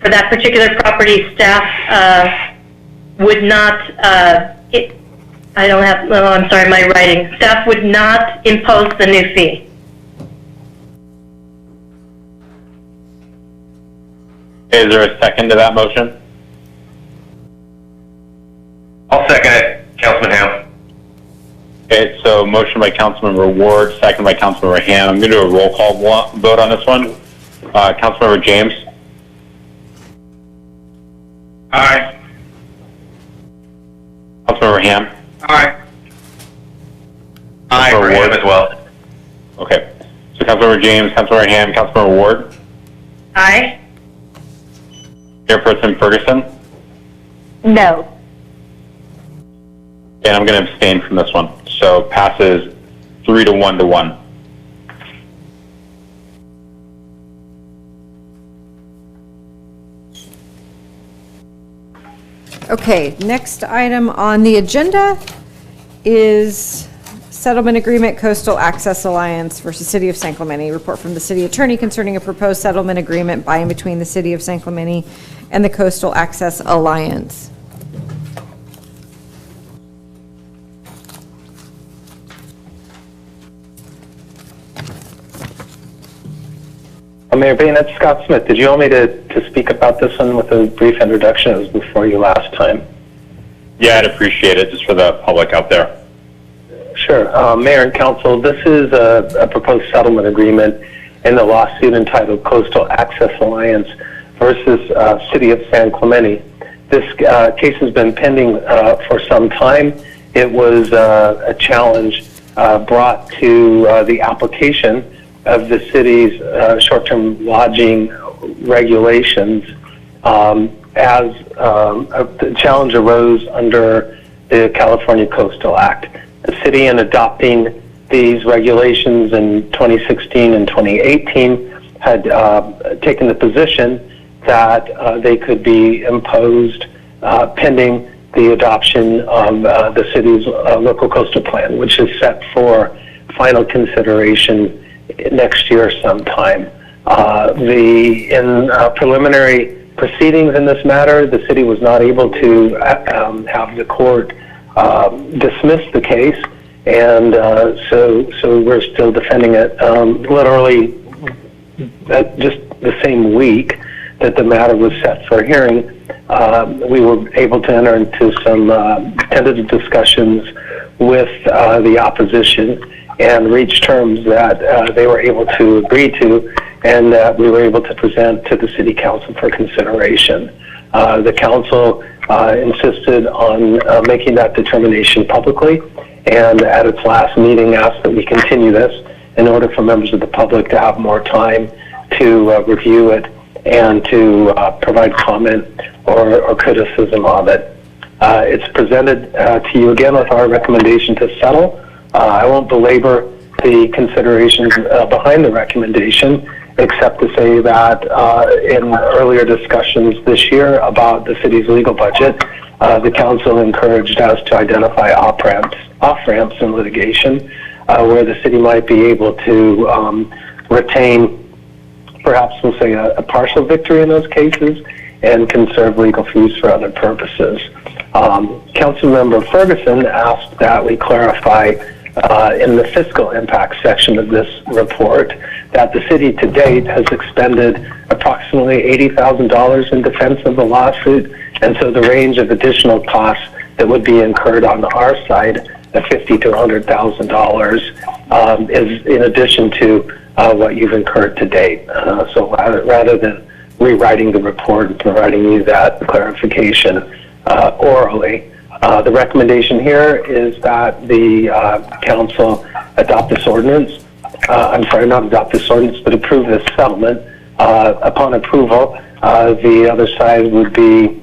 for that particular property, staff would not, I'm sorry, my writing. Staff would not impose the new fee. Is there a second to that motion? I'll second it, Councilman Ham. Okay, so motion by Councilmember Ward, second by Councilmember Ham. I'm going to do a roll call vote on this one. Councilmember James? Aye. Councilmember Ham? Aye. Aye, for Ham as well. Okay. So Councilmember James, Councilmember Ham, Councilmember Ward? Aye. Mayor Pro Tem Ferguson? No. And I'm going to abstain from this one. So passes 3-1 to 1. Okay, next item on the agenda is settlement agreement, Coastal Access Alliance versus City of San Clemente. Report from the city attorney concerning a proposed settlement agreement by and between the City of San Clemente and the Coastal Access Alliance. Mayor Bain, that's Scott Smith. Did you want me to speak about this one with a brief introduction? It was before you last time. Yeah, I'd appreciate it just for the public out there. Sure. Mayor and Council, this is a proposed settlement agreement in the lawsuit entitled Coastal Access Alliance versus City of San Clemente. This case has been pending for some time. It was a challenge brought to the application of the city's short-term lodging regulations as the challenge arose under the California Coastal Act. The city, in adopting these regulations in 2016 and 2018, had taken the position that they could be imposed pending the adoption of the city's local coastal plan, which is set for final consideration next year sometime. In preliminary proceedings in this matter, the city was not able to have the court dismiss the case, and so we're still defending it. Literally, just the same week that the matter was set for hearing, we were able to enter into some tentative discussions with the opposition and reach terms that they were able to agree to, and that we were able to present to the City Council for consideration. The Council insisted on making that determination publicly, and at its last meeting asked that we continue this in order for members of the public to have more time to review it and to provide comment or criticism of it. It's presented to you again with our recommendation to settle. I won't belabor the considerations behind the recommendation, except to say that in earlier discussions this year about the city's legal budget, the council encouraged us to identify off-ramps in litigation where the city might be able to retain, perhaps we'll say, a partial victory in those cases and conserve legal fees for other purposes. Councilmember Ferguson asked that we clarify in the fiscal impact section of this report that the city to date has expended approximately $80,000 in defense of the lawsuit, and so the range of additional costs that would be incurred on our side of $50,000 to $100,000 is in addition to what you've incurred to date. So rather than rewriting the report and providing you that clarification orally, the recommendation here is that the council adopt this ordinance. I'm sorry, not adopt this ordinance, but approve this settlement Upon approval, the other side would be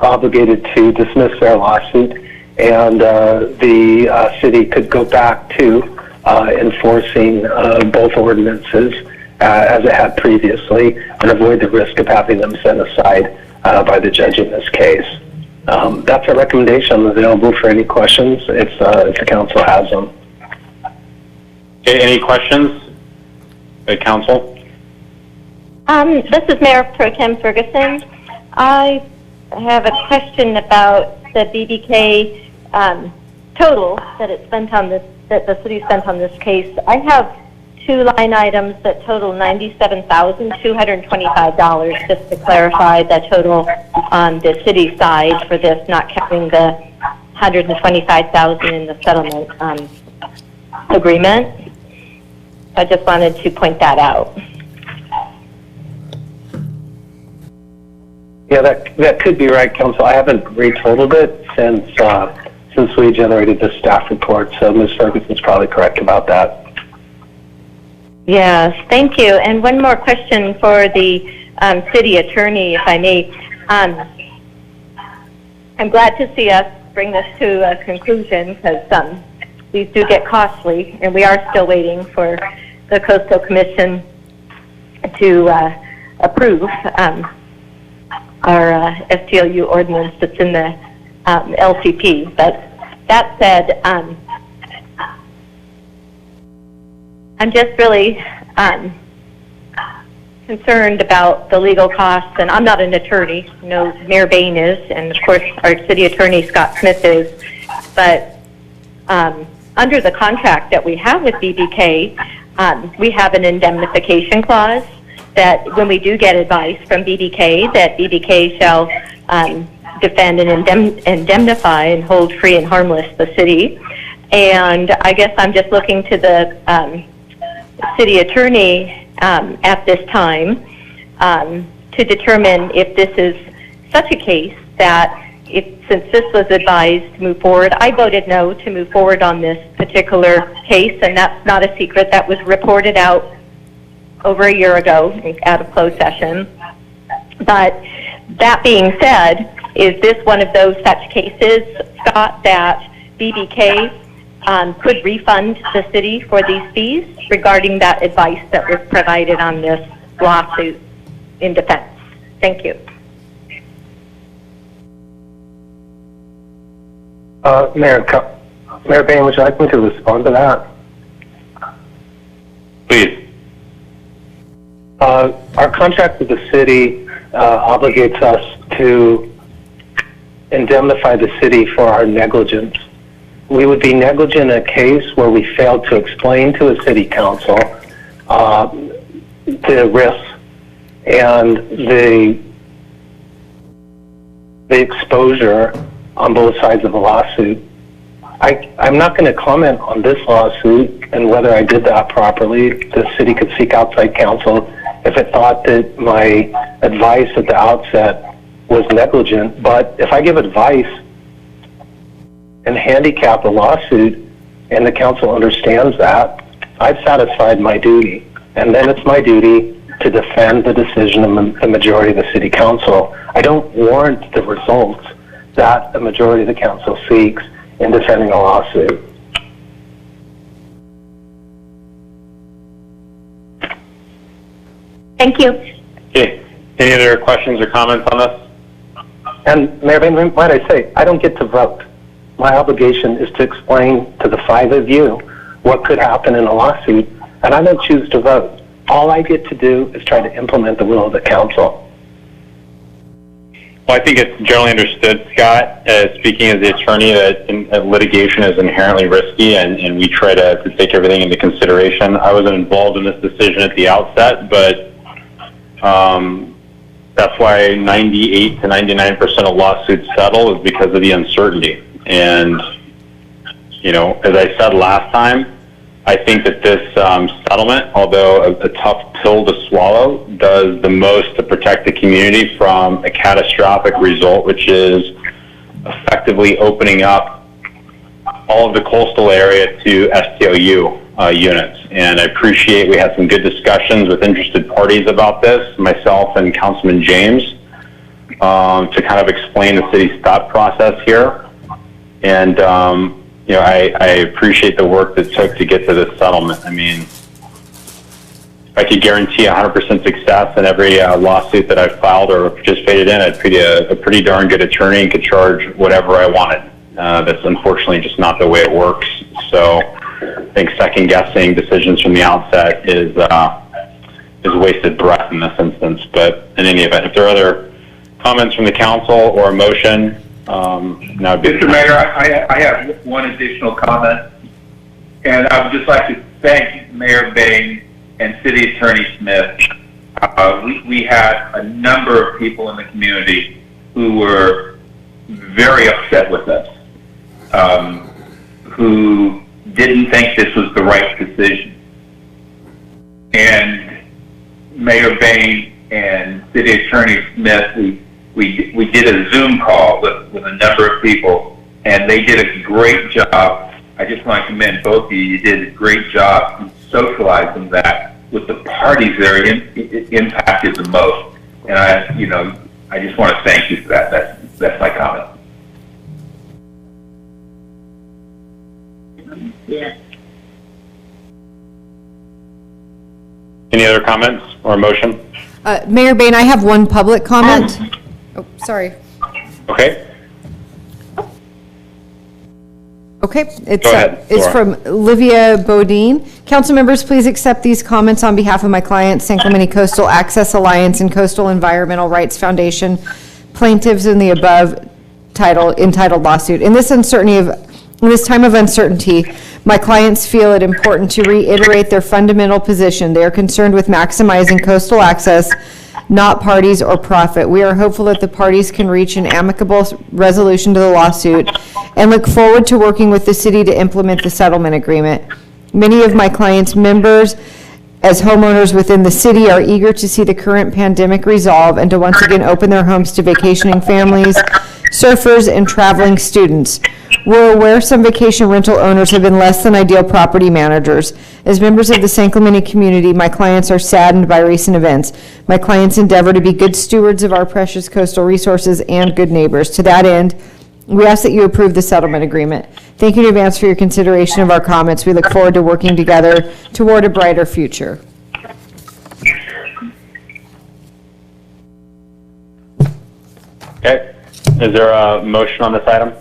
obligated to dismiss their lawsuit, and the city could go back to enforcing both ordinances as it had previously, and avoid the risk of having them set aside by the judge in this case. That's a recommendation. I'm available for any questions if the council has them. Okay, any questions, council? This is Mayor Pro Tem Ferguson. I have a question about the BBK total that it spent on this, that the city spent on this case. I have two line items that total $97,225, just to clarify the total on the city side for this, not counting the $125,000 in the settlement agreement. I just wanted to point that out. Yeah, that could be right, Council. I haven't retotaled it since we generated the staff report, so Ms. Ferguson's probably correct about that. Yes, thank you. And one more question for the city attorney, if I may. I'm glad to see us bring this to a conclusion, because these do get costly, and we are still waiting for the Coastal Commission to approve our STLU ordinance that's in the LCP. But that said, I'm just really concerned about the legal costs, and I'm not an attorney. No, Mayor Bain is, and of course our city attorney Scott Smith is. But under the contract that we have with BBK, we have an indemnification clause that when we do get advice from BBK, that BBK shall defend and indemnify and hold free and harmless the city. And I guess I'm just looking to the city attorney at this time to determine if this is such a case that since this was advised to move forward, I voted no to move forward on this particular case, and that's not a secret. That was reported out over a year ago out of closed session. But that being said, is this one of those such cases, Scott, that BBK could refund the city for these fees regarding that advice that was provided on this lawsuit in defense? Thank you. Mayor Bain, would you like me to respond to that? Please. Our contract with the city obligates us to indemnify the city for our negligence. We would be negligent in a case where we failed to explain to a city council the risks and the exposure on both sides of the lawsuit. I'm not going to comment on this lawsuit and whether I did that properly. The city could seek outside counsel if it thought that my advice at the outset was negligent. But if I give advice and handicap a lawsuit and the council understands that, I've satisfied my duty. And then it's my duty to defend the decision of the majority of the city council. I don't warrant the results that the majority of the council seeks in defending a lawsuit. Thank you. Okay. Any other questions or comments on this? And Mayor Bain, might I say, I don't get to vote. My obligation is to explain to the five of you what could happen in a lawsuit, and I don't choose to vote. All I get to do is try to implement the will of the council. Well, I think it's generally understood, Scott, speaking as the attorney, that litigation is inherently risky, and we try to take everything into consideration. I wasn't involved in this decision at the outset, but that's why 98 to 99% of lawsuits settle, is because of the uncertainty. And, you know, as I said last time, I think that this settlement, although a tough pill to swallow, does the most to protect the community from a catastrophic result, which is effectively opening up all of the coastal area to STLU. units. And I appreciate we had some good discussions with interested parties about this, myself and Councilman James, to kind of explain the city's thought process here. And, you know, I appreciate the work that took to get to this settlement. I mean, if I could guarantee 100% success in every lawsuit that I've filed or participated in, I'd be a pretty darn good attorney and could charge whatever I wanted. That's unfortunately just not the way it works. So I think second guessing decisions from the outset is wasted breath in this instance. But in any event, if there are other comments from the council or a motion, now Mr. Mayor, I have one additional comment, and I would just like to thank Mayor Bain and City Attorney Smith. We had a number of people in the community who were very upset with us, who didn't think this was the right decision. And Mayor Bain and City Attorney Smith, we did a Zoom call with a number of people, and they did a great job. I just want to commend both of you. You did a great job in socializing that with the parties that are impacted the most. And I just want to thank you for that. That's my comment. Yeah. Any other comments or motion? Mayor Bain, I have one public comment. Oh, sorry. Okay. Okay, Go ahead, it's Laura. from Livia Bodine. Council members, please accept these comments on behalf of my client, San Clemente Coastal Access Alliance and Coastal Environmental Rights Foundation, plaintiffs in the above entitled lawsuit. In this time of uncertainty, my clients feel it important to reiterate their fundamental position. They are concerned with maximizing coastal access, not parties or profit. We are hopeful that the parties can reach an amicable resolution to the lawsuit and look forward to working with the city to implement the settlement agreement. Many of my clients' members, as homeowners within the city, are eager to see the current pandemic resolve and to once again open their homes to vacationing families, surfers, and traveling students. We're aware some vacation rental owners have been less than ideal property managers. As members of the San Clemente community, my clients are saddened by recent events. My clients endeavor to be good stewards of our precious coastal resources and good neighbors. To that end, we ask that you approve the settlement agreement. Thank you in advance for your consideration of our comments. We look forward to working together toward a brighter future. Okay. Is there a motion on this item?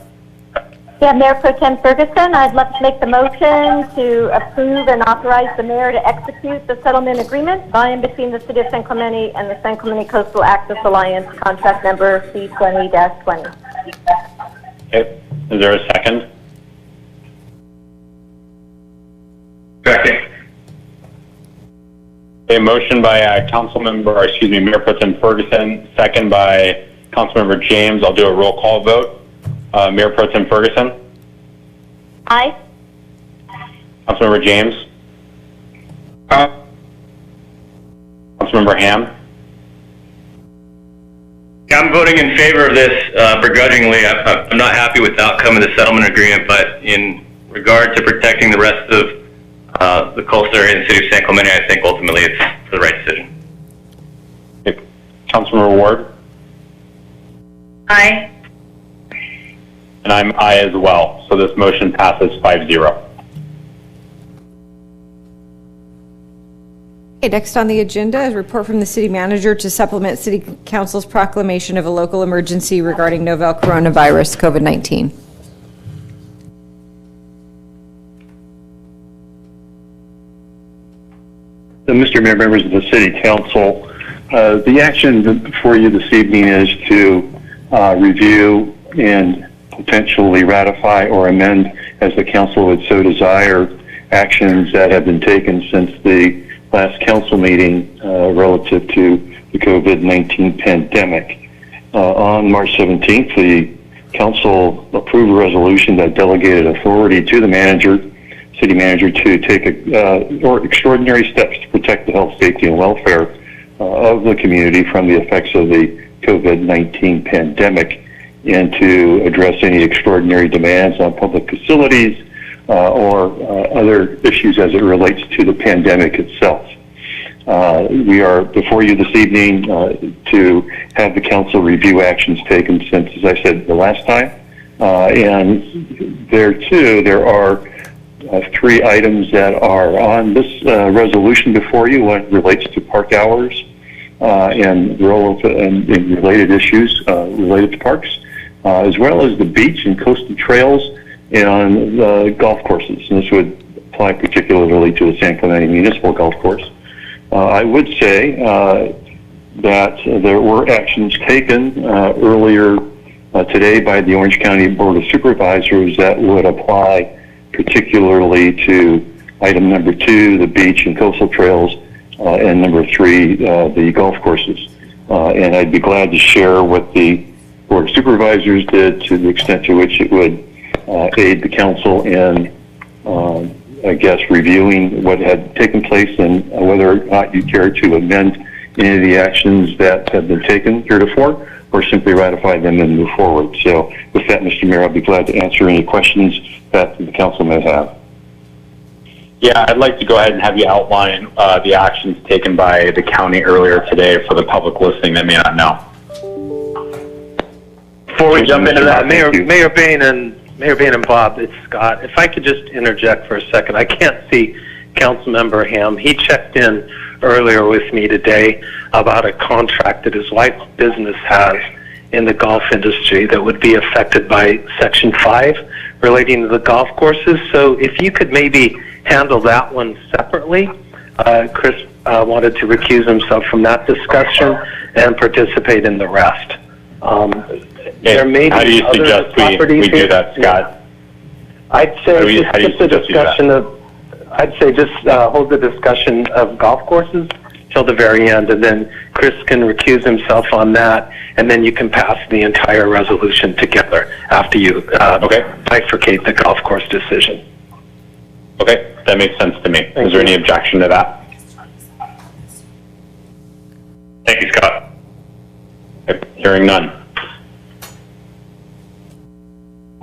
Yeah, Mayor Pro Tem Ferguson, I'd love to make the motion to approve and authorize the mayor to execute the settlement agreement by and between the City of San Clemente and the San Clemente Coastal Access Alliance, contract number C20-20. Okay. Is there a second? Second. A motion by Mayor Pro Tem Ferguson, second by Councilmember James. I'll do a roll call vote. Mayor Pro Tem Ferguson? Aye. Councilmember James? Councilmember Ham? Yeah, I'm voting in favor of this begrudgingly. I'm not happy with the outcome of the settlement agreement, but in regard to protecting the rest of the coastal area in the city of San Clemente, I think ultimately it's the right decision. Okay. Councilmember Ward? Aye. And I'm aye as well. So this motion passes 5-0. Okay, next on the agenda is a report from the city manager to supplement city council's proclamation of a local emergency regarding novel coronavirus COVID-19. Mr. Mayor, members of the City Council, the action before you this evening is to review and potentially ratify or amend, as the council would so desire, actions that have been taken since the last council meeting relative to the COVID-19 pandemic. On March 17th, the council approved a resolution that delegated authority to the city manager, to take extraordinary steps to protect the health, safety, and welfare of the community from the effects of the COVID-19 pandemic, and to address any extraordinary demands on public facilities, or other issues as it relates to the pandemic itself. We are before you this evening to have the council review actions taken since, as I said the last time. And there too, there are 3 items that are on this resolution before you. One relates to park hours and role of, and related issues related to parks, as well as the beach and coastal trails and golf courses. And this would apply particularly to the San Clemente Municipal Golf Course. I would say that there were actions taken earlier today by the Orange County Board of Supervisors that would apply particularly to item number 2, the beach and coastal trails, and number 3, the golf courses. And I'd be glad to share what the Board of Supervisors did to the extent to which it would aid the council in I guess, reviewing what had taken place and whether or not you care to amend any of the actions that have been taken heretofore, or simply ratify them and move forward. So with that, Mr. Mayor, I'd be glad to answer any questions that the council may have. Yeah, I'd like to go ahead and have you outline the actions taken by the county earlier today for the public listening that may not know. Before we jump into that, Mayor Bain and Bob, it's Scott. If I could just interject for a second. I can't see Councilmember Ham. He checked in earlier with me today about a contract that his wife's business has in the golf industry that would be affected by Section 5 relating to the golf courses. So if you could maybe handle that one separately. Chris wanted to recuse himself from that discussion and participate in the rest. There may be how do you other suggest properties we do here. that, Scott? I'd say just skip the discussion of. I'd say just hold the discussion of golf courses till the very end, and then Chris can recuse himself on that, and then you can pass the entire resolution together after you bifurcate the golf course decision. Okay, that makes sense to me. Is there any objection to that? Thank you, Scott. Okay, hearing none.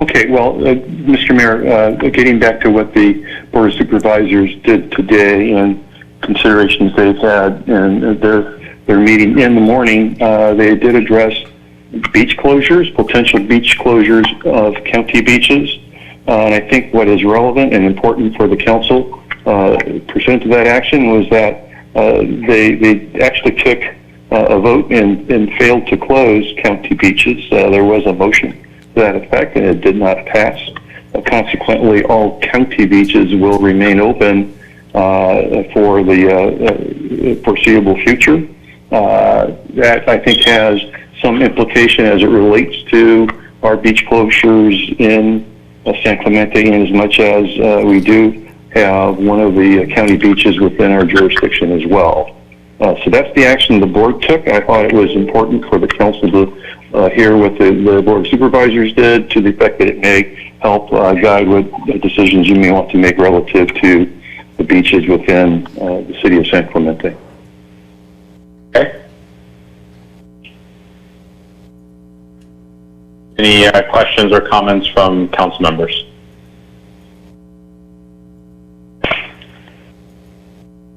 Okay, well, Mr. Mayor, getting back to what the Board of Supervisors did today and considerations they've had and their meeting in the morning, they did address beach closures, potential beach closures of county beaches. And I think what is relevant and important for the council pursuant to that action was that they actually took a vote and failed to close county beaches. There was a motion to that effect, and it did not pass. Consequently, all county beaches will remain open for the foreseeable future. That, I think, has some implication as it relates to our beach closures in San Clemente, in as much as we do have one of the county beaches within our jurisdiction as well. So that's the action the board took. I thought it was important for the council to hear what the Board of Supervisors did, to the effect that it may help guide what decisions you may want to make relative to the beaches within the city of San Clemente. Okay. Any questions or comments from council members?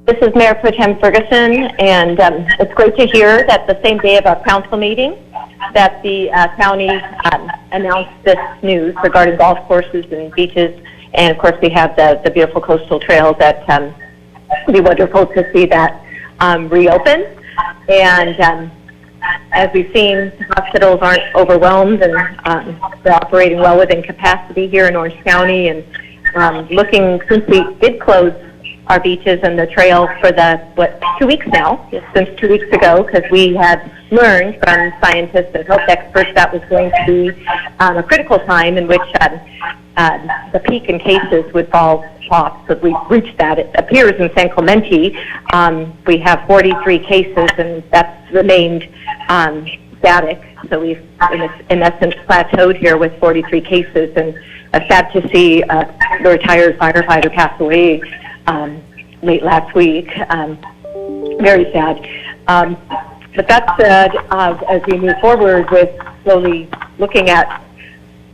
This is Mayor Pro Tem Ferguson, and it's great to hear that the same day of our council meeting that the county announced this news regarding golf courses and beaches. And of course, we have the beautiful coastal trails that it'd be wonderful to see that reopen. And as we've seen, hospitals aren't overwhelmed, and they're operating well within capacity here in Orange County. And looking, since we did close our beaches and the trail for 2 weeks now, since 2 weeks ago, because we had learned from scientists and health experts that was going to be a critical time in which the peak in cases would fall off. So we reached that. It appears in San Clemente, we have 43 cases, and that's remained static. So we've, in essence, plateaued here with 43 cases, and sad to see the retired firefighter pass away late last week. Very sad. But that said, as we move forward with slowly looking at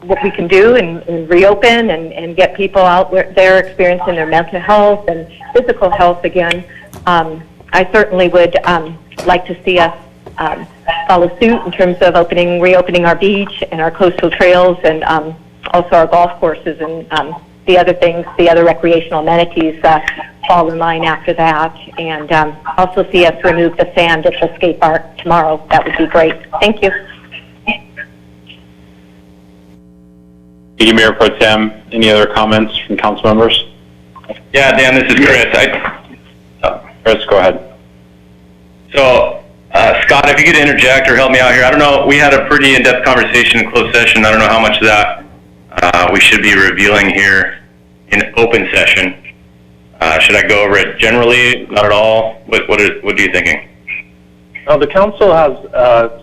what we can do and reopen and get people out there experiencing their mental health and physical health again. I certainly would like to see us follow suit in terms of reopening our beach and our coastal trails and also our golf courses and the other things, the other recreational amenities fall in line after that. And also see us remove the sand at the skate park tomorrow. That would be great. Thank you. Thank you, Mayor Pro Tem. Any other comments from council members? Yeah, Dan, this is Chris. Chris, go ahead. So, Scott, if you could interject or help me out here. I don't know, we had a pretty in-depth conversation in closed session. I don't know how much of that we should be revealing here in open session. Should I go over it generally? Not at all? What are you thinking? Well, the council has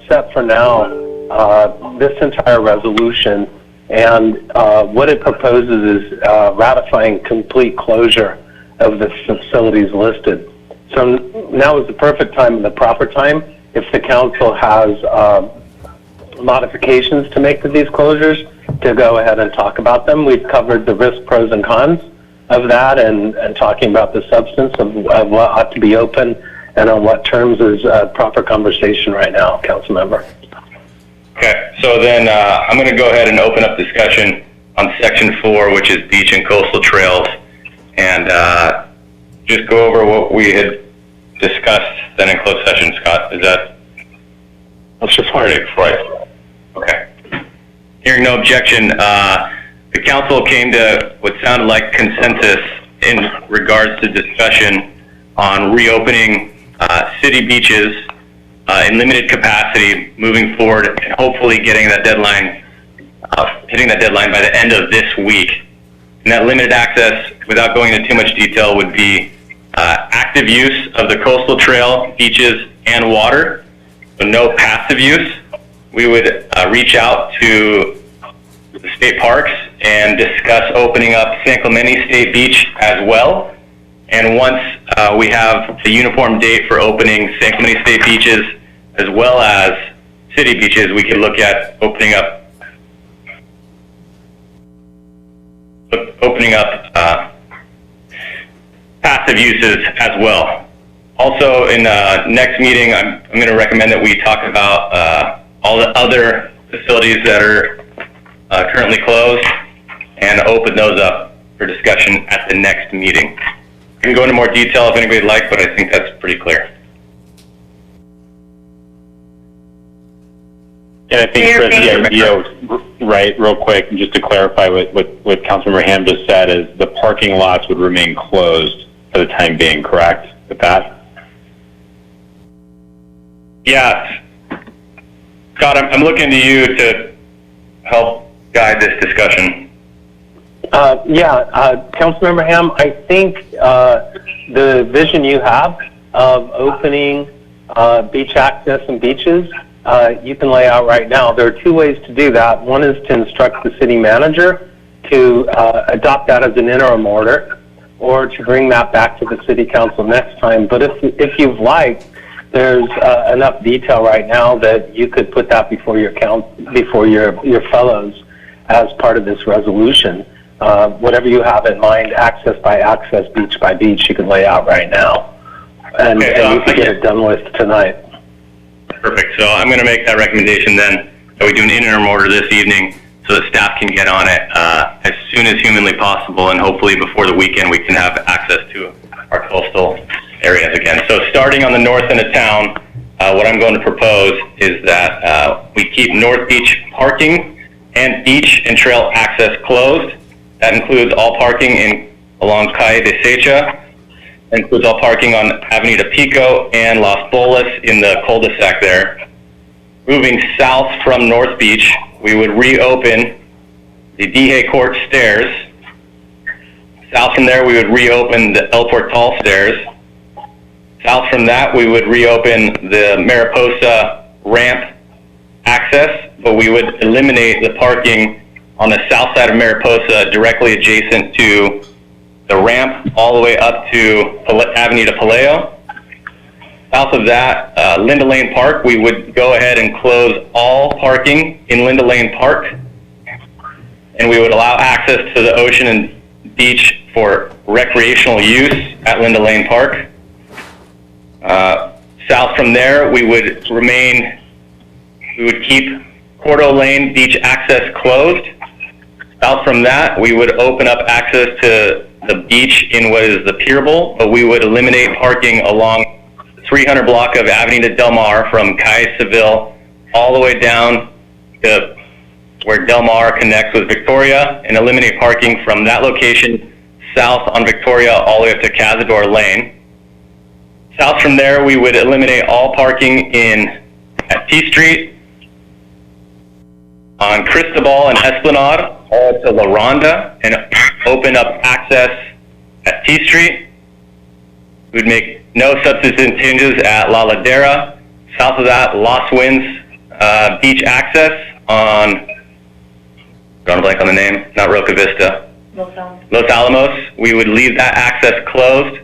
set for now this entire resolution, and what it proposes is ratifying complete closure of the facilities listed. So now is the perfect time and the proper time if the council has modifications to make to these closures to go ahead and talk about them. We've covered the risk, pros, and cons of that and talking about the substance of what ought to be open and on what terms is a proper conversation right now, council member. Okay, so then I'm going to go ahead and open up discussion on Section 4, which is beach and coastal trails, and just go over what we had discussed then in closed session, Scott. Is that? Let's just fire it right. Okay. Hearing no objection, the council came to what sounded like consensus in regards to discussion on reopening city beaches in limited capacity moving forward and hopefully getting that deadline, hitting that deadline by the end of this week. And that limited access, without going into too much detail, would be active use of the coastal trail, beaches, and water, so no passive use. We would reach out to the state parks and discuss opening up San Clemente State Beach as well. And once we have a uniform date for opening San Clemente State beaches as well as city beaches, we could look at opening up passive uses as well. Also, in next meeting, I'm going to recommend that we talk about all the other facilities that are currently closed and open those up for discussion at the next meeting. I can go into more detail if anybody would like, but I think that's pretty clear. And I think, Chris, right, real quick, just to clarify what Councilmember Ham just said, is the parking lots would remain closed for the time being, correct, with that? Yeah. Scott, I'm looking to you to help guide this discussion. Councilmember Ham, I think the vision you have of opening beach access and beaches, you can lay out right now. There are two ways to do that. One is to instruct the city manager to adopt that as an interim order, or to bring that back to the city council next time. But if you've liked, there's enough detail right now that you could put that before your fellows as part of this resolution. Whatever you have in mind, access by access, beach by beach, you can lay out right now, and you can get it done with tonight. Perfect. So I'm going to make that recommendation then, that we do an interim order this evening so that staff can get on it as soon as humanly possible, and hopefully before the weekend we can have access to our coastal areas again. So starting on the north end of town, what I'm going to propose is that we keep North Beach parking and beach and trail access closed. That includes all parking along Calle de Secha. That includes all parking on Avenida Pico and Las Bolas in the cul-de-sac there. Moving south from North Beach, we would reopen the Dije Court stairs. South from there, we would reopen the El Portal stairs. South from that, we would reopen the Mariposa ramp access, but we would eliminate the parking on the south side of Mariposa directly adjacent to the ramp all the way up to Avenida Paleo. South of that, Linda Lane Park, we would go ahead and close all parking in Linda Lane Park. and we would allow access to the ocean and beach for recreational use at Linda Lane Park. South from there, we would keep Cordo Lane beach access closed. South from that, we would open up access to the beach in what is the Pier Bowl, but we would eliminate parking along the 300 block of Avenida Del Mar from Cais Seville all the way down to where Del Mar connects with Victoria, and eliminate parking from that location south on Victoria all the way up to Cazador Lane. South from there, we would eliminate all parking at T Street, on Cristobal and Esplanade, all to La Ronda, and open up access at T Street. We'd make no substantive changes at La Ladera. South of that, Los Winds beach access on, drawing a blank on the name, not Roca Vista. Los Alamos. We would leave that access closed.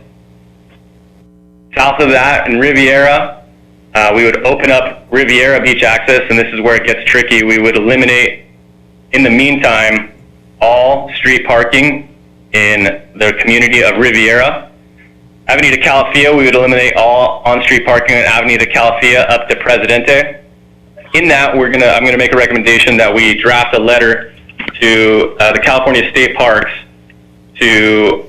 South of that, in Riviera, we would open up Riviera beach access, and this is where it gets tricky. We would eliminate, in the meantime, all street parking in the community of Riviera. Avenida Calafia, we would eliminate all on-street parking at Avenida Calafia up to Presidente. In that, I'm gonna make a recommendation that we draft a letter to the California State Parks to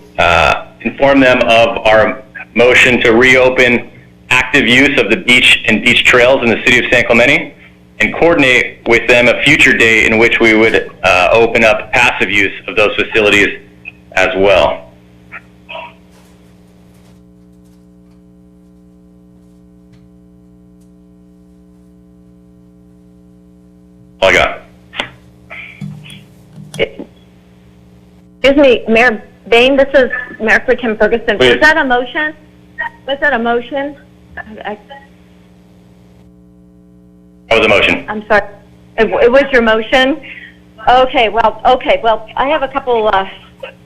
inform them of our motion to reopen active use of the beach and beach trails in the city of San Clemente, and coordinate with them a future date in which we would open up passive use of those facilities as well. All I got. Excuse me, Mayor Bain, this is Mayor Pro Tem Ferguson. Please. Was that a motion? Was that a motion? That was a motion. I'm sorry. It was your motion? Okay, well, I have a couple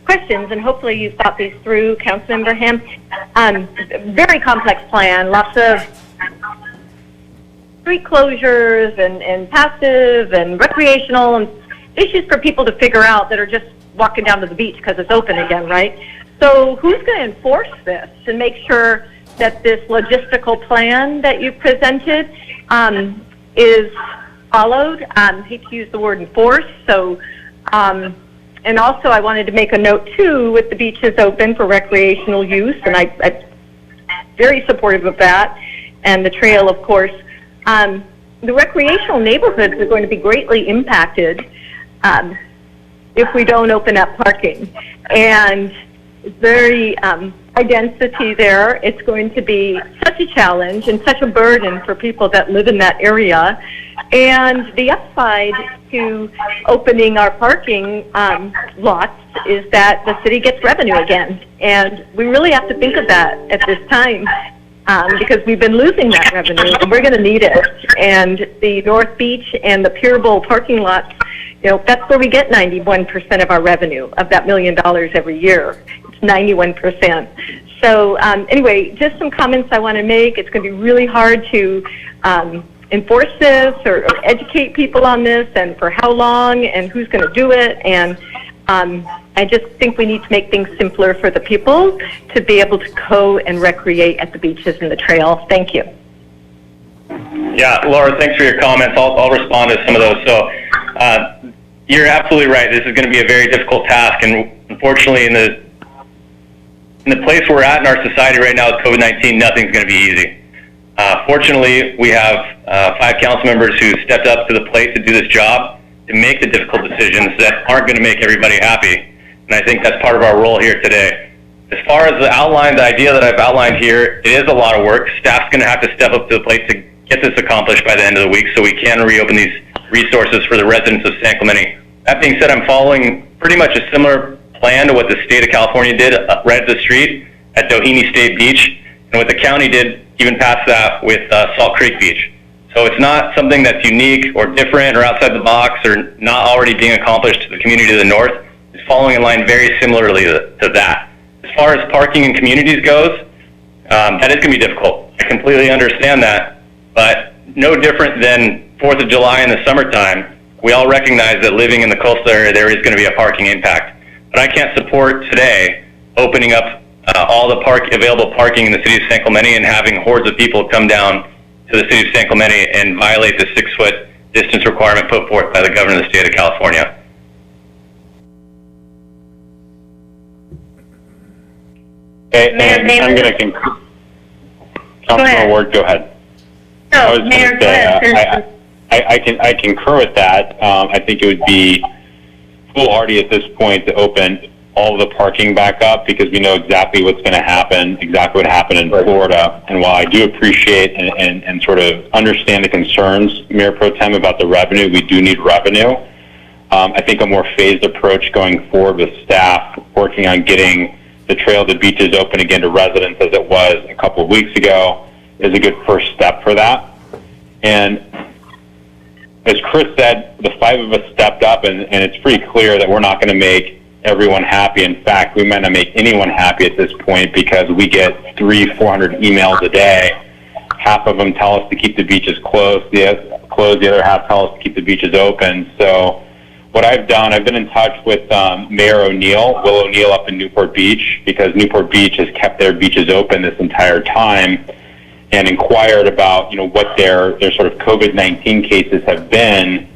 questions, and hopefully you've thought these through, Councilmember Ham. Very complex plan, lots of street closures and passive and recreational and issues for people to figure out that are just walking down to the beach because it's open again, right? So who's going to enforce this and make sure that this logistical plan that you presented is followed? I hate to use the word enforce. So, and also I wanted to make a note too, with the beaches open for recreational use, and I'm very supportive of that, and the trail, of course. The recreational neighborhoods are going to be greatly impacted if we don't open up parking. And very high density there. It's going to be such a challenge and such a burden for people that live in that area. And the upside to opening our parking lots is that the city gets revenue again. And we really have to think of that at this time. Because we've been losing that revenue, and we're going to need it. And the North Beach and the Pier Bowl parking lots, you know, that's where we get 91% of our revenue, of that $1 million every year. It's 91%. So anyway, just some comments I want to make. It's going to be really hard to enforce this or educate people on this, and for how long, and who's going to do it. And I just think we need to make things simpler for the people to be able to go and recreate at the beaches and the trail. Thank you. Yeah, Laura, thanks for your comments. I'll respond to some of those. So you're absolutely right. This is going to be a very difficult task, and unfortunately, in the place we're at in our society right now with COVID-19, nothing's going to be easy. Fortunately, we have 5 council members who stepped up to the plate to do this job, to make the difficult decisions that aren't going to make everybody happy. And I think that's part of our role here today. As far as the idea that I've outlined here, it is a lot of work. Staff's going to have to step up to the plate to get this accomplished by the end of the week so we can reopen these resources for the residents of San Clemente. That being said, I'm following pretty much a similar plan to what the state of California did right at the street at Doheny State Beach, and what the county did even past that with Salt Creek Beach. So it's not something that's unique or different or outside the box or not already being accomplished to the community to the north. It's following in line very similarly to that. As far as parking in communities goes, that is going to be difficult. I completely understand that, but no different than 4th of July in the summertime, we all recognize that living in the coastal area, there is going to be a parking impact. But I can't support today opening up all the available parking in the city of San Clemente and having hordes of people come down to the city of San Clemente and violate the 6-foot distance requirement put forth by the governor of the state of California. And I'm going to concur. Councilman Ward, go ahead. No, Mayor, go ahead. I concur with that. I think it would be foolhardy at this point to open all the parking back up because we know exactly what's going to happen, exactly what happened in Florida. And while I do appreciate and sort of understand the concerns, Mayor Pro Tem, about the revenue, we do need revenue. I think a more phased approach going forward with staff working on getting the trail to beaches open again to residents as it was a couple of weeks ago is a good first step for that. And as Chris said, the 5 of us stepped up, and it's pretty clear that we're not going to make everyone happy. In fact, we might not make anyone happy at this point because we get 300-400 emails a day. Half of them tell us to keep the beaches closed. The other half tell us to keep the beaches open. So what I've done, I've been in touch with Mayor Will O'Neill up in Newport Beach, because Newport Beach has kept their beaches open this entire time, and inquired about, what their sort of COVID-19 cases have been,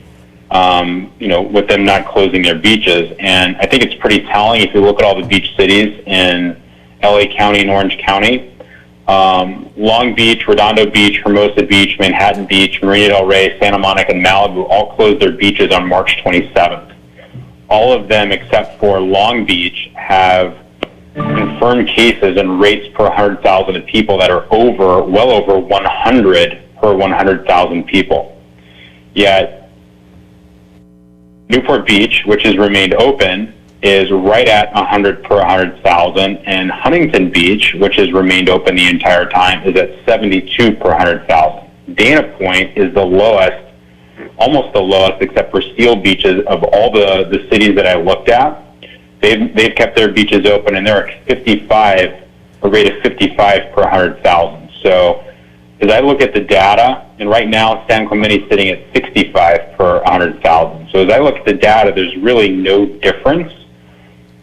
with them not closing their beaches. And I think it's pretty telling if you look at all the beach cities in LA County and Orange County. Long Beach, Redondo Beach, Hermosa Beach, Manhattan Beach, Marina del Rey, Santa Monica, and Malibu all closed their beaches on March 27th. All of them except for Long Beach have confirmed cases and rates per 100,000 of people that are well over 100 per 100,000 people. Yet Newport Beach, which has remained open, is right at 100 per 100,000, and Huntington Beach, which has remained open the entire time, is at 72 per 100,000. Dana Point is the lowest, almost the lowest, except for Seal Beaches, of all the cities that I looked at. They've kept their beaches open, and they're at 55, a rate of 55 per 100,000. So as I look at the data, and right now San Clemente is sitting at 65 per 100,000. So as I look at the data, there's really no difference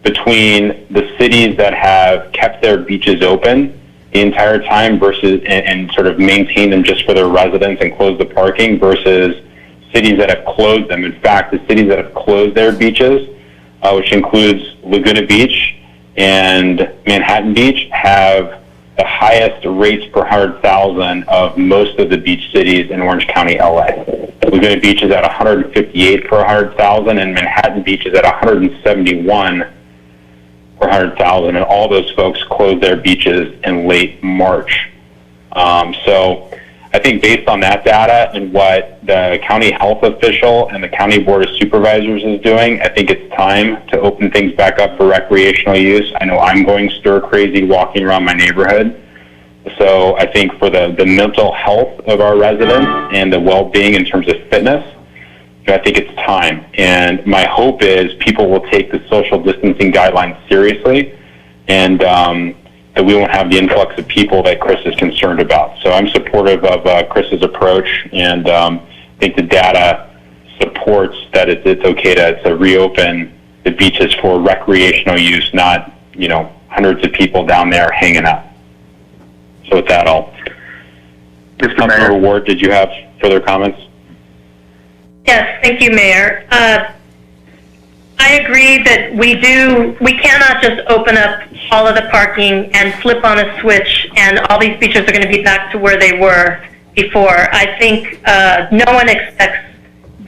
between the cities that have kept their beaches open the entire time versus and sort of maintained them just for their residents and closed the parking versus cities that have closed them. In fact, the cities that have closed their beaches, which includes Laguna Beach and Manhattan Beach, have the highest rates per 100,000 of most of the beach cities in Orange County, LA. Laguna Beach is at 158 per 100,000, and Manhattan Beach is at 171 per 100,000, and all those folks closed their beaches in late March. So I think based on that data and what the county health official and the county board of supervisors is doing, I think it's time to open things back up for recreational use. I know I'm going stir crazy walking around my neighborhood. So I think for the mental health of our residents and the well-being in terms of fitness, I think it's time. And my hope is people will take the social distancing guidelines seriously, and that we won't have the influx of people that Chris is concerned about. So I'm supportive of Chris's approach, and I think the data supports that it's okay to reopen the beaches for recreational use, not, hundreds of people down there hanging out. So with that, Councilmember Ward, did you have further comments? Yes, thank you, Mayor. I agree that we cannot just open up all of the parking and flip on a switch and all these beaches are going to be back to where they were before. I think no one expects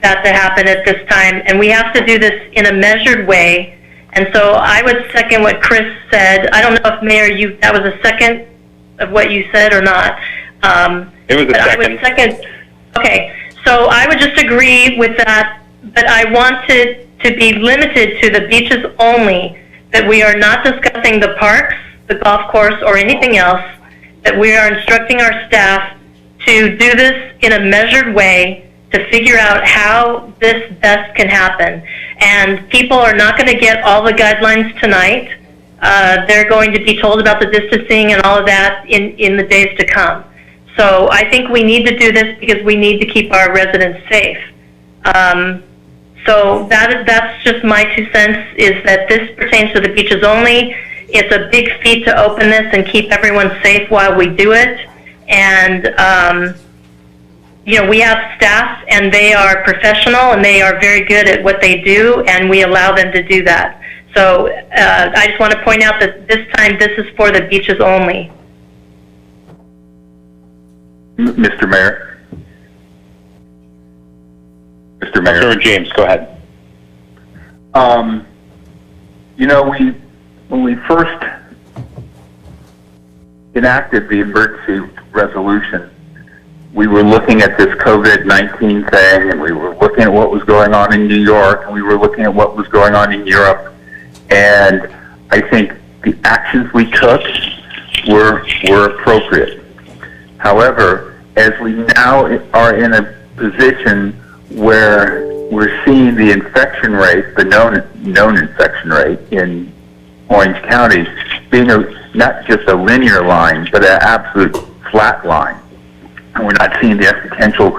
that to happen at this time, and we have to do this in a measured way. And so I would second what Chris said. I don't know if, Mayor, that was a second of what you said or not. It was a second. I would second. Okay, so I would just agree with that, but I want to be limited to the beaches only, that we are not discussing the parks, the golf course, or anything else, that we are instructing our staff to do this in a measured way to figure out how this best can happen. And people are not going to get all the guidelines tonight. They're going to be told about the distancing and all of that in the days to come. So I think we need to do this because we need to keep our residents safe. So that's just my 2 cents, is that this pertains to the beaches only. It's a big feat to open this and keep everyone safe while we do it. And, you know, we have staff and they are professional and they are very good at what they do, and we allow them to do that. So I just want to point out that this time this is for the beaches only. Mr. Mayor. Councilmember James, go ahead. You know, when we first enacted the emergency resolution, we were looking at this COVID-19 thing, and we were looking at what was going on in New York, and we were looking at what was going on in Europe, and I think the actions we took were appropriate. However, as we now are in a position where we're seeing the infection rate, the known infection rate in Orange County being not just a linear line, but an absolute flat line. And we're not seeing the exponential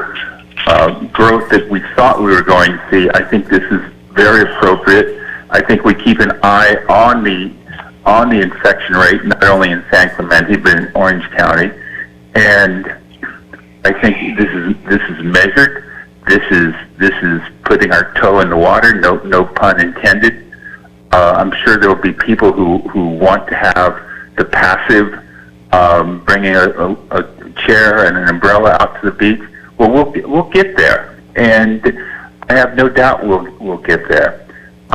growth that we thought we were going to see. I think this is very appropriate. I think we keep an eye on the infection rate, not only in San Clemente, but in Orange County. And I think this is measured. This is putting our toe in the water. No pun intended. I'm sure there will be people who want to have the passive, bringing a chair and an umbrella out to the beach. Well, we'll get there, and I have no doubt we'll get there.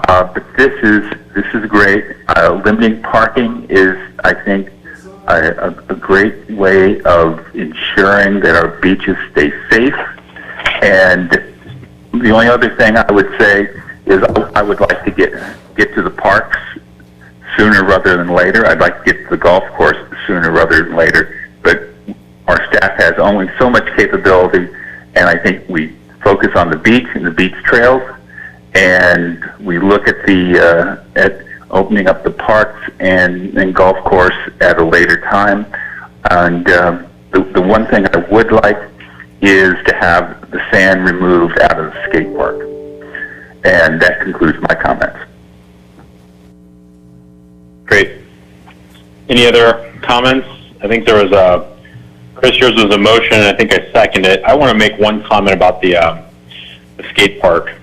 But this is great. Limiting parking is, I think, a great way of ensuring that our beaches stay safe. And the only other thing I would say is I would like to get to the parks sooner rather than later. I'd like to get to the golf course sooner rather than later. But our staff has only so much capability, and I think we focus on the beach and the beach trails, and we look at at opening up the parks and golf course at a later time. And the one thing I would like is to have the sand removed out of the skate park. And that concludes my comments. Great. Any other comments? I think there was Chris, yours was a motion, and I think I seconded it. I want to make one comment about the skate park.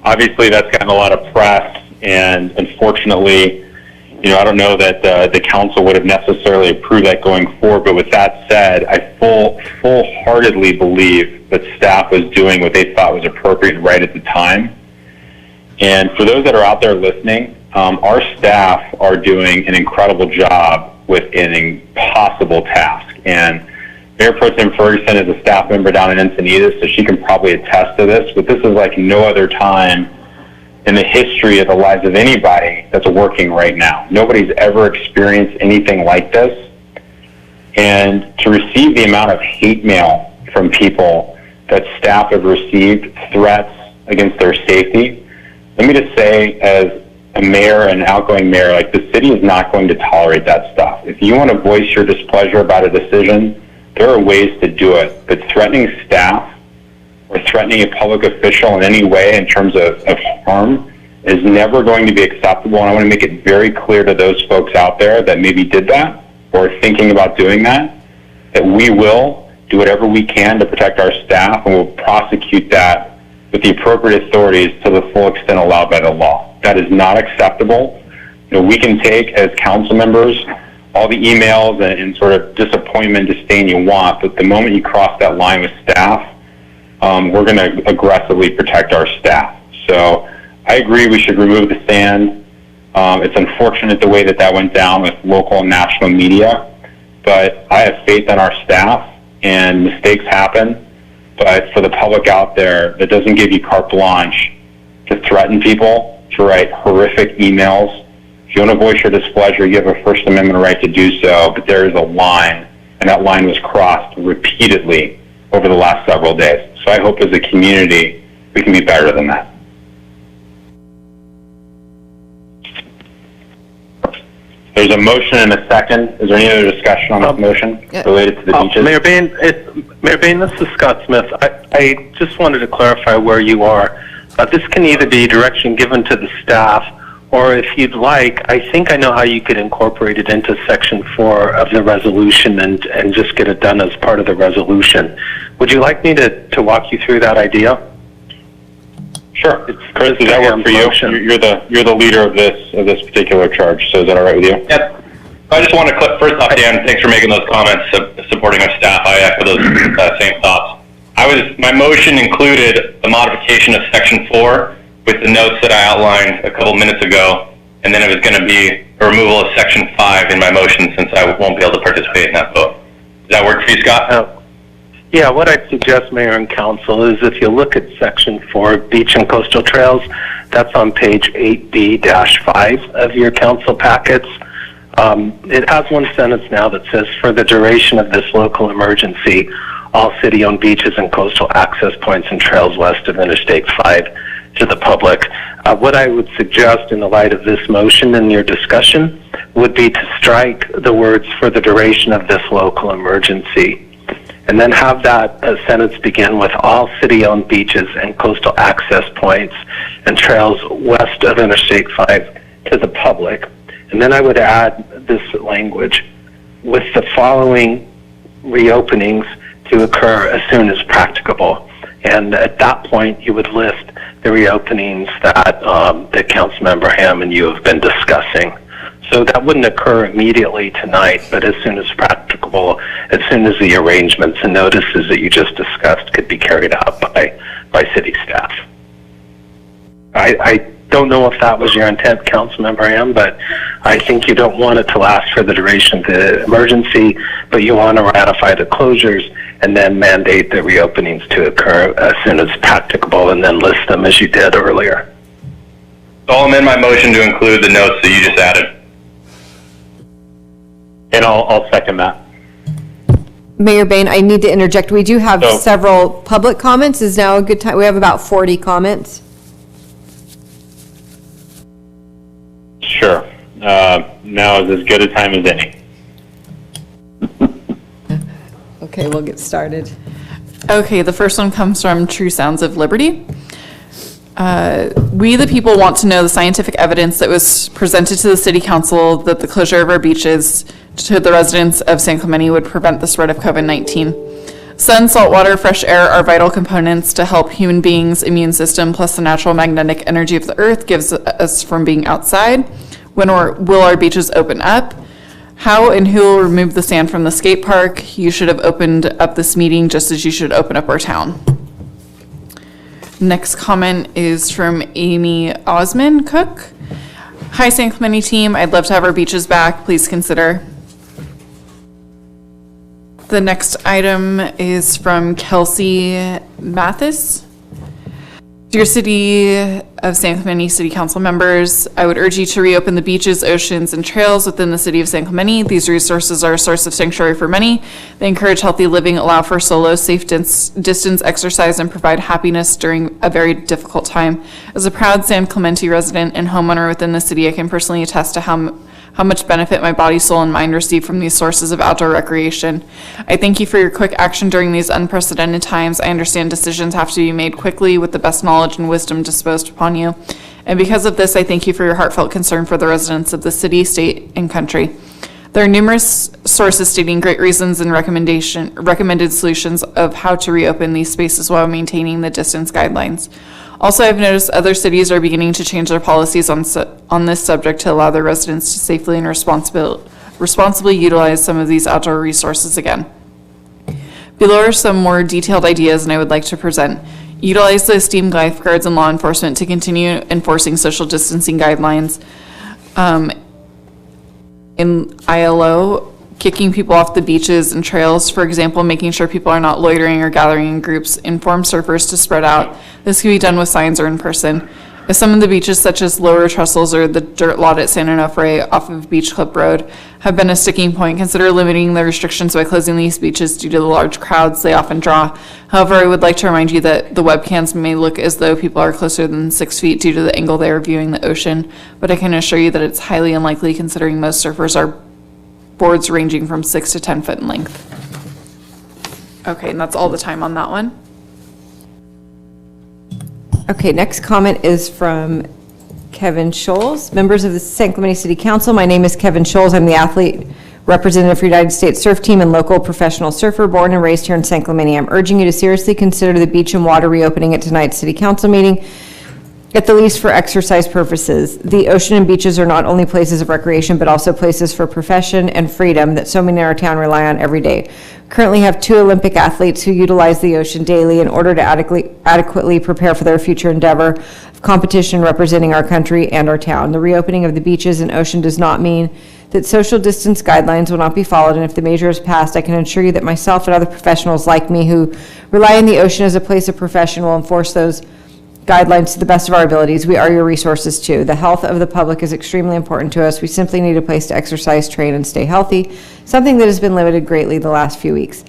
Obviously, that's gotten a lot of press, and unfortunately, you know, I don't know that the council would have necessarily approved that going forward, but with that said, I full-heartedly believe that staff was doing what they thought was appropriate and right at the time. And for those that are out there listening, our staff are doing an incredible job with an impossible task. And Mayor Pro Tem Ferguson is a staff member down in Encinitas, so she can probably attest to this, but this is like no other time in the history of the lives of anybody that's working right now. Nobody's ever experienced anything like this. And to receive the amount of hate mail from people that staff have received, threats against their safety, let me just say, as a mayor and outgoing mayor, like, the city is not going to tolerate that stuff. If you want to voice your displeasure about a decision, there are ways to do it. But threatening staff or threatening a public official in any way in terms of harm is never going to be acceptable. And I want to make it very clear to those folks out there that maybe did that or are thinking about doing that we will do whatever we can to protect our staff, and we'll prosecute that with the appropriate authorities to the full extent allowed by the law. That is not acceptable. You know, we can take, as council members, all the emails and sort of disappointment, disdain you want, but the moment you cross that line with staff, we're going to aggressively protect our staff. So I agree we should remove the sand. It's unfortunate the way that went down with local and national media, but I have faith in our staff, and mistakes happen. But for the public out there, that doesn't give you carte blanche to threaten people, to write horrific emails. If you want to voice your displeasure, you have a First Amendment right to do so, but there is a line, and that line was crossed repeatedly over the last several days. So I hope as a community, we can be better than that. There's a motion and a second. Is there any other discussion on this motion related to the beaches? Mayor Bain, this is Scott Smith. I just wanted to clarify where you are. This can either be direction given to the staff, or if you'd like, I think I know how you could incorporate it into Section 4 of the resolution and just get it done as part of the resolution. Would you like me to walk you through that idea? Sure. Chris, does that work for you? You're the leader of this particular charge, so is that all right with you? Yep. I just want to first off, Dan, thanks for making those comments, supporting our staff. I echo those same thoughts. My motion included the modification of Section 4 with the notes that I outlined a couple minutes ago, and then it was going to be a removal of Section 5 in my motion since I won't be able to participate in that vote. Does that work for you, Scott? Yeah, what I'd suggest, Mayor and Council, is if you look at Section 4, Beach and Coastal Trails, that's on page 8B-5 of your council packets. It has one sentence now that says, for the duration of this local emergency, all city-owned beaches and coastal access points and trails west of Interstate 5 to the public. What I would suggest in the light of this motion and your discussion would be to strike the words for the duration of this local emergency, and then have that sentence begin with all city-owned beaches and coastal access points and trails west of Interstate 5 to the public. And then I would add this language, with the following reopenings to occur as soon as practicable. And at that point, you would list the reopenings that Councilmember Ham and you have been discussing. So that wouldn't occur immediately tonight, but as soon as practicable, as soon as the arrangements and notices that you just discussed could be carried out by city staff. I don't know if that was your intent, Councilmember Ham, but I think you don't want it to last for the duration of the emergency, but you want to ratify the closures and then mandate the reopenings to occur as soon as practicable, and then list them as you did earlier. So I'll amend my motion to include the notes that you just added. And I'll second that. Mayor Bain, I need to interject. We do have several public comments. Is now a good time? We have about 40 comments. Sure. Now is as good a time as any. Okay, we'll get started. Okay, the first one comes from True Sounds of Liberty. We, the people, want to know the scientific evidence that was presented to the City Council that the closure of our beaches to the residents of San Clemente would prevent the spread of COVID-19. Sun, salt water, fresh air are vital components to help human beings' immune system, plus the natural magnetic energy of the earth gives us from being outside. When will our beaches open up? How and who will remove the sand from the skate park? You should have opened up this meeting just as you should open up our town. Next comment is from Amy Osman Cook. Hi, San Clemente team. I'd love to have our beaches back. Please consider. The next item is from Kelsey Mathis. Dear City of San Clemente City Council members, I would urge you to reopen the beaches, oceans, and trails within the city of San Clemente. These resources are a source of sanctuary for many. They encourage healthy living, allow for solo, safe distance exercise, and provide happiness during a very difficult time. As a proud San Clemente resident and homeowner within the city, I can personally attest to how much benefit my body, soul, and mind receive from these sources of outdoor recreation. I thank you for your quick action during these unprecedented times. I understand decisions have to be made quickly with the best knowledge and wisdom disposed upon you. And because of this, I thank you for your heartfelt concern for the residents of the city, state, and country. There are numerous sources stating great reasons and recommended solutions of how to reopen these spaces while maintaining the distance guidelines. Also, I've noticed other cities are beginning to change their policies on this subject to allow their residents to safely and responsibly utilize some of these outdoor resources again. Below are some more detailed ideas, and I would like to present. Utilize the esteemed lifeguards and law enforcement to continue enforcing social distancing guidelines. In ILO, kicking people off the beaches and trails, for example, making sure people are not loitering or gathering in groups, inform surfers to spread out. This can be done with signs or in person. If some of the beaches, such as Lower Trestles or the dirt lot at San Onofre off of Beach Clip Road, have been a sticking point, consider limiting the restrictions by closing these beaches due to the large crowds they often draw. However, I would like to remind you that the webcams may look as though people are closer than 6 feet due to the angle they are viewing the ocean, but I can assure you that it's highly unlikely considering most surfers are boards ranging from 6 to 10 foot in length. Okay, and that's all the time on that one. Okay, next comment is from Kevin Scholes. Members of the San Clemente City Council, my name is Kevin Scholes. I'm the athlete representative for United States Surf Team and local professional surfer, born and raised here in San Clemente. I'm urging you to seriously consider the beach and water reopening at tonight's City Council meeting, at the least for exercise purposes. The ocean and beaches are not only places of recreation, but also places for profession and freedom that so many in our town rely on every day. Currently have 2 Olympic athletes who utilize the ocean daily in order to adequately prepare for their future endeavor of competition representing our country and our town. The reopening of the beaches and ocean does not mean that social distance guidelines will not be followed, and if the measure is passed, I can assure you that myself and other professionals like me who rely on the ocean as a place of profession will enforce those guidelines to the best of our abilities. We are your resources too. The health of the public is extremely important to us. We simply need a place to exercise, train, and stay healthy, something that has been limited greatly the last few weeks.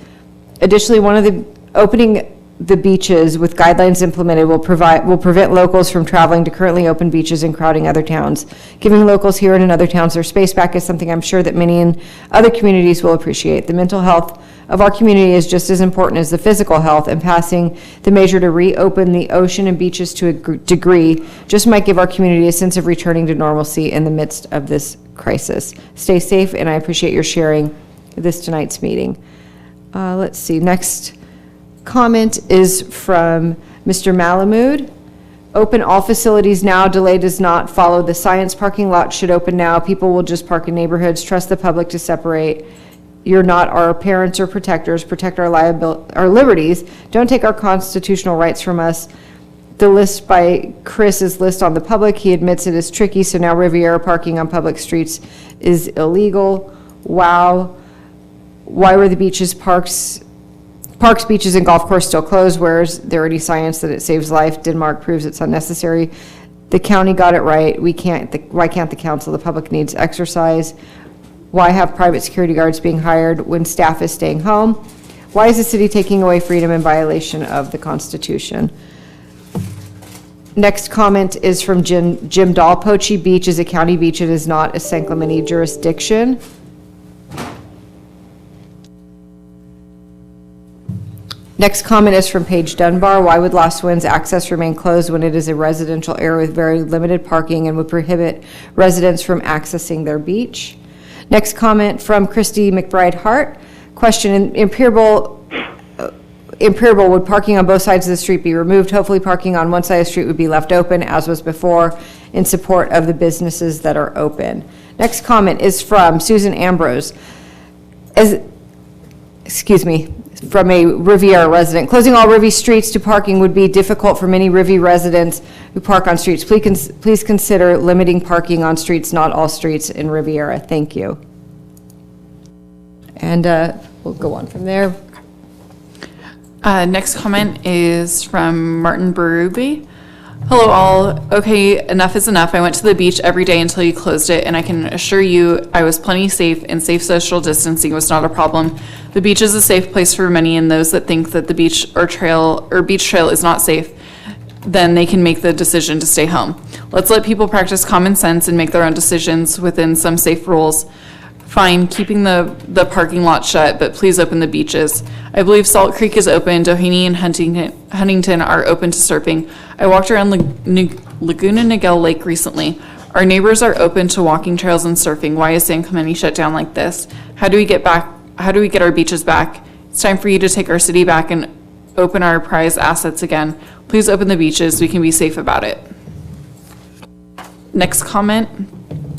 Additionally, opening the beaches with guidelines implemented will prevent locals from traveling to currently open beaches and crowding other towns. Giving locals here and in other towns their space back is something I'm sure that many in other communities will appreciate. The mental health of our community is just as important as the physical health, and passing the measure to reopen the ocean and beaches to a degree just might give our community a sense of returning to normalcy in the midst of this crisis. Stay safe, and I appreciate your sharing this tonight's meeting. Let's see, next comment is from Mr. Malamud. Open all facilities now. Delay does not follow the science. Parking lot should open now. People will just park in neighborhoods. Trust the public to separate. You're not our parents or protectors. Protect our liberties. Don't take our constitutional rights from us. The list by Chris is list on the public. He admits it is tricky, so now Riviera parking on public streets is illegal. Wow. Why were the parks, beaches, and golf course still closed? Where is there any science that it saves life? Denmark proves it's unnecessary. The county got it right. Why can't the council? The public needs exercise. Why have private security guards being hired when staff is staying home? Why is the city taking away freedom in violation of the Constitution? Next comment is from Jim Dahl. Poche Beach is a county beach. It is not a San Clemente jurisdiction. Next comment is from Paige Dunbar. Why would Lost Winds access remain closed when it is a residential area with very limited parking and would prohibit residents from accessing their beach? Next comment from Christy McBride Hart. Question, in Peerable, would parking on both sides of the street be removed? Hopefully parking on one side of the street would be left open, as was before, in support of the businesses that are open. Next comment is from Susan Ambrose. From a Riviera resident. Closing all Rivi streets to parking would be difficult for many Rivi residents who park on streets. Please consider limiting parking on streets, not all streets in Riviera. Thank you. And we'll go on from there. Next comment is from Martin Berube. Hello all. Okay, enough is enough. I went to the beach every day until you closed it, and I can assure you I was plenty safe, and safe social distancing was not a problem. The beach is a safe place for many, and those that think that the beach or beach trail is not safe, then they can make the decision to stay home. Let's let people practice common sense and make their own decisions within some safe rules. Fine, keeping the parking lot shut, but please open the beaches. I believe Salt Creek is open. Doheny and Huntington are open to surfing. I walked around Laguna Niguel Lake recently. Our neighbors are open to walking trails and surfing. Why is San Clemente shut down like this? How do we get our beaches back? It's time for you to take our city back and open our prized assets again. Please open the beaches. We can be safe about it. Next comment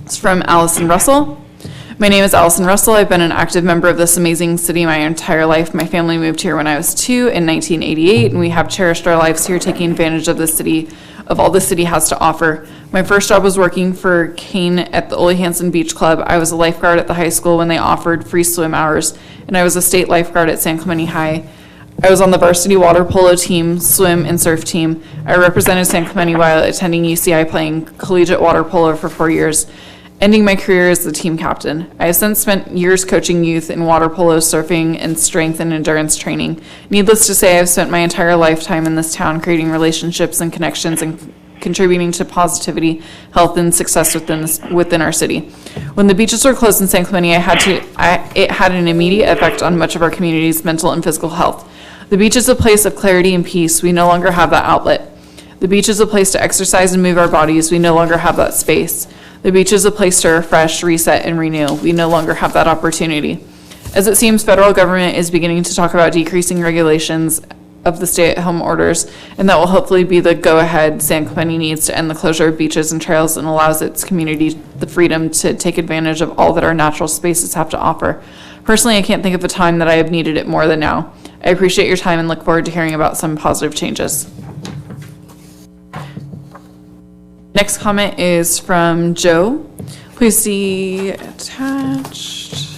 is from Allison Russell. My name is Allison Russell. I've been an active member of this amazing city my entire life. My family moved here when I was 2 in 1988, and we have cherished our lives here, taking advantage of all the city has to offer. My first job was working for Kane at the Ole Hansen Beach Club. I was a lifeguard at the high school when they offered free swim hours, and I was a state lifeguard at San Clemente High. I was on the varsity water polo team, swim, and surf team. I represented San Clemente while attending UCI, playing collegiate water polo for 4 years, ending my career as the team captain. I have since spent years coaching youth in water polo, surfing, and strength and endurance training. Needless to say, I've spent my entire lifetime in this town creating relationships and connections and contributing to positivity, health, and success within our city. When the beaches were closed in San Clemente, it had an immediate effect on much of our community's mental and physical health. The beach is a place of clarity and peace. We no longer have that outlet. The beach is a place to exercise and move our bodies. We no longer have that space. The beach is a place to refresh, reset, and renew. We no longer have that opportunity. As it seems, federal government is beginning to talk about decreasing regulations of the stay-at-home orders, and that will hopefully be the go-ahead San Clemente needs to end the closure of beaches and trails and allows its community the freedom to take advantage of all that our natural spaces have to offer. Personally, I can't think of a time that I have needed it more than now. I appreciate your time and look forward to hearing about some positive changes. Next comment is from Joe. Please see attached.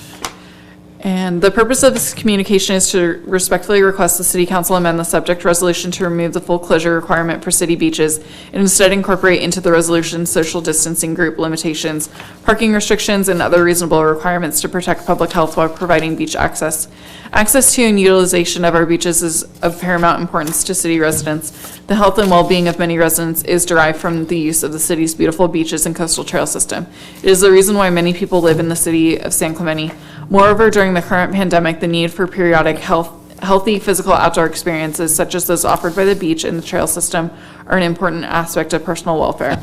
And the purpose of this communication is to respectfully request the City Council amend the subject resolution to remove the full closure requirement for city beaches and instead incorporate into the resolution social distancing group limitations, parking restrictions, and other reasonable requirements to protect public health while providing beach access. Access to and utilization of our beaches is of paramount importance to city residents. The health and well-being of many residents is derived from the use of the city's beautiful beaches and coastal trail system. It is the reason why many people live in the city of San Clemente. Moreover, during the current pandemic, the need for periodic healthy physical outdoor experiences, such as those offered by the beach and the trail system, are an important aspect of personal welfare.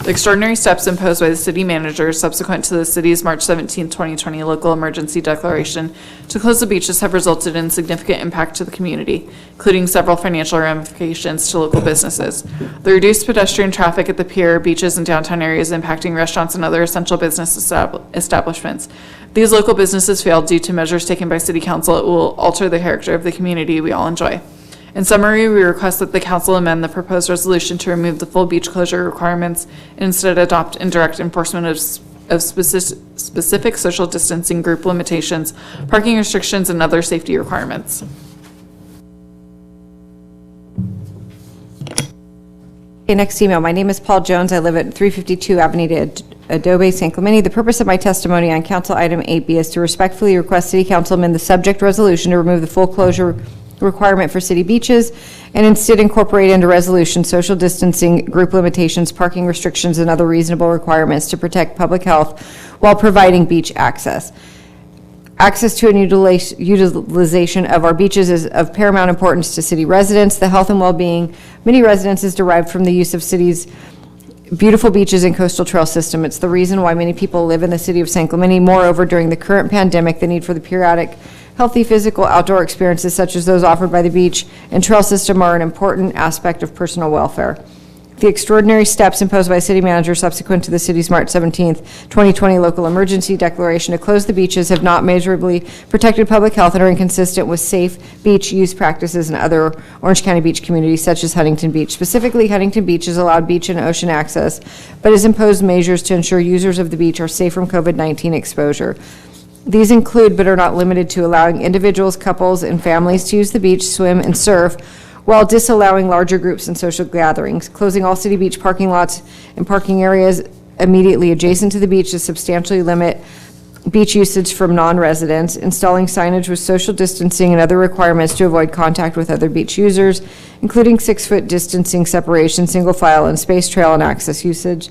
The extraordinary steps imposed by the city manager subsequent to the city's March 17, 2020 local emergency declaration to close the beaches have resulted in significant impact to the community, including several financial ramifications to local businesses. The reduced pedestrian traffic at the pier, beaches, and downtown areas impacting restaurants and other essential business establishments. These local businesses failed due to measures taken by City Council. It will alter the character of the community we all enjoy. In summary, we request that the council amend the proposed resolution to remove the full beach closure requirements and instead adopt indirect enforcement of specific social distancing group limitations, parking restrictions, and other safety requirements. Okay, next email. My name is Paul Jones. I live at 352 Avenida, Adobe, San Clemente. The purpose of my testimony on Council Item 8B is to respectfully request City Council amend the subject resolution to remove the full closure requirement for city beaches and instead incorporate into resolution social distancing, group limitations, parking restrictions, and other reasonable requirements to protect public health while providing beach access. Access to and utilization of our beaches is of paramount importance to city residents. The health and well-being of many residents is derived from the use of city's beautiful beaches and coastal trail system. It's the reason why many people live in the city of San Clemente. Moreover, during the current pandemic, the need for the periodic healthy physical outdoor experiences such as those offered by the beach and trail system are an important aspect of personal welfare. The extraordinary steps imposed by city manager subsequent to the city's March 17th, 2020 local emergency declaration to close the beaches have not measurably protected public health and are inconsistent with safe beach use practices in other Orange County beach communities such as Huntington Beach. Specifically, Huntington Beach has allowed beach and ocean access, but has imposed measures to ensure users of the beach are safe from COVID-19 exposure. These include, but are not limited to, allowing individuals, couples, and families to use the beach, swim, and surf, while disallowing larger groups and social gatherings, closing all city beach parking lots and parking areas immediately adjacent to the beach to substantially limit beach usage from non-residents, installing signage with social distancing and other requirements to avoid contact with other beach users, including 6-foot distancing separation, single file, and space trail and access usage,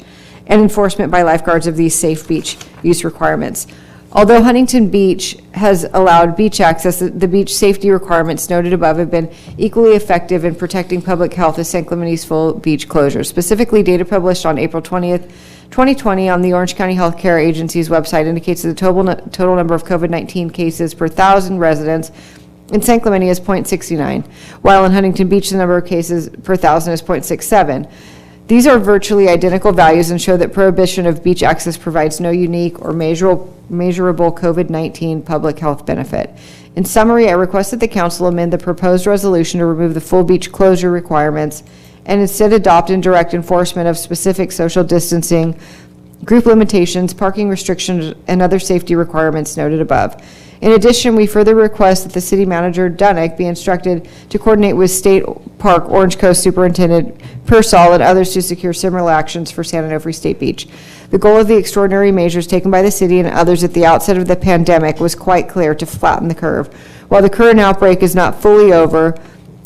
and enforcement by lifeguards of these safe beach use requirements. Although Huntington Beach has allowed beach access, the beach safety requirements noted above have been equally effective in protecting public health as San Clemente's full beach closure. Specifically, data published on April 20th, 2020 on the Orange County Health Care Agency's website indicates that the total number of COVID-19 cases per 1,000 residents in San Clemente is 0.69, while in Huntington Beach the number of cases per 1,000 is 0.67. These are virtually identical values and show that prohibition of beach access provides no unique or measurable COVID-19 public health benefit. In summary, I request that the council amend the proposed resolution to remove the full beach closure requirements and instead adopt indirect enforcement of specific social distancing, group limitations, parking restrictions, and other safety requirements noted above. In addition, we further request that the city manager, Dunnick, be instructed to coordinate with State Park Orange Coast Superintendent Parcel and others to secure similar actions for San Onofre State Beach. The goal of the extraordinary measures taken by the city and others at the outset of the pandemic was quite clear: to flatten the curve. While the current outbreak is not fully over,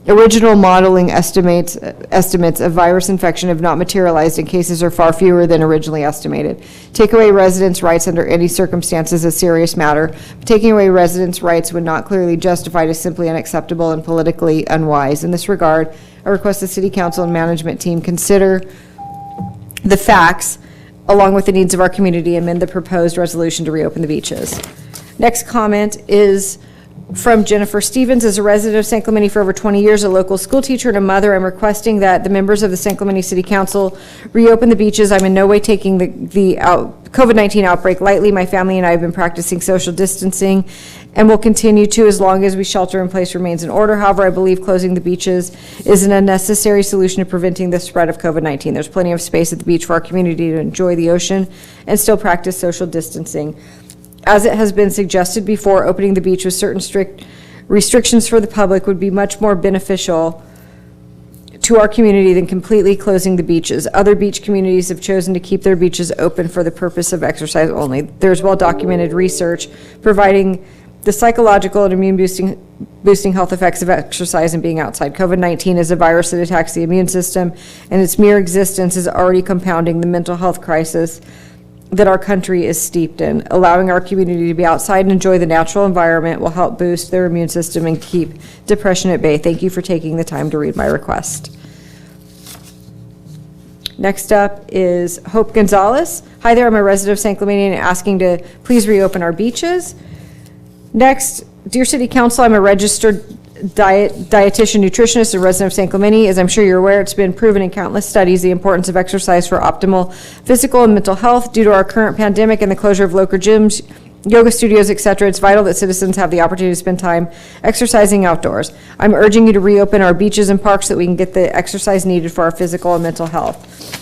original modeling estimates of virus infection have not materialized and cases are far fewer than originally estimated. Take away residents' rights under any circumstances is a serious matter. Taking away residents' rights when not clearly justified is simply unacceptable and politically unwise. In this regard, I request the city council and management team consider the facts along with the needs of our community and amend the proposed resolution to reopen the beaches. Next comment is from Jennifer Stevens. As a resident of San Clemente for over 20 years, a local school teacher and a mother, I'm requesting that the members of the San Clemente City Council reopen the beaches. I'm in no way taking the COVID-19 outbreak lightly. My family and I have been practicing social distancing and will continue to as long as we shelter in place remains in order. However, I believe closing the beaches is an unnecessary solution to preventing the spread of COVID-19. There's plenty of space at the beach for our community to enjoy the ocean and still practice social distancing. As it has been suggested before, opening the beach with certain strict restrictions for the public would be much more beneficial to our community than completely closing the beaches. Other beach communities have chosen to keep their beaches open for the purpose of exercise only. There's well-documented research providing the psychological and immune boosting health effects of exercise and being outside. COVID-19 is a virus that attacks the immune system, and its mere existence is already compounding the mental health crisis that our country is steeped in. Allowing our community to be outside and enjoy the natural environment will help boost their immune system and keep depression at bay. Thank you for taking the time to read my request. Next up is Hope Gonzalez. Hi there, I'm a resident of San Clemente and asking to please reopen our beaches. Next, dear City Council, I'm a registered dietitian nutritionist, a resident of San Clemente. As I'm sure you're aware, it's been proven in countless studies the importance of exercise for optimal physical and mental health. Due to our current pandemic and the closure of local gyms, yoga studios, etc., it's vital that citizens have the opportunity to spend time exercising outdoors. I'm urging you to reopen our beaches and parks so that we can get the exercise needed for our physical and mental health.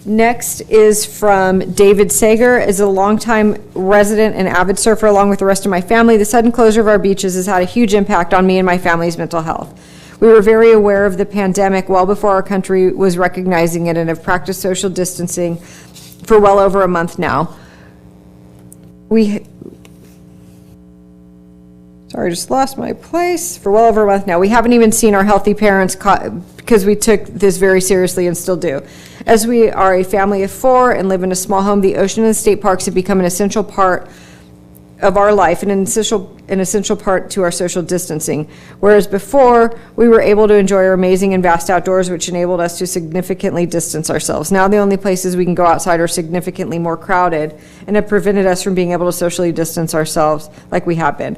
Next is from David Sager. As a longtime resident and avid surfer along with the rest of my family, the sudden closure of our beaches has had a huge impact on me and my family's mental health. We were very aware of the pandemic well before our country was recognizing it and have practiced social distancing for well over a month now. Sorry, I just lost my place. For well over a month now. We haven't even seen our healthy parents because we took this very seriously and still do. As we are a family of 4 and live in a small home, the ocean and the state parks have become an essential part of our life and an essential part to our social distancing. Whereas before, we were able to enjoy our amazing and vast outdoors, which enabled us to significantly distance ourselves. Now the only places we can go outside are significantly more crowded and have prevented us from being able to socially distance ourselves like we have been.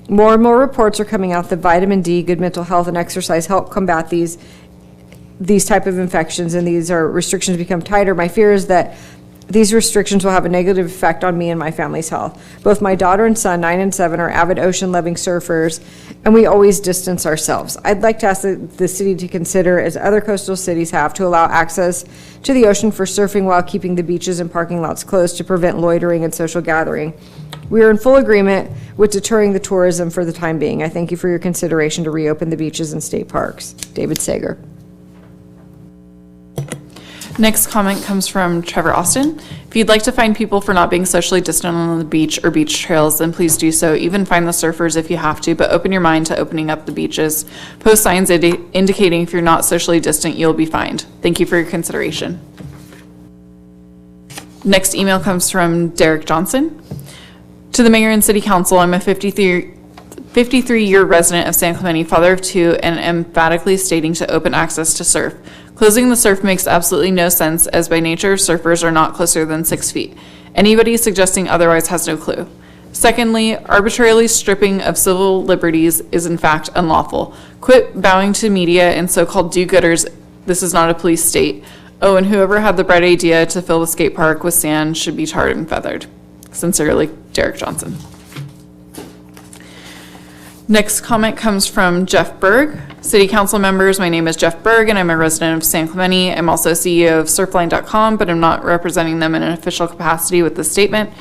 More and more reports are coming out that vitamin D, good mental health, and exercise help combat these type of infections, and these are restrictions become tighter. My fear is that these restrictions will have a negative effect on me and my family's health. Both my daughter and son, 9 and 7, are avid ocean-loving surfers, and we always distance ourselves. I'd like to ask the city to consider, as other coastal cities have, to allow access to the ocean for surfing while keeping the beaches and parking lots closed to prevent loitering and social gathering. We are in full agreement with deterring the tourism for the time being. I thank you for your consideration to reopen the beaches and state parks. David Sager. Next comment comes from Trevor Austin. If you'd like to find people for not being socially distant on the beach or beach trails, then please do so. Even find the surfers if you have to, but open your mind to opening up the beaches. Post signs indicating if you're not socially distant, you'll be fined. Thank you for your consideration. Next email comes from Derek Johnson. To the Mayor and City Council, I'm a 53-year resident of San Clemente, father of 2, and emphatically stating to open access to surf. Closing the surf makes absolutely no sense, as by nature, surfers are not closer than 6 feet. Anybody suggesting otherwise has no clue. Secondly, arbitrarily stripping of civil liberties is in fact unlawful. Quit bowing to media and so-called do-gooders. This is not a police state. Oh, and whoever had the bright idea to fill the skate park with sand should be tarred and feathered. Sincerely, Derek Johnson. Next comment comes from Jeff Berg. City Council members, my name is Jeff Berg and I'm a resident of San Clemente. I'm also CEO of surfline.com, but I'm not representing them in an official capacity with this statement.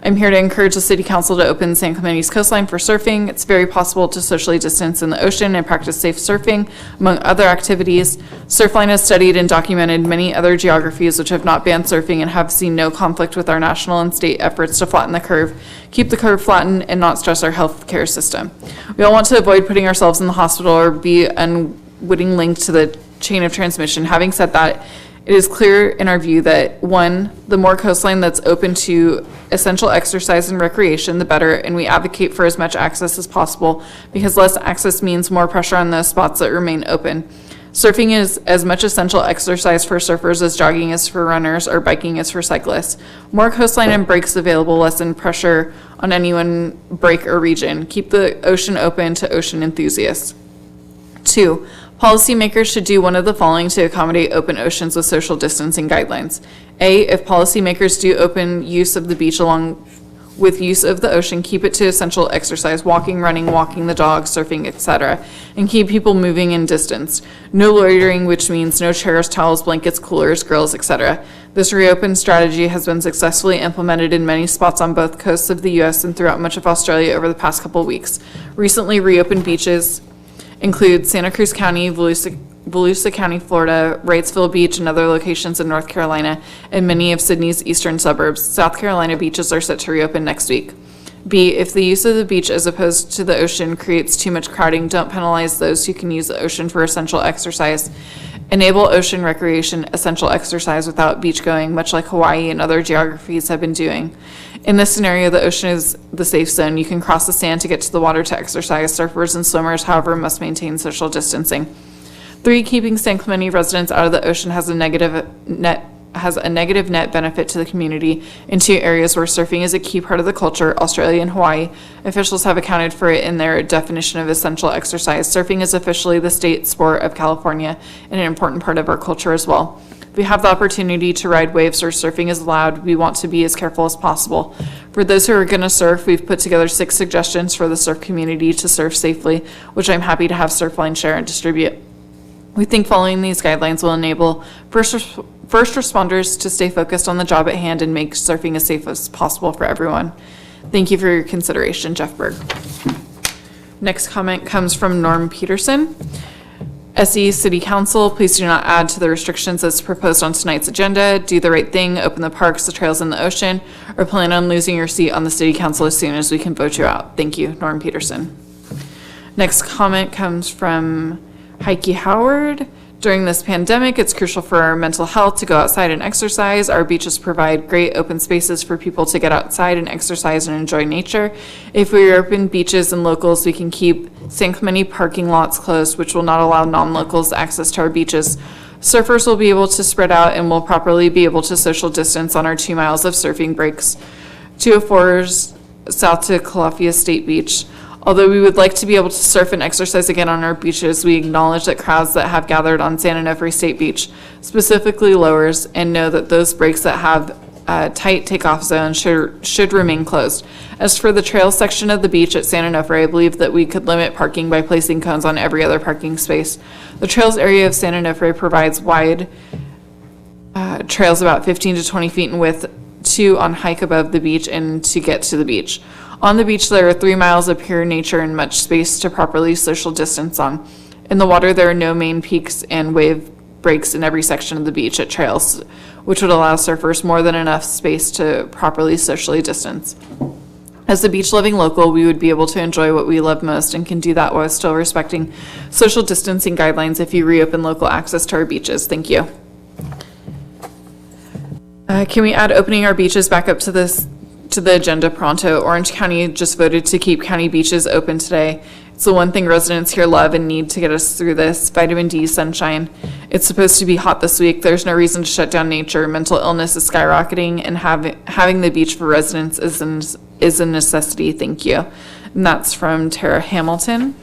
I'm here to encourage the City Council to open San Clemente's coastline for surfing. It's very possible to socially distance in the ocean and practice safe surfing, among other activities. Surfline has studied and documented many other geographies which have not banned surfing and have seen no conflict with our national and state efforts to flatten the curve, keep the curve flattened, and not stress our health care system. We all want to avoid putting ourselves in the hospital or be unwitting linked to the chain of transmission. Having said that, It is clear in our view that, one, the more coastline that's open to essential exercise and recreation, the better, and we advocate for as much access as possible because less access means more pressure on those spots that remain open. Surfing is as much essential exercise for surfers as jogging is for runners or biking is for cyclists. More coastline and breaks available lessen pressure on any one break or region. Keep the ocean open to ocean enthusiasts. 2, policymakers should do one of the following to accommodate open oceans with social distancing guidelines. A, if policymakers do open use of the beach along with use of the ocean, keep it to essential exercise, walking, running, walking the dog, surfing, etc., and keep people moving in distance. No loitering, which means no chairs, towels, blankets, coolers, grills, etc. This reopen strategy has been successfully implemented in many spots on both coasts of the U.S. and throughout much of Australia over the past couple of weeks. Recently reopened beaches include Santa Cruz County, Volusia County, Florida, Wrightsville Beach, and other locations in North Carolina, and many of Sydney's eastern suburbs. South Carolina beaches are set to reopen next week. B, if the use of the beach as opposed to the ocean creates too much crowding, don't penalize those who can use the ocean for essential exercise. Enable ocean recreation, essential exercise without beach going, much like Hawaii and other geographies have been doing. In this scenario, the ocean is the safe zone. You can cross the sand to get to the water to exercise. Surfers and swimmers, however, must maintain social distancing. 3, keeping San Clemente residents out of the ocean has a negative net benefit to the community in 2 areas where surfing is a key part of the culture, Australia and Hawaii. Officials have accounted for it in their definition of essential exercise. Surfing is officially the state sport of California and an important part of our culture as well. If we have the opportunity to ride waves or surfing is allowed, we want to be as careful as possible. For those who are going to surf, we've put together 6 suggestions for the surf community to surf safely, which I'm happy to have Surfline share and distribute. We think following these guidelines will enable first responders to stay focused on the job at hand and make surfing as safe as possible for everyone. Thank you for your consideration, Jeff Berg. Next comment comes from Norm Peterson. SE City Council, please do not add to the restrictions as proposed on tonight's agenda. Do the right thing, open the parks, the trails, and the ocean, or plan on losing your seat on the City Council as soon as we can vote you out. Thank you, Norm Peterson. Next comment comes from Heike Howard. During this pandemic, it's crucial for our mental health to go outside and exercise. Our beaches provide great open spaces for people to get outside and exercise and enjoy nature. If we reopen beaches and locals, we can keep San Clemente parking lots closed, which will not allow non-locals access to our beaches. Surfers will be able to spread out and will properly be able to social distance on our 2 miles of surfing breaks. 204's south to Calafia State Beach. Although we would like to be able to surf and exercise again on our beaches, we acknowledge that crowds that have gathered on San Onofre State Beach, specifically lowers, and know that those breaks that have tight takeoff zones should remain closed. As for the trail section of the beach at San Onofre, I believe that we could limit parking by placing cones on every other parking space. The trails area of San Onofre provides wide trails about 15 to 20 feet in width to on hike above the beach and to get to the beach. On the beach, there are 3 miles of pure nature and much space to properly social distance on. In the water, there are no main peaks and wave breaks in every section of the beach at trails, which would allow surfers more than enough space to properly socially distance. As the beach-loving local, we would be able to enjoy what we love most and can do that while still respecting social distancing guidelines if you reopen local access to our beaches. Thank you. Can we add opening our beaches back up to the agenda pronto? Orange County just voted to keep county beaches open today. It's the one thing residents here love and need to get us through this. Vitamin D, sunshine. It's supposed to be hot this week. There's no reason to shut down nature. Mental illness is skyrocketing, and having the beach for residents is a necessity. Thank you. And that's from Tara Hamilton.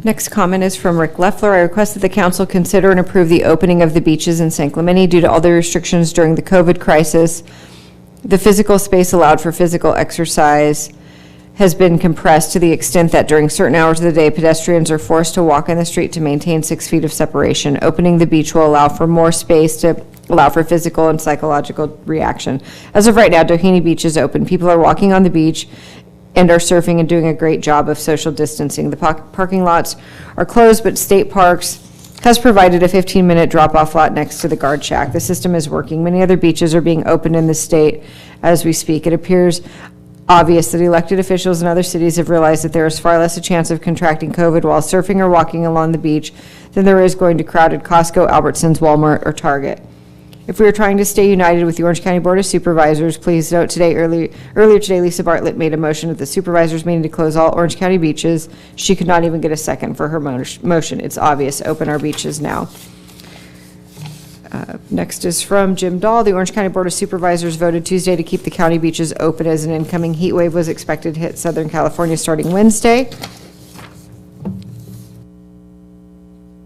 Next comment is from Rick Leffler. I request that the council consider and approve the opening of the beaches in San Clemente due to all the restrictions during the COVID crisis. The physical space allowed for physical exercise has been compressed to the extent that during certain hours of the day, pedestrians are forced to walk in the street to maintain 6 feet of separation. Opening the beach will allow for more space to allow for physical and psychological reaction. As of right now, Doheny Beach is open. People are walking on the beach and are surfing and doing a great job of social distancing. The parking lots are closed, but State Parks has provided a 15-minute drop-off lot next to the guard shack. The system is working. Many other beaches are being opened in the state as we speak. It appears obvious that elected officials in other cities have realized that there is far less a chance of contracting COVID while surfing or walking along the beach than there is going to crowded Costco, Albertsons, Walmart, or Target. If we are trying to stay united with the Orange County Board of Supervisors, please note earlier today, Lisa Bartlett made a motion at the supervisors meeting to close all Orange County beaches. She could not even get a second for her motion. It's obvious. Open our beaches now. Next is from Jim Dahl. The Orange County Board of Supervisors voted Tuesday to keep the county beaches open as an incoming heat wave was expected to hit Southern California starting Wednesday.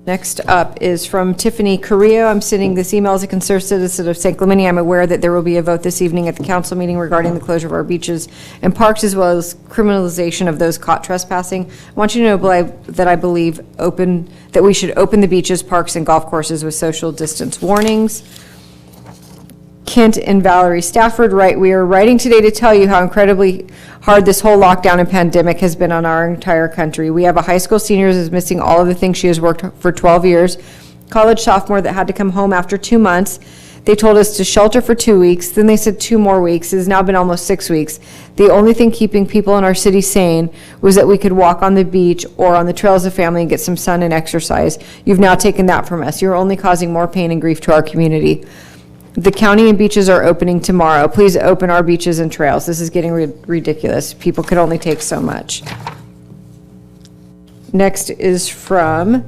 Next up is from Tiffany Carrillo. I'm sending this email as a concerned citizen of San Clemente. I'm aware that there will be a vote this evening at the council meeting regarding the closure of our beaches and parks, as well as criminalization of those caught trespassing. I want you to know that I believe that we should open the beaches, parks, and golf courses with social distance warnings. Kent and Valerie Stafford write, we are writing today to tell you how incredibly hard this whole lockdown and pandemic has been on our entire country. We have a high school senior who is missing all of the things she has worked for 12 years, college sophomore that had to come home after 2 months. They told us to shelter for 2 weeks, then they said 2 more weeks. It has now been almost 6 weeks. The only thing keeping people in our city sane was that we could walk on the beach or on the trails of family and get some sun and exercise. You've now taken that from us. You're only causing more pain and grief to our community. The county and beaches are opening tomorrow. Please open our beaches and trails. This is getting ridiculous. People could only take so much. Next is from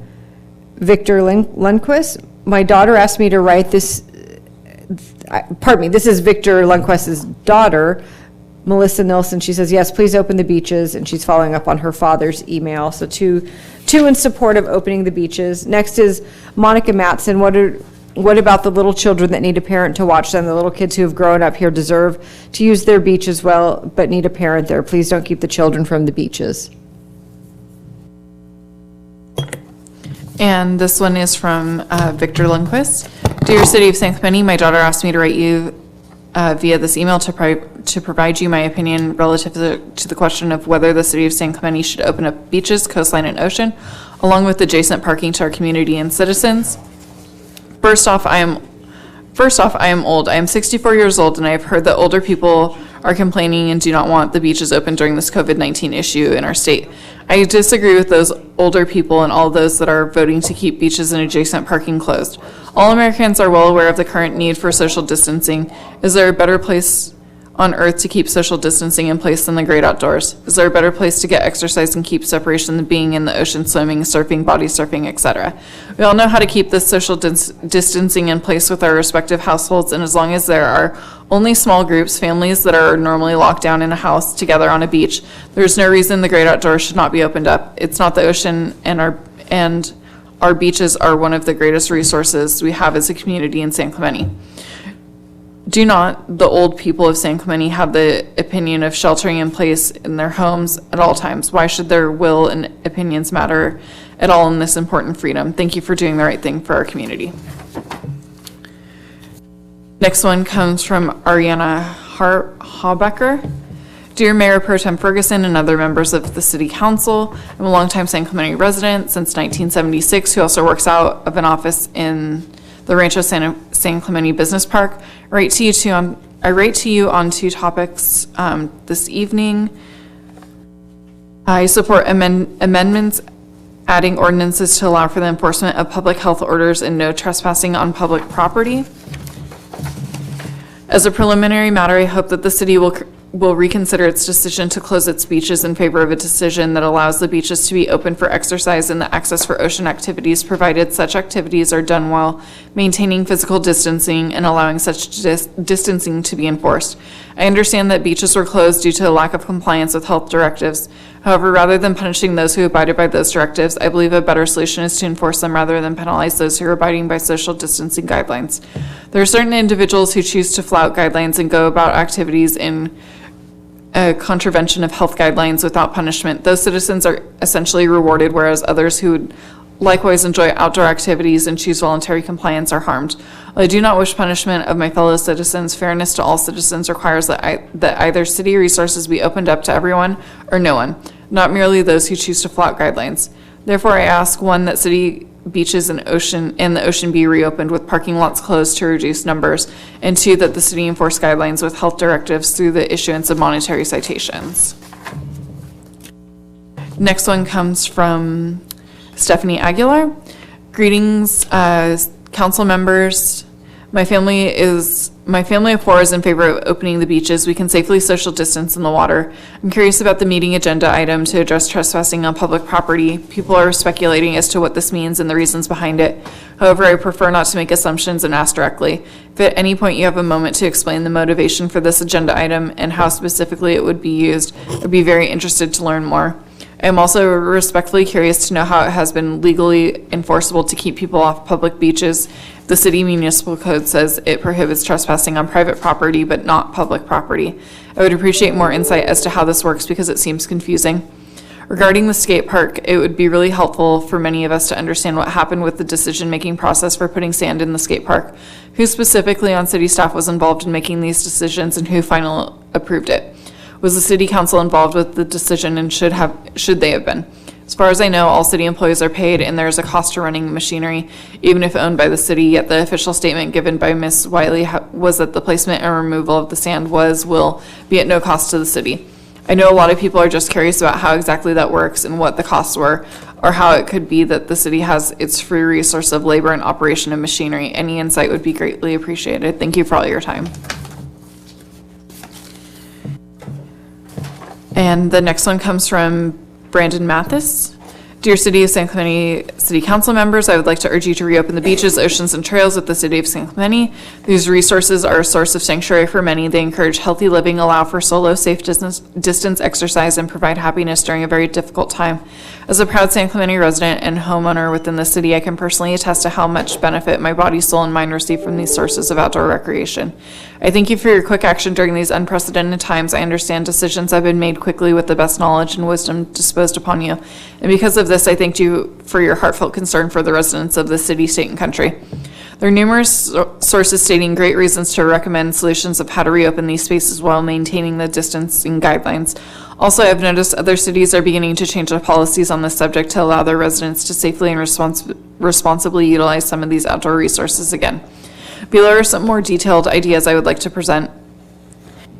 Victor Lundquist. My daughter asked me to write this, this is Victor Lundquist's daughter, Melissa Nilsson. She says, yes, please open the beaches, and she's following up on her father's email. So two in support of opening the beaches. Next is Monica Matson. What about the little children that need a parent to watch them? The little kids who have grown up here deserve to use their beach as well, but need a parent there. Please don't keep the children from the beaches. And this one is from Victor Lundquist. Dear City of San Clemente, my daughter asked me to write you via this email to provide you my opinion relative to the question of whether the City of San Clemente should open up beaches, coastline, and ocean, along with adjacent parking to our community and citizens. First off, I am old. I am 64 years old, and I have heard that older people are complaining and do not want the beaches open during this COVID-19 issue in our state. I disagree with those older people and all those that are voting to keep beaches and adjacent parking closed. All Americans are well aware of the current need for social distancing. Is there a better place on earth to keep social distancing in place than the great outdoors? Is there a better place to get exercise and keep separation than being in the ocean, swimming, surfing, body surfing, etc.? We all know how to keep this social distancing in place with our respective households, and as long as there are only small groups, families that are normally locked down in a house together on a beach, there's no reason the great outdoors should not be opened up. It's not the ocean, and our beaches are one of the greatest resources we have as a community in San Clemente. Do not the old people of San Clemente have the opinion of sheltering in place in their homes at all times? Why should their will and opinions matter at all in this important freedom? Thank you for doing the right thing for our community. Next one comes from Ariana Haubecker. Dear Mayor Pro Tem Ferguson and other members of the City Council, I'm a longtime San Clemente resident since 1976 who also works out of an office in the Rancho San Clemente Business Park. I write to you on 2 topics this evening. I support amendments adding ordinances to allow for the enforcement of public health orders and no trespassing on public property. As a preliminary matter, I hope that the city will reconsider its decision to close its beaches in favor of a decision that allows the beaches to be open for exercise and the access for ocean activities, provided such activities are done while maintaining physical distancing and allowing such distancing to be enforced. I understand that beaches were closed due to a lack of compliance with health directives. However, rather than punishing those who abided by those directives, I believe a better solution is to enforce them rather than penalize those who are abiding by social distancing guidelines. There are certain individuals who choose to flout guidelines and go about activities in a contravention of health guidelines without punishment. Those citizens are essentially rewarded, whereas others who would likewise enjoy outdoor activities and choose voluntary compliance are harmed. While I do not wish punishment of my fellow citizens, fairness to all citizens requires that either city resources be opened up to everyone or no one, not merely those who choose to flout guidelines. Therefore, I ask, 1, that city beaches and the ocean be reopened with parking lots closed to reduce numbers. And 2, that the city enforce guidelines with health directives through the issuance of monetary citations. Next one comes from Stephanie Aguilar. Greetings, council members. My family of 4 is in favor of opening the beaches. We can safely social distance in the water. I'm curious about the meeting agenda item to address trespassing on public property. People are speculating as to what this means and the reasons behind it. However, I prefer not to make assumptions and ask directly. If at any point you have a moment to explain the motivation for this agenda item and how specifically it would be used, I'd be very interested to learn more. I am also respectfully curious to know how it has been legally enforceable to keep people off public beaches. The city municipal code says it prohibits trespassing on private property but not public property. I would appreciate more insight as to how this works because it seems confusing. Regarding the skate park, it would be really helpful for many of us to understand what happened with the decision-making process for putting sand in the skate park. Who specifically on city staff was involved in making these decisions and who finally approved it? Was the city council involved with the decision and should they have been? As far as I know, all city employees are paid and there is a cost to running machinery, even if owned by the city, yet the official statement given by Ms. Wiley was that the placement and removal of the sand will be at no cost to the city. I know a lot of people are just curious about how exactly that works and what the costs were, or how it could be that the city has its free resource of labor and operation of machinery. Any insight would be greatly appreciated. Thank you for all your time. And the next one comes from Brandon Mathis. Dear City of San Clemente City Council members, I would like to urge you to reopen the beaches, oceans, and trails with the City of San Clemente. These resources are a source of sanctuary for many. They encourage healthy living, allow for solo, safe distance exercise, and provide happiness during a very difficult time. As a proud San Clemente resident and homeowner within the city, I can personally attest to how much benefit my body, soul, and mind receive from these sources of outdoor recreation. I thank you for your quick action during these unprecedented times. I understand decisions have been made quickly with the best knowledge and wisdom disposed upon you. And because of this, I thank you for your heartfelt concern for the residents of the city, state, and country. There are numerous sources stating great reasons to recommend solutions of how to reopen these spaces while maintaining the distancing guidelines. Also, I've noticed other cities are beginning to change their policies on this subject to allow their residents to safely and responsibly utilize some of these outdoor resources again. Below are some more detailed ideas I would like to present.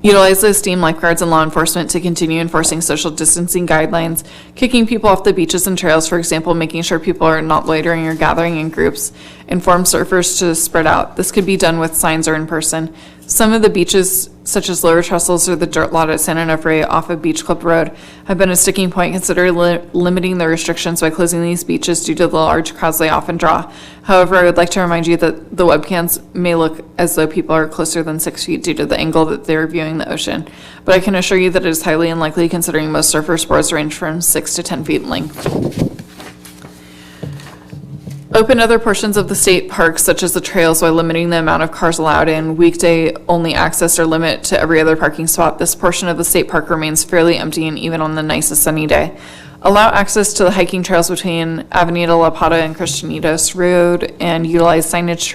Utilize the esteemed lifeguards and law enforcement to continue enforcing social distancing guidelines, kicking people off the beaches and trails, for example, making sure people are not loitering or gathering in groups. Inform surfers to spread out. This could be done with signs or in person. Some of the beaches, such as Lower Trestles or the dirt lot at San Onofre off of Beach Club Road, have been a sticking point. Consider limiting the restrictions by closing these beaches due to the large crowds they often draw. However, I would like to remind you that the webcams may look as though people are closer than 6 feet due to the angle that they're viewing the ocean. But I can assure you that it is highly unlikely considering most surfer sports range from 6 to 10 feet in length. Open other portions of the state parks, such as the trails, while limiting the amount of cars allowed in. Weekday only access or limit to every other parking spot. This portion of the state park remains fairly empty and even on the nicest sunny day. Allow access to the hiking trails between Avenida La Plata and Christianitos Road and utilize signage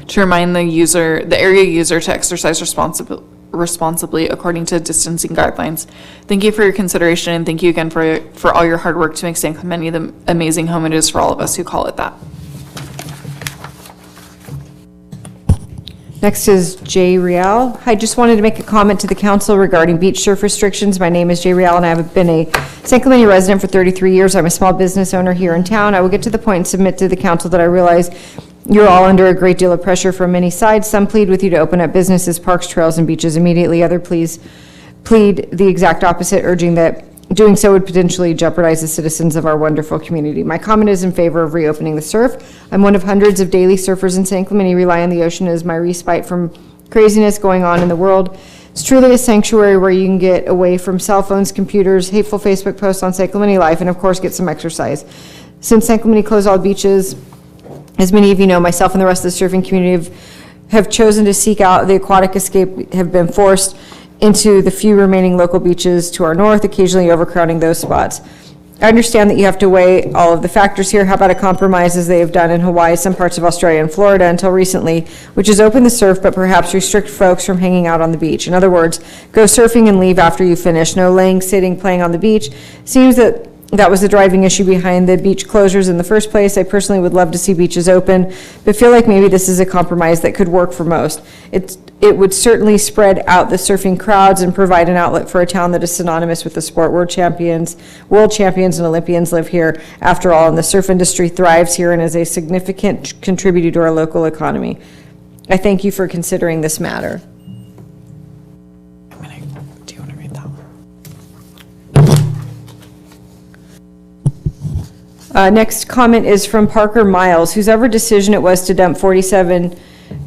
to remind the area user to exercise responsibly according to distancing guidelines. Thank you for your consideration and thank you again for all your hard work to make San Clemente the amazing home it is for all of us who call it that. Next is Jay Real. I just wanted to make a comment to the council regarding beach surf restrictions. My name is Jay Real and I have been a San Clemente resident for 33 years. I'm a small business owner here in town. I will get to the point and submit to the council that I realize you're all under a great deal of pressure from many sides. Some plead with you to open up businesses, parks, trails, and beaches immediately. Others plead the exact opposite, urging that doing so would potentially jeopardize the citizens of our wonderful community. My comment is in favor of reopening the surf. I'm one of hundreds of daily surfers in San Clemente, rely on the ocean as my respite from craziness going on in the world. It's truly a sanctuary where you can get away from cell phones, computers, hateful Facebook posts on San Clemente life, and of course get some exercise. Since San Clemente closed all beaches, as many of you know, myself and the rest of the surfing community have chosen to seek out the aquatic escape, have been forced into the few remaining local beaches to our north, occasionally overcrowding those spots. I understand that you have to weigh all of the factors here. How about a compromise as they have done in Hawaii, some parts of Australia, and Florida until recently, which is open the surf but perhaps restrict folks from hanging out on the beach. In other words, go surfing and leave after you finish. No laying, sitting, playing on the beach. Seems that That was the driving issue behind the beach closures in the first place. I personally would love to see beaches open, but feel like maybe this is a compromise that could work for most. It would certainly spread out the surfing crowds and provide an outlet for a town that is synonymous with the sport. World champions and Olympians live here after all, and the surf industry thrives here and is a significant contributor to our local economy. I thank you for considering this matter. Do you want to read that one? Next comment is from Parker Miles, whosever decision it was to dump 47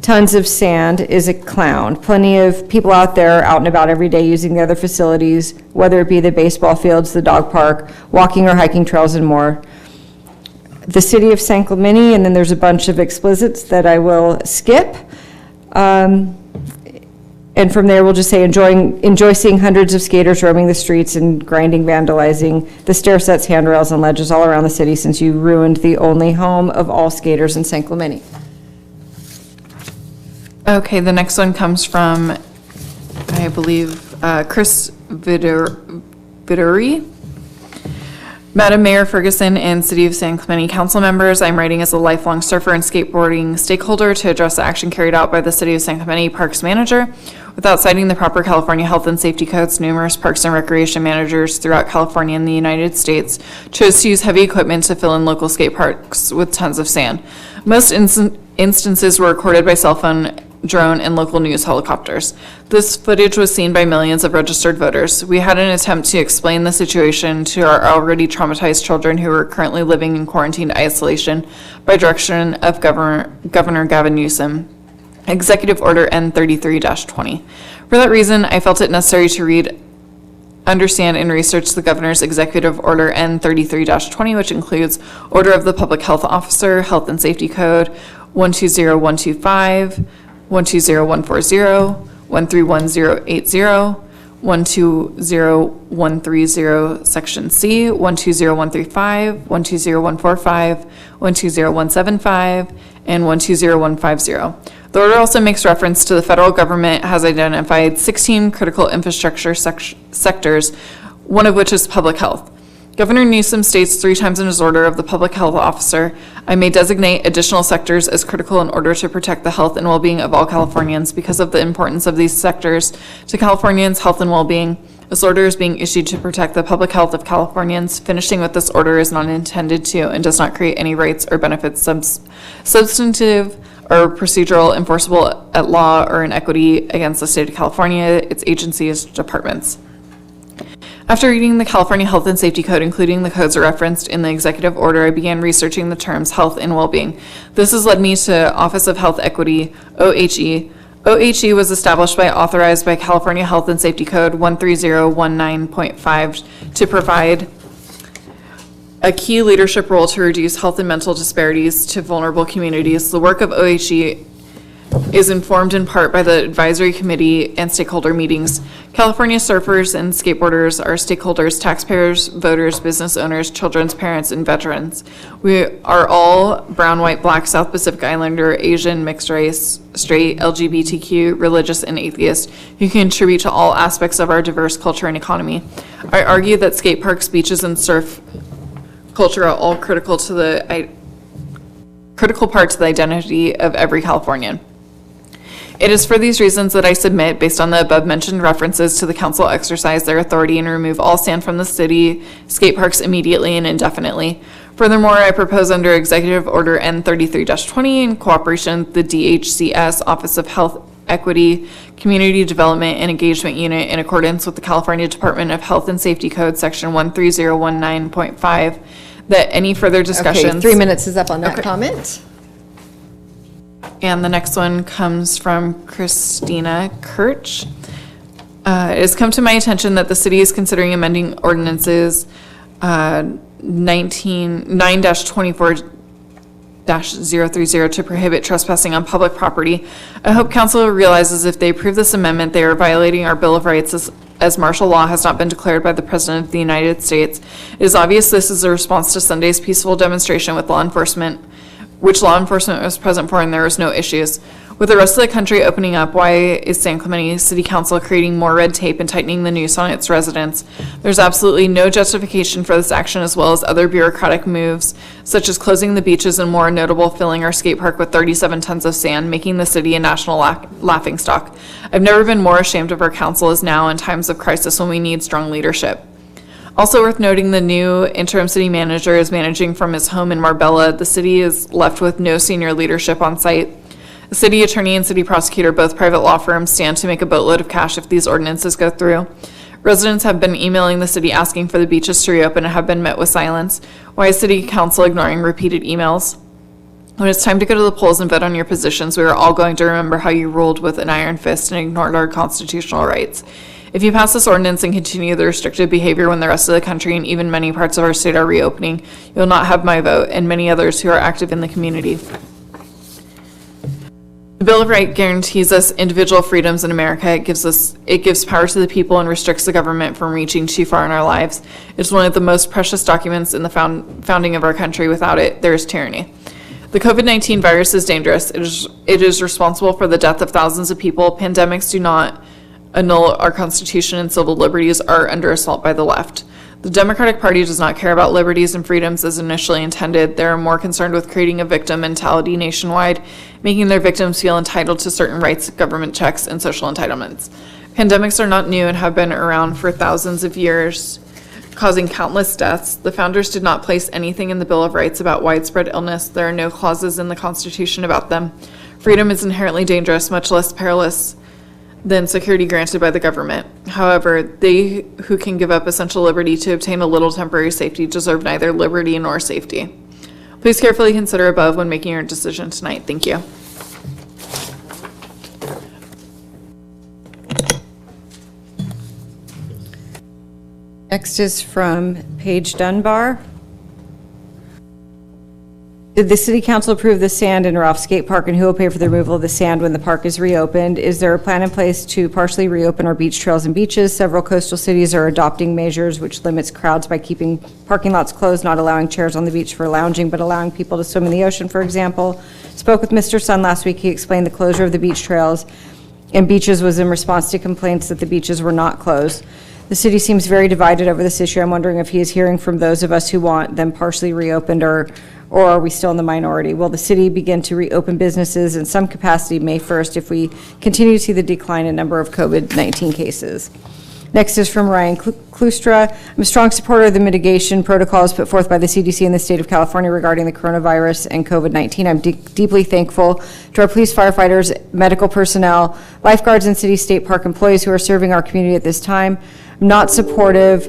tons of sand is a clown. Plenty of people out there out and about every day using the other facilities, whether it be the baseball fields, the dog park, walking or hiking trails, and more. The city of San Clemente, and then there's a bunch of explicits that I will skip. And from there, we'll just say enjoy seeing hundreds of skaters roaming the streets and grinding, vandalizing the stair sets, handrails, and ledges all around the city since you ruined the only home of all skaters in San Clemente. Okay, the next one comes from, I believe, Chris Viduri. Madam Mayor Ferguson and City of San Clemente council members, I'm writing as a lifelong surfer and skateboarding stakeholder to address the action carried out by the City of San Clemente Parks Manager. Without citing the proper California health and safety codes, numerous parks and recreation managers throughout California and the United States chose to use heavy equipment to fill in local skate parks with tons of sand. Most instances were recorded by cell phone, drone, and local news helicopters. This footage was seen by millions of registered voters. We had an attempt to explain the situation to our already traumatized children who are currently living in quarantined isolation by direction of Governor Gavin Newsom. Executive Order N33-20. For that reason, I felt it necessary to read, understand, and research the Governor's Executive Order N33-20, which includes Order of the Public Health Officer, Health and Safety Code 120125, 120140, 131080, 120130 Section C, 120135, 120145, 120175, and 120150. The order also makes reference to the federal government has identified 16 critical infrastructure sectors, one of which is public health. Governor Newsom states 3 times in his order of the public health officer, I may designate additional sectors as critical in order to protect the health and well-being of all Californians. Because of the importance of these sectors to Californians' health and well-being, this order is being issued to protect the public health of Californians. Finishing with this order is not intended to and does not create any rights or benefits substantive or procedural, enforceable at law, or in equity against the state of California, its agencies, departments. After reading the California Health and Safety Code, including the codes referenced in the executive order, I began researching the terms health and well-being. This has led me to Office of Health Equity, OHE. OHE was established by Authorized by California Health and Safety Code 13019.5 to provide a key leadership role to reduce health and mental disparities to vulnerable communities. The work of OHE is informed in part by the advisory committee and stakeholder meetings. California surfers and skateboarders are stakeholders, taxpayers, voters, business owners, children's parents, and veterans. We are all brown, white, black, South Pacific Islander, Asian, mixed race, straight, LGBTQ, religious, and atheist, who contribute to all aspects of our diverse culture and economy. I argue that skate parks, beaches, and surf culture are all critical parts of the identity of every Californian. It is for these reasons that I submit, based on the above-mentioned references, to the council exercise their authority and remove all sand from the city skate parks immediately and indefinitely. Furthermore, I propose under Executive Order N33-20 in cooperation with the DHCS Office of Health Equity, Community Development, and Engagement Unit in accordance with the California Department of Health and Safety Code, Section 13019.5, that any further discussions... Okay, 3 minutes is up on that comment. And the next one comes from Christina Kirch. It has come to my attention that the city is considering amending ordinances 9-24-030 to prohibit trespassing on public property. I hope council realizes if they approve this amendment, they are violating our Bill of Rights as martial law has not been declared by the President of the United States. It is obvious this is a response to Sunday's peaceful demonstration with law enforcement, which law enforcement was present for, and there was no issues. With the rest of the country opening up, why is San Clemente City Council creating more red tape and tightening the noose on its residents? There's absolutely no justification for this action, as well as other bureaucratic moves, such as closing the beaches and, more notable, filling our skate park with 37 tons of sand, making the city a national laughingstock. I've never been more ashamed of our council as now in times of crisis when we need strong leadership. Also worth noting, the new interim city manager is managing from his home in Marbella. The city is left with no senior leadership on site. The city attorney and city prosecutor, both private law firms, stand to make a boatload of cash if these ordinances go through. Residents have been emailing the city asking for the beaches to reopen and have been met with silence. Why is city council ignoring repeated emails? When it's time to go to the polls and vote on your positions, we are all going to remember how you ruled with an iron fist and ignored our constitutional rights. If you pass this ordinance and continue the restrictive behavior when the rest of the country and even many parts of our state are reopening, you will not have my vote and many others who are active in the community. The Bill of Rights guarantees us individual freedoms in America. It gives power to the people and restricts the government from reaching too far in our lives. It's one of the most precious documents in the founding of our country. Without it, there is tyranny. The COVID-19 virus is dangerous. It is responsible for the death of thousands of people. Pandemics do not annul our Constitution, and civil liberties are under assault by the left. The Democratic Party does not care about liberties and freedoms as initially intended. They are more concerned with creating a victim mentality nationwide, making their victims feel entitled to certain rights, government checks, and social entitlements. Pandemics are not new and have been around for thousands of years, causing countless deaths. The founders did not place anything in the Bill of Rights about widespread illness. There are no clauses in the Constitution about them. Freedom is inherently dangerous, much less perilous than security granted by the government. However, they who can give up essential liberty to obtain a little temporary safety deserve neither liberty nor safety. Please carefully consider above when making your decision tonight. Thank you. Next is from Paige Dunbar. Did the city council approve the sand in Ralph's Skate Park, and who will pay for the removal of the sand when the park is reopened? Is there a plan in place to partially reopen our beach trails and beaches? Several coastal cities are adopting measures which limits crowds by keeping parking lots closed, not allowing chairs on the beach for lounging, but allowing people to swim in the ocean, for example. Spoke with Mr. Sun last week. He explained the closure of the beach trails and beaches was in response to complaints that the beaches were not closed. The city seems very divided over this issue. I'm wondering if he is hearing from those of us who want them partially reopened, or are we still in the minority? Will the city begin to reopen businesses in some capacity May 1st if we continue to see the decline in number of COVID-19 cases? Next is from Ryan Klustra. I'm a strong supporter of the mitigation protocols put forth by the CDC in the state of California regarding the coronavirus and COVID-19. I'm deeply thankful to our police, firefighters, medical personnel, lifeguards, and city state park employees who are serving our community at this time. I'm not supportive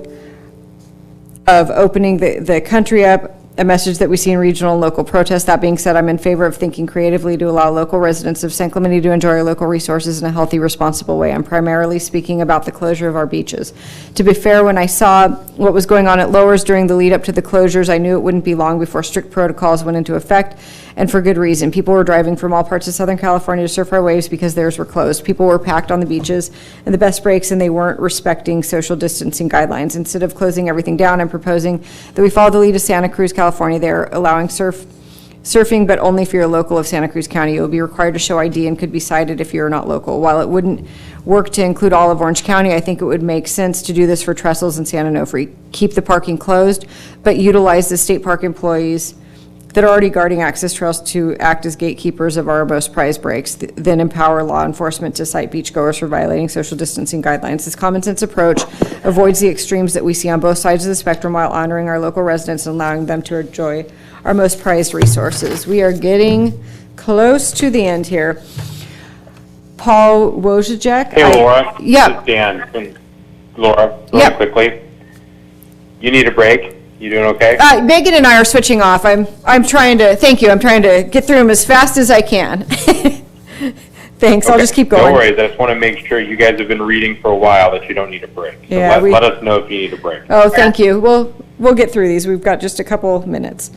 of opening the country up, a message that we see in regional and local protests. That being said, I'm in favor of thinking creatively to allow local residents of San Clemente to enjoy our local resources in a healthy, responsible way. I'm primarily speaking about the closure of our beaches. To be fair, when I saw what was going on at Lowers during the lead up to the closures, I knew it wouldn't be long before strict protocols went into effect, and for good reason. People were driving from all parts of Southern California to surf our waves because theirs were closed. People were packed on the beaches and the best breaks, and they weren't respecting social distancing guidelines. Instead of closing everything down, I'm proposing that we follow the lead of Santa Cruz, California. They're allowing surfing, but only if you're a local of Santa Cruz County. You'll be required to show ID and could be cited if you're not local. While it wouldn't work to include all of Orange County, I think it would make sense to do this for Trestles and San Onofre. Keep the parking closed, but utilize the state park employees that are already guarding access trails to act as gatekeepers of our most prized breaks, then empower law enforcement to cite beachgoers for violating social distancing guidelines. This common sense approach avoids the extremes that we see on both sides of the spectrum while honoring our local residents and allowing them to enjoy our most prized resources. We are getting close to the end here. Paul Wojciech. Hey, Laura. Yeah. This is Dan. And Laura, really quickly. You need a break? You doing okay? Megan and I are switching off. I'm trying to, thank you, I'm trying to get through them as fast as I can. Thanks, okay. I'll just keep going. No worries, I just want to make sure you guys have been reading for a while that you don't need a break. So yeah, let us know if you need a break. Oh, thank you. We'll get through these. We've got just a couple minutes.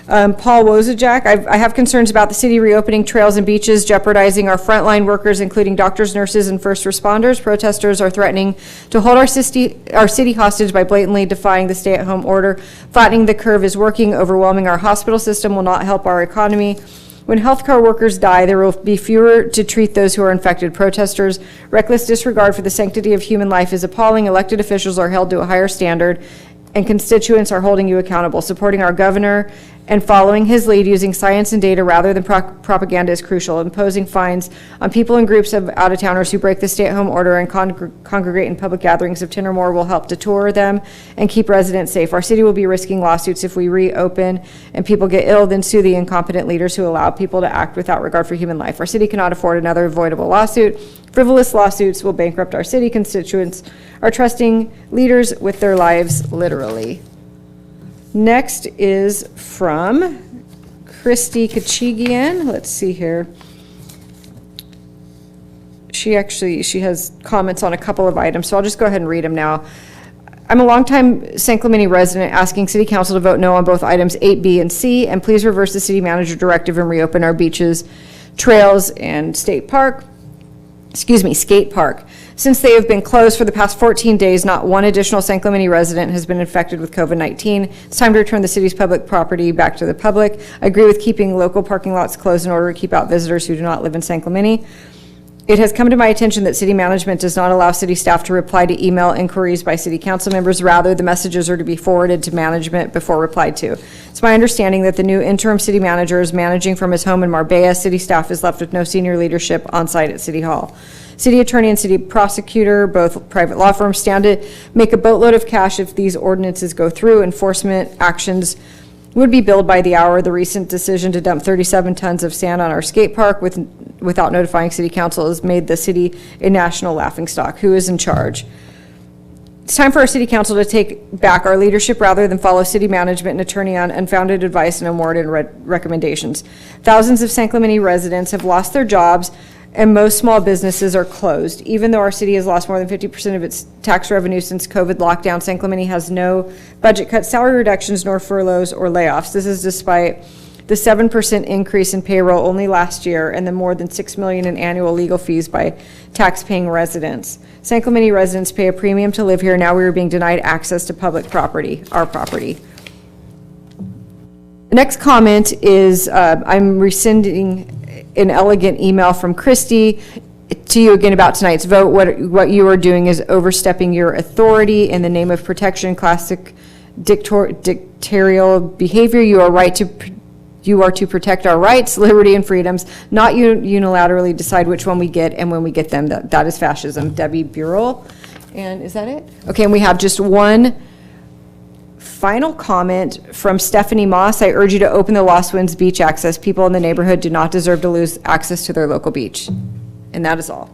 Paul Wojciech, I have concerns about the city reopening trails and beaches, jeopardizing our frontline workers, including doctors, nurses, and first responders. Protesters are threatening to hold our city hostage by blatantly defying the stay-at-home order. Flattening the curve is working. Overwhelming our hospital system will not help our economy. When healthcare workers die, there will be fewer to treat those who are infected. Protesters' reckless disregard for the sanctity of human life is appalling. Elected officials are held to a higher standard, and constituents are holding you accountable. Supporting our governor and following his lead using science and data rather than propaganda is crucial. Imposing fines on people and groups of out-of-towners who break the stay-at-home order and congregate in public gatherings of 10 or more will help deter them and keep residents safe. Our city will be risking lawsuits if we reopen and people get ill, then sue the incompetent leaders who allow people to act without regard for human life. Our city cannot afford another avoidable lawsuit. Frivolous lawsuits will bankrupt our city. Constituents are trusting leaders with their lives, literally. Next is from Christy Kachigian. Let's see here. She has comments on a couple of items, so I'll just go ahead and read them now. I'm a longtime San Clemente resident asking City Council to vote no on both items 8B and C, and please reverse the city manager directive and reopen our beaches, trails, and skate park. Since they have been closed for the past 14 days, not one additional San Clemente resident has been infected with COVID-19. It's time to return the city's public property back to the public. I agree with keeping local parking lots closed in order to keep out visitors who do not live in San Clemente. It has come to my attention that city management does not allow city staff to reply to email inquiries by city council members. Rather, the messages are to be forwarded to management before replied to. It's my understanding that the new interim city manager is managing from his home in Marbella. City staff is left with no senior leadership on site at City Hall. City attorney and city prosecutor, both private law firms, stand to make a boatload of cash if these ordinances go through. Enforcement actions would be billed by the hour. The recent decision to dump 37 tons of sand on our skate park without notifying city council has made the city a national laughingstock. Who is in charge? It's time for our city council to take back our leadership rather than follow city management and attorney on unfounded advice and unwarranted recommendations. Thousands of San Clemente residents have lost their jobs, and most small businesses are closed. Even though our city has lost more than 50% of its tax revenue since COVID lockdown, San Clemente has no budget cuts, salary reductions, nor furloughs or layoffs. This is despite the 7% increase in payroll only last year and the more than $6 million in annual legal fees by tax-paying residents. San Clemente residents pay a premium to live here. Now we are being denied access to public property, our property. The next comment is I'm rescinding an elegant email from Christy to you again about tonight's vote. What you are doing is overstepping your authority in the name of protection, classic dictatorial behavior. You are to protect our rights, liberty, and freedoms, not unilaterally decide which one we get and when we get them. That is fascism. Debbie Burrell. And is that it? Okay, and we have just one final comment from Stephanie Moss. I urge you to open the Lost Winds beach access. People in the neighborhood do not deserve to lose access to their local beach. And that is all.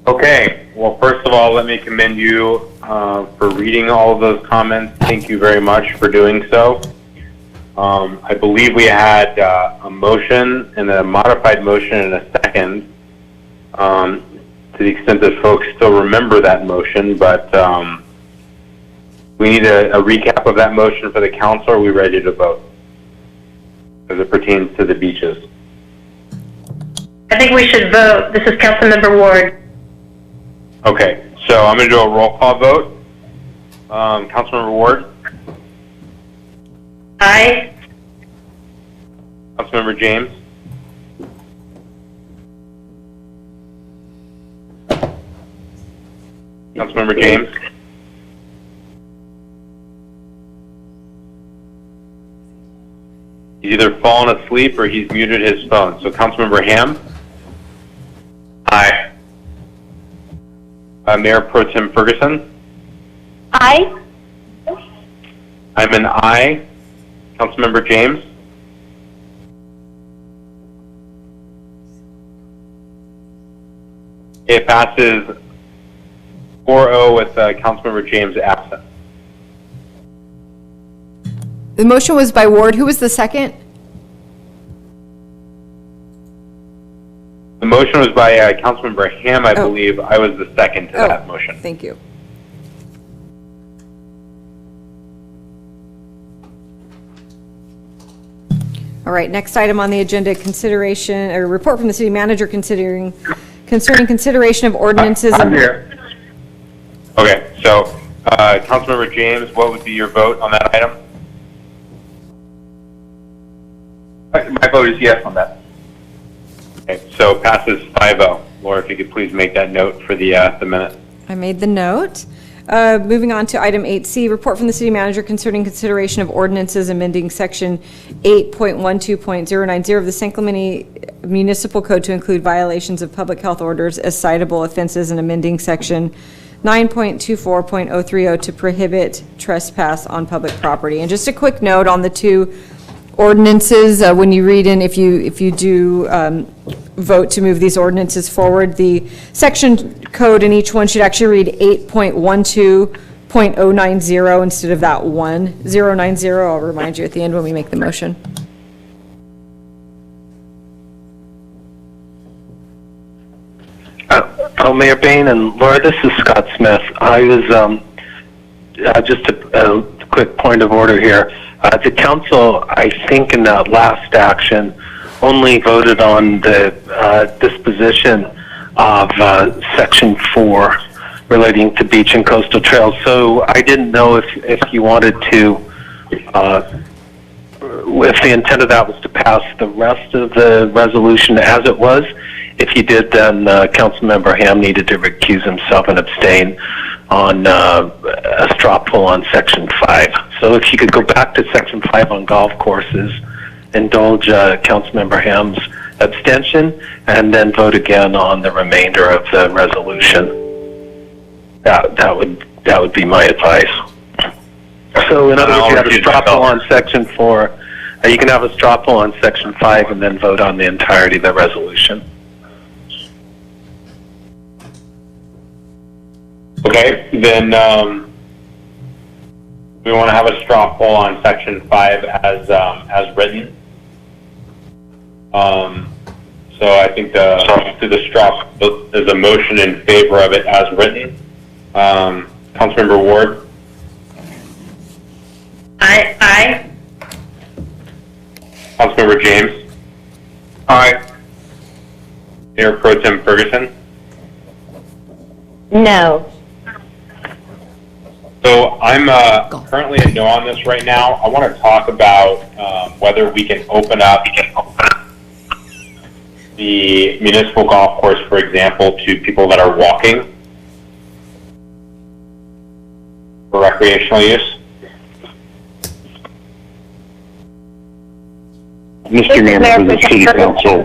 Okay, well, first of all, let me commend you for reading all of those comments. Thank you very much for doing so. I believe we had a motion and a modified motion and a second, to the extent that folks still remember that motion, but we need a recap of that motion for the council. Are we ready to vote as it pertains to the beaches? I think we should vote. This is Councilmember Ward. Okay, so I'm going to do a roll call vote. Councilmember Ward? Aye. Councilmember James? Councilmember James? He's either fallen asleep or he's muted his phone. So Councilmember Ham? Aye. Mayor Pro Tem Ferguson? Aye. I'm an aye. Councilmember James? It passes 4-0 with Councilmember James absent. The motion was by Ward. Who was the second? The motion was by Councilmember Ham, I believe. I was the second to that motion. Thank you. All right, next item on the agenda, consideration, or report from the city manager concerning consideration of ordinances. I'm here. Okay, so Councilmember James, what would be your vote on that item? My vote is yes on that. Okay, so passes 5-0. Laura, if you could please make that note for the minute. I made the note. Moving on to item 8C, report from the city manager concerning consideration of ordinances amending section 8.12.090 of the San Clemente Municipal Code to include violations of public health orders as citable offenses and amending section 9.24.030 to prohibit trespass on public property. And just a quick note on the two ordinances, when you read in, if you do vote to move these ordinances forward, the section code in each one should actually read 8.12.090 instead of that 1090. I'll remind you at the end when we make the motion. Mayor Bain and Laura, this is Scott Smith. I was, just a quick point of order here. The council, I think in that last action, only voted on the disposition of Section 4 relating to beach and coastal trails. So I didn't know if you wanted to, if the intent of that was to pass the rest of the resolution as it was. If you did, then Councilmember Ham needed to recuse himself and abstain on a straw poll on Section 5. So if you could go back to Section 5 on golf courses, indulge Councilmember Ham's abstention, and then vote again on the remainder of the resolution. That would be my advice. So in other words, you have a straw poll on Section 4. You can have a straw poll on Section 5 and then vote on the entirety of the resolution. Okay, then we want to have a straw poll on Section 5 as written. So I think the straw is a motion in favor of it as written. Councilmember Ward? Aye. Councilmember James? Aye. Mayor Pro Tem Ferguson? No. So I'm currently a no on this right now. I want to talk about whether we can open up the municipal golf course, for example, to people that are walking for recreational use. Mr. Mayor, for the City Council.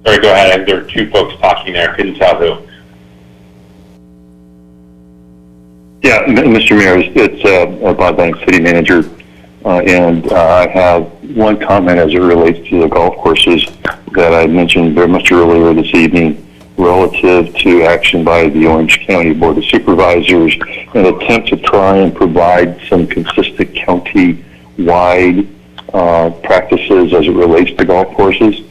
Sorry, go ahead. There are two folks talking there. Couldn't tell who. Yeah, Mr. Mayor, it's Bob Banks, City Manager, and I have one comment as it relates to the golf courses that I mentioned very much earlier this evening relative to action by the Orange County Board of Supervisors, an attempt to try and provide some consistent county-wide practices as it relates to golf courses.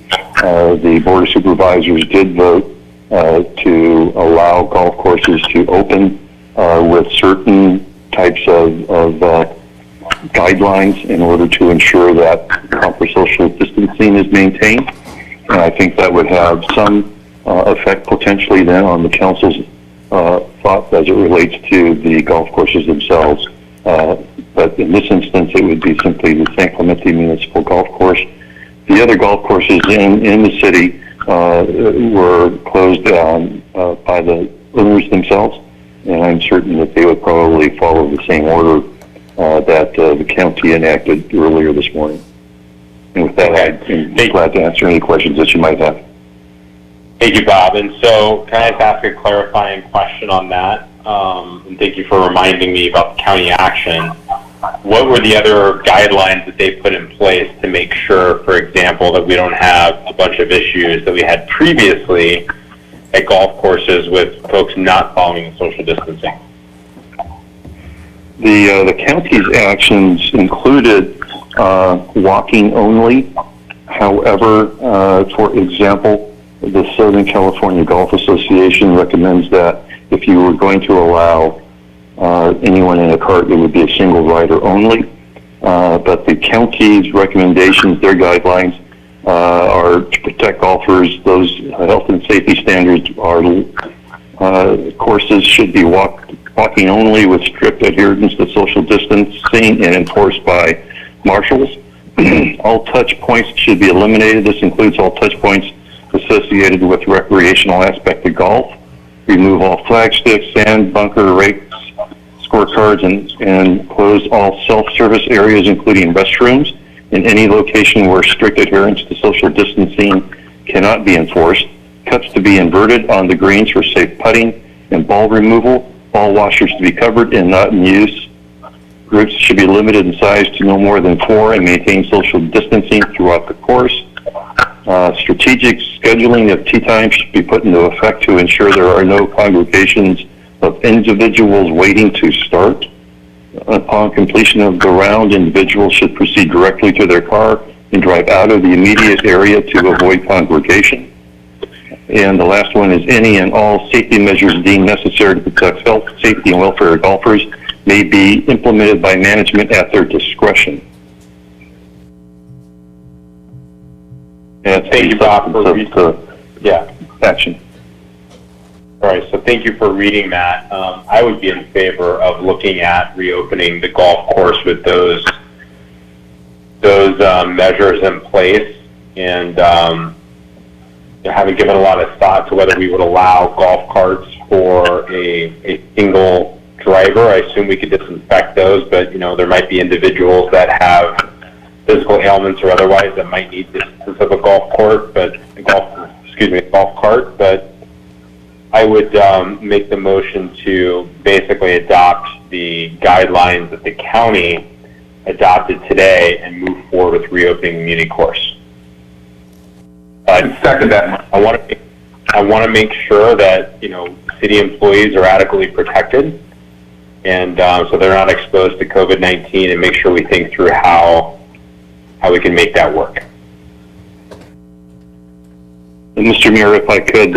The Board of Supervisors did vote to allow golf courses to open with certain types of guidelines in order to ensure that proper social distancing is maintained. And I think that would have some effect potentially then on the council's thoughts as it relates to the golf courses themselves. But in this instance, it would be simply the San Clemente Municipal Golf Course. The other golf courses in the city were closed down by the owners themselves, and I'm certain that they would probably follow the same order that the county enacted earlier this morning. And with that, I'd be glad to answer any questions that you might have. Thank you, Bob. And so can I just ask a clarifying question on that? And thank you for reminding me about the county action. What were the other guidelines that they put in place to make sure, for example, that we don't have a bunch of issues that we had previously at golf courses with folks not following social distancing? The county's actions included walking only. However, for example, the Southern California Golf Association recommends that if you were going to allow anyone in a cart, it would be a single rider only. But the county's recommendations, their guidelines, are to protect golfers. Those health and safety standards are courses should be walked walking only with strict adherence to social distancing and enforced by marshals. All touch points should be eliminated. This includes all touch points associated with recreational aspect of golf. Remove all flag sticks, sand, bunker, rakes, scorecards, and close all self-service areas, including restrooms, in any location where strict adherence to social distancing cannot be enforced. Cups to be inverted on the greens for safe putting and ball removal. Ball washers to be covered and not in use. Groups should be limited in size to no more than 4 and maintain social distancing throughout the course. Strategic scheduling of tee times should be put into effect to ensure there are no congregations of individuals waiting to start. Upon completion of the round, individuals should proceed directly to their car and drive out of the immediate area to avoid congregation. And the last one is any and all safety measures deemed necessary to protect health, safety, and welfare of golfers may be implemented by management at their discretion. And thank you, Bob, for action. All right, so thank you for reading that. I would be in favor of looking at reopening the golf course with those measures in place, and haven't given a lot of thought to whether we would allow golf carts for a single driver. I assume we could disinfect those, but there might be individuals that have physical ailments or otherwise that might need this of a golf cart. But I would make the motion to basically adopt the guidelines that the county adopted today and move forward with reopening the muni course. Second that. I want to make sure that city employees are adequately protected, and so they're not exposed to COVID-19, and make sure we think through how we can make that work. And Mr. Mayor, if I could,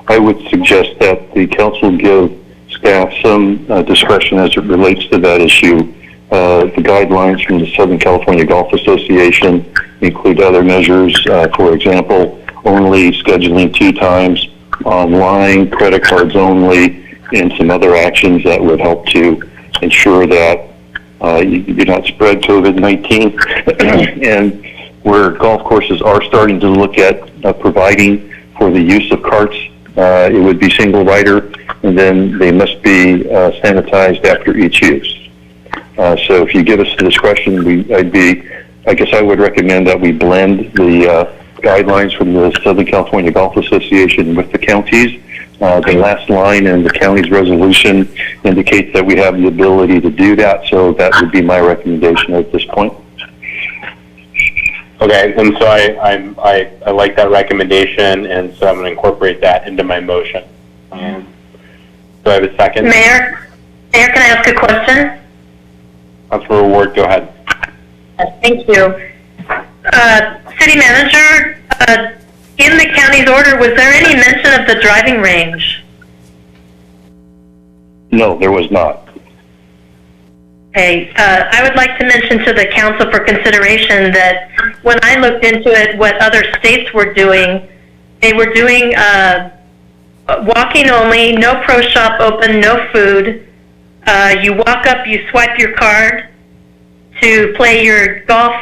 I would suggest that the council give staff some discretion as it relates to that issue. The guidelines from the Southern California Golf Association include other measures, for example, only scheduling tee times, online, credit cards only, and some other actions that would help to ensure that you do not spread COVID-19. And where golf courses are starting to look at providing for the use of carts, it would be single rider, and then they must be sanitized after each use. So if you give us the discretion, I guess I would recommend that we blend the guidelines from the Southern California Golf Association with the counties. The last line in the county's resolution indicates that we have the ability to do that, so that would be my recommendation at this point. Okay, and so I like that recommendation, and so I'm going to incorporate that into my motion. Do I have a second? Mayor, can I ask a question? Councilor Ward, go ahead. Thank you. City Manager, in the county's order, was there any mention of the driving range? No, there was not. Okay, I would like to mention to the council for consideration that when I looked into it, what other states were doing, they were doing walking only, no pro shop open, no food. You walk up, you swipe your card to play your golf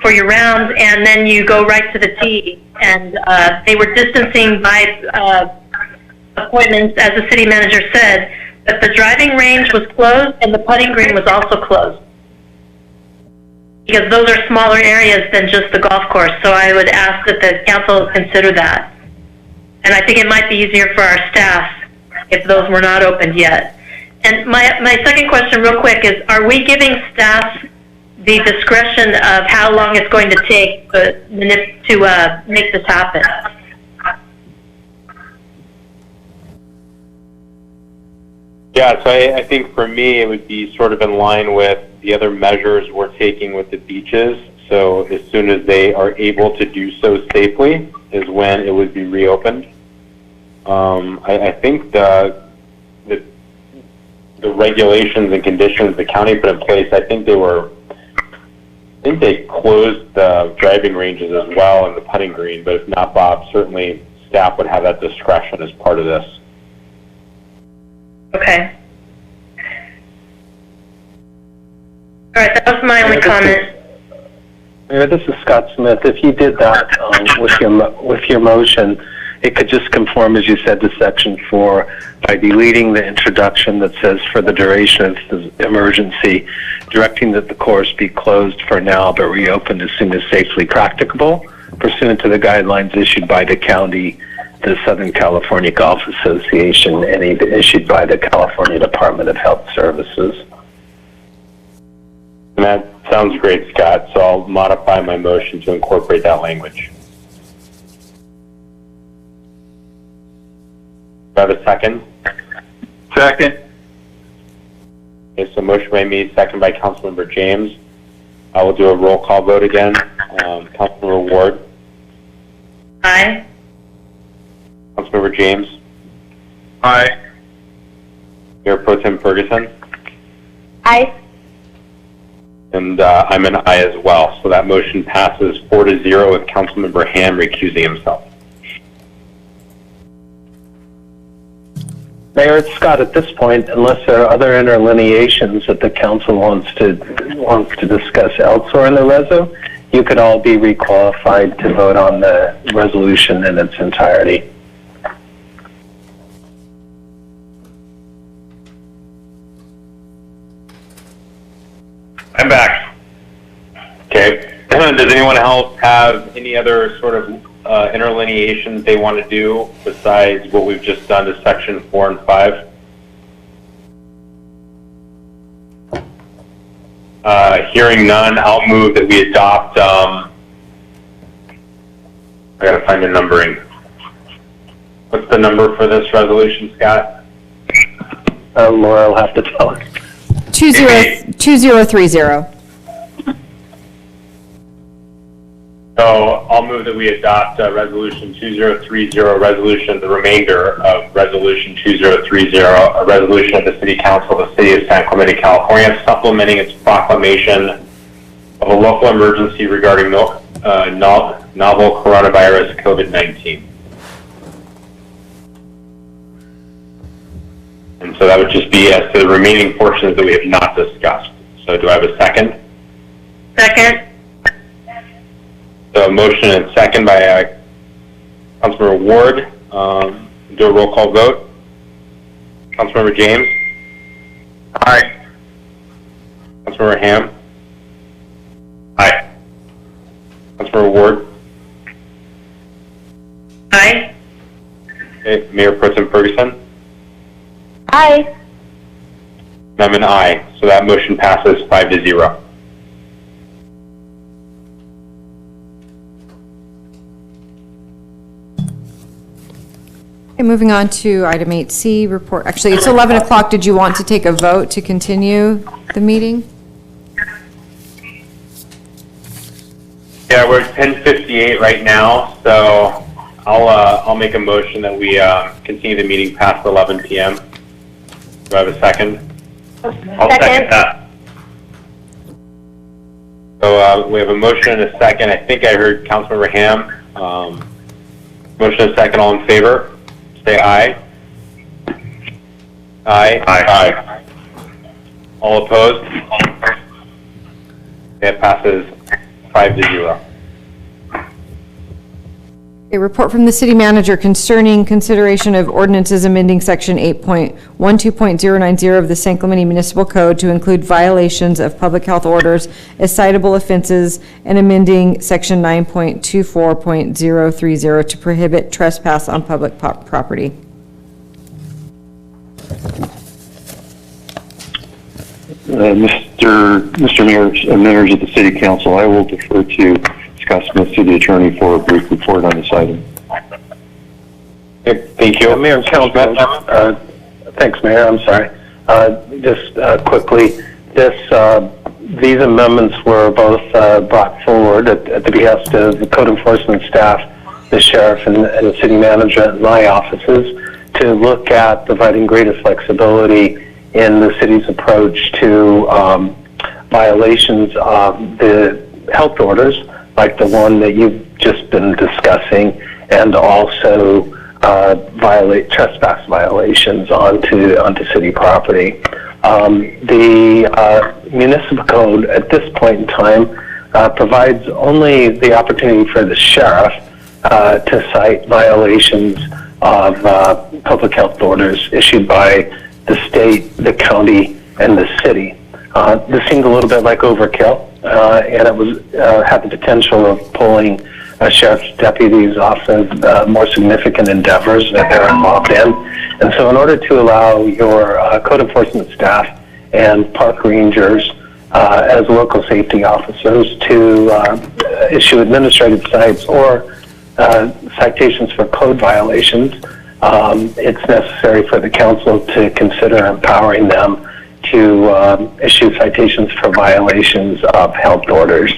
for your round, and then you go right to the tee. And they were distancing by appointments, as the city manager said, but the driving range was closed and the putting green was also closed, because those are smaller areas than just the golf course. So I would ask that the council consider that. And I think it might be easier for our staff if those were not opened yet. And my second question real quick is, are we giving staff the discretion of how long it's going to take to make this happen? Yeah, so I think for me it would be sort of in line with the other measures we're taking with the beaches. So as soon as they are able to do so safely is when it would be reopened. I think the regulations and conditions the county put in place, I think they closed the driving ranges as well and the putting green, but if not, Bob, certainly staff would have that discretion as part of this. Okay. All right, that was my only comment. Mayor, this is Scott Smith. If you did that with your motion, it could just conform, as you said, to Section 4 by deleting the introduction that says for the duration of the emergency, directing that the course be closed for now but reopened as soon as safely practicable, pursuant to the guidelines issued by the county, the Southern California Golf Association, and issued by the California Department of Health Services. And that sounds great, Scott, so I'll modify my motion to incorporate that language. Do I have a second? Second. Okay, so motion by me, second by Councilmember James. I will do a roll call vote again. Councilmember Ward. Aye. Councilmember James. Aye. Mayor Pro Tem Ferguson. Aye. And I'm an aye as well. So that motion passes 4-0 with Councilmember Ham recusing himself. Mayor, it's Scott. At this point, unless there are other interlineations that the council wants to discuss elsewhere in the reso, you could all be requalified to vote on the resolution in its entirety. I'm back. Okay. Does anyone else have any other sort of interlineations they want to do besides what we've just done to Section 4 and 5? Hearing none, I'll move that we adopt. I gotta find the numbering. What's the number for this resolution, Scott? Laura will have to tell us. 2030. So I'll move that we adopt Resolution 2030, resolution, the remainder of Resolution 2030, a resolution of the City Council of the City of San Clemente, California, supplementing its proclamation of a local emergency regarding novel coronavirus COVID-19. And so that would just be as to the remaining portions that we have not discussed. So do I have a second? Second. So motion and second by Councilmember Ward. Do a roll call vote. Councilmember James? Aye. Councilmember Ham? Aye. Councilmember Ward? Aye. Okay. Mayor Pro Tem Ferguson? Aye. And I'm an aye. So that motion passes 5-0. Okay, moving on to item 8C, report. Actually, it's 11 o'clock. Did you want to take a vote to continue the meeting? Yeah, we're at 10:58 right now, so I'll make a motion that we continue the meeting past 11 p.m. Do I have a second? I'll second that. So we have a motion and a second. I think I heard Councilmember Ham. Motion and a second. All in favor? Say aye. Aye. Aye. All opposed? It passes 5-0. A report from the city manager concerning consideration of ordinances amending section 8.12.090 of the San Clemente Municipal Code to include violations of public health orders as citable offenses and amending section 9.24.030 to prohibit trespass on public property. Mr. Mayor, members of the City Council, I will defer to Scott Smith, City Attorney, for a brief report on this item. Thank you. Mayor and Council, thanks, Mayor. I'm sorry. Just quickly, these amendments were both brought forward at the behest of the code enforcement staff, the sheriff, and the city manager and my offices to look at providing greater flexibility in the city's approach to violations of the health orders, like the one that you've just been discussing, and also trespass violations onto city property. The municipal code at this point in time provides only the opportunity for the sheriff to cite violations of public health orders issued by the state, the county, and the city. This seemed a little bit like overkill, and it had the potential of pulling sheriff's deputies off of more significant endeavors that they're involved in. And so in order to allow your code enforcement staff and park rangers as local safety officers to issue administrative cites or citations for code violations, it's necessary for the council to consider empowering them to issue citations for violations of health orders,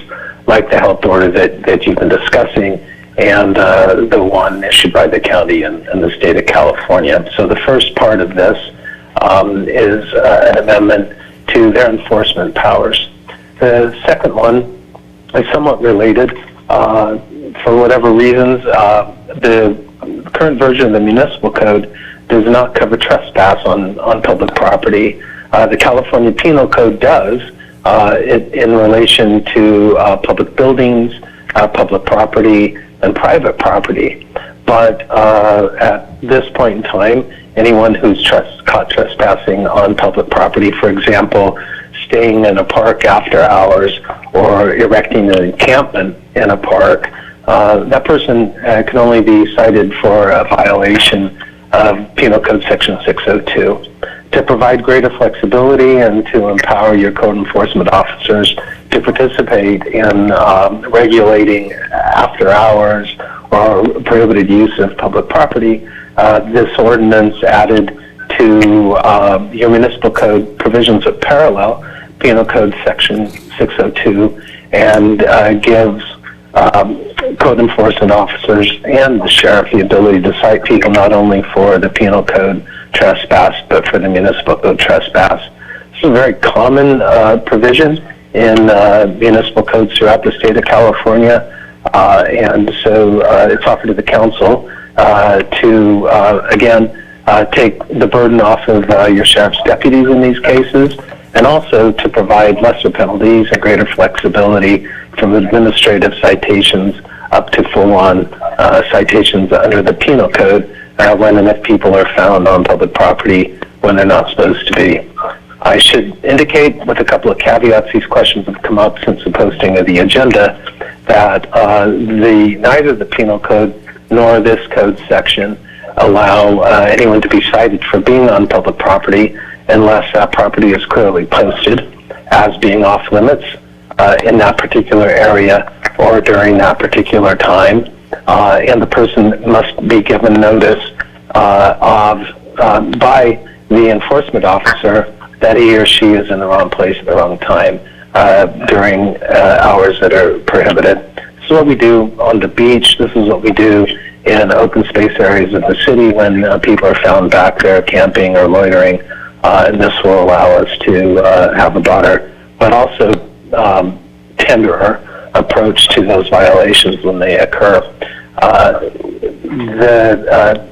like the health order that you've been discussing, and the one issued by the county and the state of California. So the first part of this is an amendment to their enforcement powers. The second one is somewhat related. For whatever reasons, the current version of the municipal code does not cover trespass on public property. The California Penal Code does, in relation to public buildings, public property, and private property. But at this point in time, anyone who's caught trespassing on public property, for example, staying in a park after hours or erecting an encampment in a park, that person can only be cited for a violation of Penal Code Section 602. To provide greater flexibility and to empower your code enforcement officers to participate in regulating after hours or prohibited use of public property, this ordinance added to your municipal code provisions of parallel Penal Code Section 602 and gives code enforcement officers and the sheriff the ability to cite people not only for the penal code trespass, but for the municipal code trespass. This is a very common provision in municipal codes throughout the state of California, and so it's offered to the council to, again, take the burden off of your sheriff's deputies in these cases, and also to provide lesser penalties and greater flexibility from administrative citations up to full-on citations under the penal code when and if people are found on public property when they're not supposed to be. I should indicate, with a couple of caveats, these questions have come up since the posting of the agenda, that neither the penal code nor this code section allow anyone to be cited for being on public property unless that property is clearly posted as being off limits in that particular area or during that particular time, and the person must be given notice by the enforcement officer that he or she is in the wrong place at the wrong time during hours that are prohibited. This is what we do on the beach. This is what we do in open space areas of the city when people are found back there camping or loitering, and this will allow us to have a broader but also tenderer approach to those violations when they occur.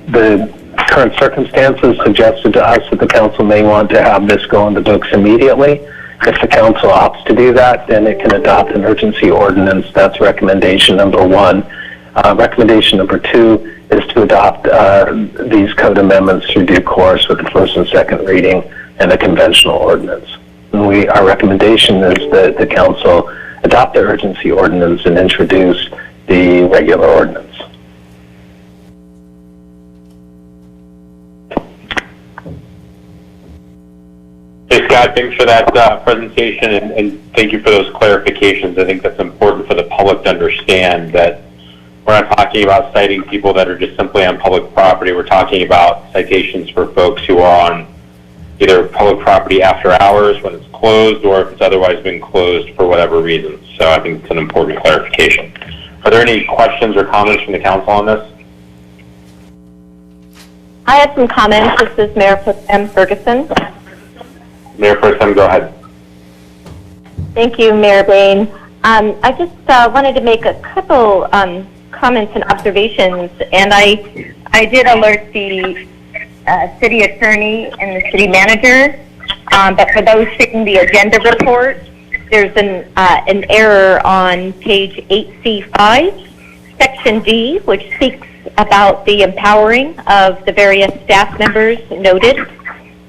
The current circumstances suggested to us that the council may want to have this go on the books immediately. If the council opts to do that, then it can adopt an urgency ordinance. That's recommendation number one. Recommendation number two is to adopt these code amendments through due course with the first and second reading and a conventional ordinance. And our recommendation is that the council adopt the urgency ordinance and introduce the regular ordinance. Hey, Scott, thanks for that presentation, and thank you for those clarifications. I think that's important for the public to understand that we're not talking about citing people that are just simply on public property. We're talking about citations for folks who are on either public property after hours when it's closed or if it's otherwise been closed for whatever reason. So I think it's an important clarification. Are there any questions or comments from the council on this? I have some comments. This is Mayor Pro Tem Ferguson. Mayor Pro Tem, go ahead. Thank you, Mayor Bain. I just wanted to make a couple comments and observations, and I I did alert the city attorney and the city manager, but for those seeking the agenda report, there's an error on page 8C5, section D, which speaks about the empowering of the various staff members noted: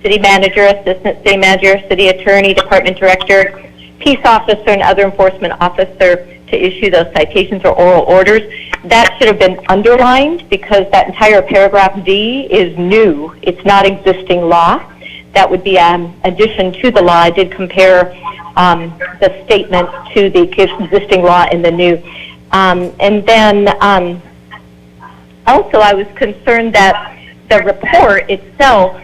city manager, assistant city manager, city attorney, department director, peace officer, and other enforcement officer to issue those citations or oral orders. That should have been underlined because that entire paragraph D is new. It's not existing law. That would be an addition to the law. I did compare the statement to the existing law and the new. And then also I was concerned that the report itself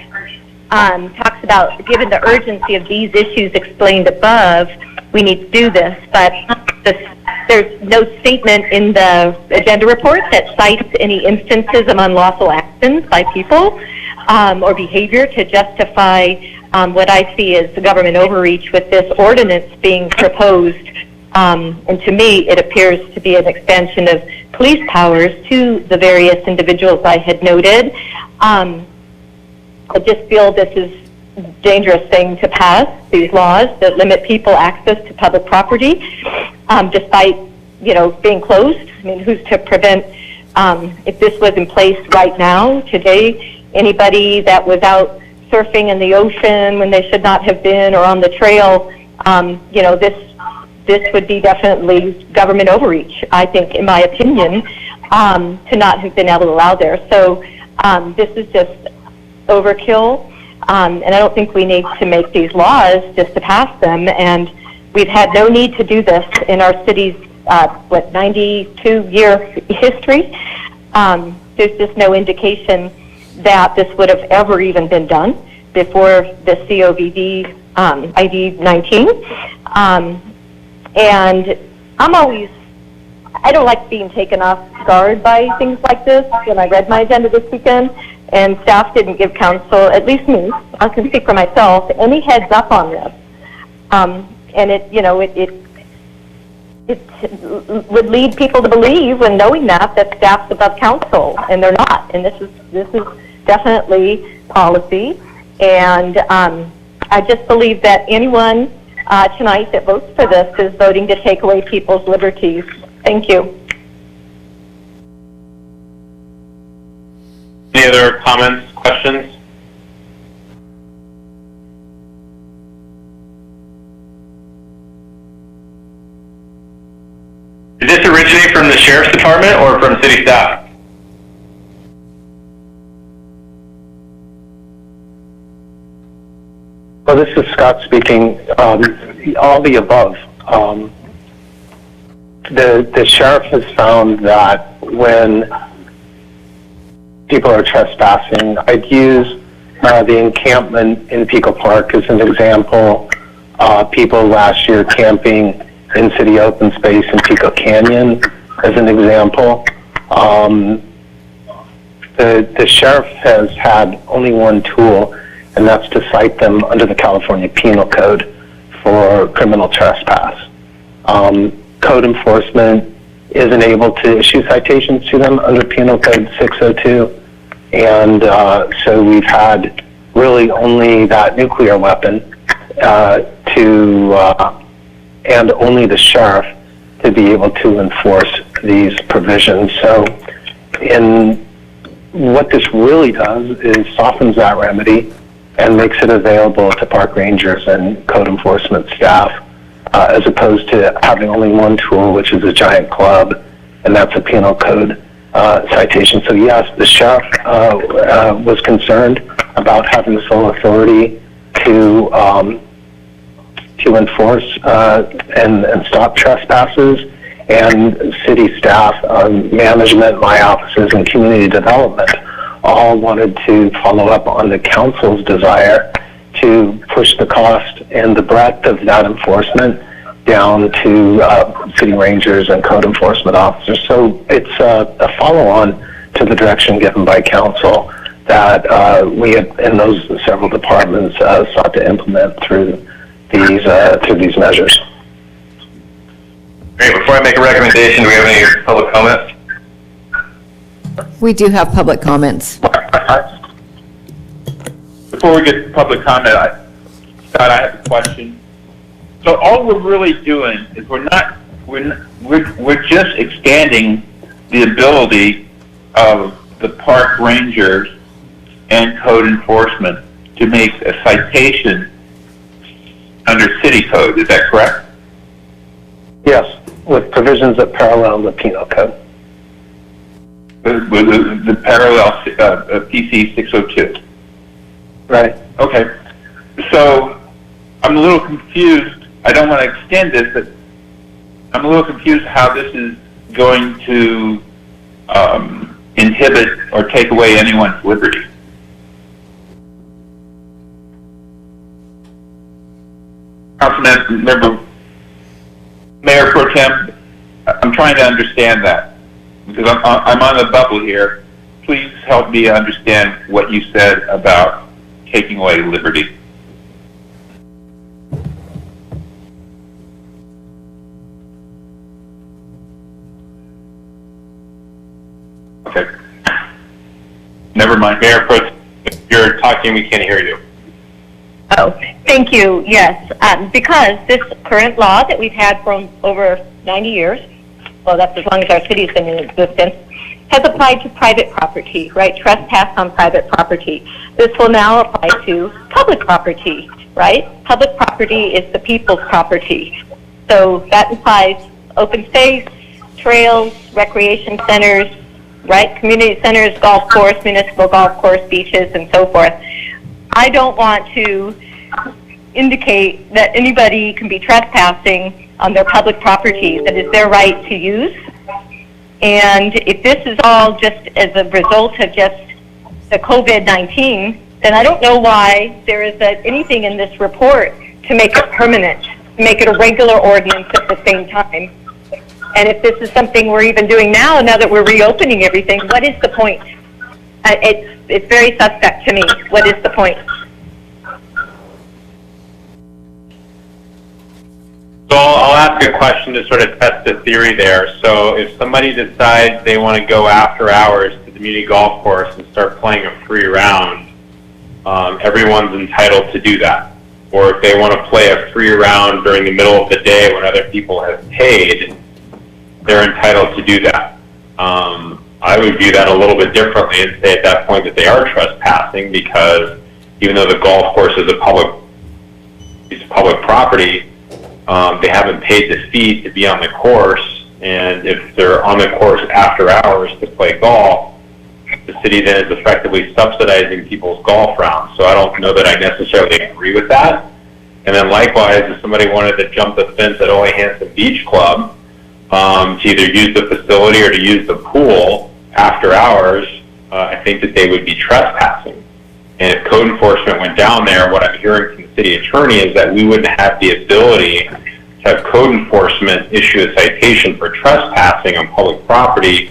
talks about, given the urgency of these issues explained above, we need to do this, but there's no statement in the agenda report that cites any instances of unlawful actions by people or behavior to justify what I see as the government overreach with this ordinance being proposed. And to me, it appears to be an expansion of police powers to the various individuals I had noted. I just feel this is a dangerous thing to pass, these laws that limit people access to public property, despite, being closed. I mean, who's to prevent, if this was in place right now, today, anybody that was out surfing in the ocean when they should not have been, or on the trail, this would be definitely government overreach, I think, in my opinion, to not have been able to allow there. So this is just overkill, and I don't think we need to make these laws just to pass them, and we've had no need to do this in our city's, 92-year history. There's just no indication that this would have ever even been done before the COVID ID 19. And I don't like being taken off guard by things like this. When I read my agenda this weekend, and staff didn't give council, at least me, I can speak for myself, any heads up on this. And it would lead people to believe, when knowing that staff's above council, and they're not. And this is definitely policy. And I just believe that anyone tonight that votes for this is voting to take away people's liberties. Thank you. Any other comments, questions? Did this originate from the sheriff's department or from city staff? Well, this is Scott speaking. All the above. The sheriff has found that when people are trespassing, I'd use the encampment in Pico Park as an example. People last year camping in city open space in Pico Canyon as an example. The sheriff has had only one tool, and that's to cite them under the California Penal Code for criminal trespass. Code enforcement isn't able to issue citations to them under Penal Code 602, and so we've had really only that nuclear weapon and only the sheriff to be able to enforce these provisions. So what this really does is softens that remedy and makes it available to park rangers and code enforcement staff, as opposed to having only one tool, which is a giant club, and that's a penal code citation. So yes, the sheriff was concerned about having the sole authority to enforce and stop trespasses, and city staff, management, my offices, and community development all wanted to follow up on the council's desire to push the cost and the breadth of that enforcement down to city rangers and code enforcement officers. So it's a follow-on to the direction given by council that we had, in those several departments, sought to implement through these measures. Great. Before I make a recommendation, do we have any public comments? We do have public comments. Before we get to public comment, Scott, I have a question. So all we're really doing is we're just expanding the ability of the park rangers and code enforcement to make a citation under city code. Is that correct? Yes, with provisions that parallel the penal code. The parallel PC 602. Right. Okay. So I'm a little confused. I don't want to extend this, but I'm a little confused how this is going to inhibit or take away anyone's liberty. Councilmember, Mayor Pro Tem, I'm trying to understand that because I'm on the bubble here. Please help me understand what you said about taking away liberty. Okay. Never mind. Mayor Pro Tem, if you're talking, we can't hear you. Oh, thank you. Yes, because this current law that we've had for over 90 years, well, that's as long as our city's been in existence, has applied to private property, right? Trespass on private property. This will now apply to public property, right? Public property is the people's property. So that implies open space, trails, recreation centers, right? Community centers, golf course, municipal golf course, beaches, and so forth. I don't want to indicate that anybody can be trespassing on their public property. That is their right to use. And if this is all just as a result of just the COVID-19, then I don't know why there is anything in this report to make it permanent, to make it a regular ordinance at the same time. And if this is something we're even doing now that we're reopening everything, what is the point? It's very suspect to me. What is the point? So I'll ask a question to sort of test the theory there. So if somebody decides they want to go after hours to the muni golf course and start playing a free round, everyone's entitled to do that. Or if they want to play a free round during the middle of the day when other people have paid, they're entitled to do that. I would view that a little bit differently and say at that point that they are trespassing because even though the golf course is a piece of public property, they haven't paid the fee to be on the course, and if they're on the course after hours to play golf, the city then is effectively subsidizing people's golf rounds. So I don't know that I necessarily agree with that. And then likewise, if somebody wanted to jump the fence at Ole Hanson Beach Club to either use the facility or to use the pool after hours, I think that they would be trespassing. And if code enforcement went down there, what I'm hearing from the city attorney is that we wouldn't have the ability to have code enforcement issue a citation for trespassing on public property.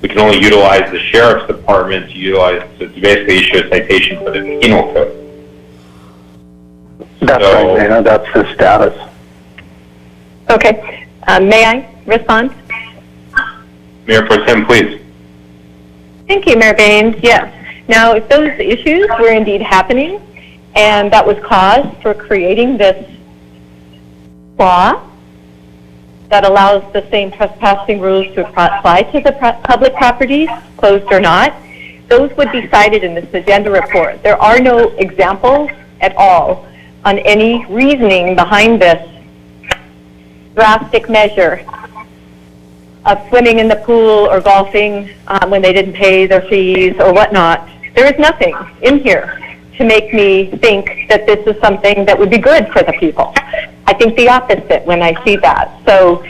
We can only utilize the sheriff's department to basically issue a citation for the penal code. That's right, Dana. That's the status. Okay. May I respond? Mayor Pro Tem, please. Thank you, Mayor Baines. Yes. Now, if those issues were indeed happening, and that was cause for creating this law that allows the same trespassing rules to apply to the public properties, closed or not, those would be cited in this agenda report. There are no examples at all on any reasoning behind this drastic measure of swimming in the pool or golfing when they didn't pay their fees or whatnot. There is nothing in here to make me think that this is something that would be good for the people. I think the opposite when I see that. So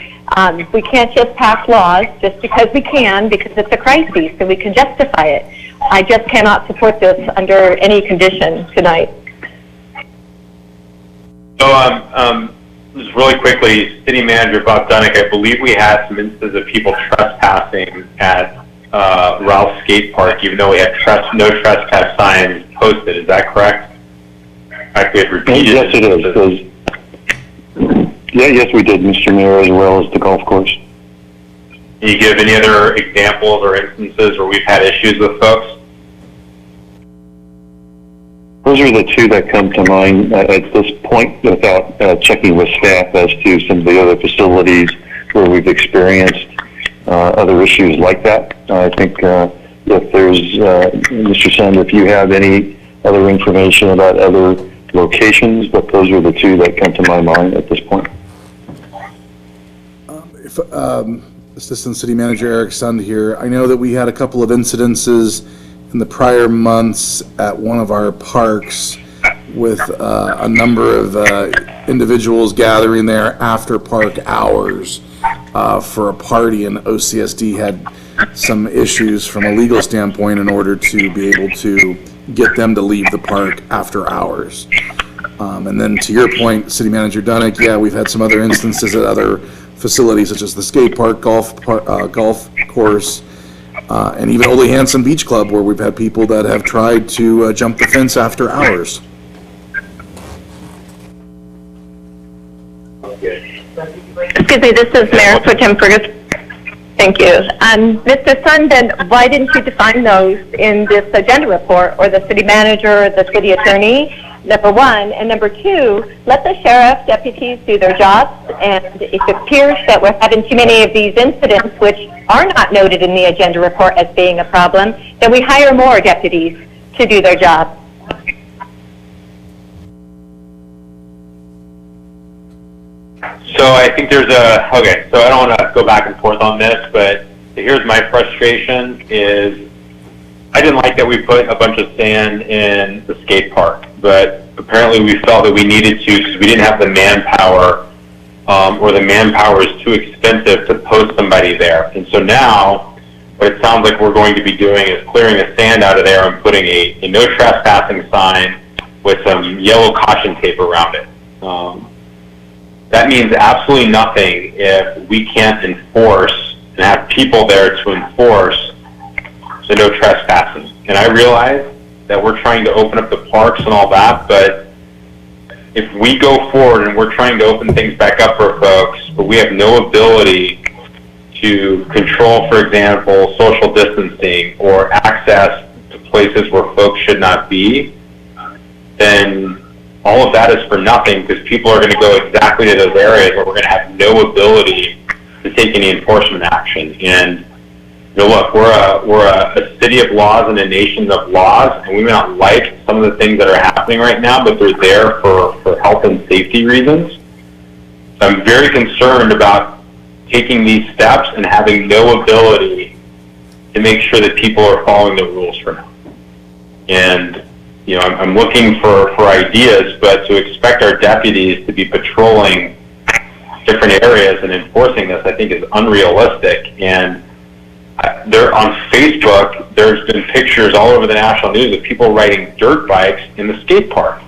we can't just pass laws just because we can, because it's a crisis and we can justify it. I just cannot support this under any condition tonight. So just really quickly, City Manager Bob Dunnick, I believe we had some instances of people trespassing at Ralph's Skate Park, even though we had no trespass signs posted. Is that correct? In fact, we had repeated. Yes, it is. Yes, we did, Mr. Mayor, as well as the golf course. Can you give any other examples or instances where we've had issues with folks? Those are the two that come to mind at this point without checking with staff as to some of the other facilities where we've experienced other issues like that. I think if there's, Mr. Sund, if you have any other information about other locations, but those are the two that come to my mind at this point. Assistant City Manager Eric Sund here. I know that we had a couple of incidences in the prior months at one of our parks with a number of individuals gathering there after park hours for a party, and OCSD had some issues from a legal standpoint in order to be able to get them to leave the park after hours. And then to your point, City Manager Dunick, yeah, we've had some other instances at other facilities such as the skate park, golf course, and even Ole Hansen Beach Club, where we've had people that have tried to jump the fence after hours. Excuse me, this is Mayor Pro Tem Ferguson. Thank you. Mr. Sund, then why didn't you define those in this agenda report, or the city manager, or the city attorney? Number one. And number two, let the sheriff deputies do their jobs. And if it appears that we're having too many of these incidents, which are not noted in the agenda report as being a problem, then we hire more deputies to do their job. So I think there's okay, so I don't want to go back and forth on this, but here's my frustration is I didn't like that we put a bunch of sand in the skate park, but apparently we felt that we needed to because we didn't have the manpower, or the manpower is too expensive to post somebody there. And so now what it sounds like we're going to be doing is clearing the sand out of there and putting a no trespassing sign with some yellow caution tape around it. That means absolutely nothing if we can't enforce and have people there to enforce the no trespassing. And I realize that we're trying to open up the parks and all that, but if we go forward and we're trying to open things back up for folks, but we have no ability to control, for example, social distancing or access to places where folks should not be, then all of that is for nothing because people are going to go exactly to those areas where we're going to have no ability to take any enforcement action. And you know, look, we're a city of laws and a nation of laws, and we may not like some of the things that are happening right now, but they're there for health and safety reasons. So I'm very concerned about taking these steps and having no ability to make sure that people are following the rules for now. And you know, I'm looking for ideas, but to expect our deputies to be patrolling different areas and enforcing this, I think is unrealistic. And there on Facebook, there's been pictures all over the national news of people riding dirt bikes in the skate park,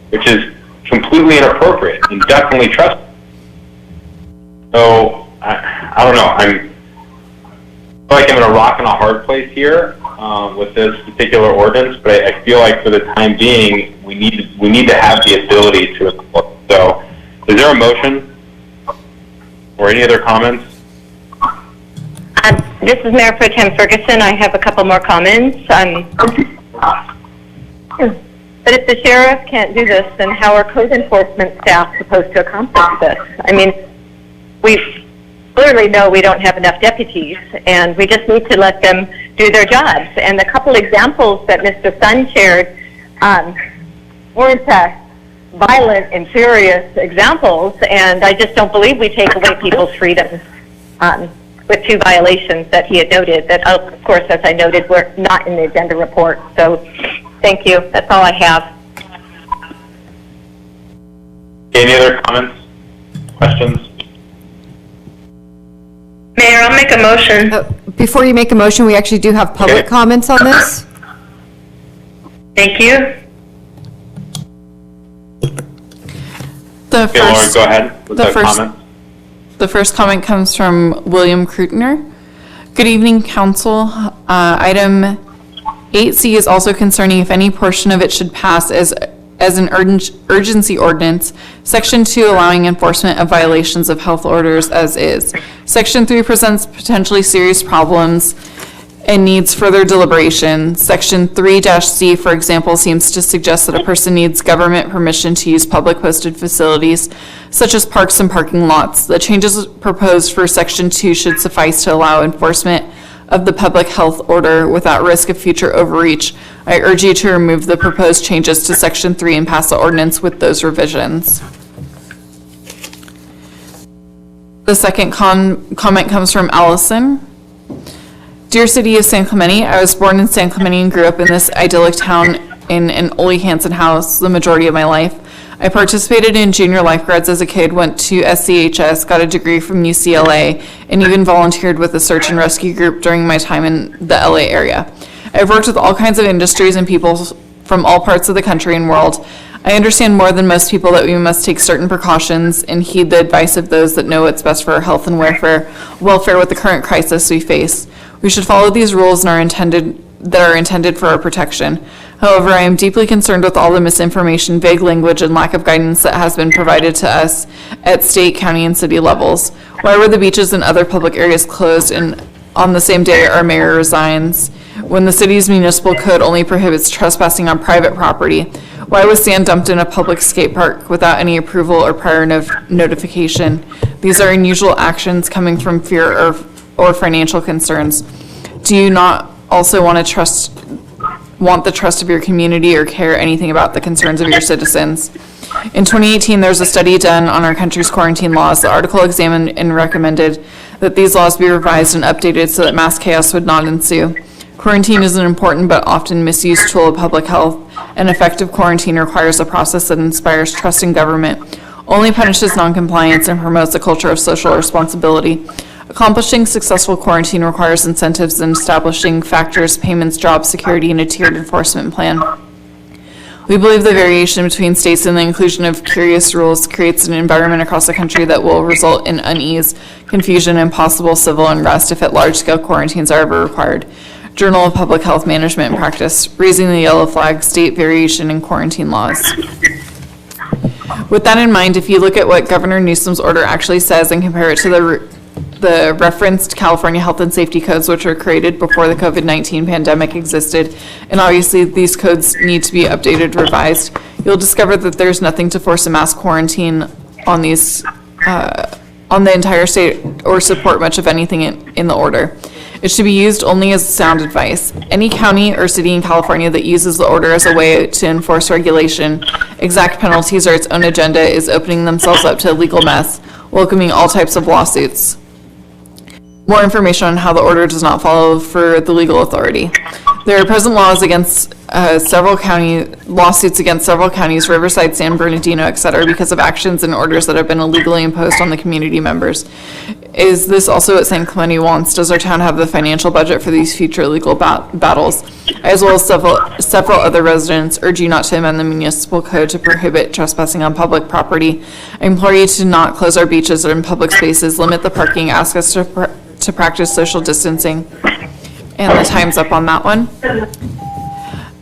which is completely inappropriate and definitely trespassing. So I don't know. I feel like I'm in a rock and a hard place here with this particular ordinance, but I feel like for the time being, we need to have the ability to enforce. So, is there a motion or any other comments? This is Mayor Pro Tem Ferguson. I have a couple more comments. But if the sheriff can't do this, then how are code enforcement staff supposed to accomplish this? I mean, we clearly know we don't have enough deputies, and we just need to let them do their jobs. And the couple examples that Mr. Sund shared weren't violent and serious examples, and I just don't believe we take away people's freedoms with two violations that he had noted that, of course, as I noted, were not in the agenda report. So thank you. That's all I have. Any other comments, questions? Mayor, I'll make a motion. Before you make a motion, we actually do have public comments on this. Thank you. The Okay, Lauren, first, go ahead with the comment. The first comment comes from William Krutner. Good evening, Council. Item 8C is also concerning if any portion of it should pass as as an urgency ordinance, Section 2 allowing enforcement of violations of health orders as is. Section 3 presents potentially serious problems and needs further deliberation. Section 3-C, for example, seems to suggest that a person needs government permission to use public posted facilities, such as parks and parking lots. The changes proposed for Section 2 should suffice to allow enforcement of the public health order without risk of future overreach. I urge you to remove the proposed changes to Section 3 and pass the ordinance with those revisions. The second comment comes from Allison. Dear City of San Clemente, I was born in San Clemente and grew up in this idyllic town in an Ole Hansen house the majority of my life. I participated in junior lifeguards as a kid, went to SCHS, got a degree from UCLA, and even volunteered with a search and rescue group during my time in the LA area. I've worked with all kinds of industries and people from all parts of the country and world. I understand more than most people that we must take certain precautions and heed the advice of those that know what's best for our health and welfare with the current crisis we face. We should follow these rules that are intended for our protection. However, I am deeply concerned with all the misinformation, vague language, and lack of guidance that has been provided to us at state, county, and city levels. Why were the beaches and other public areas closed on the same day our mayor resigns, when the city's municipal code only prohibits trespassing on private property? Why was sand dumped in a public skate park without any approval or prior notification? These are unusual actions coming from fear or financial concerns. Do you not also want the trust of your community or care anything about the concerns of your citizens? In 2018, there was a study done on our country's quarantine laws. The article examined and recommended that these laws be revised and updated so that mass chaos would not ensue. Quarantine is an important but often misused tool of public health. An effective quarantine requires a process that inspires trust in government, only punishes noncompliance, and promotes a culture of social responsibility. Accomplishing successful quarantine requires incentives in establishing factors, payments, job security, and a tiered enforcement plan. We believe the variation between states and the inclusion of curious rules creates an environment across the country that will result in unease, confusion, and possible civil unrest if large-scale quarantines are ever required. Journal of Public Health Management and Practice, Raising the Yellow Flag, State Variation in Quarantine Laws. With that in mind, if you look at what Governor Newsom's order actually says and compare it to the referenced California health and safety codes, which were created before the COVID-19 pandemic existed, and obviously these codes need to be updated, revised, you'll discover that there's nothing to force a mass quarantine on these, on the entire state or support much of anything in the order. It should be used only as sound advice. Any county or city in California that uses the order as a way to enforce regulation, exact penalties, or its own agenda is opening themselves up to a legal mess, welcoming all types of lawsuits. More information on how the order does not follow for the legal authority. There are present lawsuits against several counties, Riverside, San Bernardino, etc., because of actions and orders that have been illegally imposed on the community members. Is this also what San Clemente wants? Does our town have the financial budget for these future legal battles? As well as several other residents urge you not to amend the municipal code to prohibit trespassing on public property. I implore you to not close our beaches or in public spaces, limit the parking, ask us to practice social distancing. And the time's up on that one.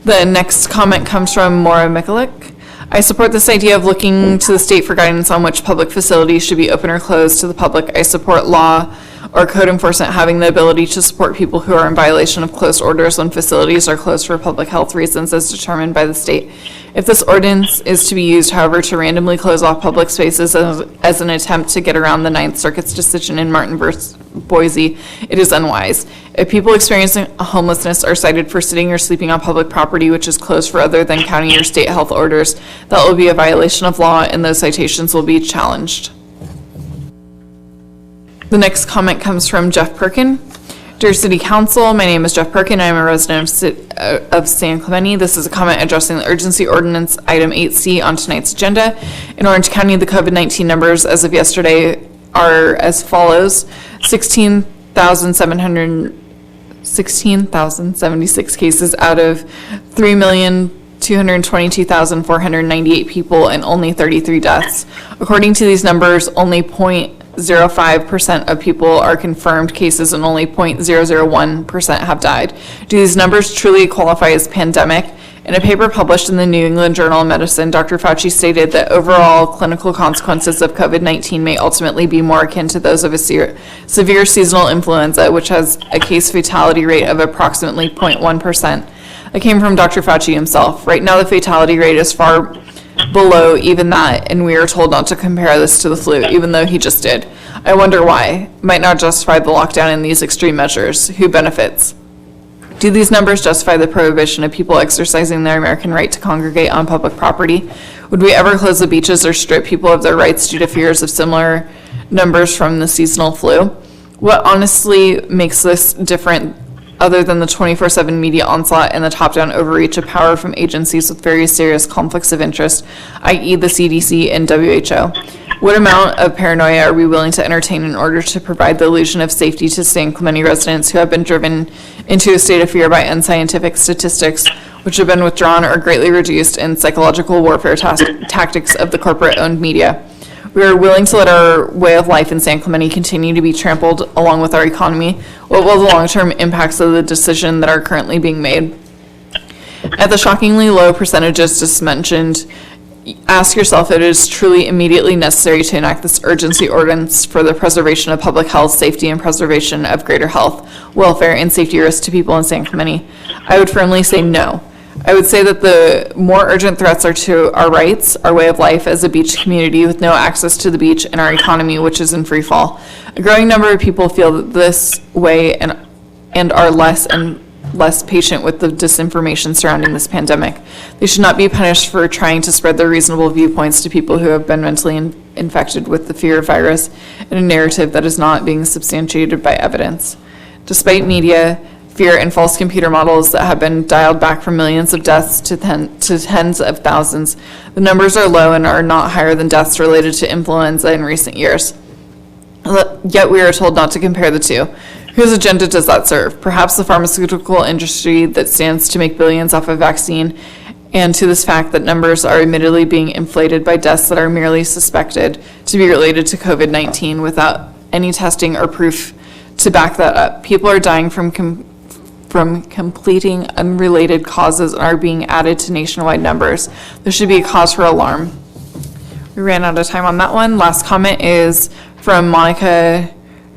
The next comment comes from Maura Mikulik. I support this idea of looking to the state for guidance on which public facilities should be open or closed to the public. I support law or code enforcement having the ability to support people who are in violation of closed orders when facilities are closed for public health reasons as determined by the state. If this ordinance is to be used, however, to randomly close off public spaces as an attempt to get around the Ninth Circuit's decision in Martin versus Boise, it is unwise. If people experiencing homelessness are cited for sitting or sleeping on public property which is closed for other than county or state health orders, that will be a violation of law and those citations will be challenged. The next comment comes from Jeff Perkin. Dear City Council, my name is Jeff Perkin. I am a resident of San Clemente. This is a comment addressing the urgency ordinance item 8C on tonight's agenda. In Orange County, the COVID-19 numbers as of yesterday are as follows: 16,076 cases out of 3,222,498 people and only 33 deaths. According to these numbers, only 0.05% of people are confirmed cases and only 0.001% have died. Do these numbers truly qualify as pandemic? In a paper published in the New England Journal of Medicine, Dr. Fauci stated that overall clinical consequences of COVID-19 may ultimately be more akin to those of a severe seasonal influenza, which has a case fatality rate of approximately 0.1%. That came from Dr. Fauci himself. Right now, the fatality rate is far below even that, and we are told not to compare this to the flu, even though he just did. I wonder why. Might not justify the lockdown in these extreme measures. Who benefits? Do these numbers justify the prohibition of people exercising their American right to congregate on public property? Would we ever close the beaches or strip people of their rights due to fears of similar numbers from the seasonal flu? What honestly makes this different, other than the 24/7 media onslaught and the top-down overreach of power from agencies with very serious conflicts of interest, i.e. the CDC and WHO? What amount of paranoia are we willing to entertain in order to provide the illusion of safety to San Clemente residents who have been driven into a state of fear by unscientific statistics, which have been withdrawn or greatly reduced in psychological warfare tactics of the corporate-owned media? We are willing to let our way of life in San Clemente continue to be trampled along with our economy. What will the long-term impacts of the decision that are currently being made? At the shockingly low percentages just mentioned, ask yourself if it is truly immediately necessary to enact this urgency ordinance for the preservation of public health, safety, and preservation of greater health, welfare, and safety risks to people in San Clemente. I would firmly say no. I would say that the more urgent threats are to our rights, our way of life as a beach community with no access to the beach, and our economy, which is in free fall. A growing number of people feel that this way and are less and less patient with the disinformation surrounding this pandemic. They should not be punished for trying to spread their reasonable viewpoints to people who have been mentally infected with the fear of virus in a narrative that is not being substantiated by evidence. Despite media, fear, and false computer models that have been dialed back from millions of deaths to tens of thousands, the numbers are low and are not higher than deaths related to influenza in recent years. Yet we are told not to compare the two. Whose agenda does that serve? Perhaps the pharmaceutical industry that stands to make billions off a vaccine, and to this fact that numbers are admittedly being inflated by deaths that are merely suspected to be related to COVID-19 without any testing or proof to back that up. People are dying from completing unrelated causes and are being added to nationwide numbers. There should be a cause for alarm. We ran out of time on that one. Last comment is from Monica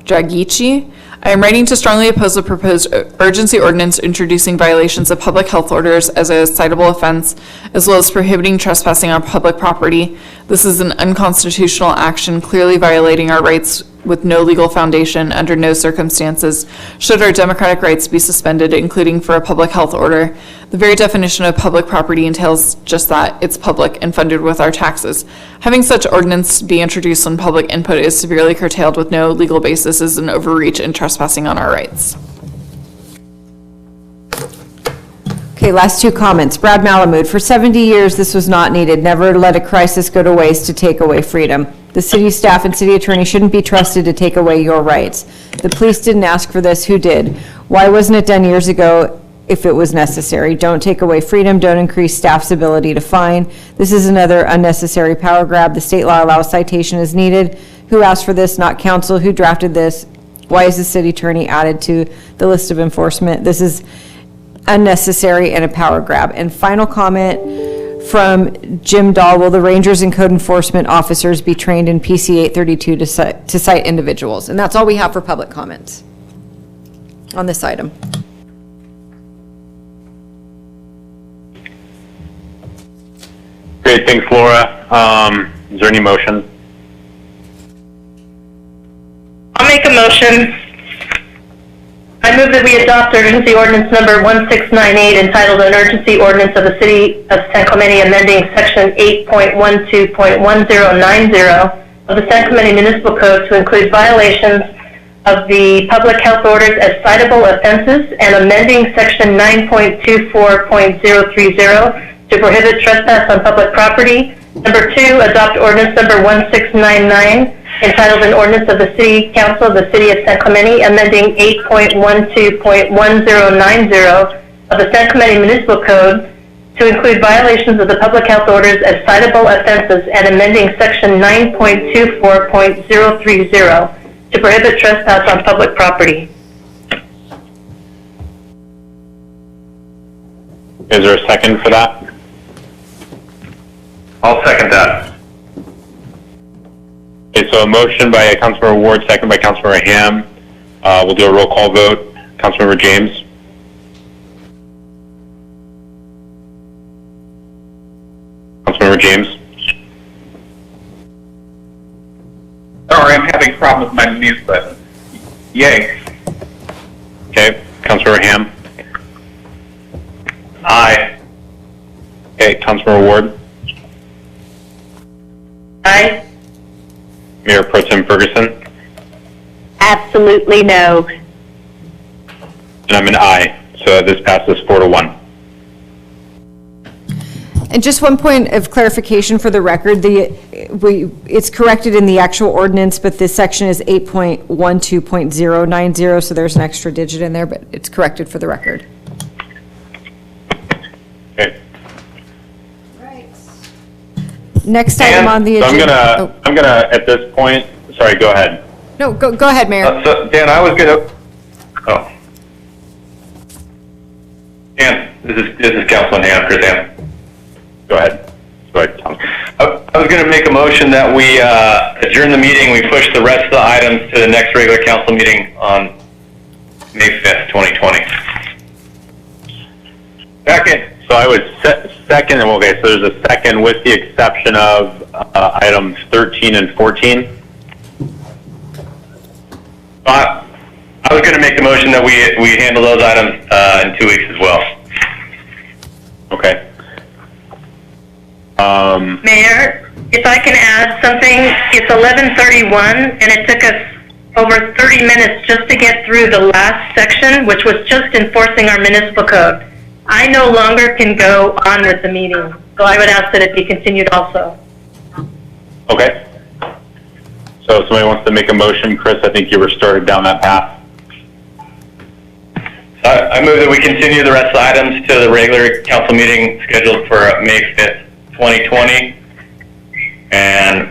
Dragici. I am writing to strongly oppose the proposed urgency ordinance introducing violations of public health orders as a citable offense, as well as prohibiting trespassing on public property. This is an unconstitutional action, clearly violating our rights with no legal foundation. Under no circumstances should our democratic rights be suspended, including for a public health order. The very definition of public property entails just that. It's public and funded with our taxes. Having such ordinance be introduced when public input is severely curtailed with no legal basis is an overreach and trespassing on our rights. Okay, last two comments. Brad Malamud, for 70 years, this was not needed. Never let a crisis go to waste to take away freedom. The city staff and city attorney shouldn't be trusted to take away your rights. The police didn't ask for this. Who did? Why wasn't it done years ago if it was necessary? Don't take away freedom. Don't increase staff's ability to fine. This is another unnecessary power grab. The state law allows citation as needed. Who asked for this? Not council. Who drafted this? Why is the city attorney added to the list of enforcement? This is unnecessary and a power grab. And final comment from Jim Dahl, will the rangers and code enforcement officers be trained in PC 832 to cite individuals? And that's all we have for public comments on this item. Great, thanks, Laura. Is there any motion? I'll make a motion. I move that we adopt urgency ordinance number 1698 entitled an urgency ordinance of the City of San Clemente amending section 8.12.1090 of the San Clemente Municipal Code to include violations of the public health orders as citable offenses and amending section 9.24.030 to prohibit trespass on public property. Number 2, adopt ordinance number 1699 entitled an ordinance of the City Council of the City of San Clemente amending 8.12.1090 of the San Clemente Municipal Code to include violations of the public health orders as citable offenses and amending section 9.24.030 to prohibit trespass on public property. Okay, Is there a second for that? I'll second that. Okay, so a motion by Councilmember Ward, second by Councilmember Ham. We'll do a roll call vote. Councilmember James? Councilmember James? Sorry, I'm having problems with my mute button. Yay. Okay, Councilmember Ham? Aye. Okay, Councilmember Ward? Aye. Mayor Pro Tem Ferguson? Absolutely no. And I'm an aye, so this passes 4-1. And just one point of clarification for the record, it's corrected in the actual ordinance, but this section is 8.12.090, so there's an extra digit in there, but it's corrected for the record. Okay. Next item on the So agenda. I'm gonna at this point, sorry, go ahead. No, go ahead, Mayor. So, Dan, I was gonna, Dan, this is Councilman Ham, Chris Ham. Go ahead. Go ahead, Councilman. I was gonna make a motion that we, adjourn the meeting, we push the rest of the items to the next regular council meeting on May 5th, 2020. Second. So I would second, okay, so there's a second with the exception of items 13 and 14. I was going to make the motion that we handle those items in 2 weeks as well. Okay. Mayor, if I can add something, it's 11:31, and it took us over 30 minutes just to get through the last section, which was just enforcing our municipal code. I no longer can go on with the meeting, so I would ask that it be continued also. Okay. So if somebody wants to make a motion, Chris, I think you were started down that path. I move that we continue the rest of the items to the regular council meeting scheduled for May 5th, 2020, and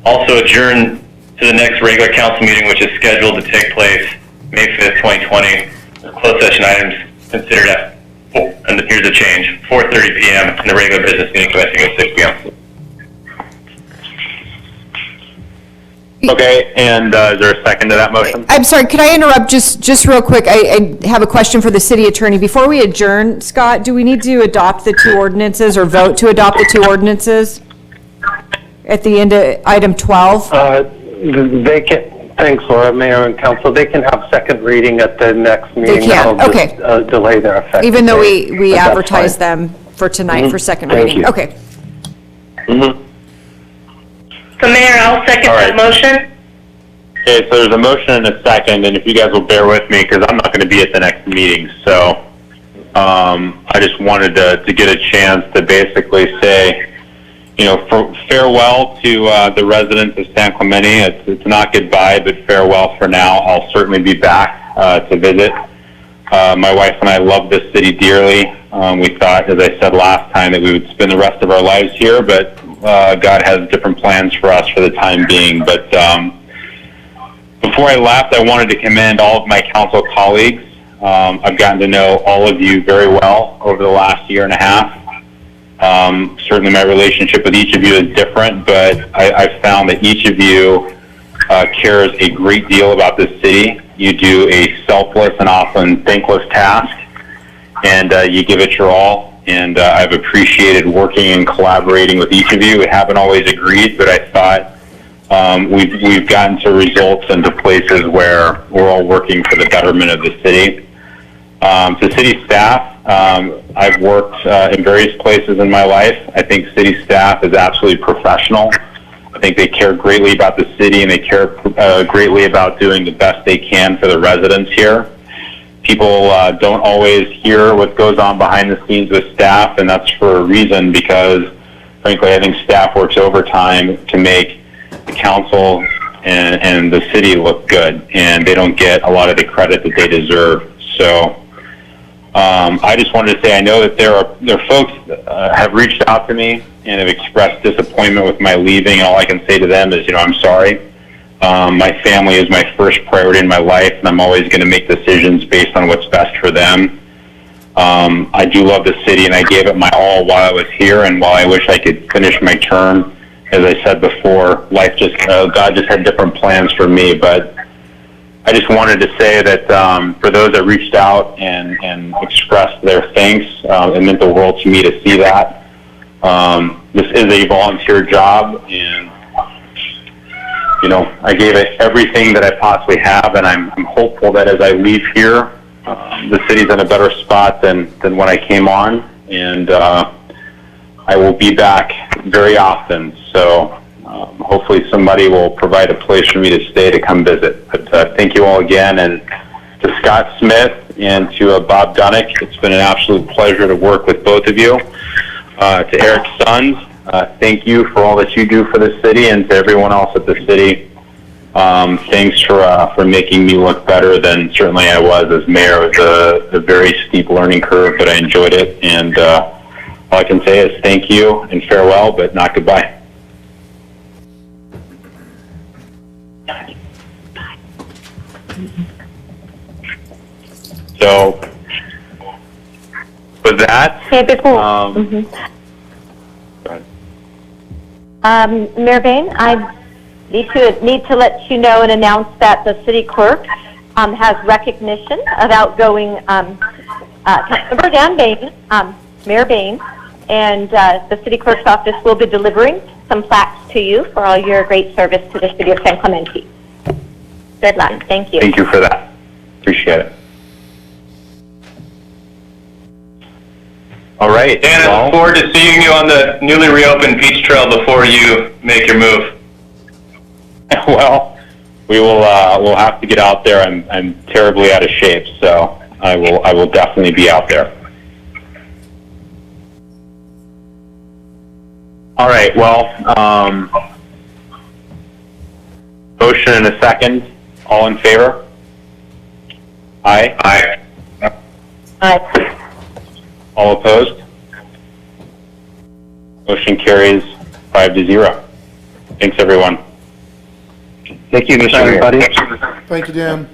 also adjourn to the next regular council meeting, which is scheduled to take place May 5th, 2020, with closed session items considered at, and here's the change, 4:30 p.m. and the regular business meeting commencing at 6 p.m. Okay, and is there a second to that motion? I'm sorry, could I interrupt just real quick? I have a question for the city attorney. Before we adjourn, Scott, do we need to adopt the two ordinances or vote to adopt the two ordinances at the end of item 12? They can, thanks, Laura, Mayor and Council. They can have second reading at the next meeting. They can, That'll okay. just, delay their effect. Even though we advertise them for tonight for second Thank reading? you. Okay. So Mayor, I'll second that motion. Okay, so there's a motion and a second, and if you guys will bear with me, because I'm not going to be at the next meeting, so I just wanted to get a chance to basically say, you know, farewell to the residents of San Clemente. It's not goodbye, but farewell for now. I'll certainly be back to visit. My wife and I love this city dearly. We thought, as I said last time, that we would spend the rest of our lives here, but God has different plans for us for the time being. But before I left, I wanted to commend all of my council colleagues. I've gotten to know all of you very well over the last year and a half. Certainly my relationship with each of you is different, but I've found that each of you cares a great deal about this city. You do a selfless and often thankless task, and you give it your all. And I've appreciated working and collaborating with each of you. We haven't always agreed, but I thought we've gotten to results and to places where we're all working for the betterment of the city. To city staff, I've worked in various places in my life. I think city staff is absolutely professional. I think they care greatly about the city, and they care greatly about doing the best they can for the residents here. People don't always hear what goes on behind the scenes with staff, and that's for a reason, because frankly I think staff works overtime to make the council and the city look good, and they don't get a lot of the credit that they deserve. So I just wanted to say, I know that there are folks that have reached out to me and have expressed disappointment with my leaving, and all I can say to them is, you know, I'm sorry. My family is my first priority in my life, and I'm always going to make decisions based on what's best for them. I do love the city, and I gave it my all while I was here, and while I wish I could finish my term, as I said before, God just had different plans for me, but I just wanted to say that for those that reached out and expressed their thanks, it meant the world to me to see that. This is a volunteer job, and I gave it everything that I possibly have, and I'm hopeful that as I leave here, the city's in a better spot than when I came on, and I will be back very often. So hopefully somebody will provide a place for me to stay to come visit. But thank you all again, and to Scott Smith and to Bob Dunnick, it's been an absolute pleasure to work with both of you. To Eric's sons, thank you for all that you do for the city, and to everyone else at the city, thanks for making me look better than certainly I was as mayor. It was a very steep learning curve, but I enjoyed it, and all I can say is thank you and farewell, but not goodbye. So, with that, Okay, before, Mayor Bain, I need to let you know and announce that the city clerk has recognition of outgoing Councilmember Dan Bain, Mayor Bain, and the city clerk's office will be delivering some plaques to you for all your great service to the city of San Clemente. Good luck. Thank you. Thank you for that. Appreciate it. All right. Dan, I look forward to seeing you on the newly reopened beach trail before you make your move. Well, we'll have to get out there. I'm terribly out of shape, so I will definitely be out there. All right. Well, motion and a second. All in favor? Aye. Aye. Aye. All opposed? Motion carries 5-0. Thanks, everyone. Thank you, Mr. Mayor. Thank you, Dan.